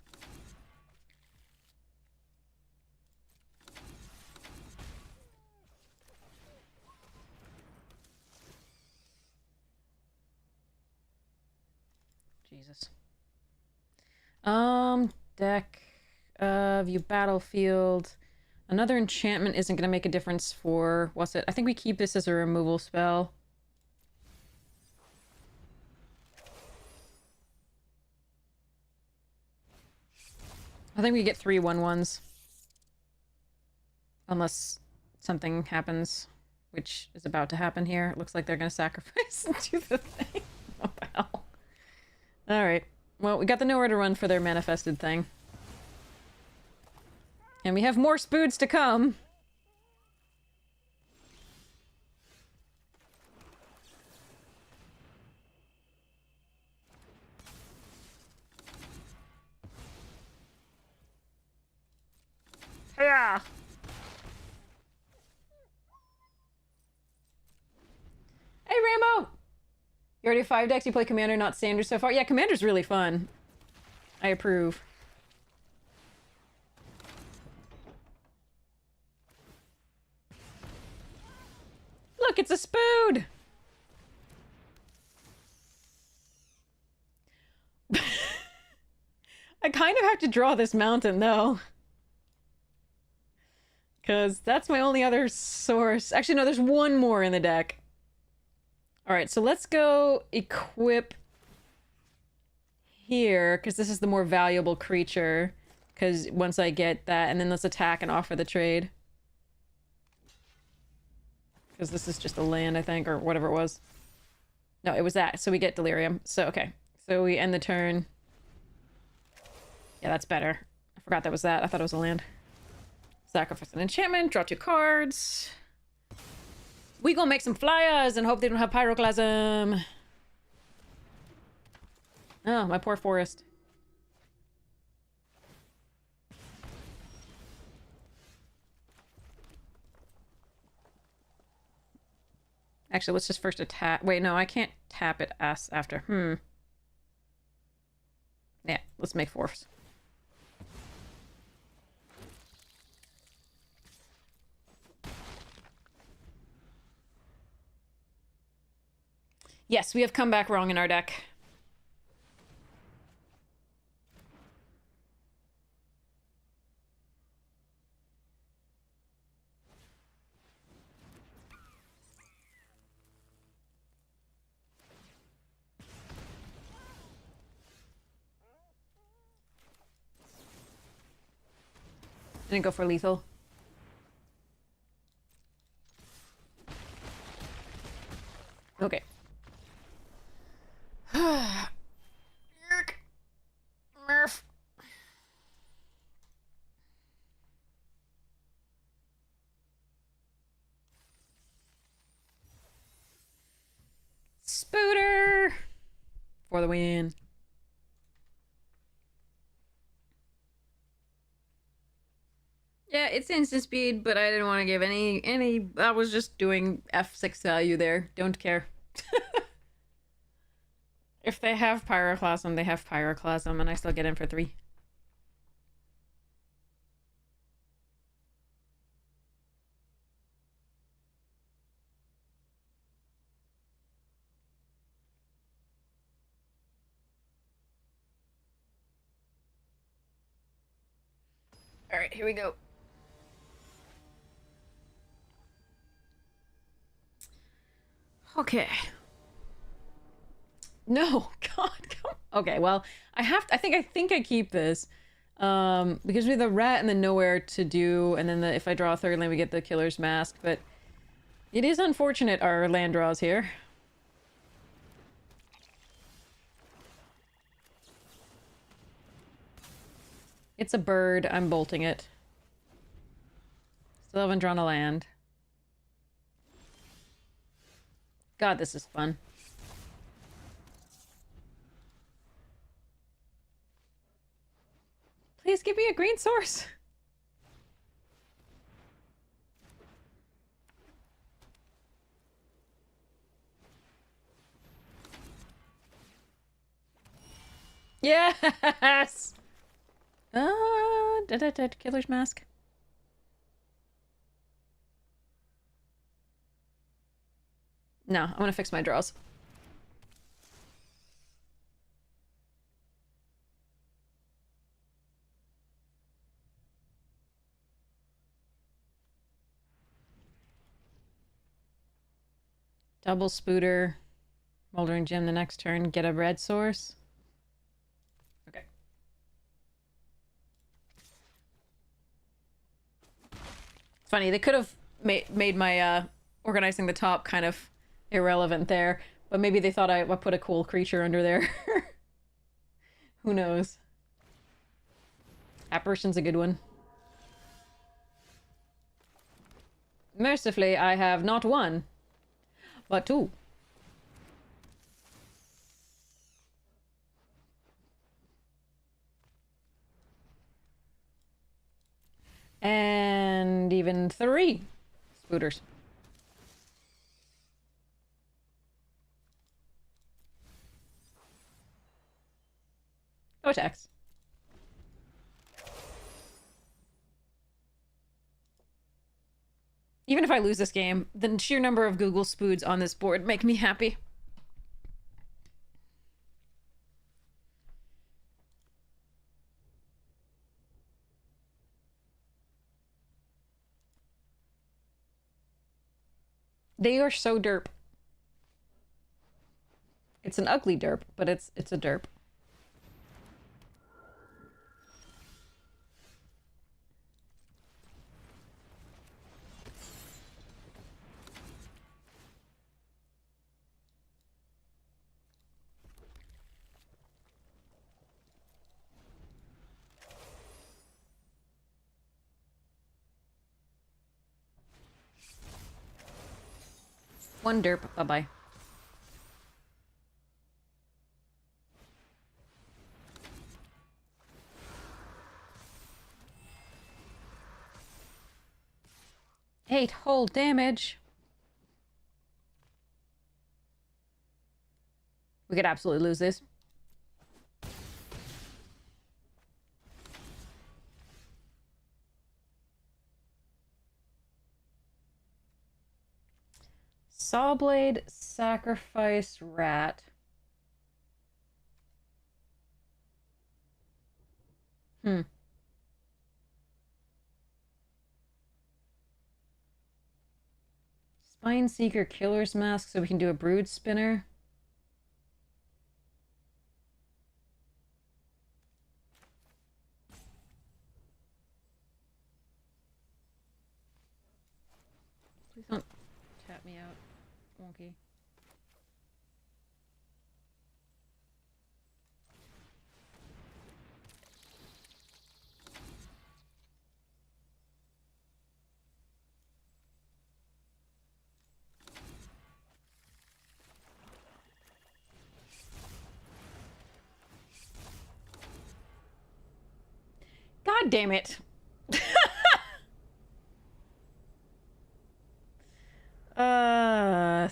Jesus. Deck. View battlefield. Another enchantment isn't going to make a difference for... What's it? I think we keep this as a removal spell. I think we get 3 1/1s. Unless something happens, which is about to happen here. It looks like they're going to sacrifice to the thing. What the hell? Alright. Well, we got the nowhere to run for their manifested thing. And we have more spoods to come. Yeah. Hey, Rambo! You already have 5 decks, you play Commander, not Standard so far? Yeah, Commander's really fun. I approve. Look, it's a spood! I kind of have to draw this mountain, though. Because that's my only other source. Actually, no, there's one more in the deck. Alright, so let's go equip here, because this is the more valuable creature. Because once I get that, and then let's attack and offer the trade. Because this is just a land, I think, or whatever it was. No, it was that, so we get Delirium. So, okay. So we end the turn. Yeah, that's better. I forgot that was that. I thought it was a land. Sacrifice an enchantment, draw 2 cards. We gonna make some flyers and hope they don't have Pyroclasm. Oh, my poor forest. Actually, let's just first attack. Wait, no, I can't tap it after. Yeah, let's make force. Yes, we have come back wrong in our deck. Didn't go for lethal. Okay. Murph. Spooter! for the win. Yeah, it's instant speed, but I didn't want to give any. I was just doing F6 value there. Don't care. If they have Pyroclasm, they have Pyroclasm, and I still get in for 3. All right, here we go. Okay. No, God, come. Okay, well, I have to, I think I keep this. Because we have the rat and the nowhere to do, and then if I draw a third land, we get the killer's mask, but it is unfortunate our land draws here. It's a bird. I'm bolting it. Still haven't drawn a land. God, this is fun. Please give me a green source. Yes! Killer's mask. No, I'm gonna fix my draws. Double Spooter. Moldering Gem the next turn. Get a red source. Okay. It's funny, they could have made my organizing the top kind of irrelevant there, but maybe they thought I put a cool creature under there. Who knows? Apparition's a good one. Mercifully, I have not 1, but 2. And even 3 spooters. No attacks. Even if I lose this game, the sheer number of Google spoods on this board make me happy. They are so derp. It's an ugly derp, but it's a derp. One derp. Bye-bye. Eight whole damage. We could absolutely lose this. Sawblade, sacrifice, rat. Spine Seeker, Killer's Mask, so we can do a Brood Spinner. Please don't tap me out, wonky. God damn it.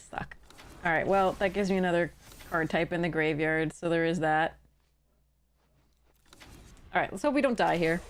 Suck. Alright, well, that gives me another card type in the graveyard, so there is that. Alright, let's hope we don't die here.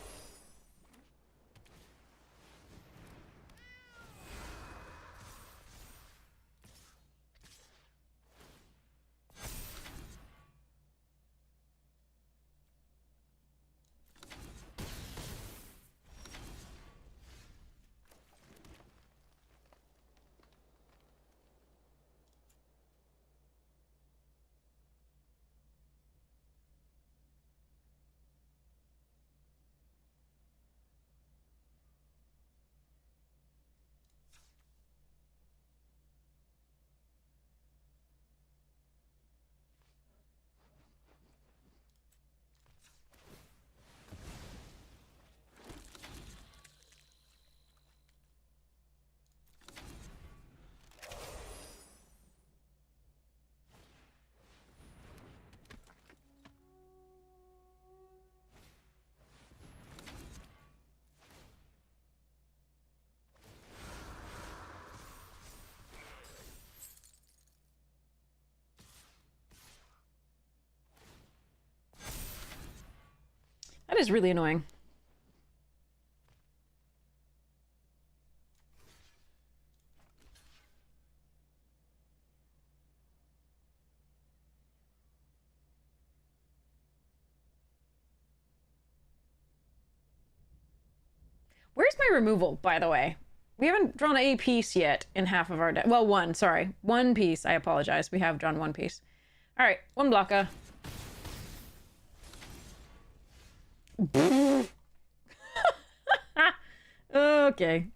That is really annoying. Where's my removal, by the way? We haven't drawn a piece yet in half of our deck. Well, one, sorry. One piece. I apologize. We have drawn one piece. Alright, one blocker. Okay.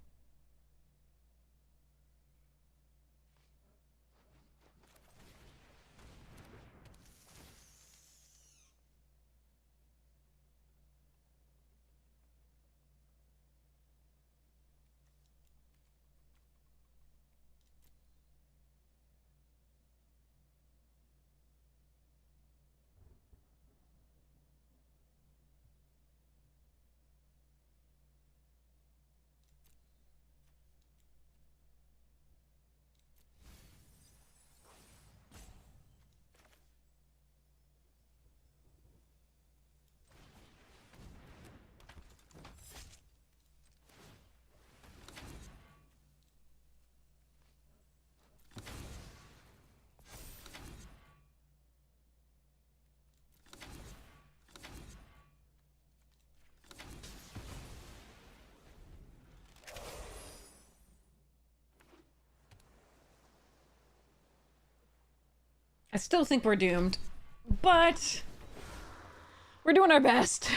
I still think we're doomed, but we're doing our best.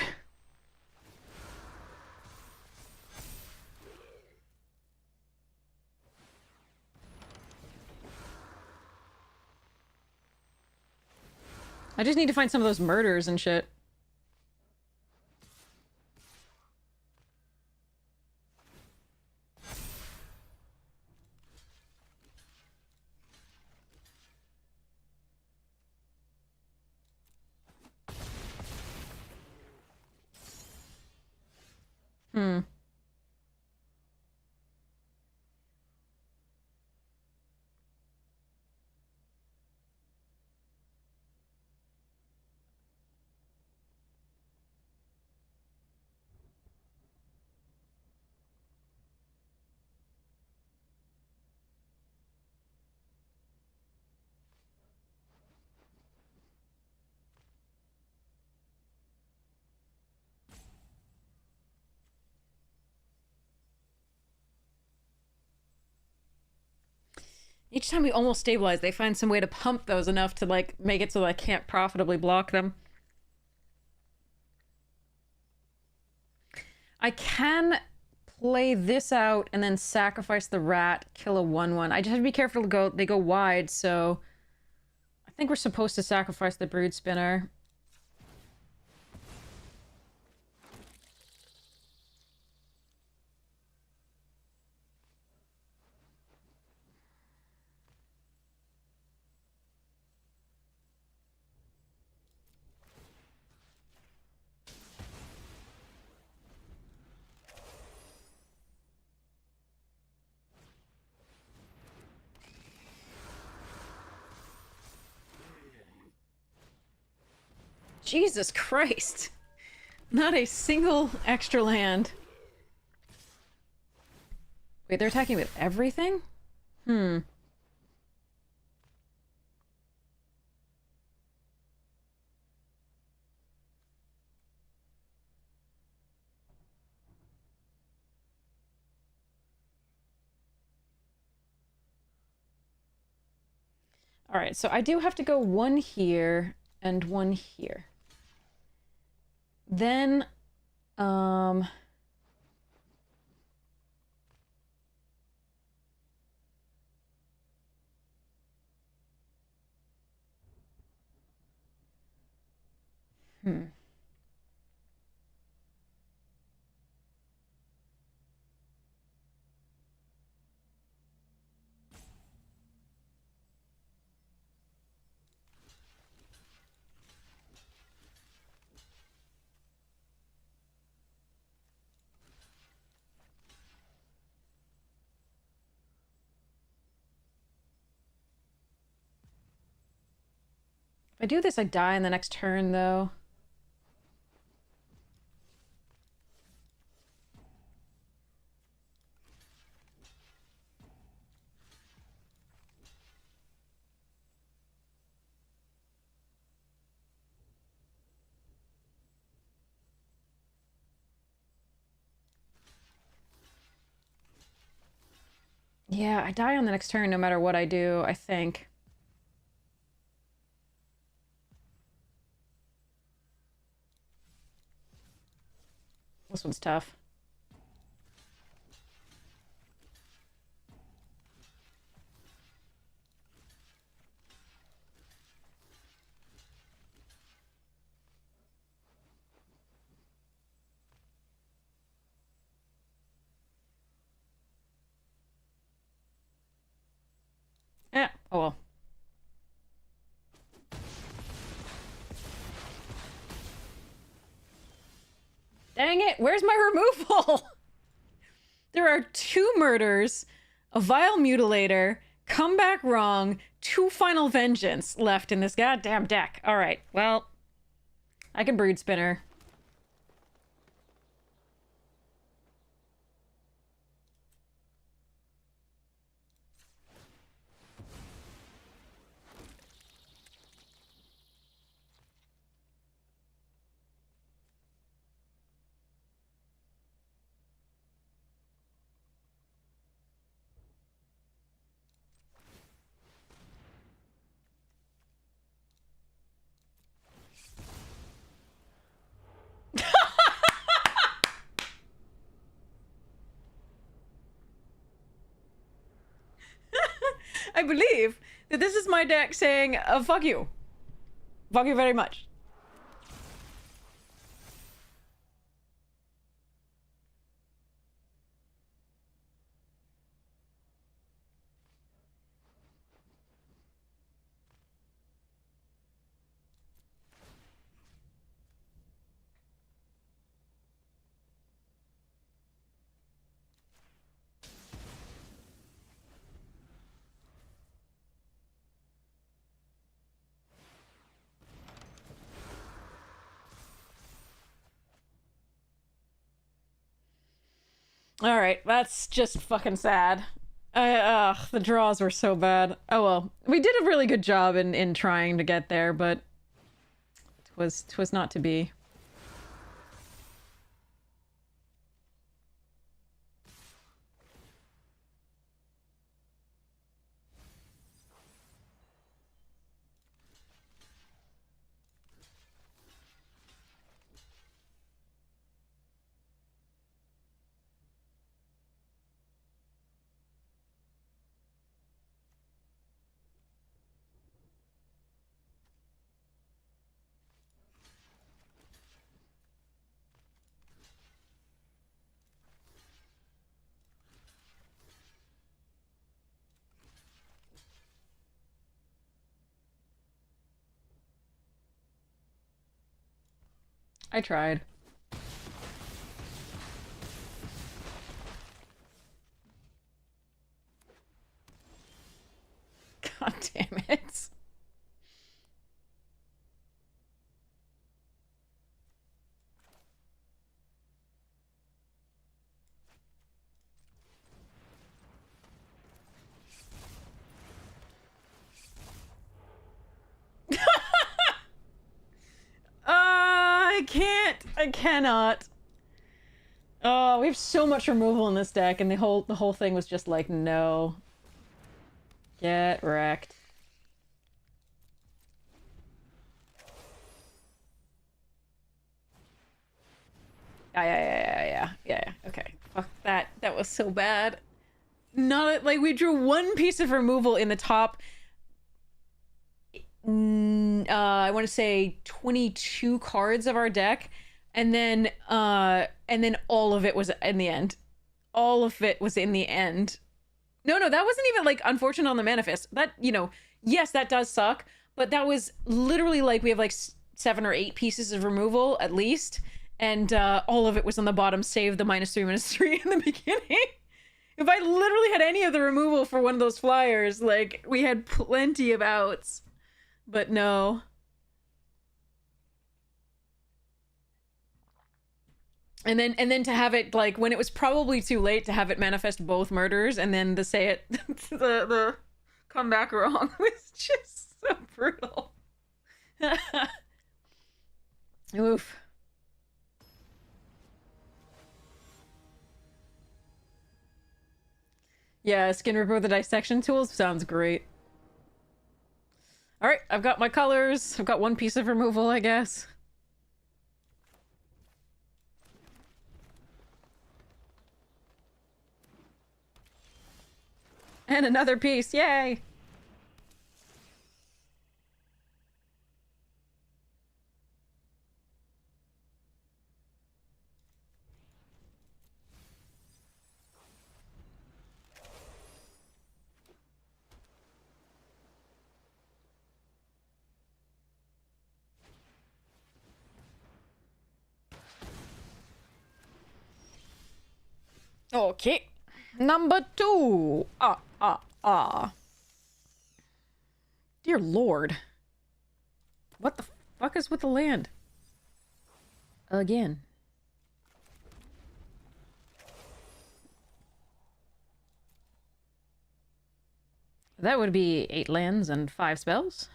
I just need to find some of those murders and shit. Hmm. Each time we almost stabilize, they find some way to pump those enough to, like, make it so that I can't profitably block them. I can play this out and then sacrifice the rat, kill a 1/1. I just have to be careful to go. They go wide, so I think we're supposed to sacrifice the brood spinner. Jesus Christ. Not a single extra land. Wait, they're attacking with everything? Hmm. Alright, so I do have to go one here and one here. Then, hmm. If I do this, I die in the next turn, though. Yeah, I die on the next turn no matter what I do, I think. This one's tough. Yeah, oh well. Dang it, where's my removal? There are 2 murders, a vile mutilator, come back wrong, 2 final vengeance left in this goddamn deck. Alright, well, I can brood spinner. I believe that this is my deck saying, fuck you. Fuck you very much. Alright, that's just fucking sad. The draws were so bad. Oh well. We did a really good job in trying to get there, but twas not to be. I tried. God damn it. can't. I cannot. Oh, we have so much removal in this deck, and the whole thing was just like, no. Get wrecked. Yeah. Okay. Fuck that. That was so bad. Not like we drew one piece of removal in the top. I want to say 22 cards of our deck, and then all of it was in the end. All of it was in the end. No, that wasn't even like unfortunate on the manifest. That, you know, yes, that does suck, but that was literally like we have like 7 or 8 pieces of removal at least, and all of it was on the bottom, save the -3/-3 in the beginning. If I literally had any of the removal for one of those flyers, like, we had plenty of outs. But no. And then to have it, like, when it was probably too late to have it manifest both murders, and then to say it, the come back wrong was just so brutal. Oof. Yeah, Skin Ripper with the dissection tools sounds great. Alright, I've got my colors. I've got one piece of removal, I guess. And another piece, yay! Okay. Number 2. Dear Lord. What the fuck is with the land? Again. That would be 8 lands and 5 spells.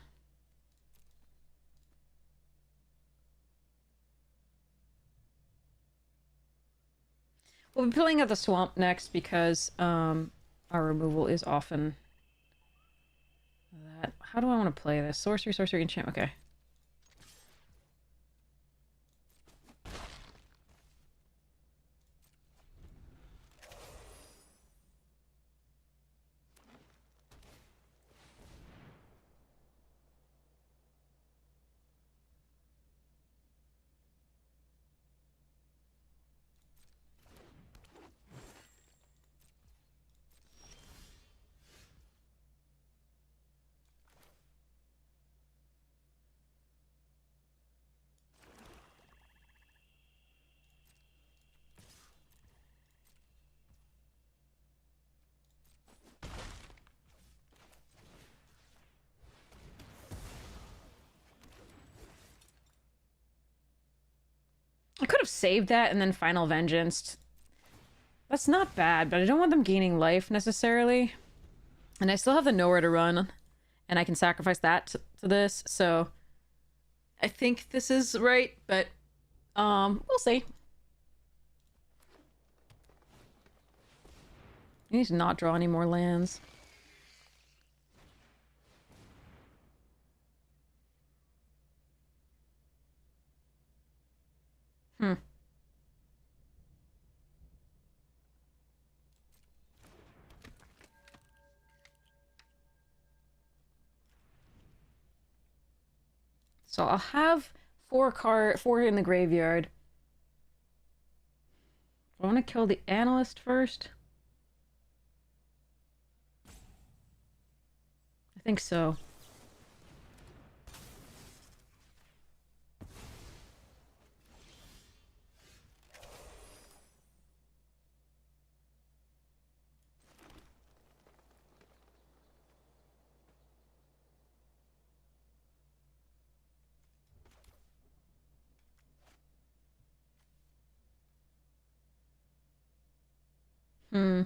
We'll be pulling out the swamp next because our removal is often that. How do I want to play this? Sorcery, enchant. Okay. I could have saved that and then Final Vengeance. That's not bad, but I don't want them gaining life necessarily. And I still have the Nowhere to Run, and I can sacrifice that to this, so I think this is right, but we'll see. You need to not draw any more lands. So I'll have 4 in the graveyard. I want to kill the Analyst first. I think so. Hmm.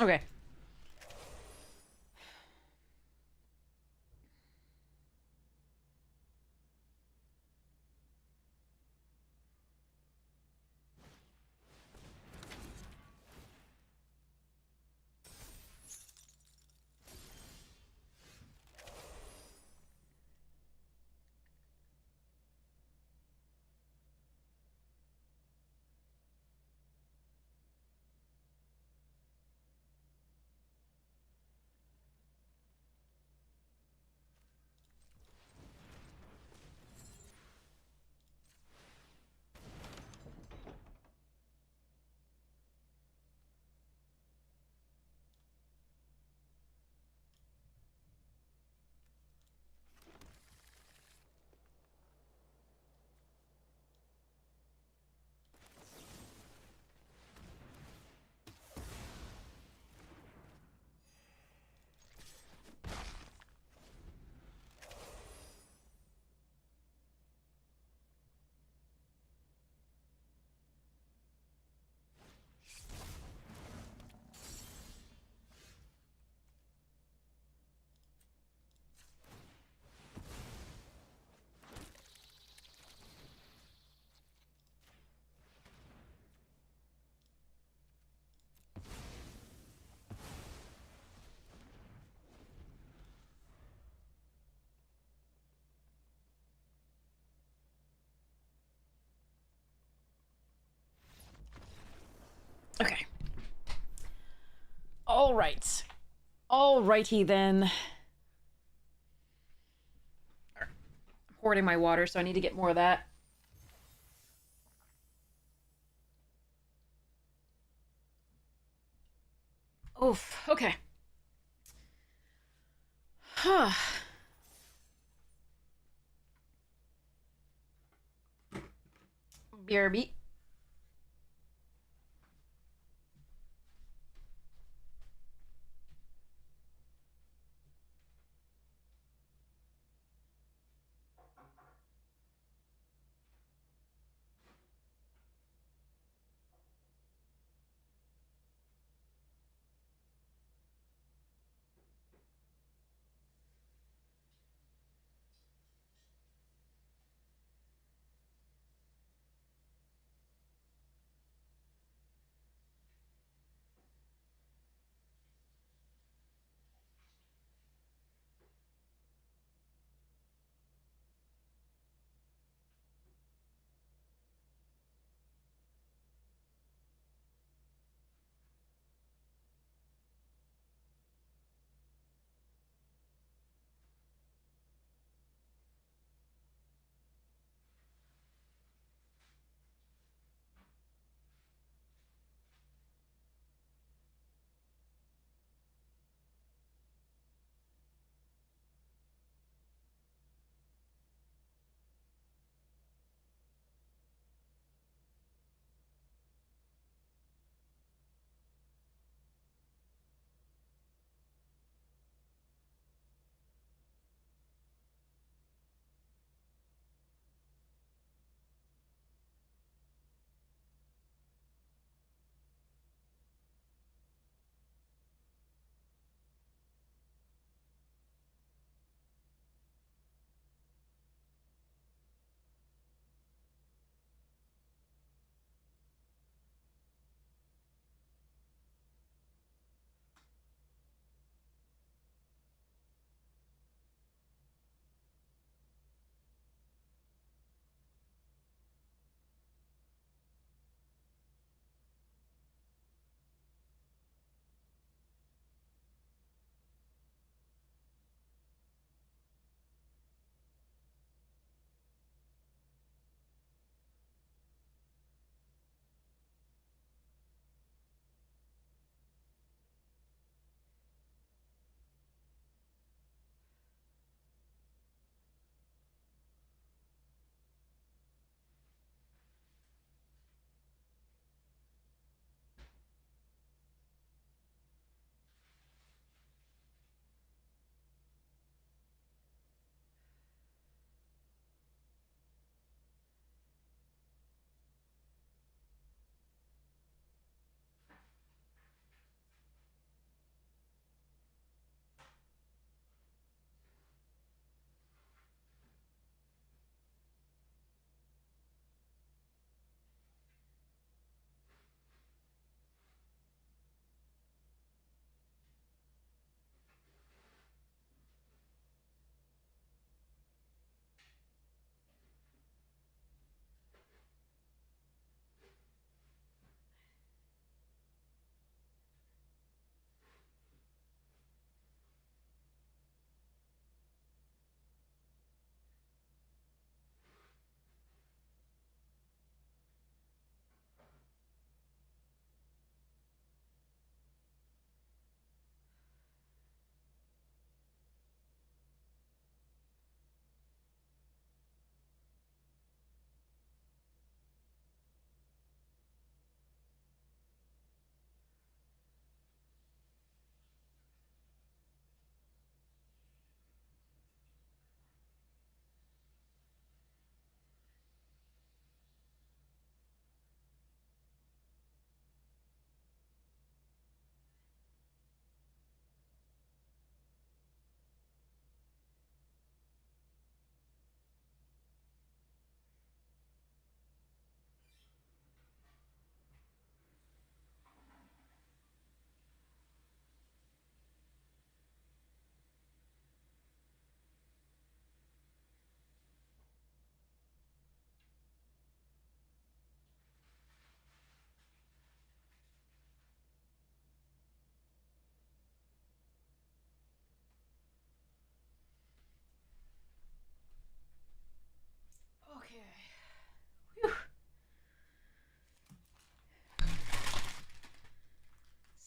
Okay. Okay. All right. Alrighty then. I'm hoarding my water, so I need to get more of that. Oof. Okay. Huh. BRB.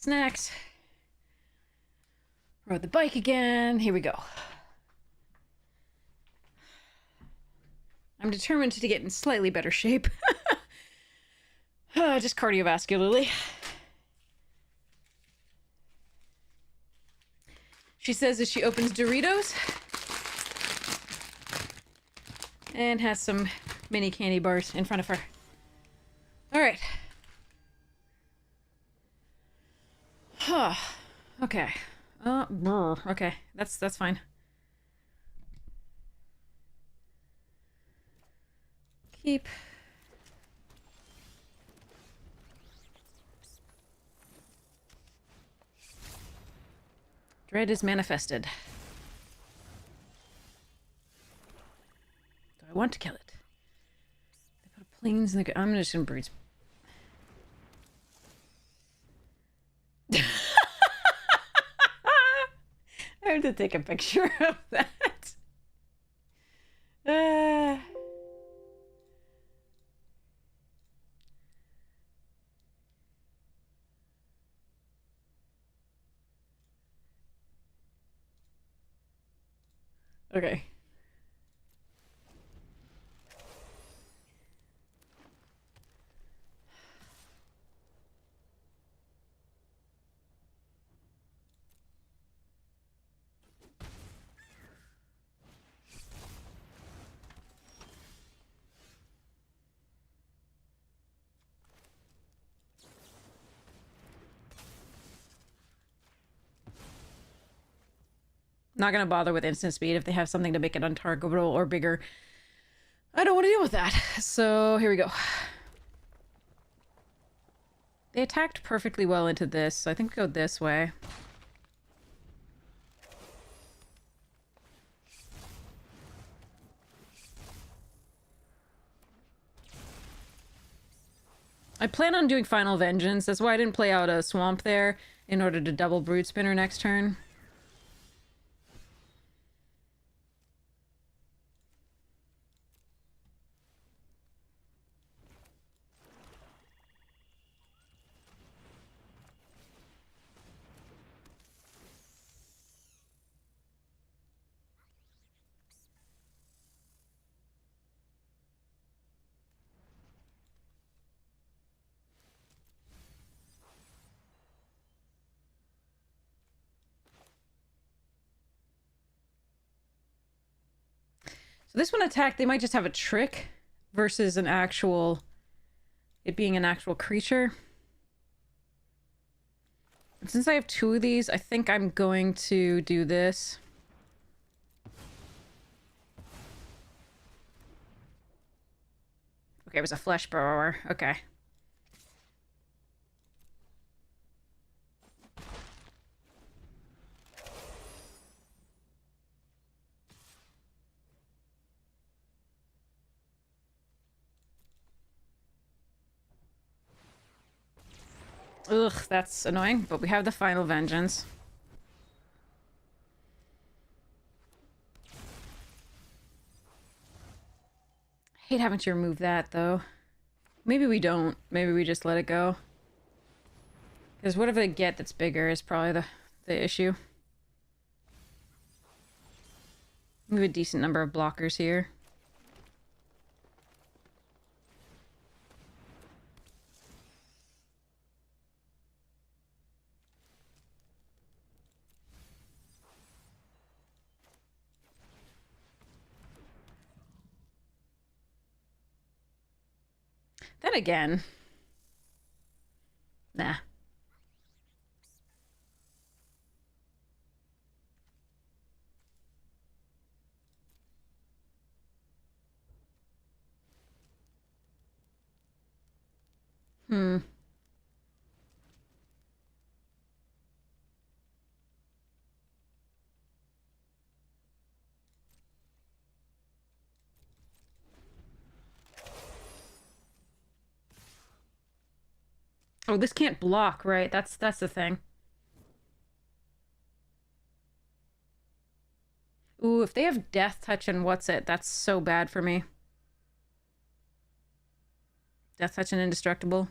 snacks. Rode the bike again. Here we go. I'm determined to get in slightly better shape. Just cardiovascularly. She says as she opens Doritos and has some mini candy bars in front of her. All right. Okay. Okay. That's fine. Keep. Dread is manifested. Do I want to kill it? They put planes in the... I'm just gonna breed... I have to take a picture of that. Okay. Not gonna bother with instant speed if they have something to make it untargetable or bigger. I don't want to deal with that. So here we go. They attacked perfectly well into this, so I think go this way. I plan on doing Final Vengeance. That's why I didn't play out a Swamp there in order to double Brood Spinner next turn. So this one attack, they might just have a trick versus an actual... it being an actual creature. And since I have two of these, I think I'm going to do this. Okay, it was a flesh burrower. Okay. Ugh, that's annoying, but we have the Final Vengeance. Hate having to remove that, though. Maybe we don't. Maybe we just let it go. Because whatever they get that's bigger is probably the issue. We have a decent number of blockers here. Then again... nah. Oh, this can't block, right? That's the thing. Ooh, if they have Death Touch and what's it, that's so bad for me. Death Touch and Indestructible.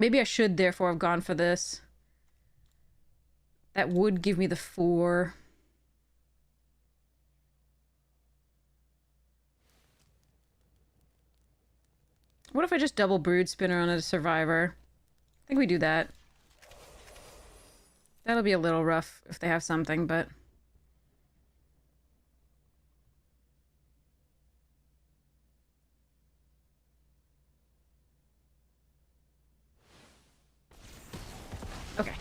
Maybe I should therefore have gone for this. That would give me the 4. What if I just double brood spinner on a survivor? I think we do that. That'll be a little rough if they have something, but... Okay.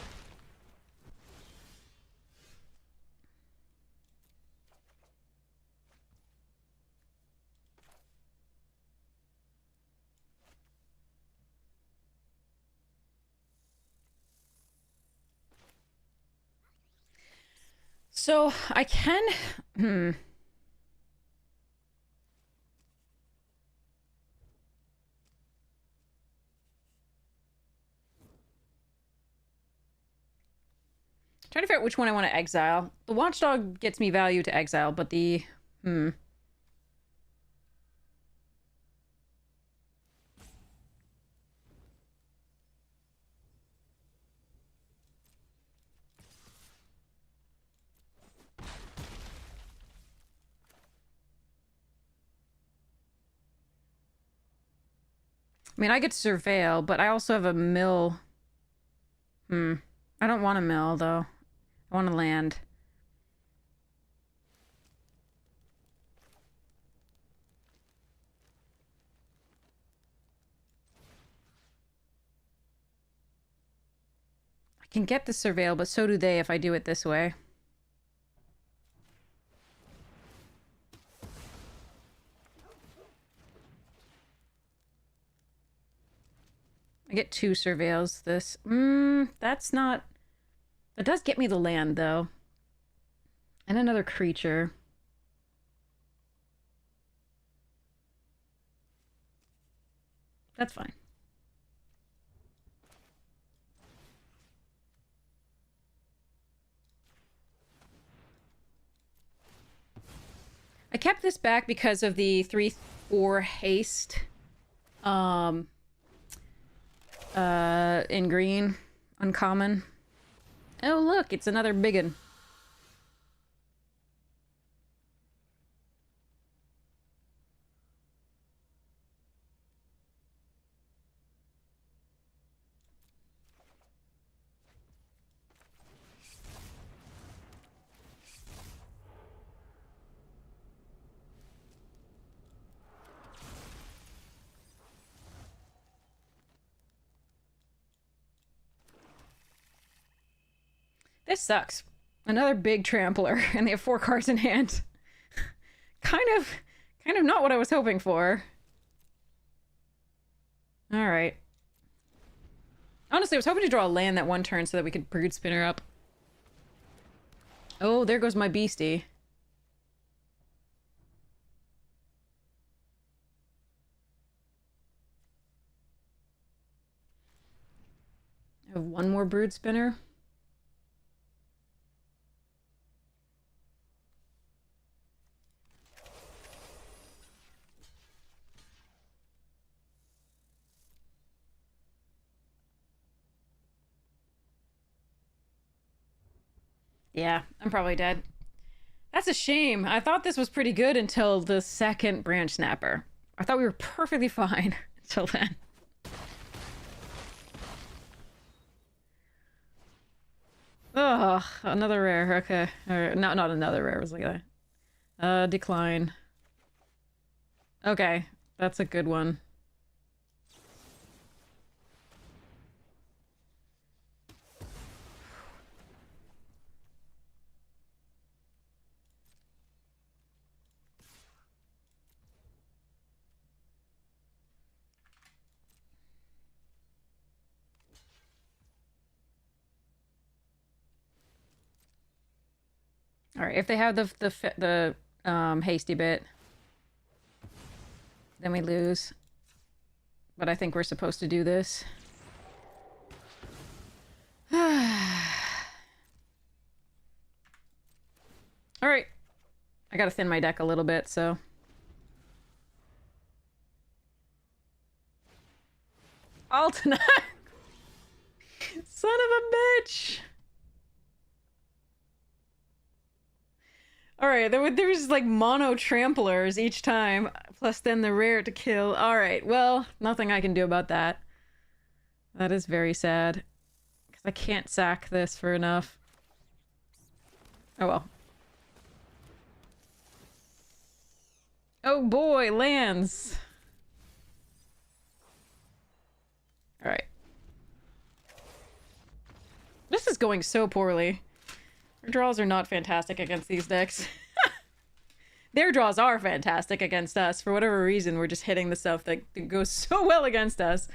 So, I can... Trying to figure out which one I want to exile. The Watchdog gets me value to exile, but the... I mean, I get to surveil, but I also have a mill. I don't want a mill, though. I want to land. I can get the surveil, but so do they if I do it this way. I get 2 surveils this. That's not... That does get me the land, though. And another creature. That's fine. I kept this back because of the 3/4 haste. In green. Uncommon. Oh, look, it's another biggin. This sucks. Another big trampler, and they have 4 cards in hand. kind of not what I was hoping for. Alright. Honestly, I was hoping to draw a land that one turn so that we could brood spinner up. Oh, there goes my beastie. I have 1 more brood spinner. Yeah, I'm probably dead. That's a shame. I thought this was pretty good until the second branch snapper. I thought we were perfectly fine until then. Ugh, another rare. Okay. Or, not another rare. It was like a decline. Okay, that's a good one. All right, if they have the hasty bit, then we lose. But I think we're supposed to do this. All right, I gotta thin my deck a little bit, so. Alternate. Son of a bitch! Alright, there's like mono tramplers each time, plus then the rare to kill. Alright, well, nothing I can do about that. That is very sad. Because I can't sack this for enough. Oh well. Oh boy, lands! Alright. This is going so poorly. Our draws are not fantastic against these decks. Their draws are fantastic against us. For whatever reason, we're just hitting the stuff that goes so well against us.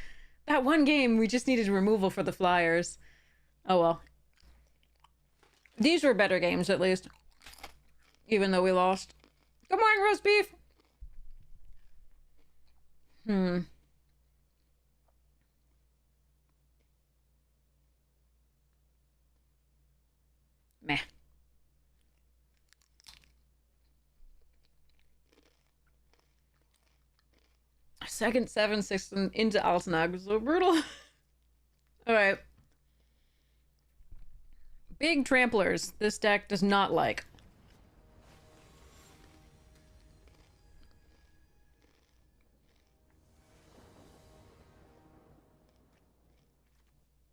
That one game, we just needed removal for the Flyers. Oh well. These were better games, at least. Even though we lost. Good morning, roast beef! Meh. Second 7-6 into Altanag was so brutal. Alright. Big tramplers. This deck does not like.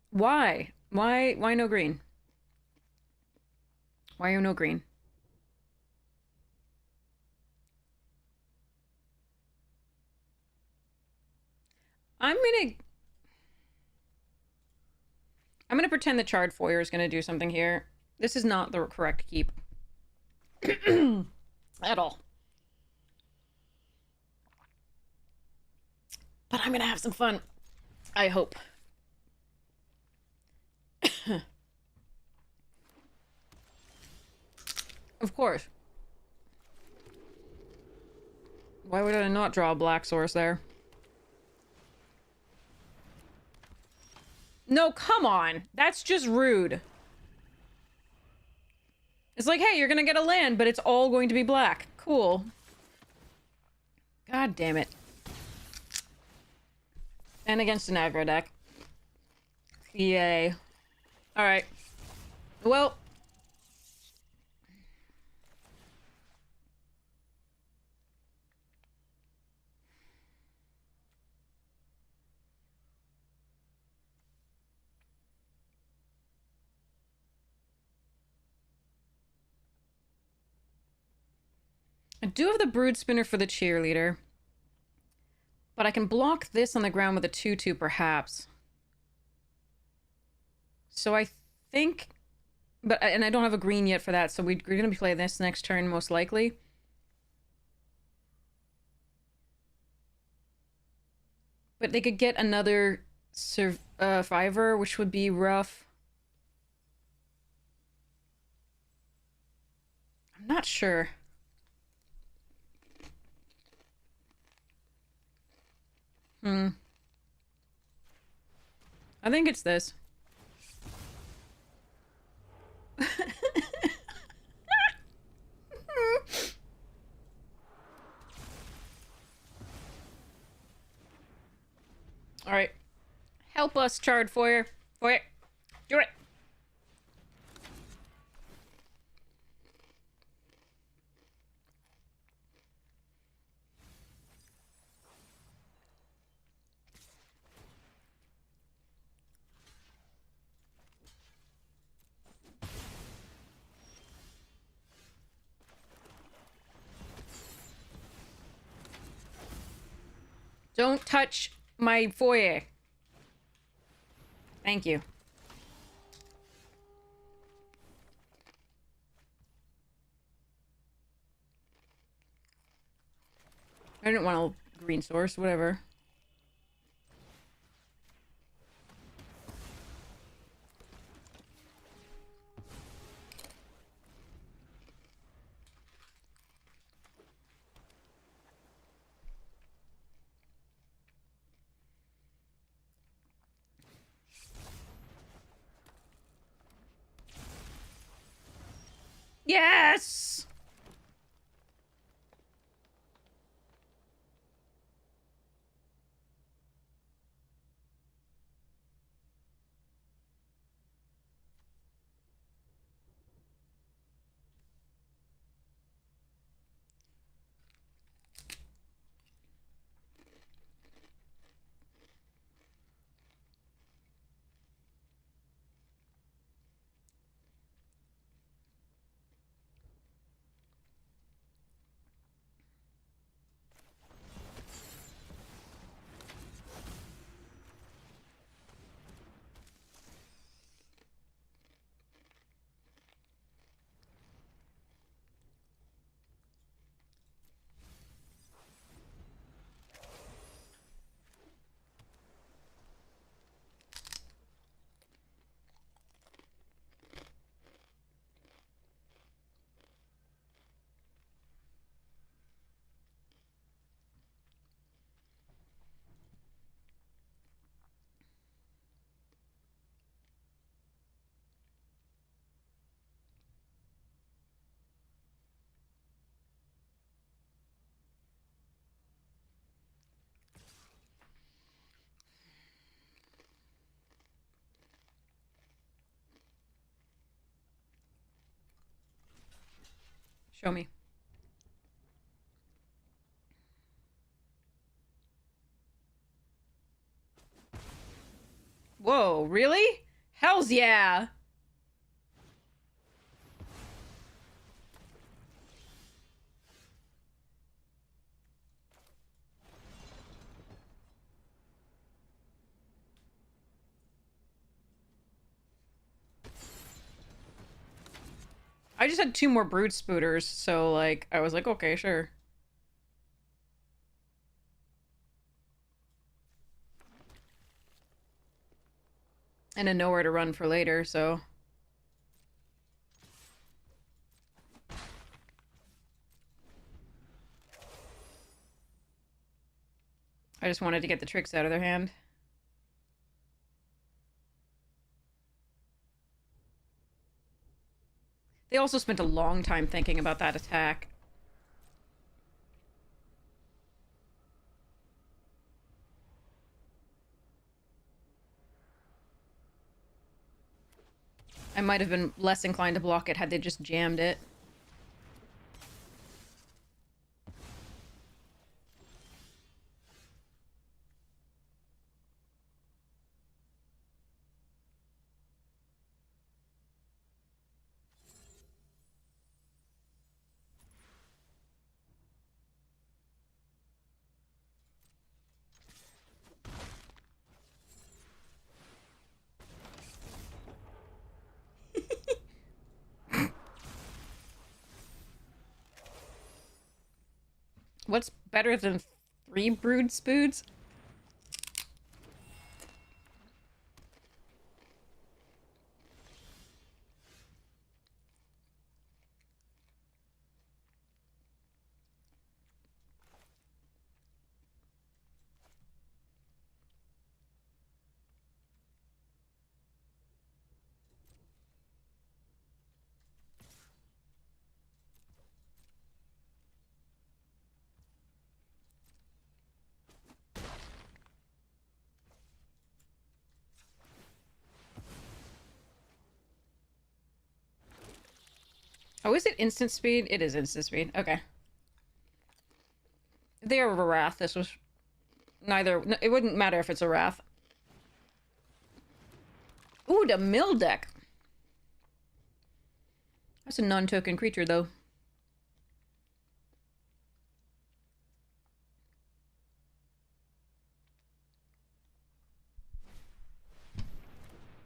Why? Why no green? Why no green? I'm gonna pretend that Charred Foyer is gonna do something here. This is not the correct keep. At all. But I'm gonna have some fun. I hope. Of course. Why would I not draw a black source there? No, come on. That's just rude. It's like, hey, you're gonna get a land, but it's all going to be black. Cool. God damn it. And against an aggro deck. Yay. Alright. Well. I do have the Brood Spinner for the Cheerleader. But I can block this on the ground with a 2-2 perhaps. So I think... And I don't have a green yet for that, so we're going to play this next turn most likely. But they could get another Survivor, which would be rough. I'm not sure. I think it's this. Alright. Help us, Charred Foyer. Foyer. Do it. Don't touch my foyer. Thank you. I didn't want a green source, whatever. Yes! Show me. Whoa, really? Hells yeah! I just had 2 more brood spooters, so like I was like, okay, sure. And then nowhere to run for later, so I just wanted to get the tricks out of their hand. They also spent a long time thinking about that attack. I might have been less inclined to block it had they just jammed it. What's better than 3 brood spoods? Oh, is it instant speed? It is instant speed. Okay. If they are a wrath, this was neither. It wouldn't matter if it's a wrath. Ooh, the mill deck. That's a non-token creature, though.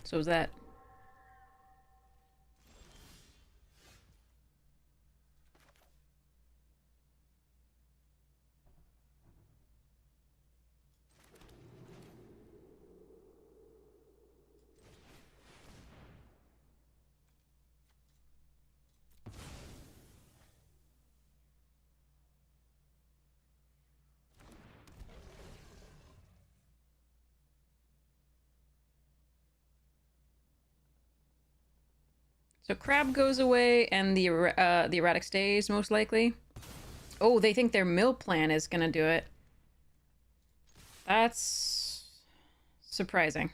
So is that. So crab goes away, and the erratic stays most likely. Oh, they think their mill plan is gonna do it. That's surprising.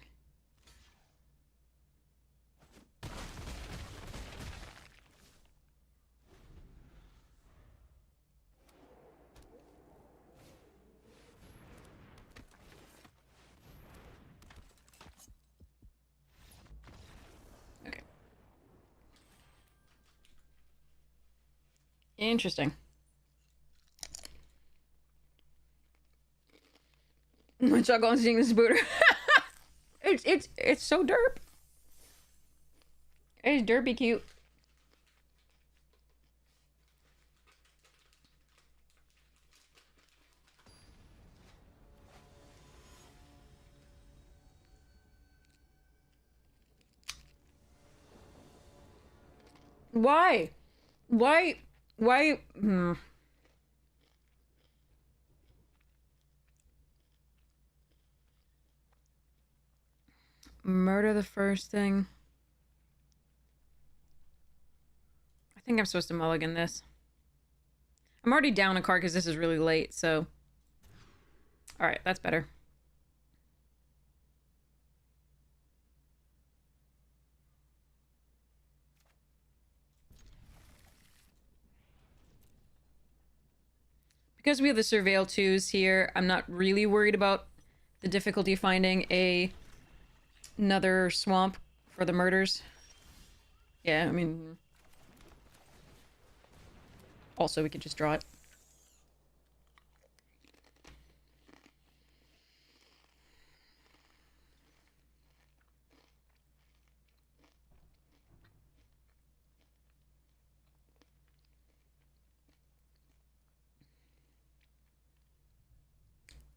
Okay. Interesting. Chuck on seeing this booter. It's so derp. It's derpy cute. Why? Why? Why? Murder the first thing. I think I'm supposed to mulligan this. I'm already down a card because this is really late, so. Alright, that's better. Because we have the Surveil 2s here, I'm not really worried about the difficulty finding another swamp for the murders. Yeah, I mean... Also, we could just draw it.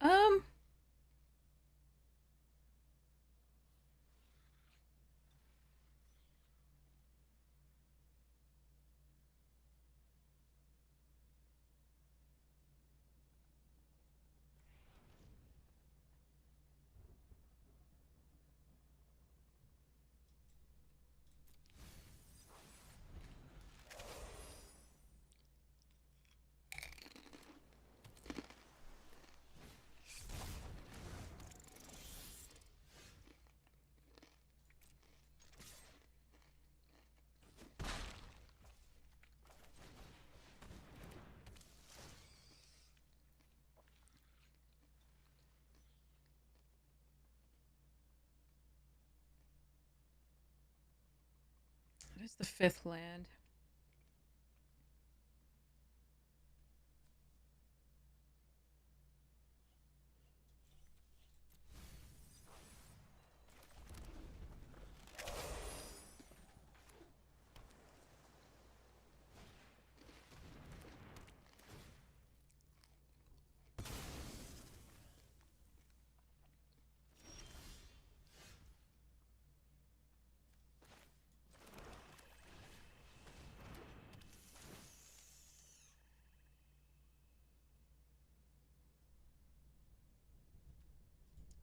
Um... What is the 5th land?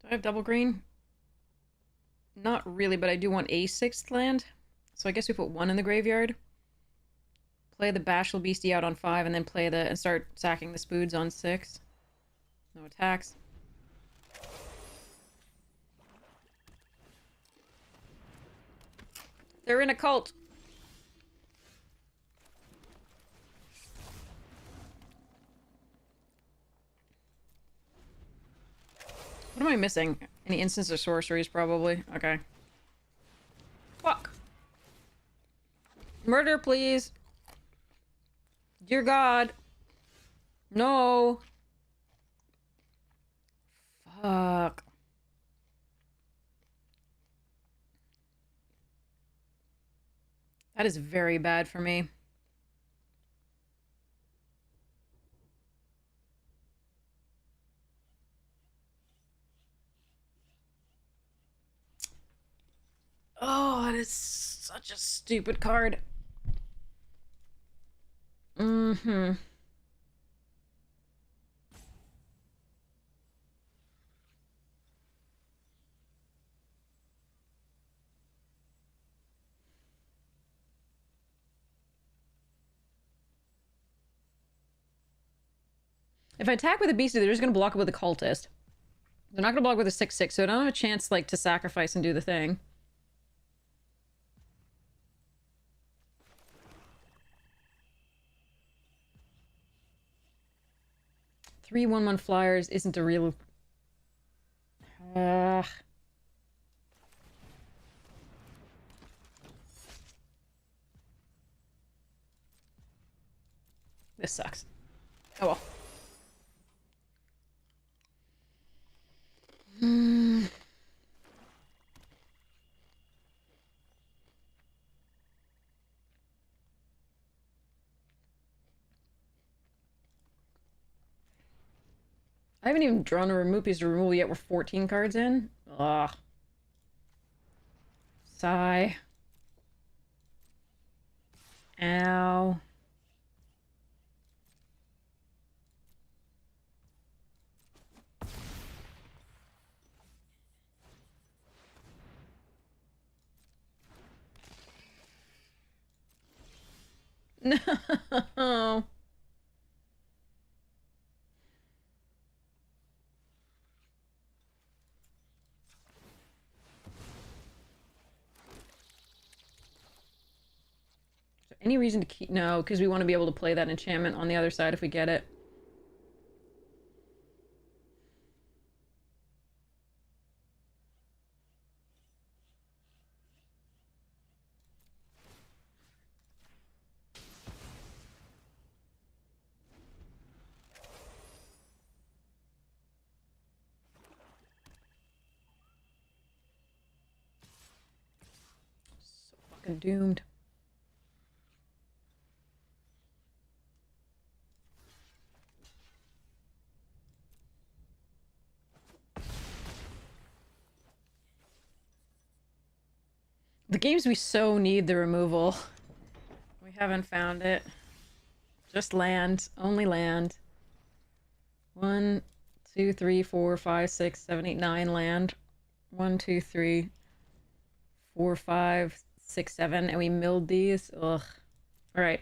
Do I have double green? Not really, but I do want a 6th land. So I guess we put 1 in the graveyard. Play the Bashful Beastie out on 5, and then play the and start sacking the Spoods on 6. No attacks. They're in a cult. What am I missing? Any instants or sorceries, probably. Okay. Fuck. Murder, please. Dear God. No. Fuck. That is very bad for me. Oh, that is such a stupid card. Mm-hmm. If I attack with a beastie, they're just gonna block it with a cultist. They're not gonna block with a 6/6, so I don't have a chance, like, to sacrifice and do the thing. Three 1/1 flyers isn't a real... This sucks. Oh well. I haven't even drawn a remove piece to removal yet. We're 14 cards in. Ugh. Sigh. Ow. No. Any reason to keep... No, because we want to be able to play that enchantment on the other side if we get it. Fucking doomed. The games we so need the removal. We haven't found it. Just land. Only land. 1, 2, 3, 4, 5, 6, 7, 8, 9 land. 1, 2, 3, 4, 5, 6, 7, and we milled these. Ugh. Alright.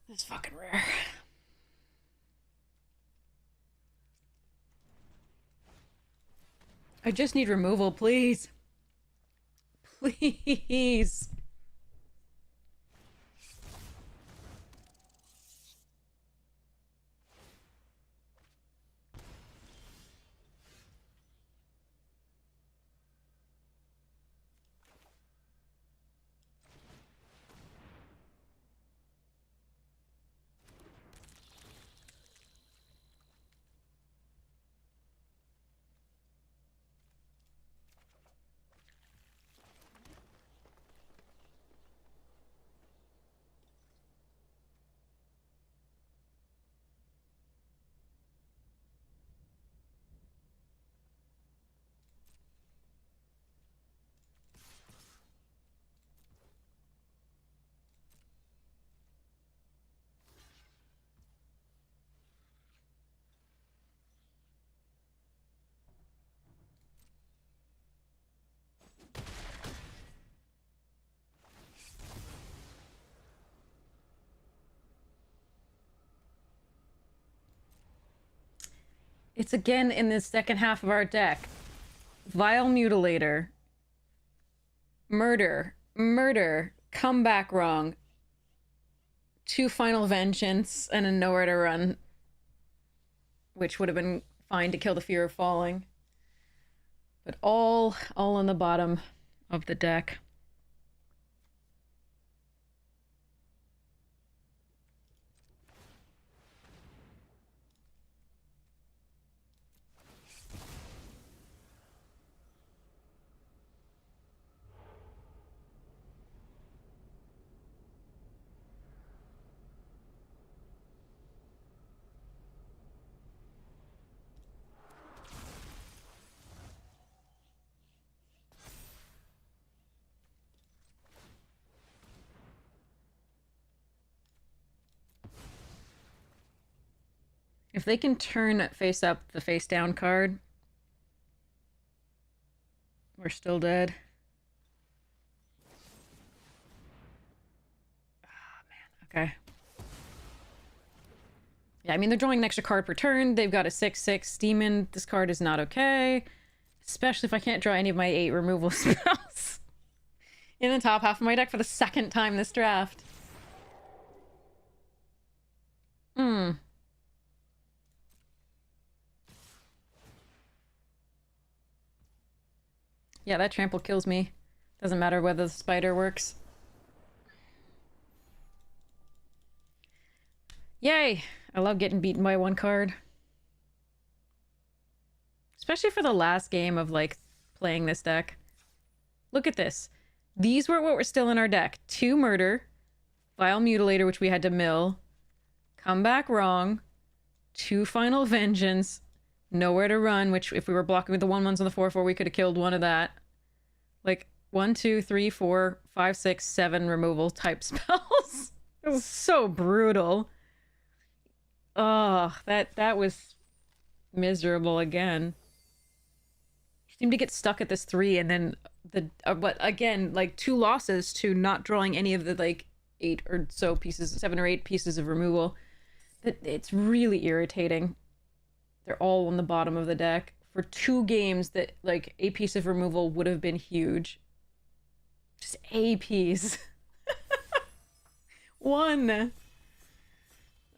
This is fucking rare. I just need removal, please. Please. It's again in the second half of our deck. Vile Mutilator. Murder. Murder. Come back wrong. 2 Final Vengeance and a Nowhere to Run. Which would have been fine to kill the Fear of Falling. But all on the bottom of the deck. If they can turn face up the face down card, we're still dead. Oh, man. Okay. Yeah, I mean, they're drawing an extra card per turn. They've got a 6/6 demon. This card is not okay. Especially if I can't draw any of my 8 removal spells in the top half of my deck for the second time this draft. Hmm. Yeah, that trample kills me. Doesn't matter whether the spider works. Yay! I love getting beaten by 1 card. Especially for the last game of, like, playing this deck. Look at this. These were what were still in our deck. 2 Murder, Vile Mutilator, which we had to mill, Come Back Wrong, 2 Final Vengeance, Nowhere to Run, which if we were blocking with the 1/1s on the 4/4, we could have killed one of that. Like, 1, 2, 3, 4, 5, 6, 7 removal type spells. It was so brutal. Oh, that was miserable again. You seem to get stuck at this 3 and then but again, like 2 losses to not drawing any of the like 8 or so pieces, 7 or 8 pieces of removal. It's really irritating. They're all on the bottom of the deck for 2 games that like a piece of removal would have been huge. Just a piece. 1.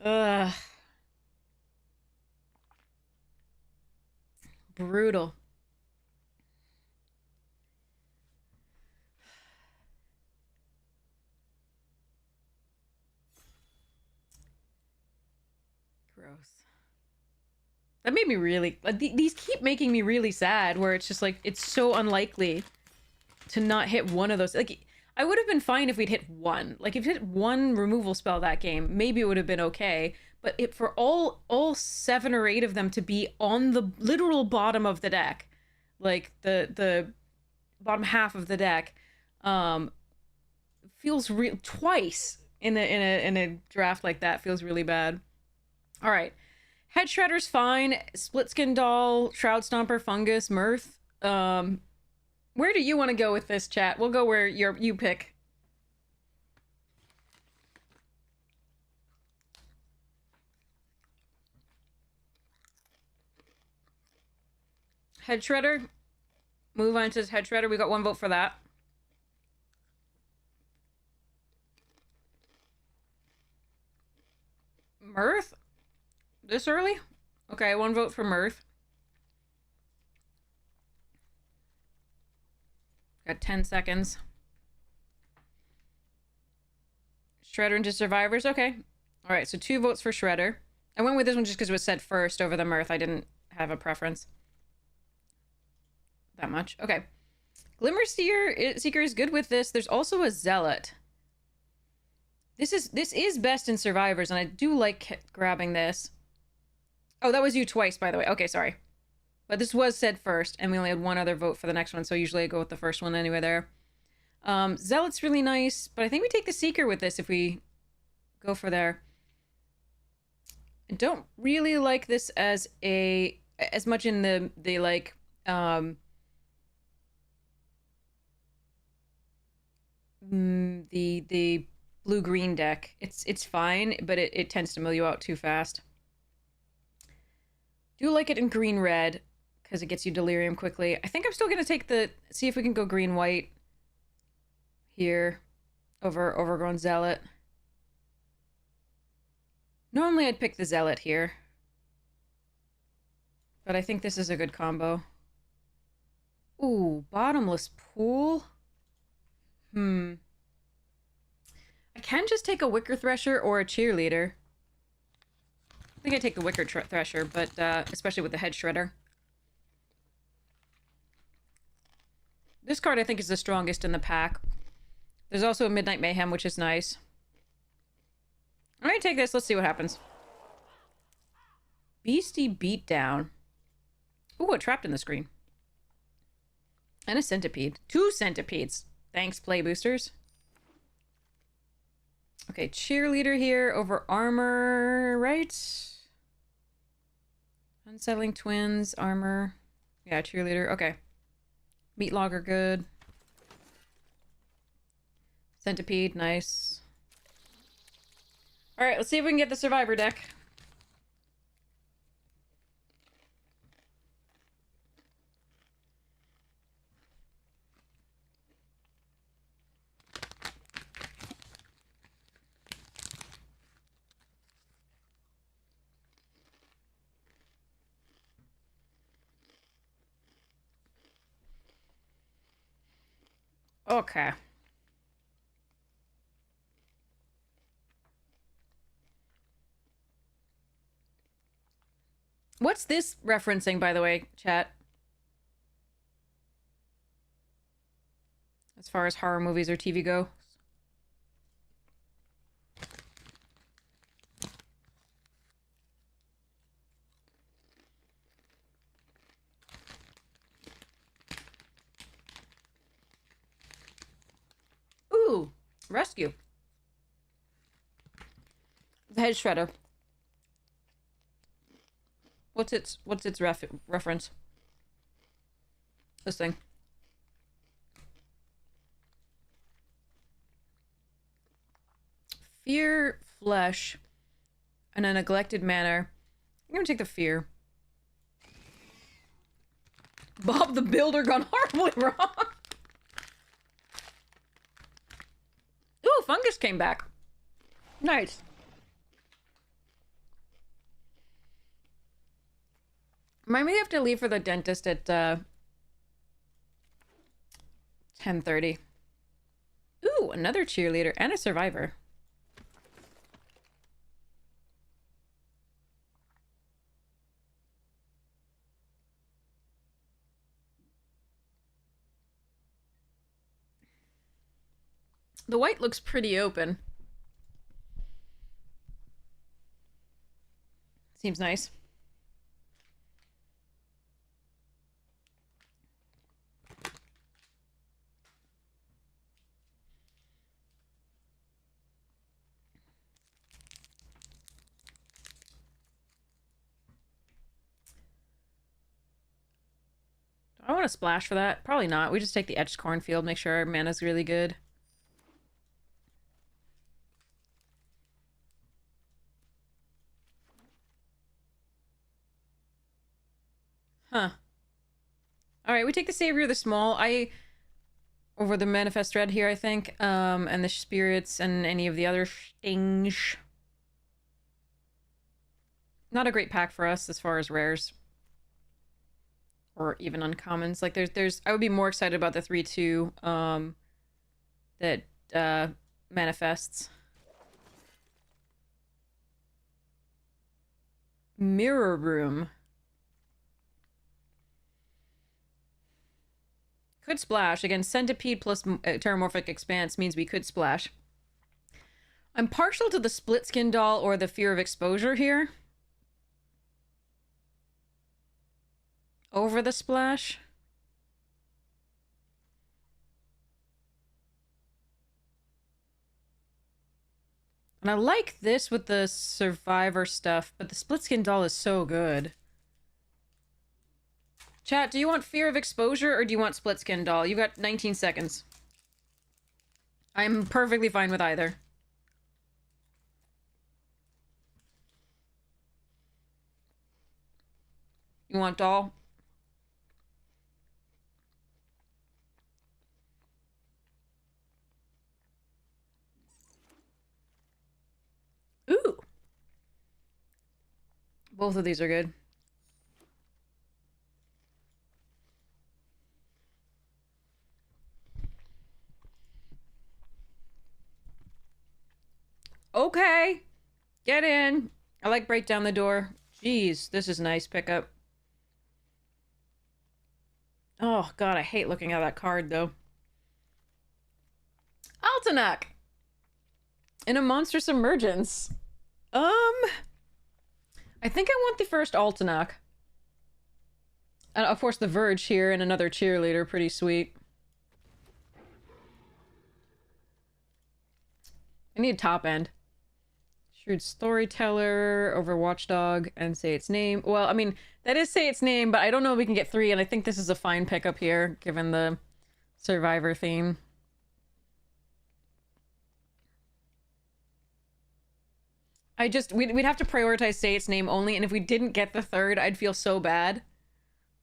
Ugh. Brutal. Gross. That made me really... these keep making me really sad, where it's just like, it's so unlikely to not hit one of those. Like, I would have been fine if we'd hit 1. Like, if we hit 1 removal spell that game, maybe it would have been okay. But for all 7 or 8 of them to be on the literal bottom of the deck, like the bottom half of the deck, feels real. Twice in a draft like that feels really bad. All right, Head Shredder's fine. Split Skin Doll, Shroud Stomper, Fungus, Mirth. Where do you want to go with this, chat? We'll go where you pick. Head Shredder. Move on to Head Shredder. We got 1 vote for that. Mirth? This early? Okay, 1 vote for Mirth. Got 10 seconds. Shredder into Survivors. Okay. All right, so 2 votes for Shredder. I went with this one just because it was said first over the Mirth. I didn't have a preference. That much. Okay. Glimmer Seeker is good with this. There's also a Zealot. This is best in Survivors, and I do like grabbing this. Oh, that was you twice, by the way. Okay, sorry. But this was said first, and we only had 1 other vote for the next one, so usually I go with the first one anyway there. Zealot's really nice, but I think we take the Seeker with this if we go for there. I don't really like this as much in the like, the blue-green deck. It's fine, but it tends to mill you out too fast. Do like it in green-red, because it gets you delirium quickly. I think I'm still going to take see if we can go green-white here over Overgrown Zealot. Normally I'd pick the Zealot here, but I think this is a good combo. Ooh, Bottomless Pool. I can just take a Wicker Thresher or a Cheerleader. I think I take the Wicker Thresher, but especially with the Head Shredder. This card I think is the strongest in the pack. There's also a Midnight Mayhem, which is nice. I'm gonna take this. Let's see what happens. Beastie Beatdown. Ooh, a Trapped in the Screen. And a Centipede. 2 Centipedes. Thanks, Play Boosters. Okay, Cheerleader here over Armor, right? Unsettling twins, armor. Yeah, cheerleader. Okay. Meat logger, good. Centipede, nice. Alright, let's see if we can get the survivor deck. Okay. What's this referencing, by the way, chat? As far as horror movies or TV go? Ooh, rescue. The head shredder. What's its reference? This thing. Fear, flesh, in a neglected manner. I'm gonna take the fear. Bob the Builder gone horribly wrong. Ooh, fungus came back. Nice. Remind me I have to leave for the dentist at 10:30. Ooh, another cheerleader and a survivor. The white looks pretty open. Seems nice. Do I want to splash for that? Probably not. We just take the etched cornfield, make sure our mana's really good. Huh. Alright, we take the Savior of the Small. Over the Manifest Dread here, I think. And the Spirits and any of the other things. Not a great pack for us as far as rares. Or even uncommons. Like, there's... I would be more excited about the 3-2, that, manifests. Mirror Room. Could splash. Again, Centipede plus Terramorphic Expanse means we could splash. I'm partial to the Split Skin Doll or the Fear of Exposure here. Over the splash. And I like this with the Survivor stuff, but the Split Skin Doll is so good. Chat, do you want Fear of Exposure or do you want Split Skin Doll? You've got 19 seconds. I'm perfectly fine with either. You want doll? Ooh. Both of these are good. Okay. Get in. I like break down the door. Jeez, this is nice pickup. Oh, God, I hate looking at that card, though. Altanak! In a Monstrous Emergence. I think I want the first Altanak. And, of course, the Verge here and another cheerleader. Pretty sweet. I need top end. Shrewd Storyteller over Watchdog and say its name. Well, I mean, that is say its name, but I don't know if we can get 3, and I think this is a fine pickup here, given the Survivor theme. we'd have to prioritize say its name only, and if we didn't get the 3rd, I'd feel so bad.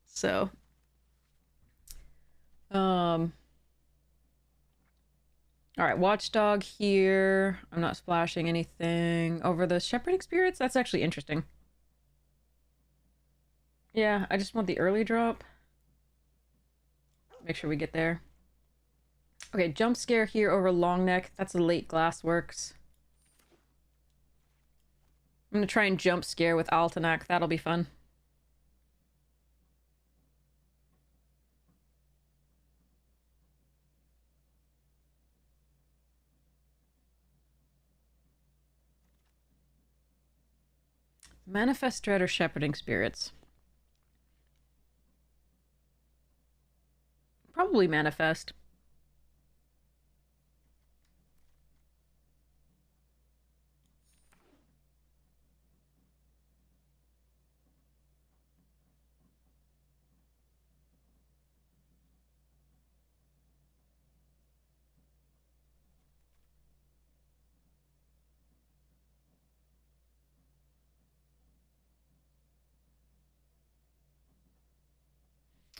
So. Alright, Watchdog here. I'm not splashing anything. Over the Shepherding Spirits? That's actually interesting. Yeah, I just want the early drop. Make sure we get there. Okay, Jump Scare here over Longneck. That's a late Glassworks. I'm gonna try and Jump Scare with Altenac. That'll be fun. Manifest Dread or Shepherding Spirits? Probably Manifest.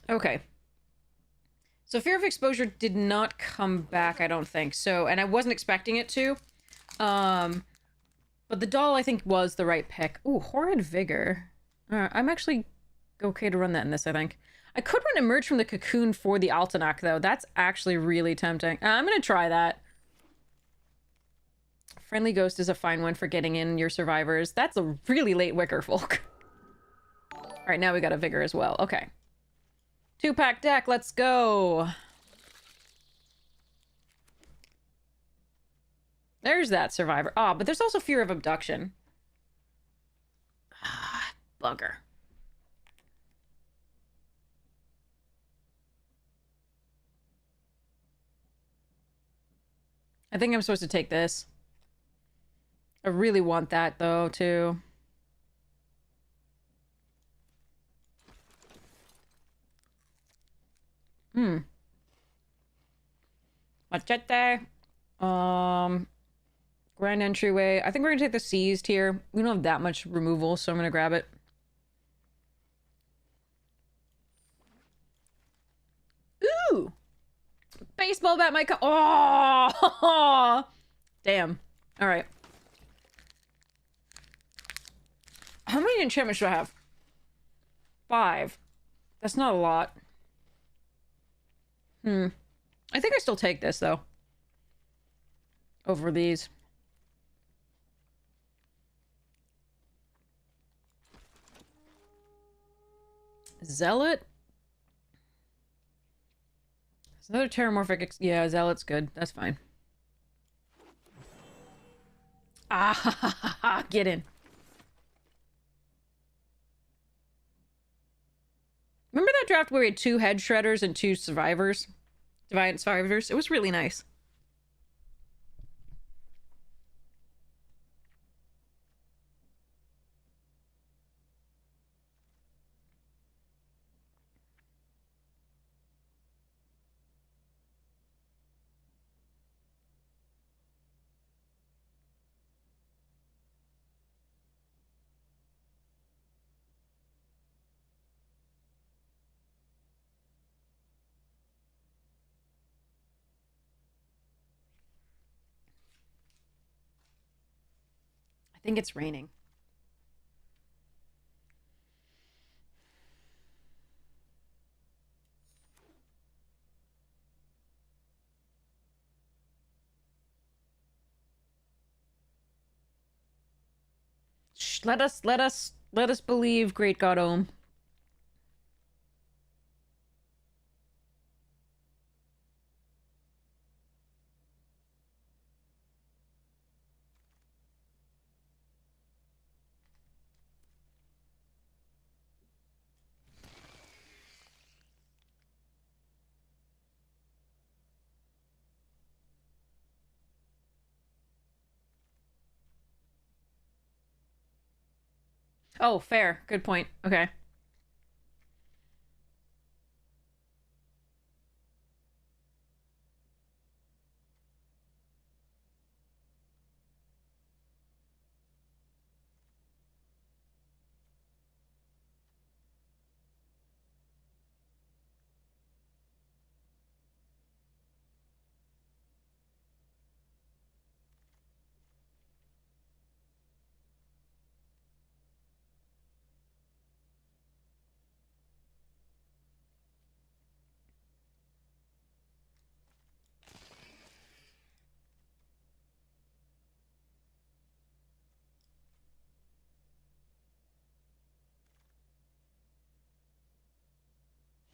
Okay. So Fear of Exposure did not come back, I don't think. So, and I wasn't expecting it to. But the doll, I think, was the right pick. Ooh, Horrid Vigor. I'm actually okay to run that in this, I think. I could run Emerge from the Cocoon for the Altenac, though. That's actually really tempting. I'm gonna try that. Friendly Ghost is a fine one for getting in your survivors. That's a really late Wicker Folk. Alright, now we got a Vigor as well. Okay. 2-pack deck, let's go! There's that survivor. Ah, but there's also Fear of Abduction. Ah, bugger. I think I'm supposed to take this. I really want that, though, too. Machete. Grand Entryway. I think we're gonna take the Seized here. We don't have that much removal, so I'm gonna grab it. Ooh! Baseball bat might come. Oh! Damn. Alright. How many enchantments do I have? 5. That's not a lot. I think I still take this, though. Over these. Zealot? It's another Terramorphic... Yeah, Zealot's good. That's fine. Ah, ha, ha, ha, ha. Get in. Remember that draft where we had 2 Head Shredders and 2 Survivors? Deviant Survivors? It was really nice. I think it's raining. Shh, let us believe, Great God Ohm. Oh, fair. Good point. Okay.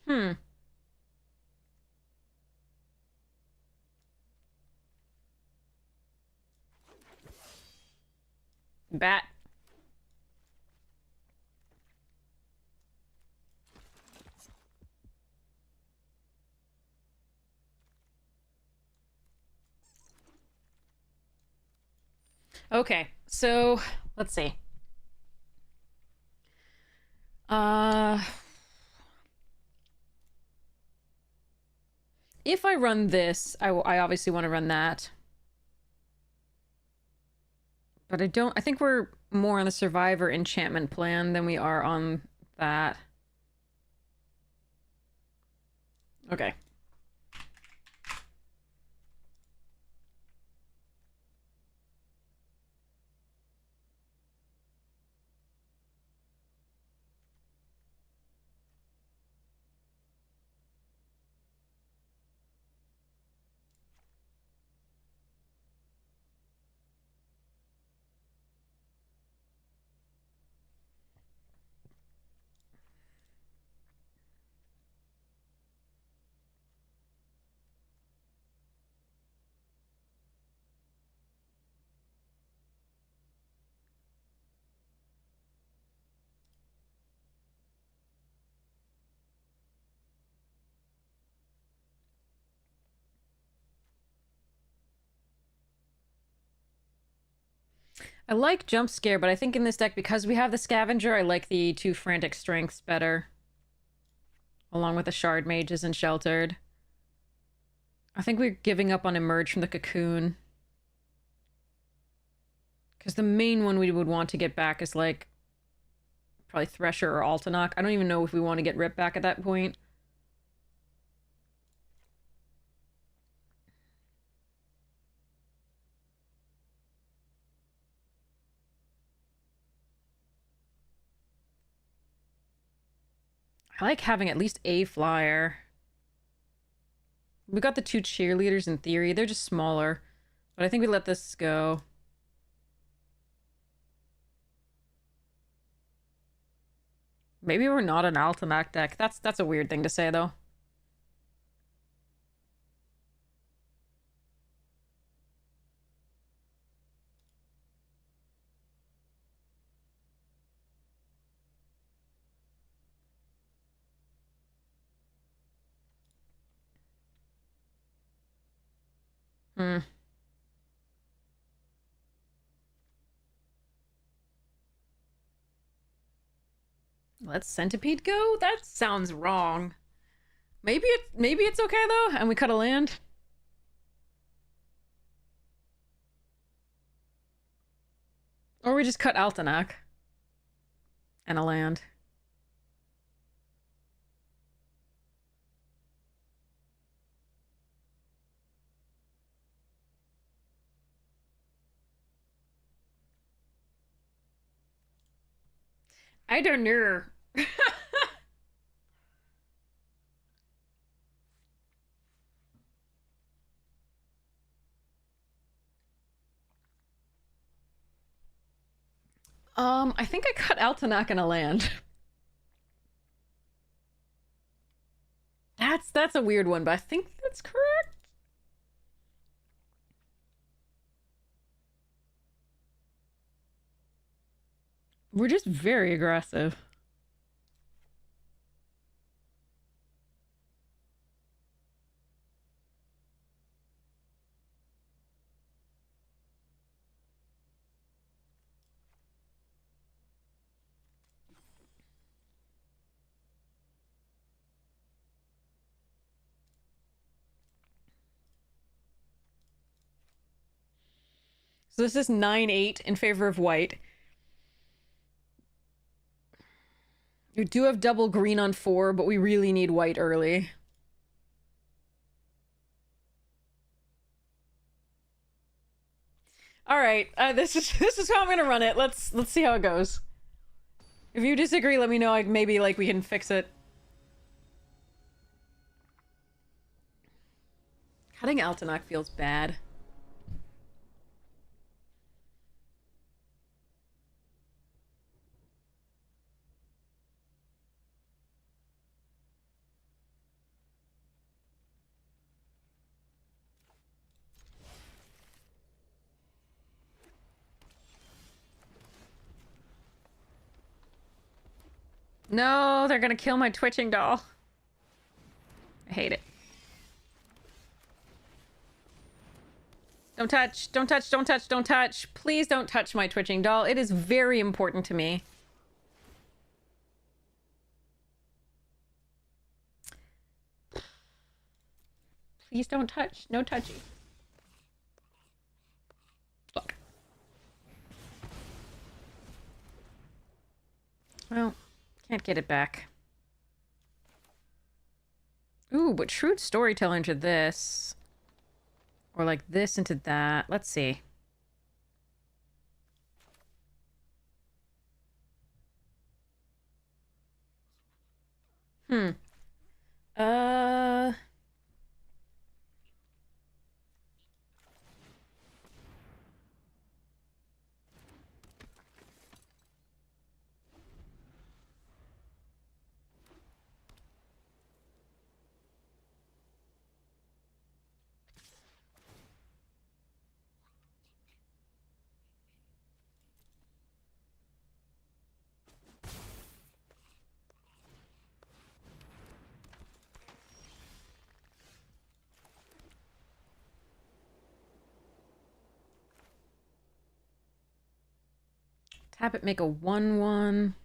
Hmm. Bat. Okay, so let's see. Uh, if I run this, I obviously want to run that. But I don't, I think we're more on the Survivor enchantment plan than we are on that. Okay. I like Jump Scare, but I think in this deck, because we have the Scavenger, I like the 2 Frantic Strengths better. Along with the Shard Mages and Sheltered. I think we're giving up on Emerge from the Cocoon. Because the main one we would want to get back is like probably Thresher or Altanach. I don't even know if we want to get Rip back at that point. I like having at least a flyer. We got the 2 cheerleaders in theory. They're just smaller. But I think we let this go. Maybe we're not an Altamach deck. That's a weird thing to say, though. Hmm. Let Centipede go? That sounds wrong. Maybe it's okay though, and we cut a land. Or we just cut Altanach. And a land. I don't know. I think I cut Altanach and a land. That's a weird one, but I think that's correct. We're just very aggressive. So this is 9-8 in favor of white. We do have double green on 4, but we really need white early. All right, this is how I'm gonna run it. Let's see how it goes. If you disagree, let me know. Like maybe like we can fix it. Cutting Altanach feels bad. No, they're gonna kill my twitching doll. I hate it. Don't touch, don't touch, don't touch, don't touch. Please don't touch my twitching doll. It is very important to me. Please don't touch. No touchy. Fuck. Well, can't get it back. Ooh, but shrewd storyteller into this. Or like this into that. Let's see. Hmm. Uh... Tap it, make a 1/1.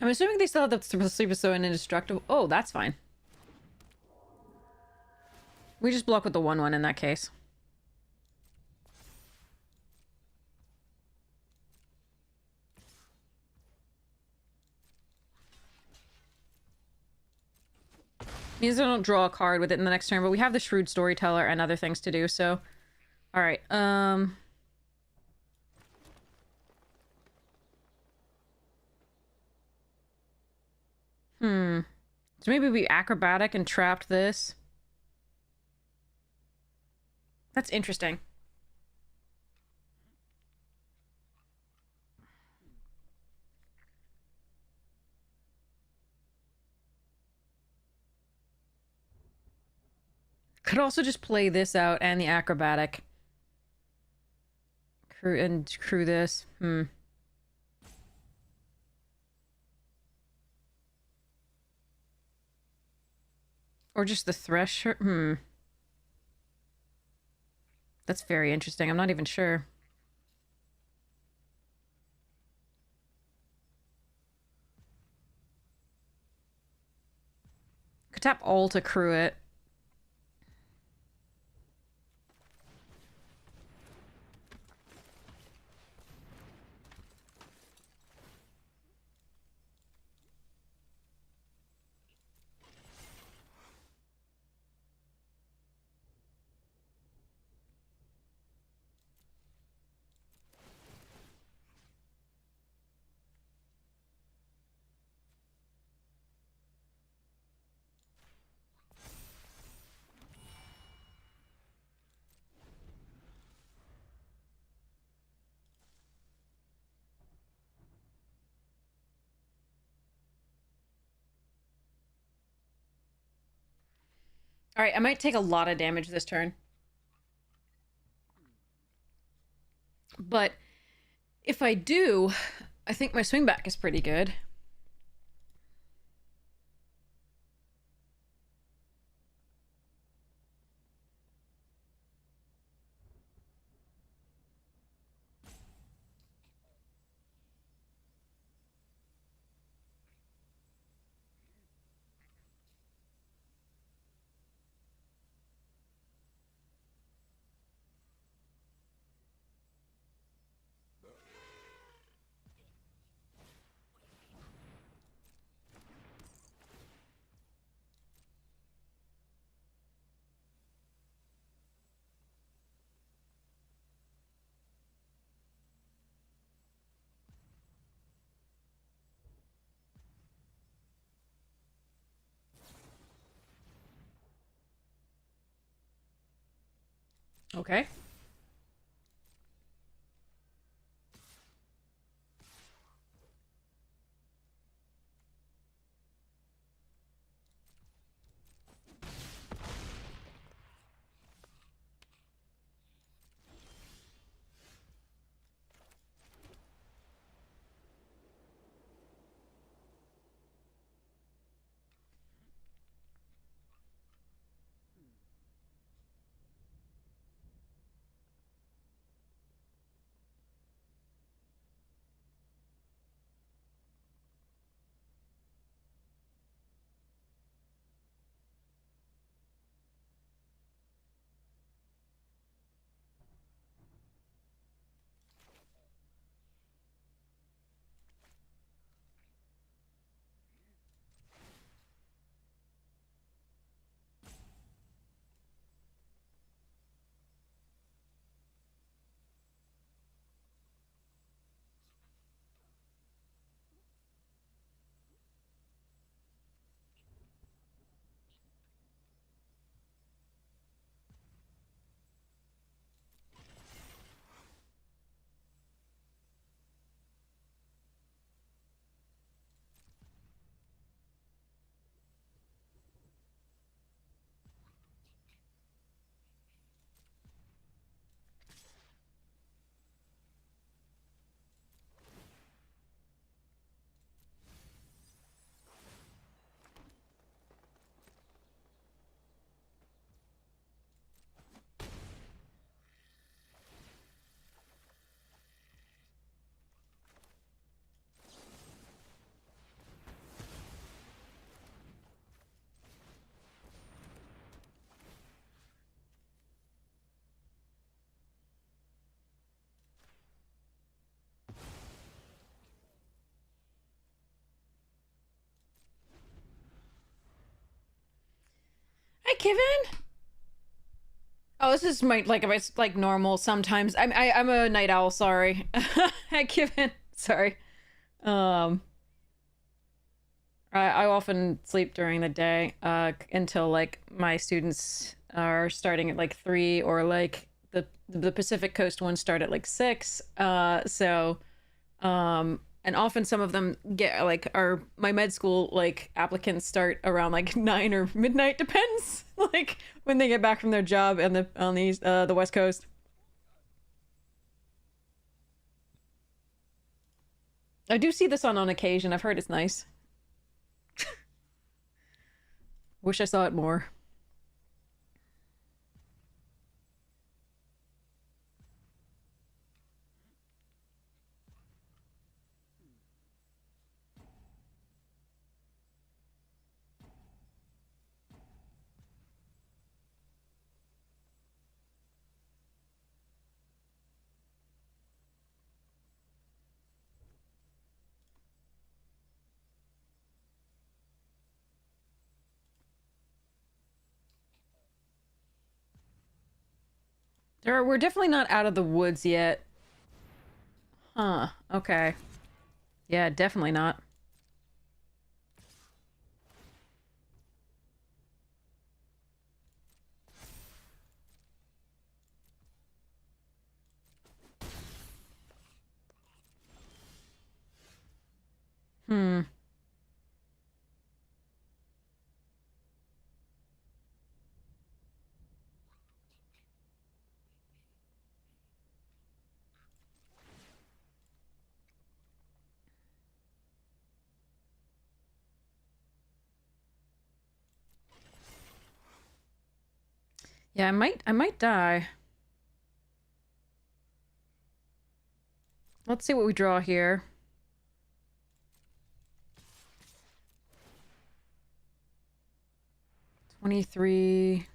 I'm assuming they still have the sleep so indestructible. Oh, that's fine. We just block with the 1/1 in that case. Means I don't draw a card with it in the next turn, but we have the Shrewd Storyteller and other things to do, so... Alright, So maybe we acrobatic and trapped this. That's interesting. Could also just play this out and the acrobatic. Crew this. Or just the Thresher. That's very interesting. I'm not even sure. Could tap all to crew it. Alright, I might take a lot of damage this turn. But if I do, I think my swing back is pretty good. Okay. Hi, Kevin. Oh, this is my like if it's like normal sometimes. I'm a night owl. Sorry. Hi, Kevin. Sorry. Um, I often sleep during the day until like my students are starting at like 3 or like the Pacific Coast ones start at like 6. And often some of them get like are my med school like applicants start around like 9 or midnight, depends like when they get back from their job and the West Coast. I do see this on occasion. I've heard it's nice. Wish I saw it more. We're definitely not out of the woods yet. Huh. Okay. Yeah, definitely not. Hmm. Yeah, I might die. Let's see what we draw here. $23.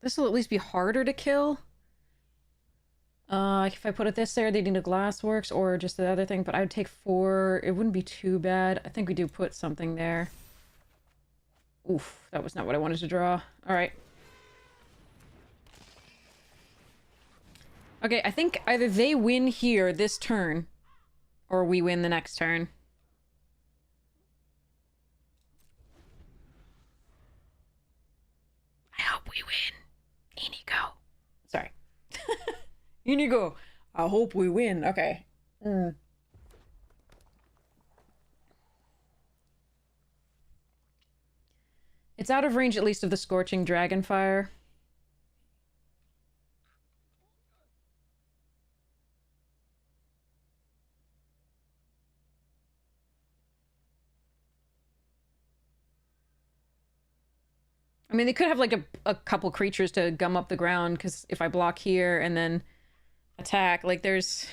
This will at least be harder to kill. If I put it this there, they need a glassworks or just the other thing, but I would take 4. It wouldn't be too bad. I think we do put something there. Oof, that was not what I wanted to draw. Alright. Okay, I think either they win here this turn, or we win the next turn. I hope we win. Inigo. Sorry. Inigo. I hope we win. Okay. It's out of range at least of the Scorching Dragonfire. I mean, they could have like a couple creatures to gum up the ground, because if I block here and then attack, like there's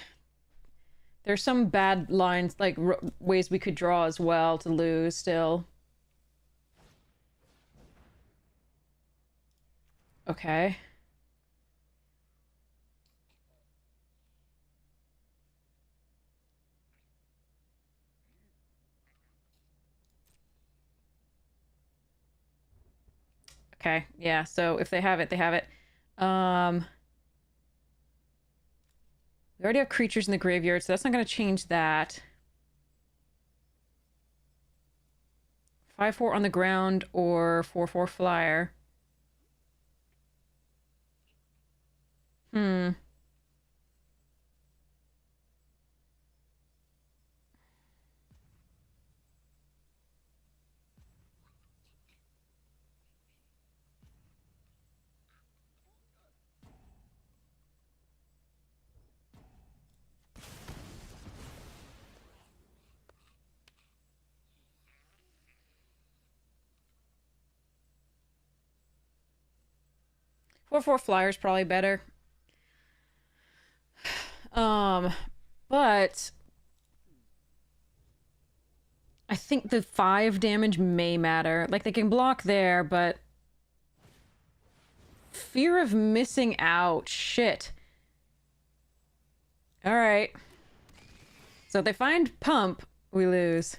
some bad lines, like ways we could draw as well to lose still. Okay. Okay, yeah, so if they have it, they have it. We already have creatures in the graveyard, so that's not going to change that. 5/4 on the ground or 4/4 flyer. Hmm. Four flyer's probably better. But I think the 5 damage may matter. Like, they can block there, but fear of missing out. Shit. Alright. So if they find pump, we lose.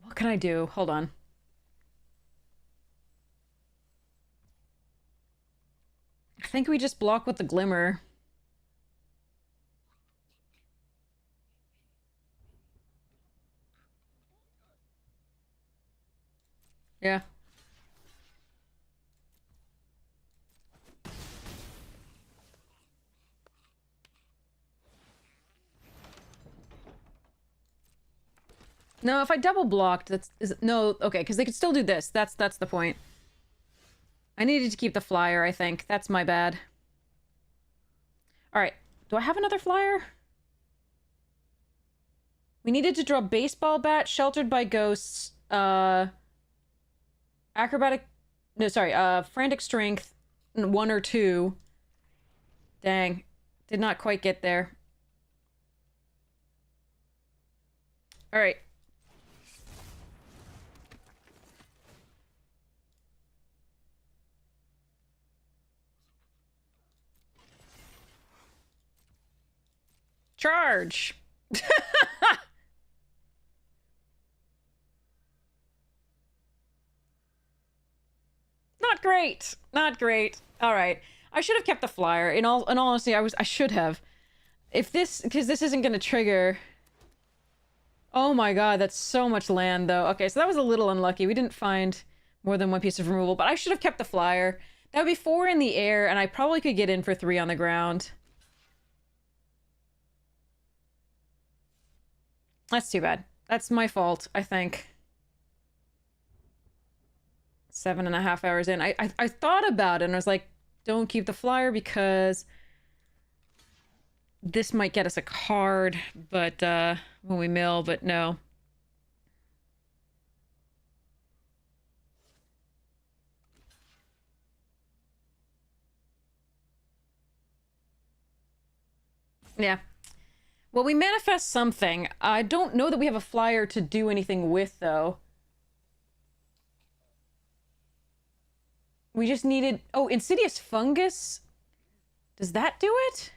What can I do? Hold on. I think we just block with the Glimmer. Yeah. No, if I double blocked, no, okay, because they could still do this. That's the point. I needed to keep the flyer, I think. That's my bad. Alright. Do I have another flyer? We needed to draw baseball bat, sheltered by ghosts, acrobatic... No, sorry, frantic strength, 1 or 2. Dang. Did not quite get there. Alright. Charge! Not great! great. Not great. All right. I should have kept the flyer. In all honesty, I should have. If this, because this isn't going to trigger. Oh my god, that's so much land though. Okay, so that was a little unlucky. We didn't find more than one piece of removal, but I should have kept the flyer. That would be 4 in the air, and I probably could get in for 3 on the ground. That's too bad. That's my fault, I think. 7.5 hours in. I thought about it, and I was like, don't keep the flyer because this might get us a card, but when we mill, but no. Yeah. Well, we manifest something. I don't know that we have a flyer to do anything with, though. We just needed... Oh, Insidious Fungus? Does that do it?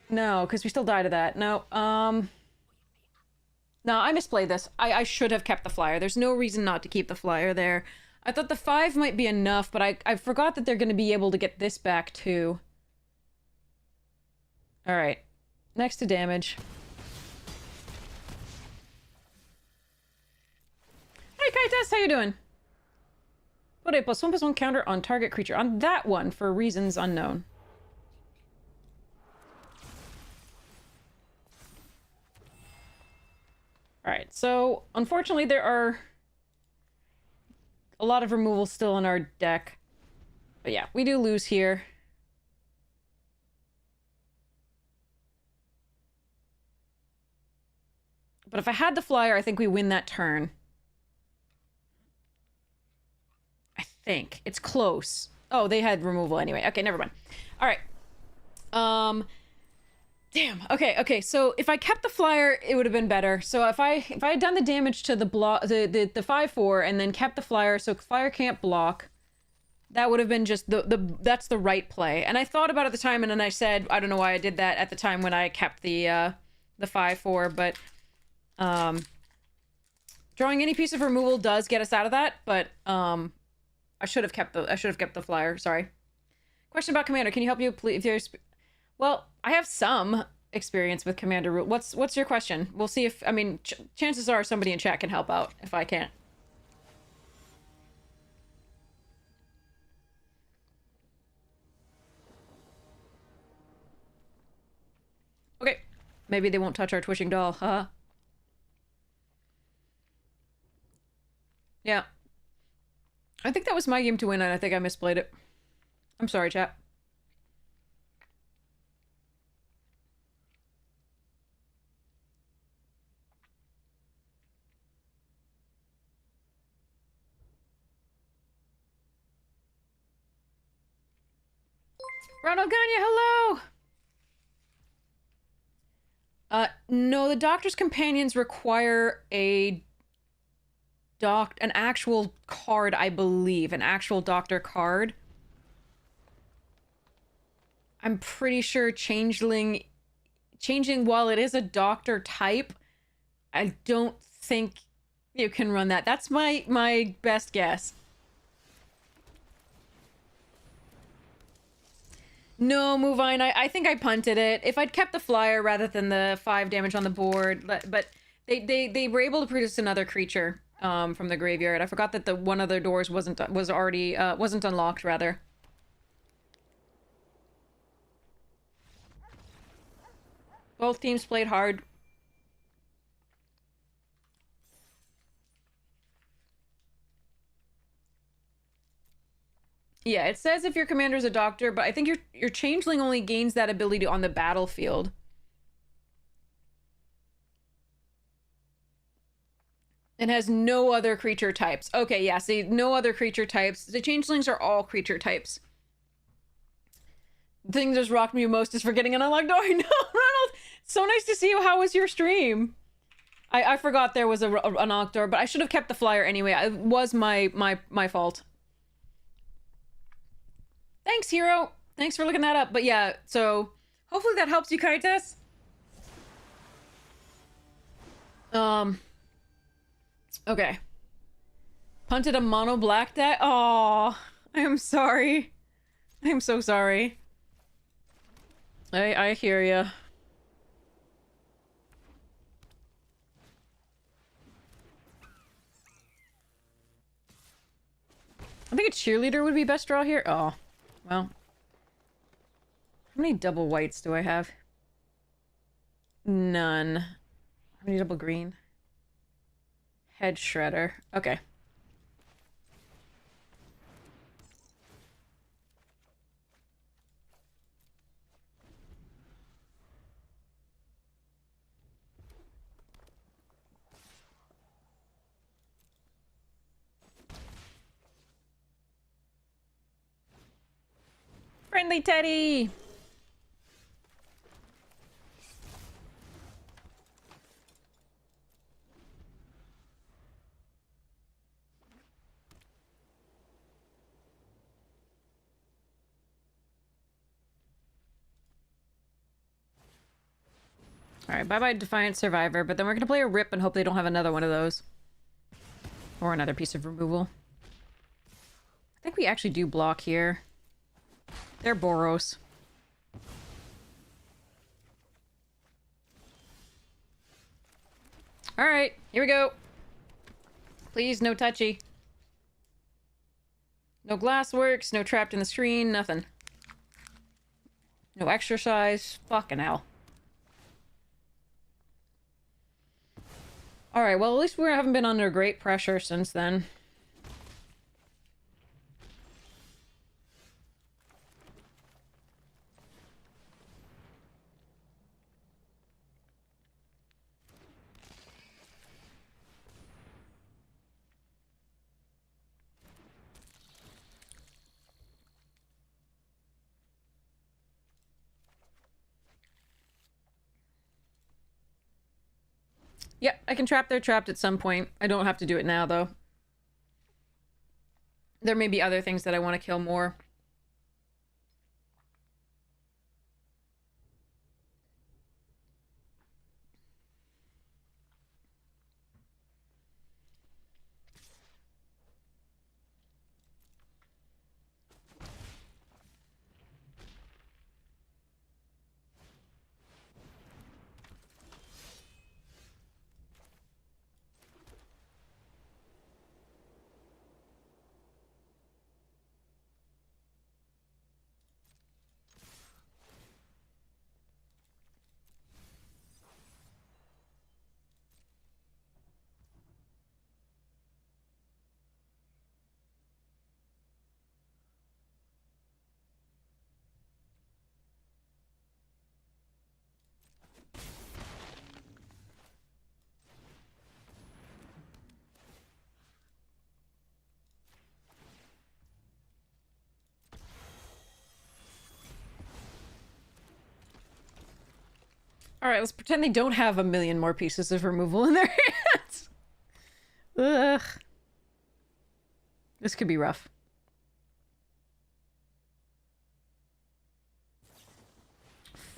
No, because we still die to that. No, no, I misplayed this. I should have kept the flyer. There's no reason not to keep the flyer there. I thought the 5 might be enough, but I forgot that they're going to be able to get this back, too. Alright. Next to damage. Hey, Kaitas, how you doing? Put a +1/+1 counter on target creature. On that one, for reasons unknown. Alright, so unfortunately there are a lot of removals still in our deck. But yeah, we do lose here. But if I had the flyer, I think we win that turn. I think. It's close. Oh, they had removal anyway. Okay, never mind. Alright. Damn. Okay. So if I kept the flyer, it would have been better. So if I had done the damage to the block, the 5/4, and then kept the flyer, so flyer can't block, that would have been just that's the right play. And I thought about it at the time, and then I said, I don't know why I did that at the time when I kept the 5/4, but drawing any piece of removal does get us out of that. But I should have kept the flyer. Sorry. Question about Commander. Can you help you please? Well, I have some experience with Commander rule. What's your question? We'll see if, I mean, chances are somebody in chat can help out if I can't. Okay. Maybe they won't touch our twitching doll, huh? Yeah. I think that was my game to win, and I think I misplayed it. I'm sorry, chat. Ronald Gagne, hello! No, the Doctor's Companions require an actual card, I believe. An actual Doctor card. I'm pretty sure changing while it is a Doctor type, I don't think you can run that. That's my best guess. No, Movine, I think I punted it. If I'd kept the flyer rather than the 5 damage on the board, but they were able to produce another creature from the graveyard. I forgot that the one of their doors wasn't unlocked, rather. Both teams played hard. Yeah, it says if your commander is a doctor, but I think your changeling only gains that ability on the battlefield. It has no other creature types. Okay, yeah, see, no other creature types. The changelings are all creature types. The thing that just rocked me most is forgetting an unlocked door. No, Ronald! So nice to see you. How was your stream? I forgot there was an unlocked door, but I should have kept the flyer anyway. It was my fault. Thanks, Hero. Thanks for looking that up. But yeah, so hopefully that helps you, Kaitas. Okay. Punted a mono black deck? Oh, I am sorry. I am so sorry. I hear ya. I think a cheerleader would be best draw here. Oh, well. How many double whites do I have? None. How many double green? Head shredder. Okay. Friendly Teddy! Alright, bye-bye Defiant Survivor, but then we're gonna play a Rip and hope they don't have another one of those. Or another piece of removal. I think we actually do block here. They're Boros. Alright, here we go. Please, no touchy. No glassworks, no trapped in the screen, nothing. No exercise. Fucking hell. Alright, well, at least we haven't been under great pressure since then. Yep, I can trap their trapped at some point. I don't have to do it now, though. There may be other things that I want to kill more. Alright, let's pretend they don't have a million more pieces of removal in their hands. Ugh. This could be rough.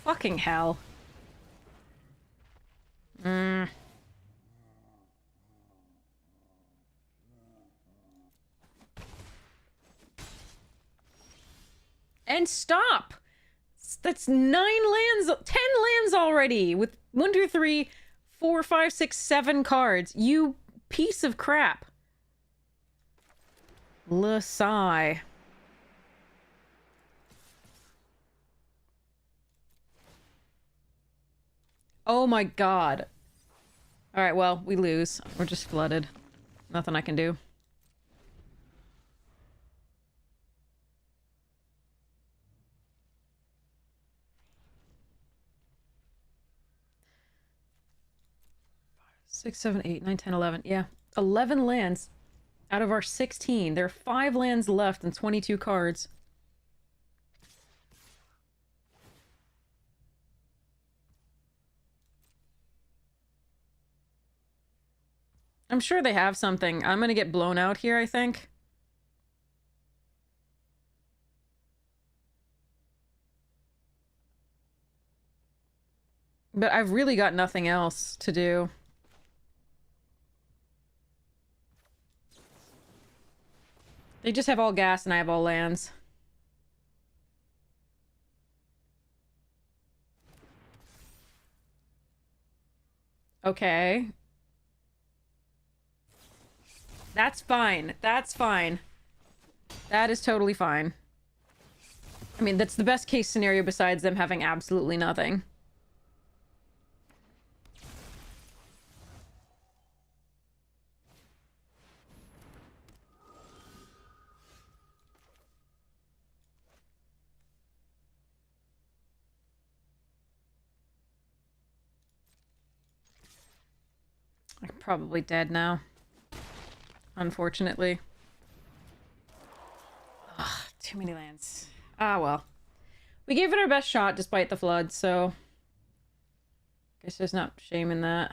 Fucking hell. And stop! That's 9 lands, 10 lands already with 1, 2, 3, 4, 5, 6, 7 cards. You piece of crap. Lasai. Oh my god. Alright, well, we lose. We're just flooded. Nothing I can do. Six, 7, 8, 9, 10, 11. Yeah. 11 lands out of our 16. There are 5 lands left and 22 cards. I'm sure they have something. I'm gonna get blown out here, I think. But I've really got nothing else to do. They just have all gas and I have all lands. Okay. That's fine. That's fine. That is totally fine. I mean, that's the best case scenario besides them having absolutely nothing. I'm probably dead now. Unfortunately. Ugh, too many lands. Ah, well. We gave it our best shot despite the flood, so... guess there's not shame in that.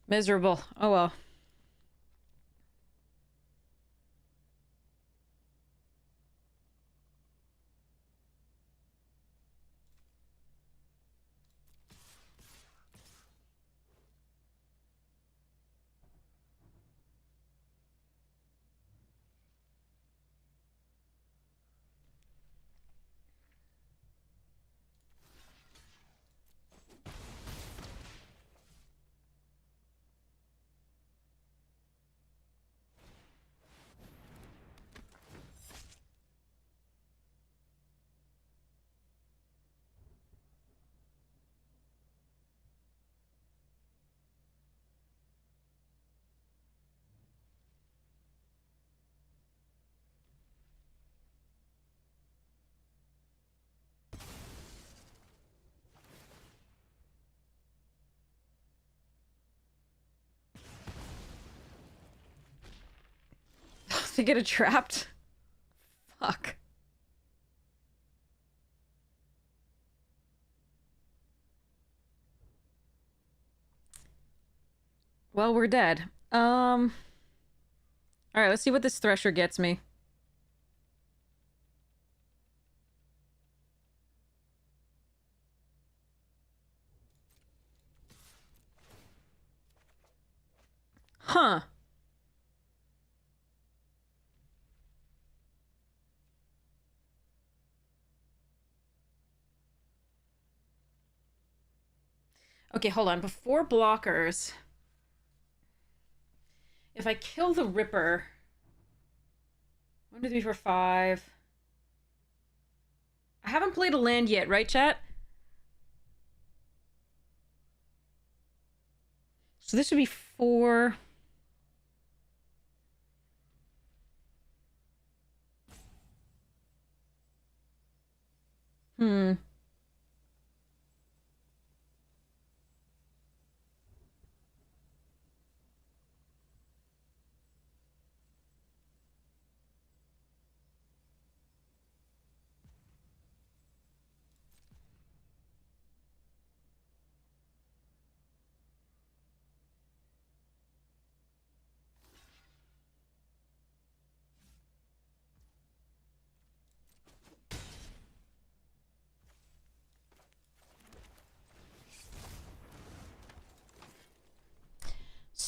Miserable. Oh well. To get it trapped? Fuck. Well, we're dead. Alright, let's see what this Thresher gets me. Huh. Okay, hold on. Before blockers... if I kill the Ripper... 1, 2, 3, 4, 5... I haven't played a land yet, right, chat? So this would be 4... Hmm.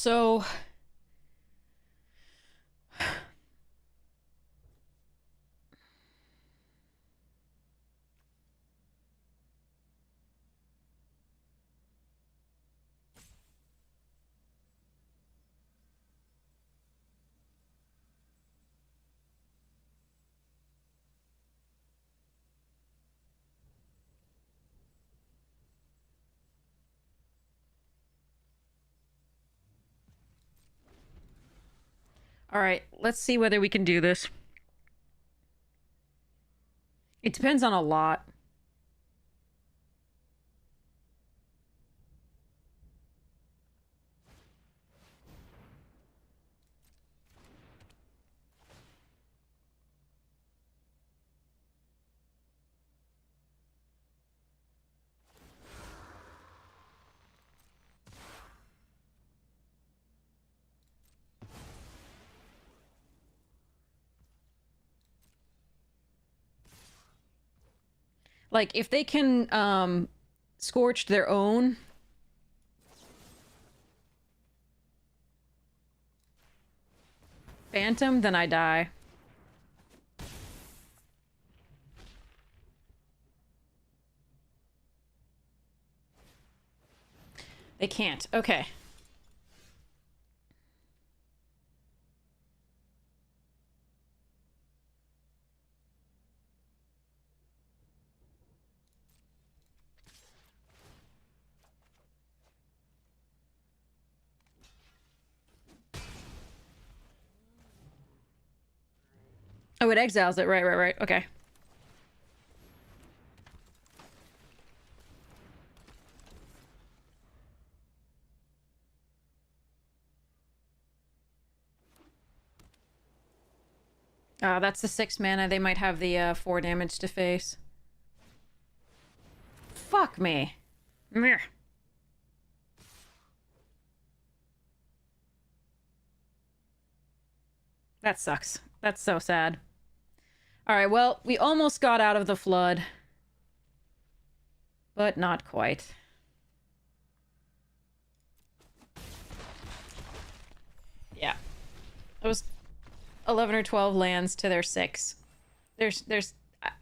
So... Alright, let's see whether we can do this. It depends on a lot. Like, if they can, scorch their own... Phantom, then I die. They can't. Okay. Oh, it exiles it. Right. Okay. That's the 6 mana. They might have the 4 damage to face. Fuck me. Meh. That sucks. That's so sad. Alright, well, we almost got out of the flood. But not quite. Yeah. It was 11 or 12 lands to their 6.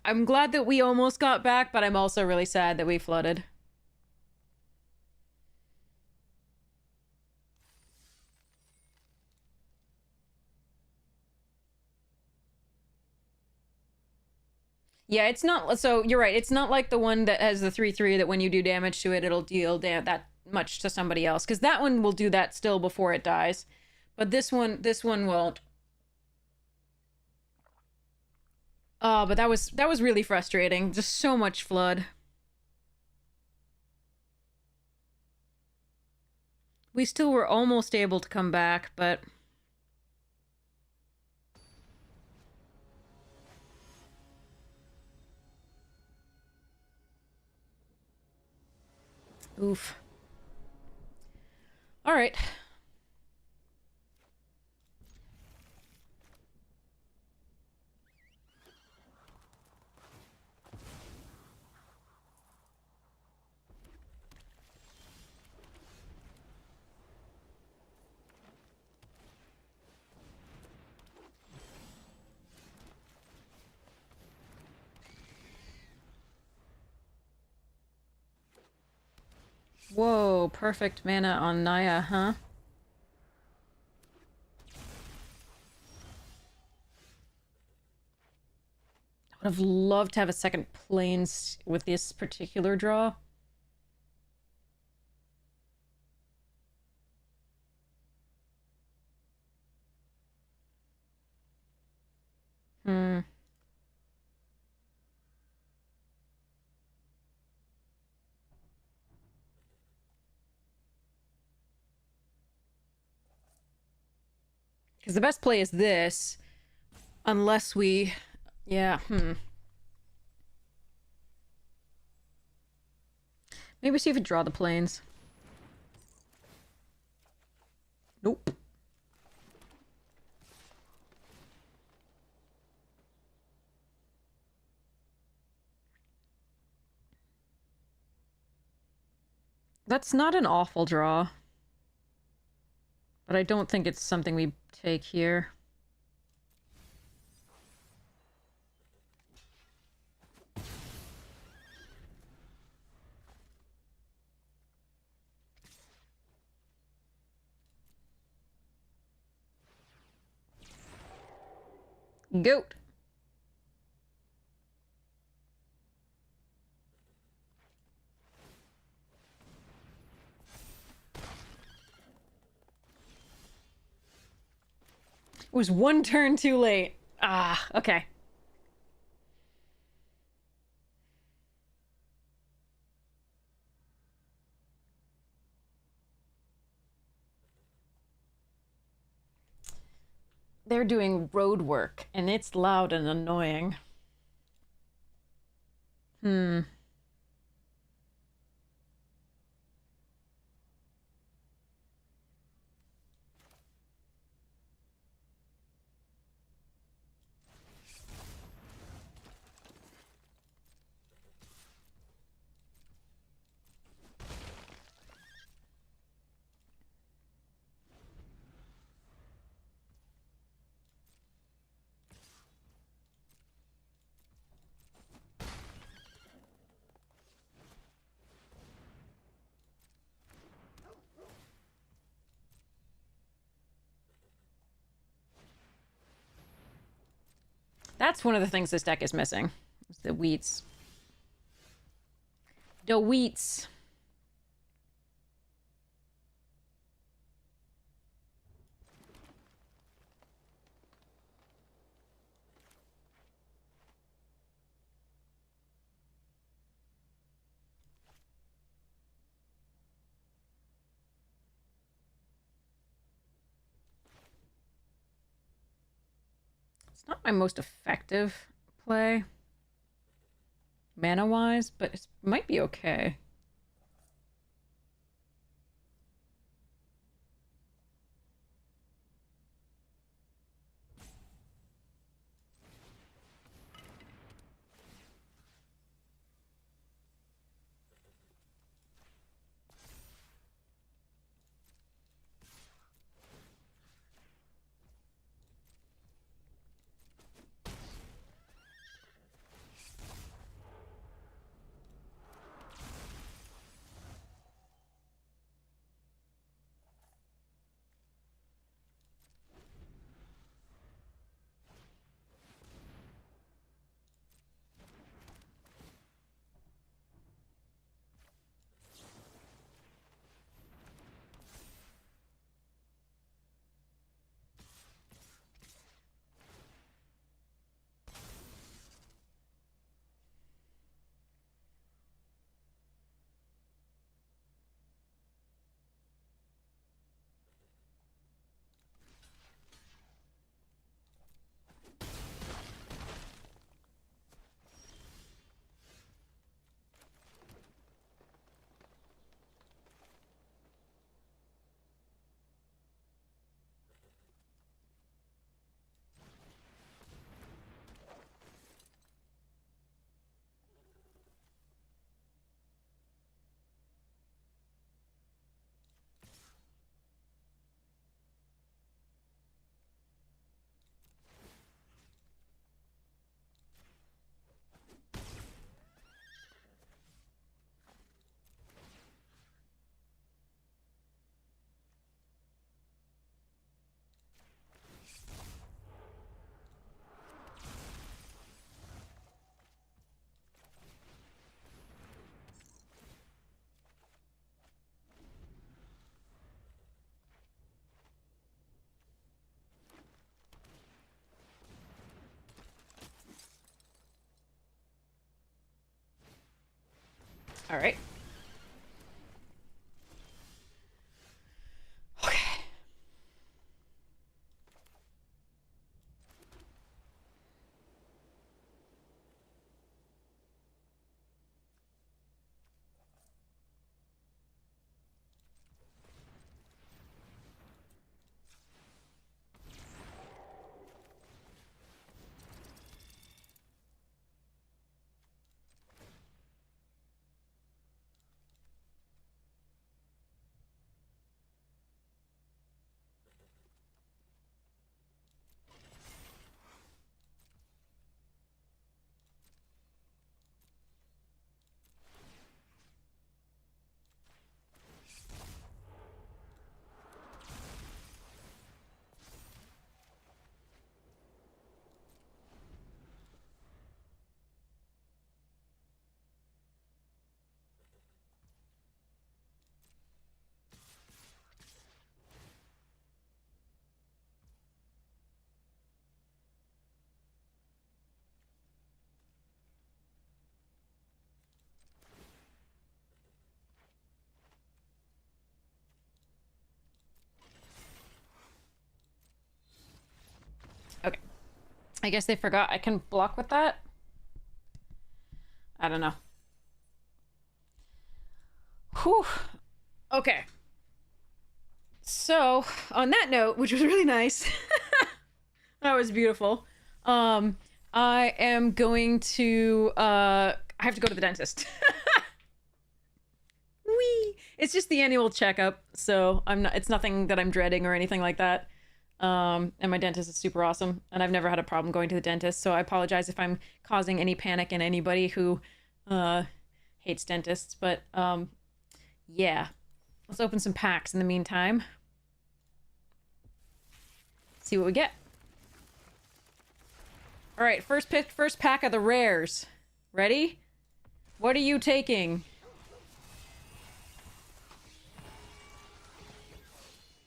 I'm glad that we almost got back, but I'm also really sad that we flooded. Yeah, it's not... So, you're right. It's not like the one that has the 3/3 that when you do damage to it, it'll deal that much to somebody else. Because that one will do that still before it dies. But this one won't. Oh, but that was really frustrating. Just so much flood. We still were almost able to come back, but... Oof. Alright. Whoa, perfect mana on Naya, huh? I would have loved to have a second Plains with this particular draw. Hmm. Because the best play is this. Unless we... Yeah, Maybe see if we draw the Plains. Nope. That's not an awful draw. But I don't think it's something we take here. Goat. It was one turn too late. Ah, okay. They're doing road work, and it's loud and annoying. That's one of the things this deck is missing. It's the wheats. The wheats. It's not my most effective play, mana-wise, but it might be okay. All right. Okay. Okay. I guess they forgot I can block with that. I don't know. Whew. Okay. So, on that note, which was really nice, that was beautiful. I am going to, I have to go to the dentist. Whee! It's just the annual checkup, so it's nothing that I'm dreading or anything like that. And my dentist is super awesome, and I've never had a problem going to the dentist, so I apologize if I'm causing any panic in anybody who, hates dentists, but, yeah. Let's open some packs in the meantime. See what we get. All right, first pack of the rares. Ready? What are you taking?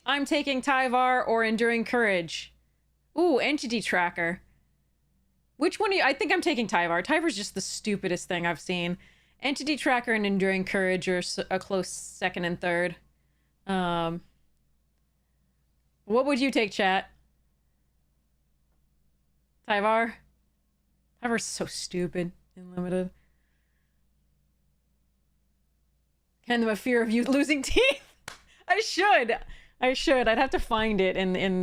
I'm taking Tyvar or Enduring Courage. Ooh, Entity Tracker. Which one? I think I'm taking Tyvar. Tyvar's just the stupidest thing I've seen. Entity Tracker and Enduring Courage are a close second and third. What would you take, chat? Tyvar? Tyvar's so stupid in limited. Hand them a fear of you losing teeth. I should. I'd have to find it in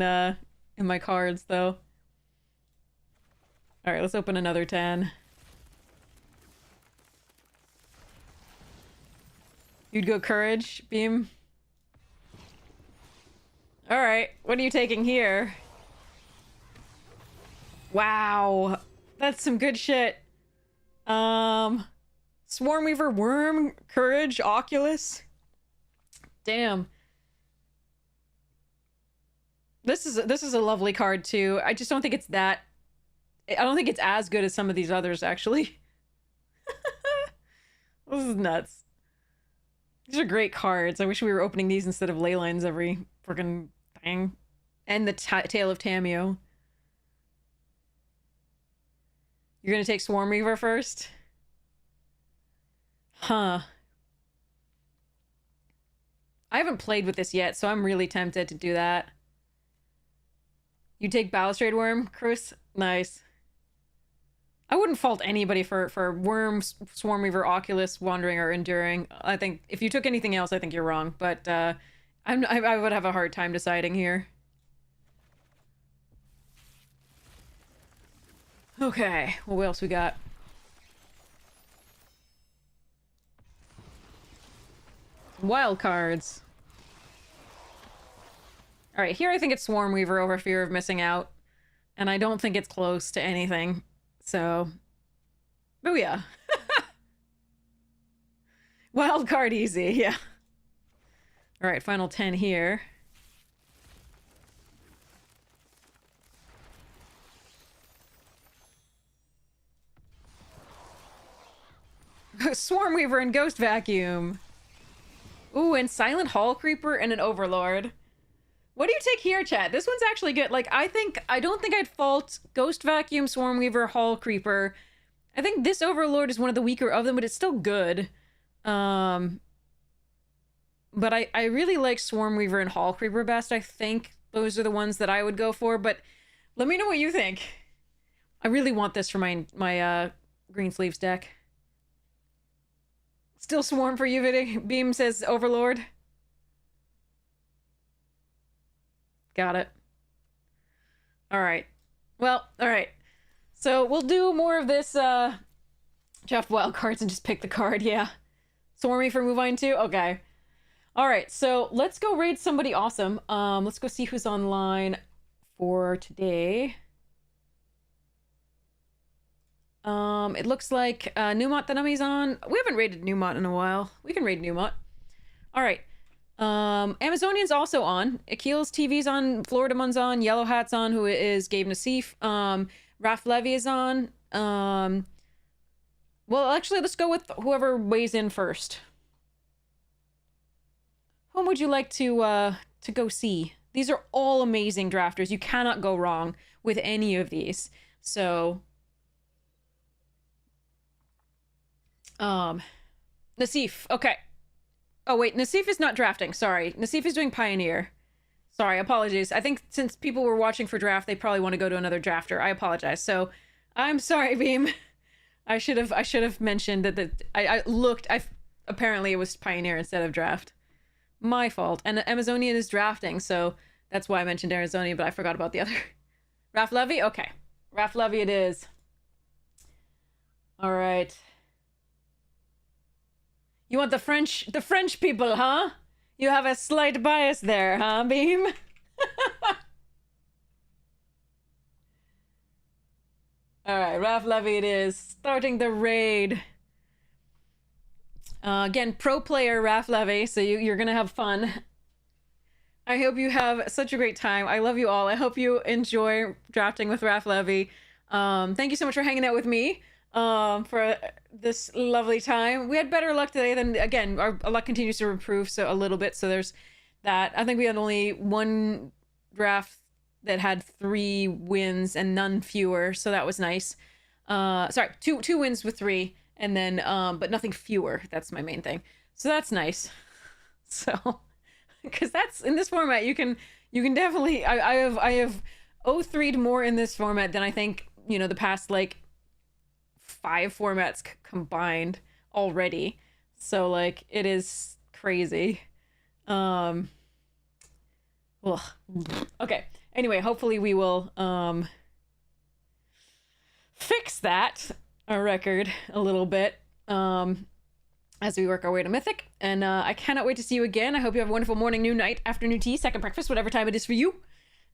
my cards though. All right, let's open another 10. You'd go Courage, Beam. All right, what are you taking here? Wow, that's some good shit. Swarmweaver, Worm, Courage, Oculus. Damn. This is a lovely card too. I just don't think it's that. I don't think it's as good as some of these others actually. This is nuts. These are great cards. I wish we were opening these instead of ley lines every freaking thing. And the Tale of Tamio. You're gonna take Swarmweaver first? Huh. I haven't played with this yet, so I'm really tempted to do that. You take Balustrade Worm, Chris? Nice. I wouldn't fault anybody for Worm, Swarmweaver, Oculus, Wandering, or Enduring. I think if you took anything else, I think you're wrong. But I would have a hard time deciding here. Okay, well, what else we got? Wild cards. All right, here I think it's Swarmweaver over fear of missing out. And I don't think it's close to anything. So, booyah. Wild card easy, yeah. All right, final 10 here. Swarmweaver and Ghost Vacuum. Ooh, and Silent Hall Creeper and an Overlord. What do you take here, chat? This one's actually good. Like, I don't think I'd fault Ghost Vacuum, Swarmweaver, Hall Creeper. I think this Overlord is one of the weaker of them, but it's still good. But I really like Swarmweaver and Hall Creeper best. I think those are the ones that I would go for, but let me know what you think. I really want this for my Green Sleeves deck. Still Swarm for you, Viddy. Beam says Overlord. Got it. All right. Well, all right. So we'll do more of this draft wild cards and just pick the card. Yeah. Swarmy for move on too. Okay. All right. So let's go raid somebody awesome. Let's go see who's online for today. It looks like Newmont the Nummy's on. We haven't raided Newmont in a while. We can raid Newmont. All right. Amazonian's also on. Akil's TV's on. Florida Mun's on. Yellow Hat's on, who is Gabe Nassif. Raf Levy is on. Well, actually, let's go with whoever weighs in first. Whom would you like to go see? These are all amazing drafters. You cannot go wrong with any of these. So, Nassif. Okay. Oh, wait. Nassif is not drafting. Sorry. Nassif is doing Pioneer. Sorry. Apologies. I think since people were watching for draft, they probably want to go to another drafter. I apologize. So, I'm sorry, Beam. I should have mentioned that I looked. Apparently it was Pioneer instead of draft. My fault. And Amazonian is drafting, so that's why I mentioned Amazonian, but I forgot about the other. Raf Levy? Okay. Raf Levy it is. All right. You want the French people, huh? You have a slight bias there, huh, Beam? All right, Raf Levy it is. Starting the raid. Again, pro player Raf Levy, so you're gonna have fun. I hope you have such a great time. I love you all. I hope you enjoy drafting with Raf Levy. Thank you so much for hanging out with me for this lovely time. We had better luck today than, again, our luck continues to improve so a little bit, so there's that. I think we had only one draft that had 3 wins and none fewer, so that was nice. Sorry, two wins with 3, and then but nothing fewer. That's my main thing, so that's nice. So because that's in this format, you can definitely I have 0-3'd more in this format than I think, you know, the past like 5 formats combined already. So like it is crazy. Ugh. Okay, anyway, hopefully we will fix that, our record, a little bit as we work our way to Mythic. And I cannot wait to see you again. I hope you have a wonderful morning, noon, night, afternoon tea, second breakfast, whatever time it is for you.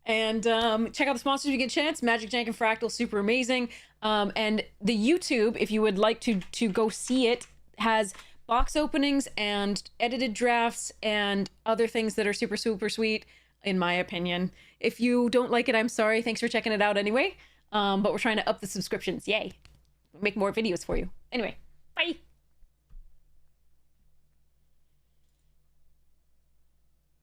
And check out the sponsors if you get a chance. Magic, Jank, and Fractal, super amazing. And the YouTube, if you would like to go see it, has box openings and edited drafts and other things that are super, super sweet, in my opinion. If you don't like it, I'm sorry. Thanks for checking it out anyway. But we're trying to up the subscriptions. Yay. Make more videos for you. Anyway, bye.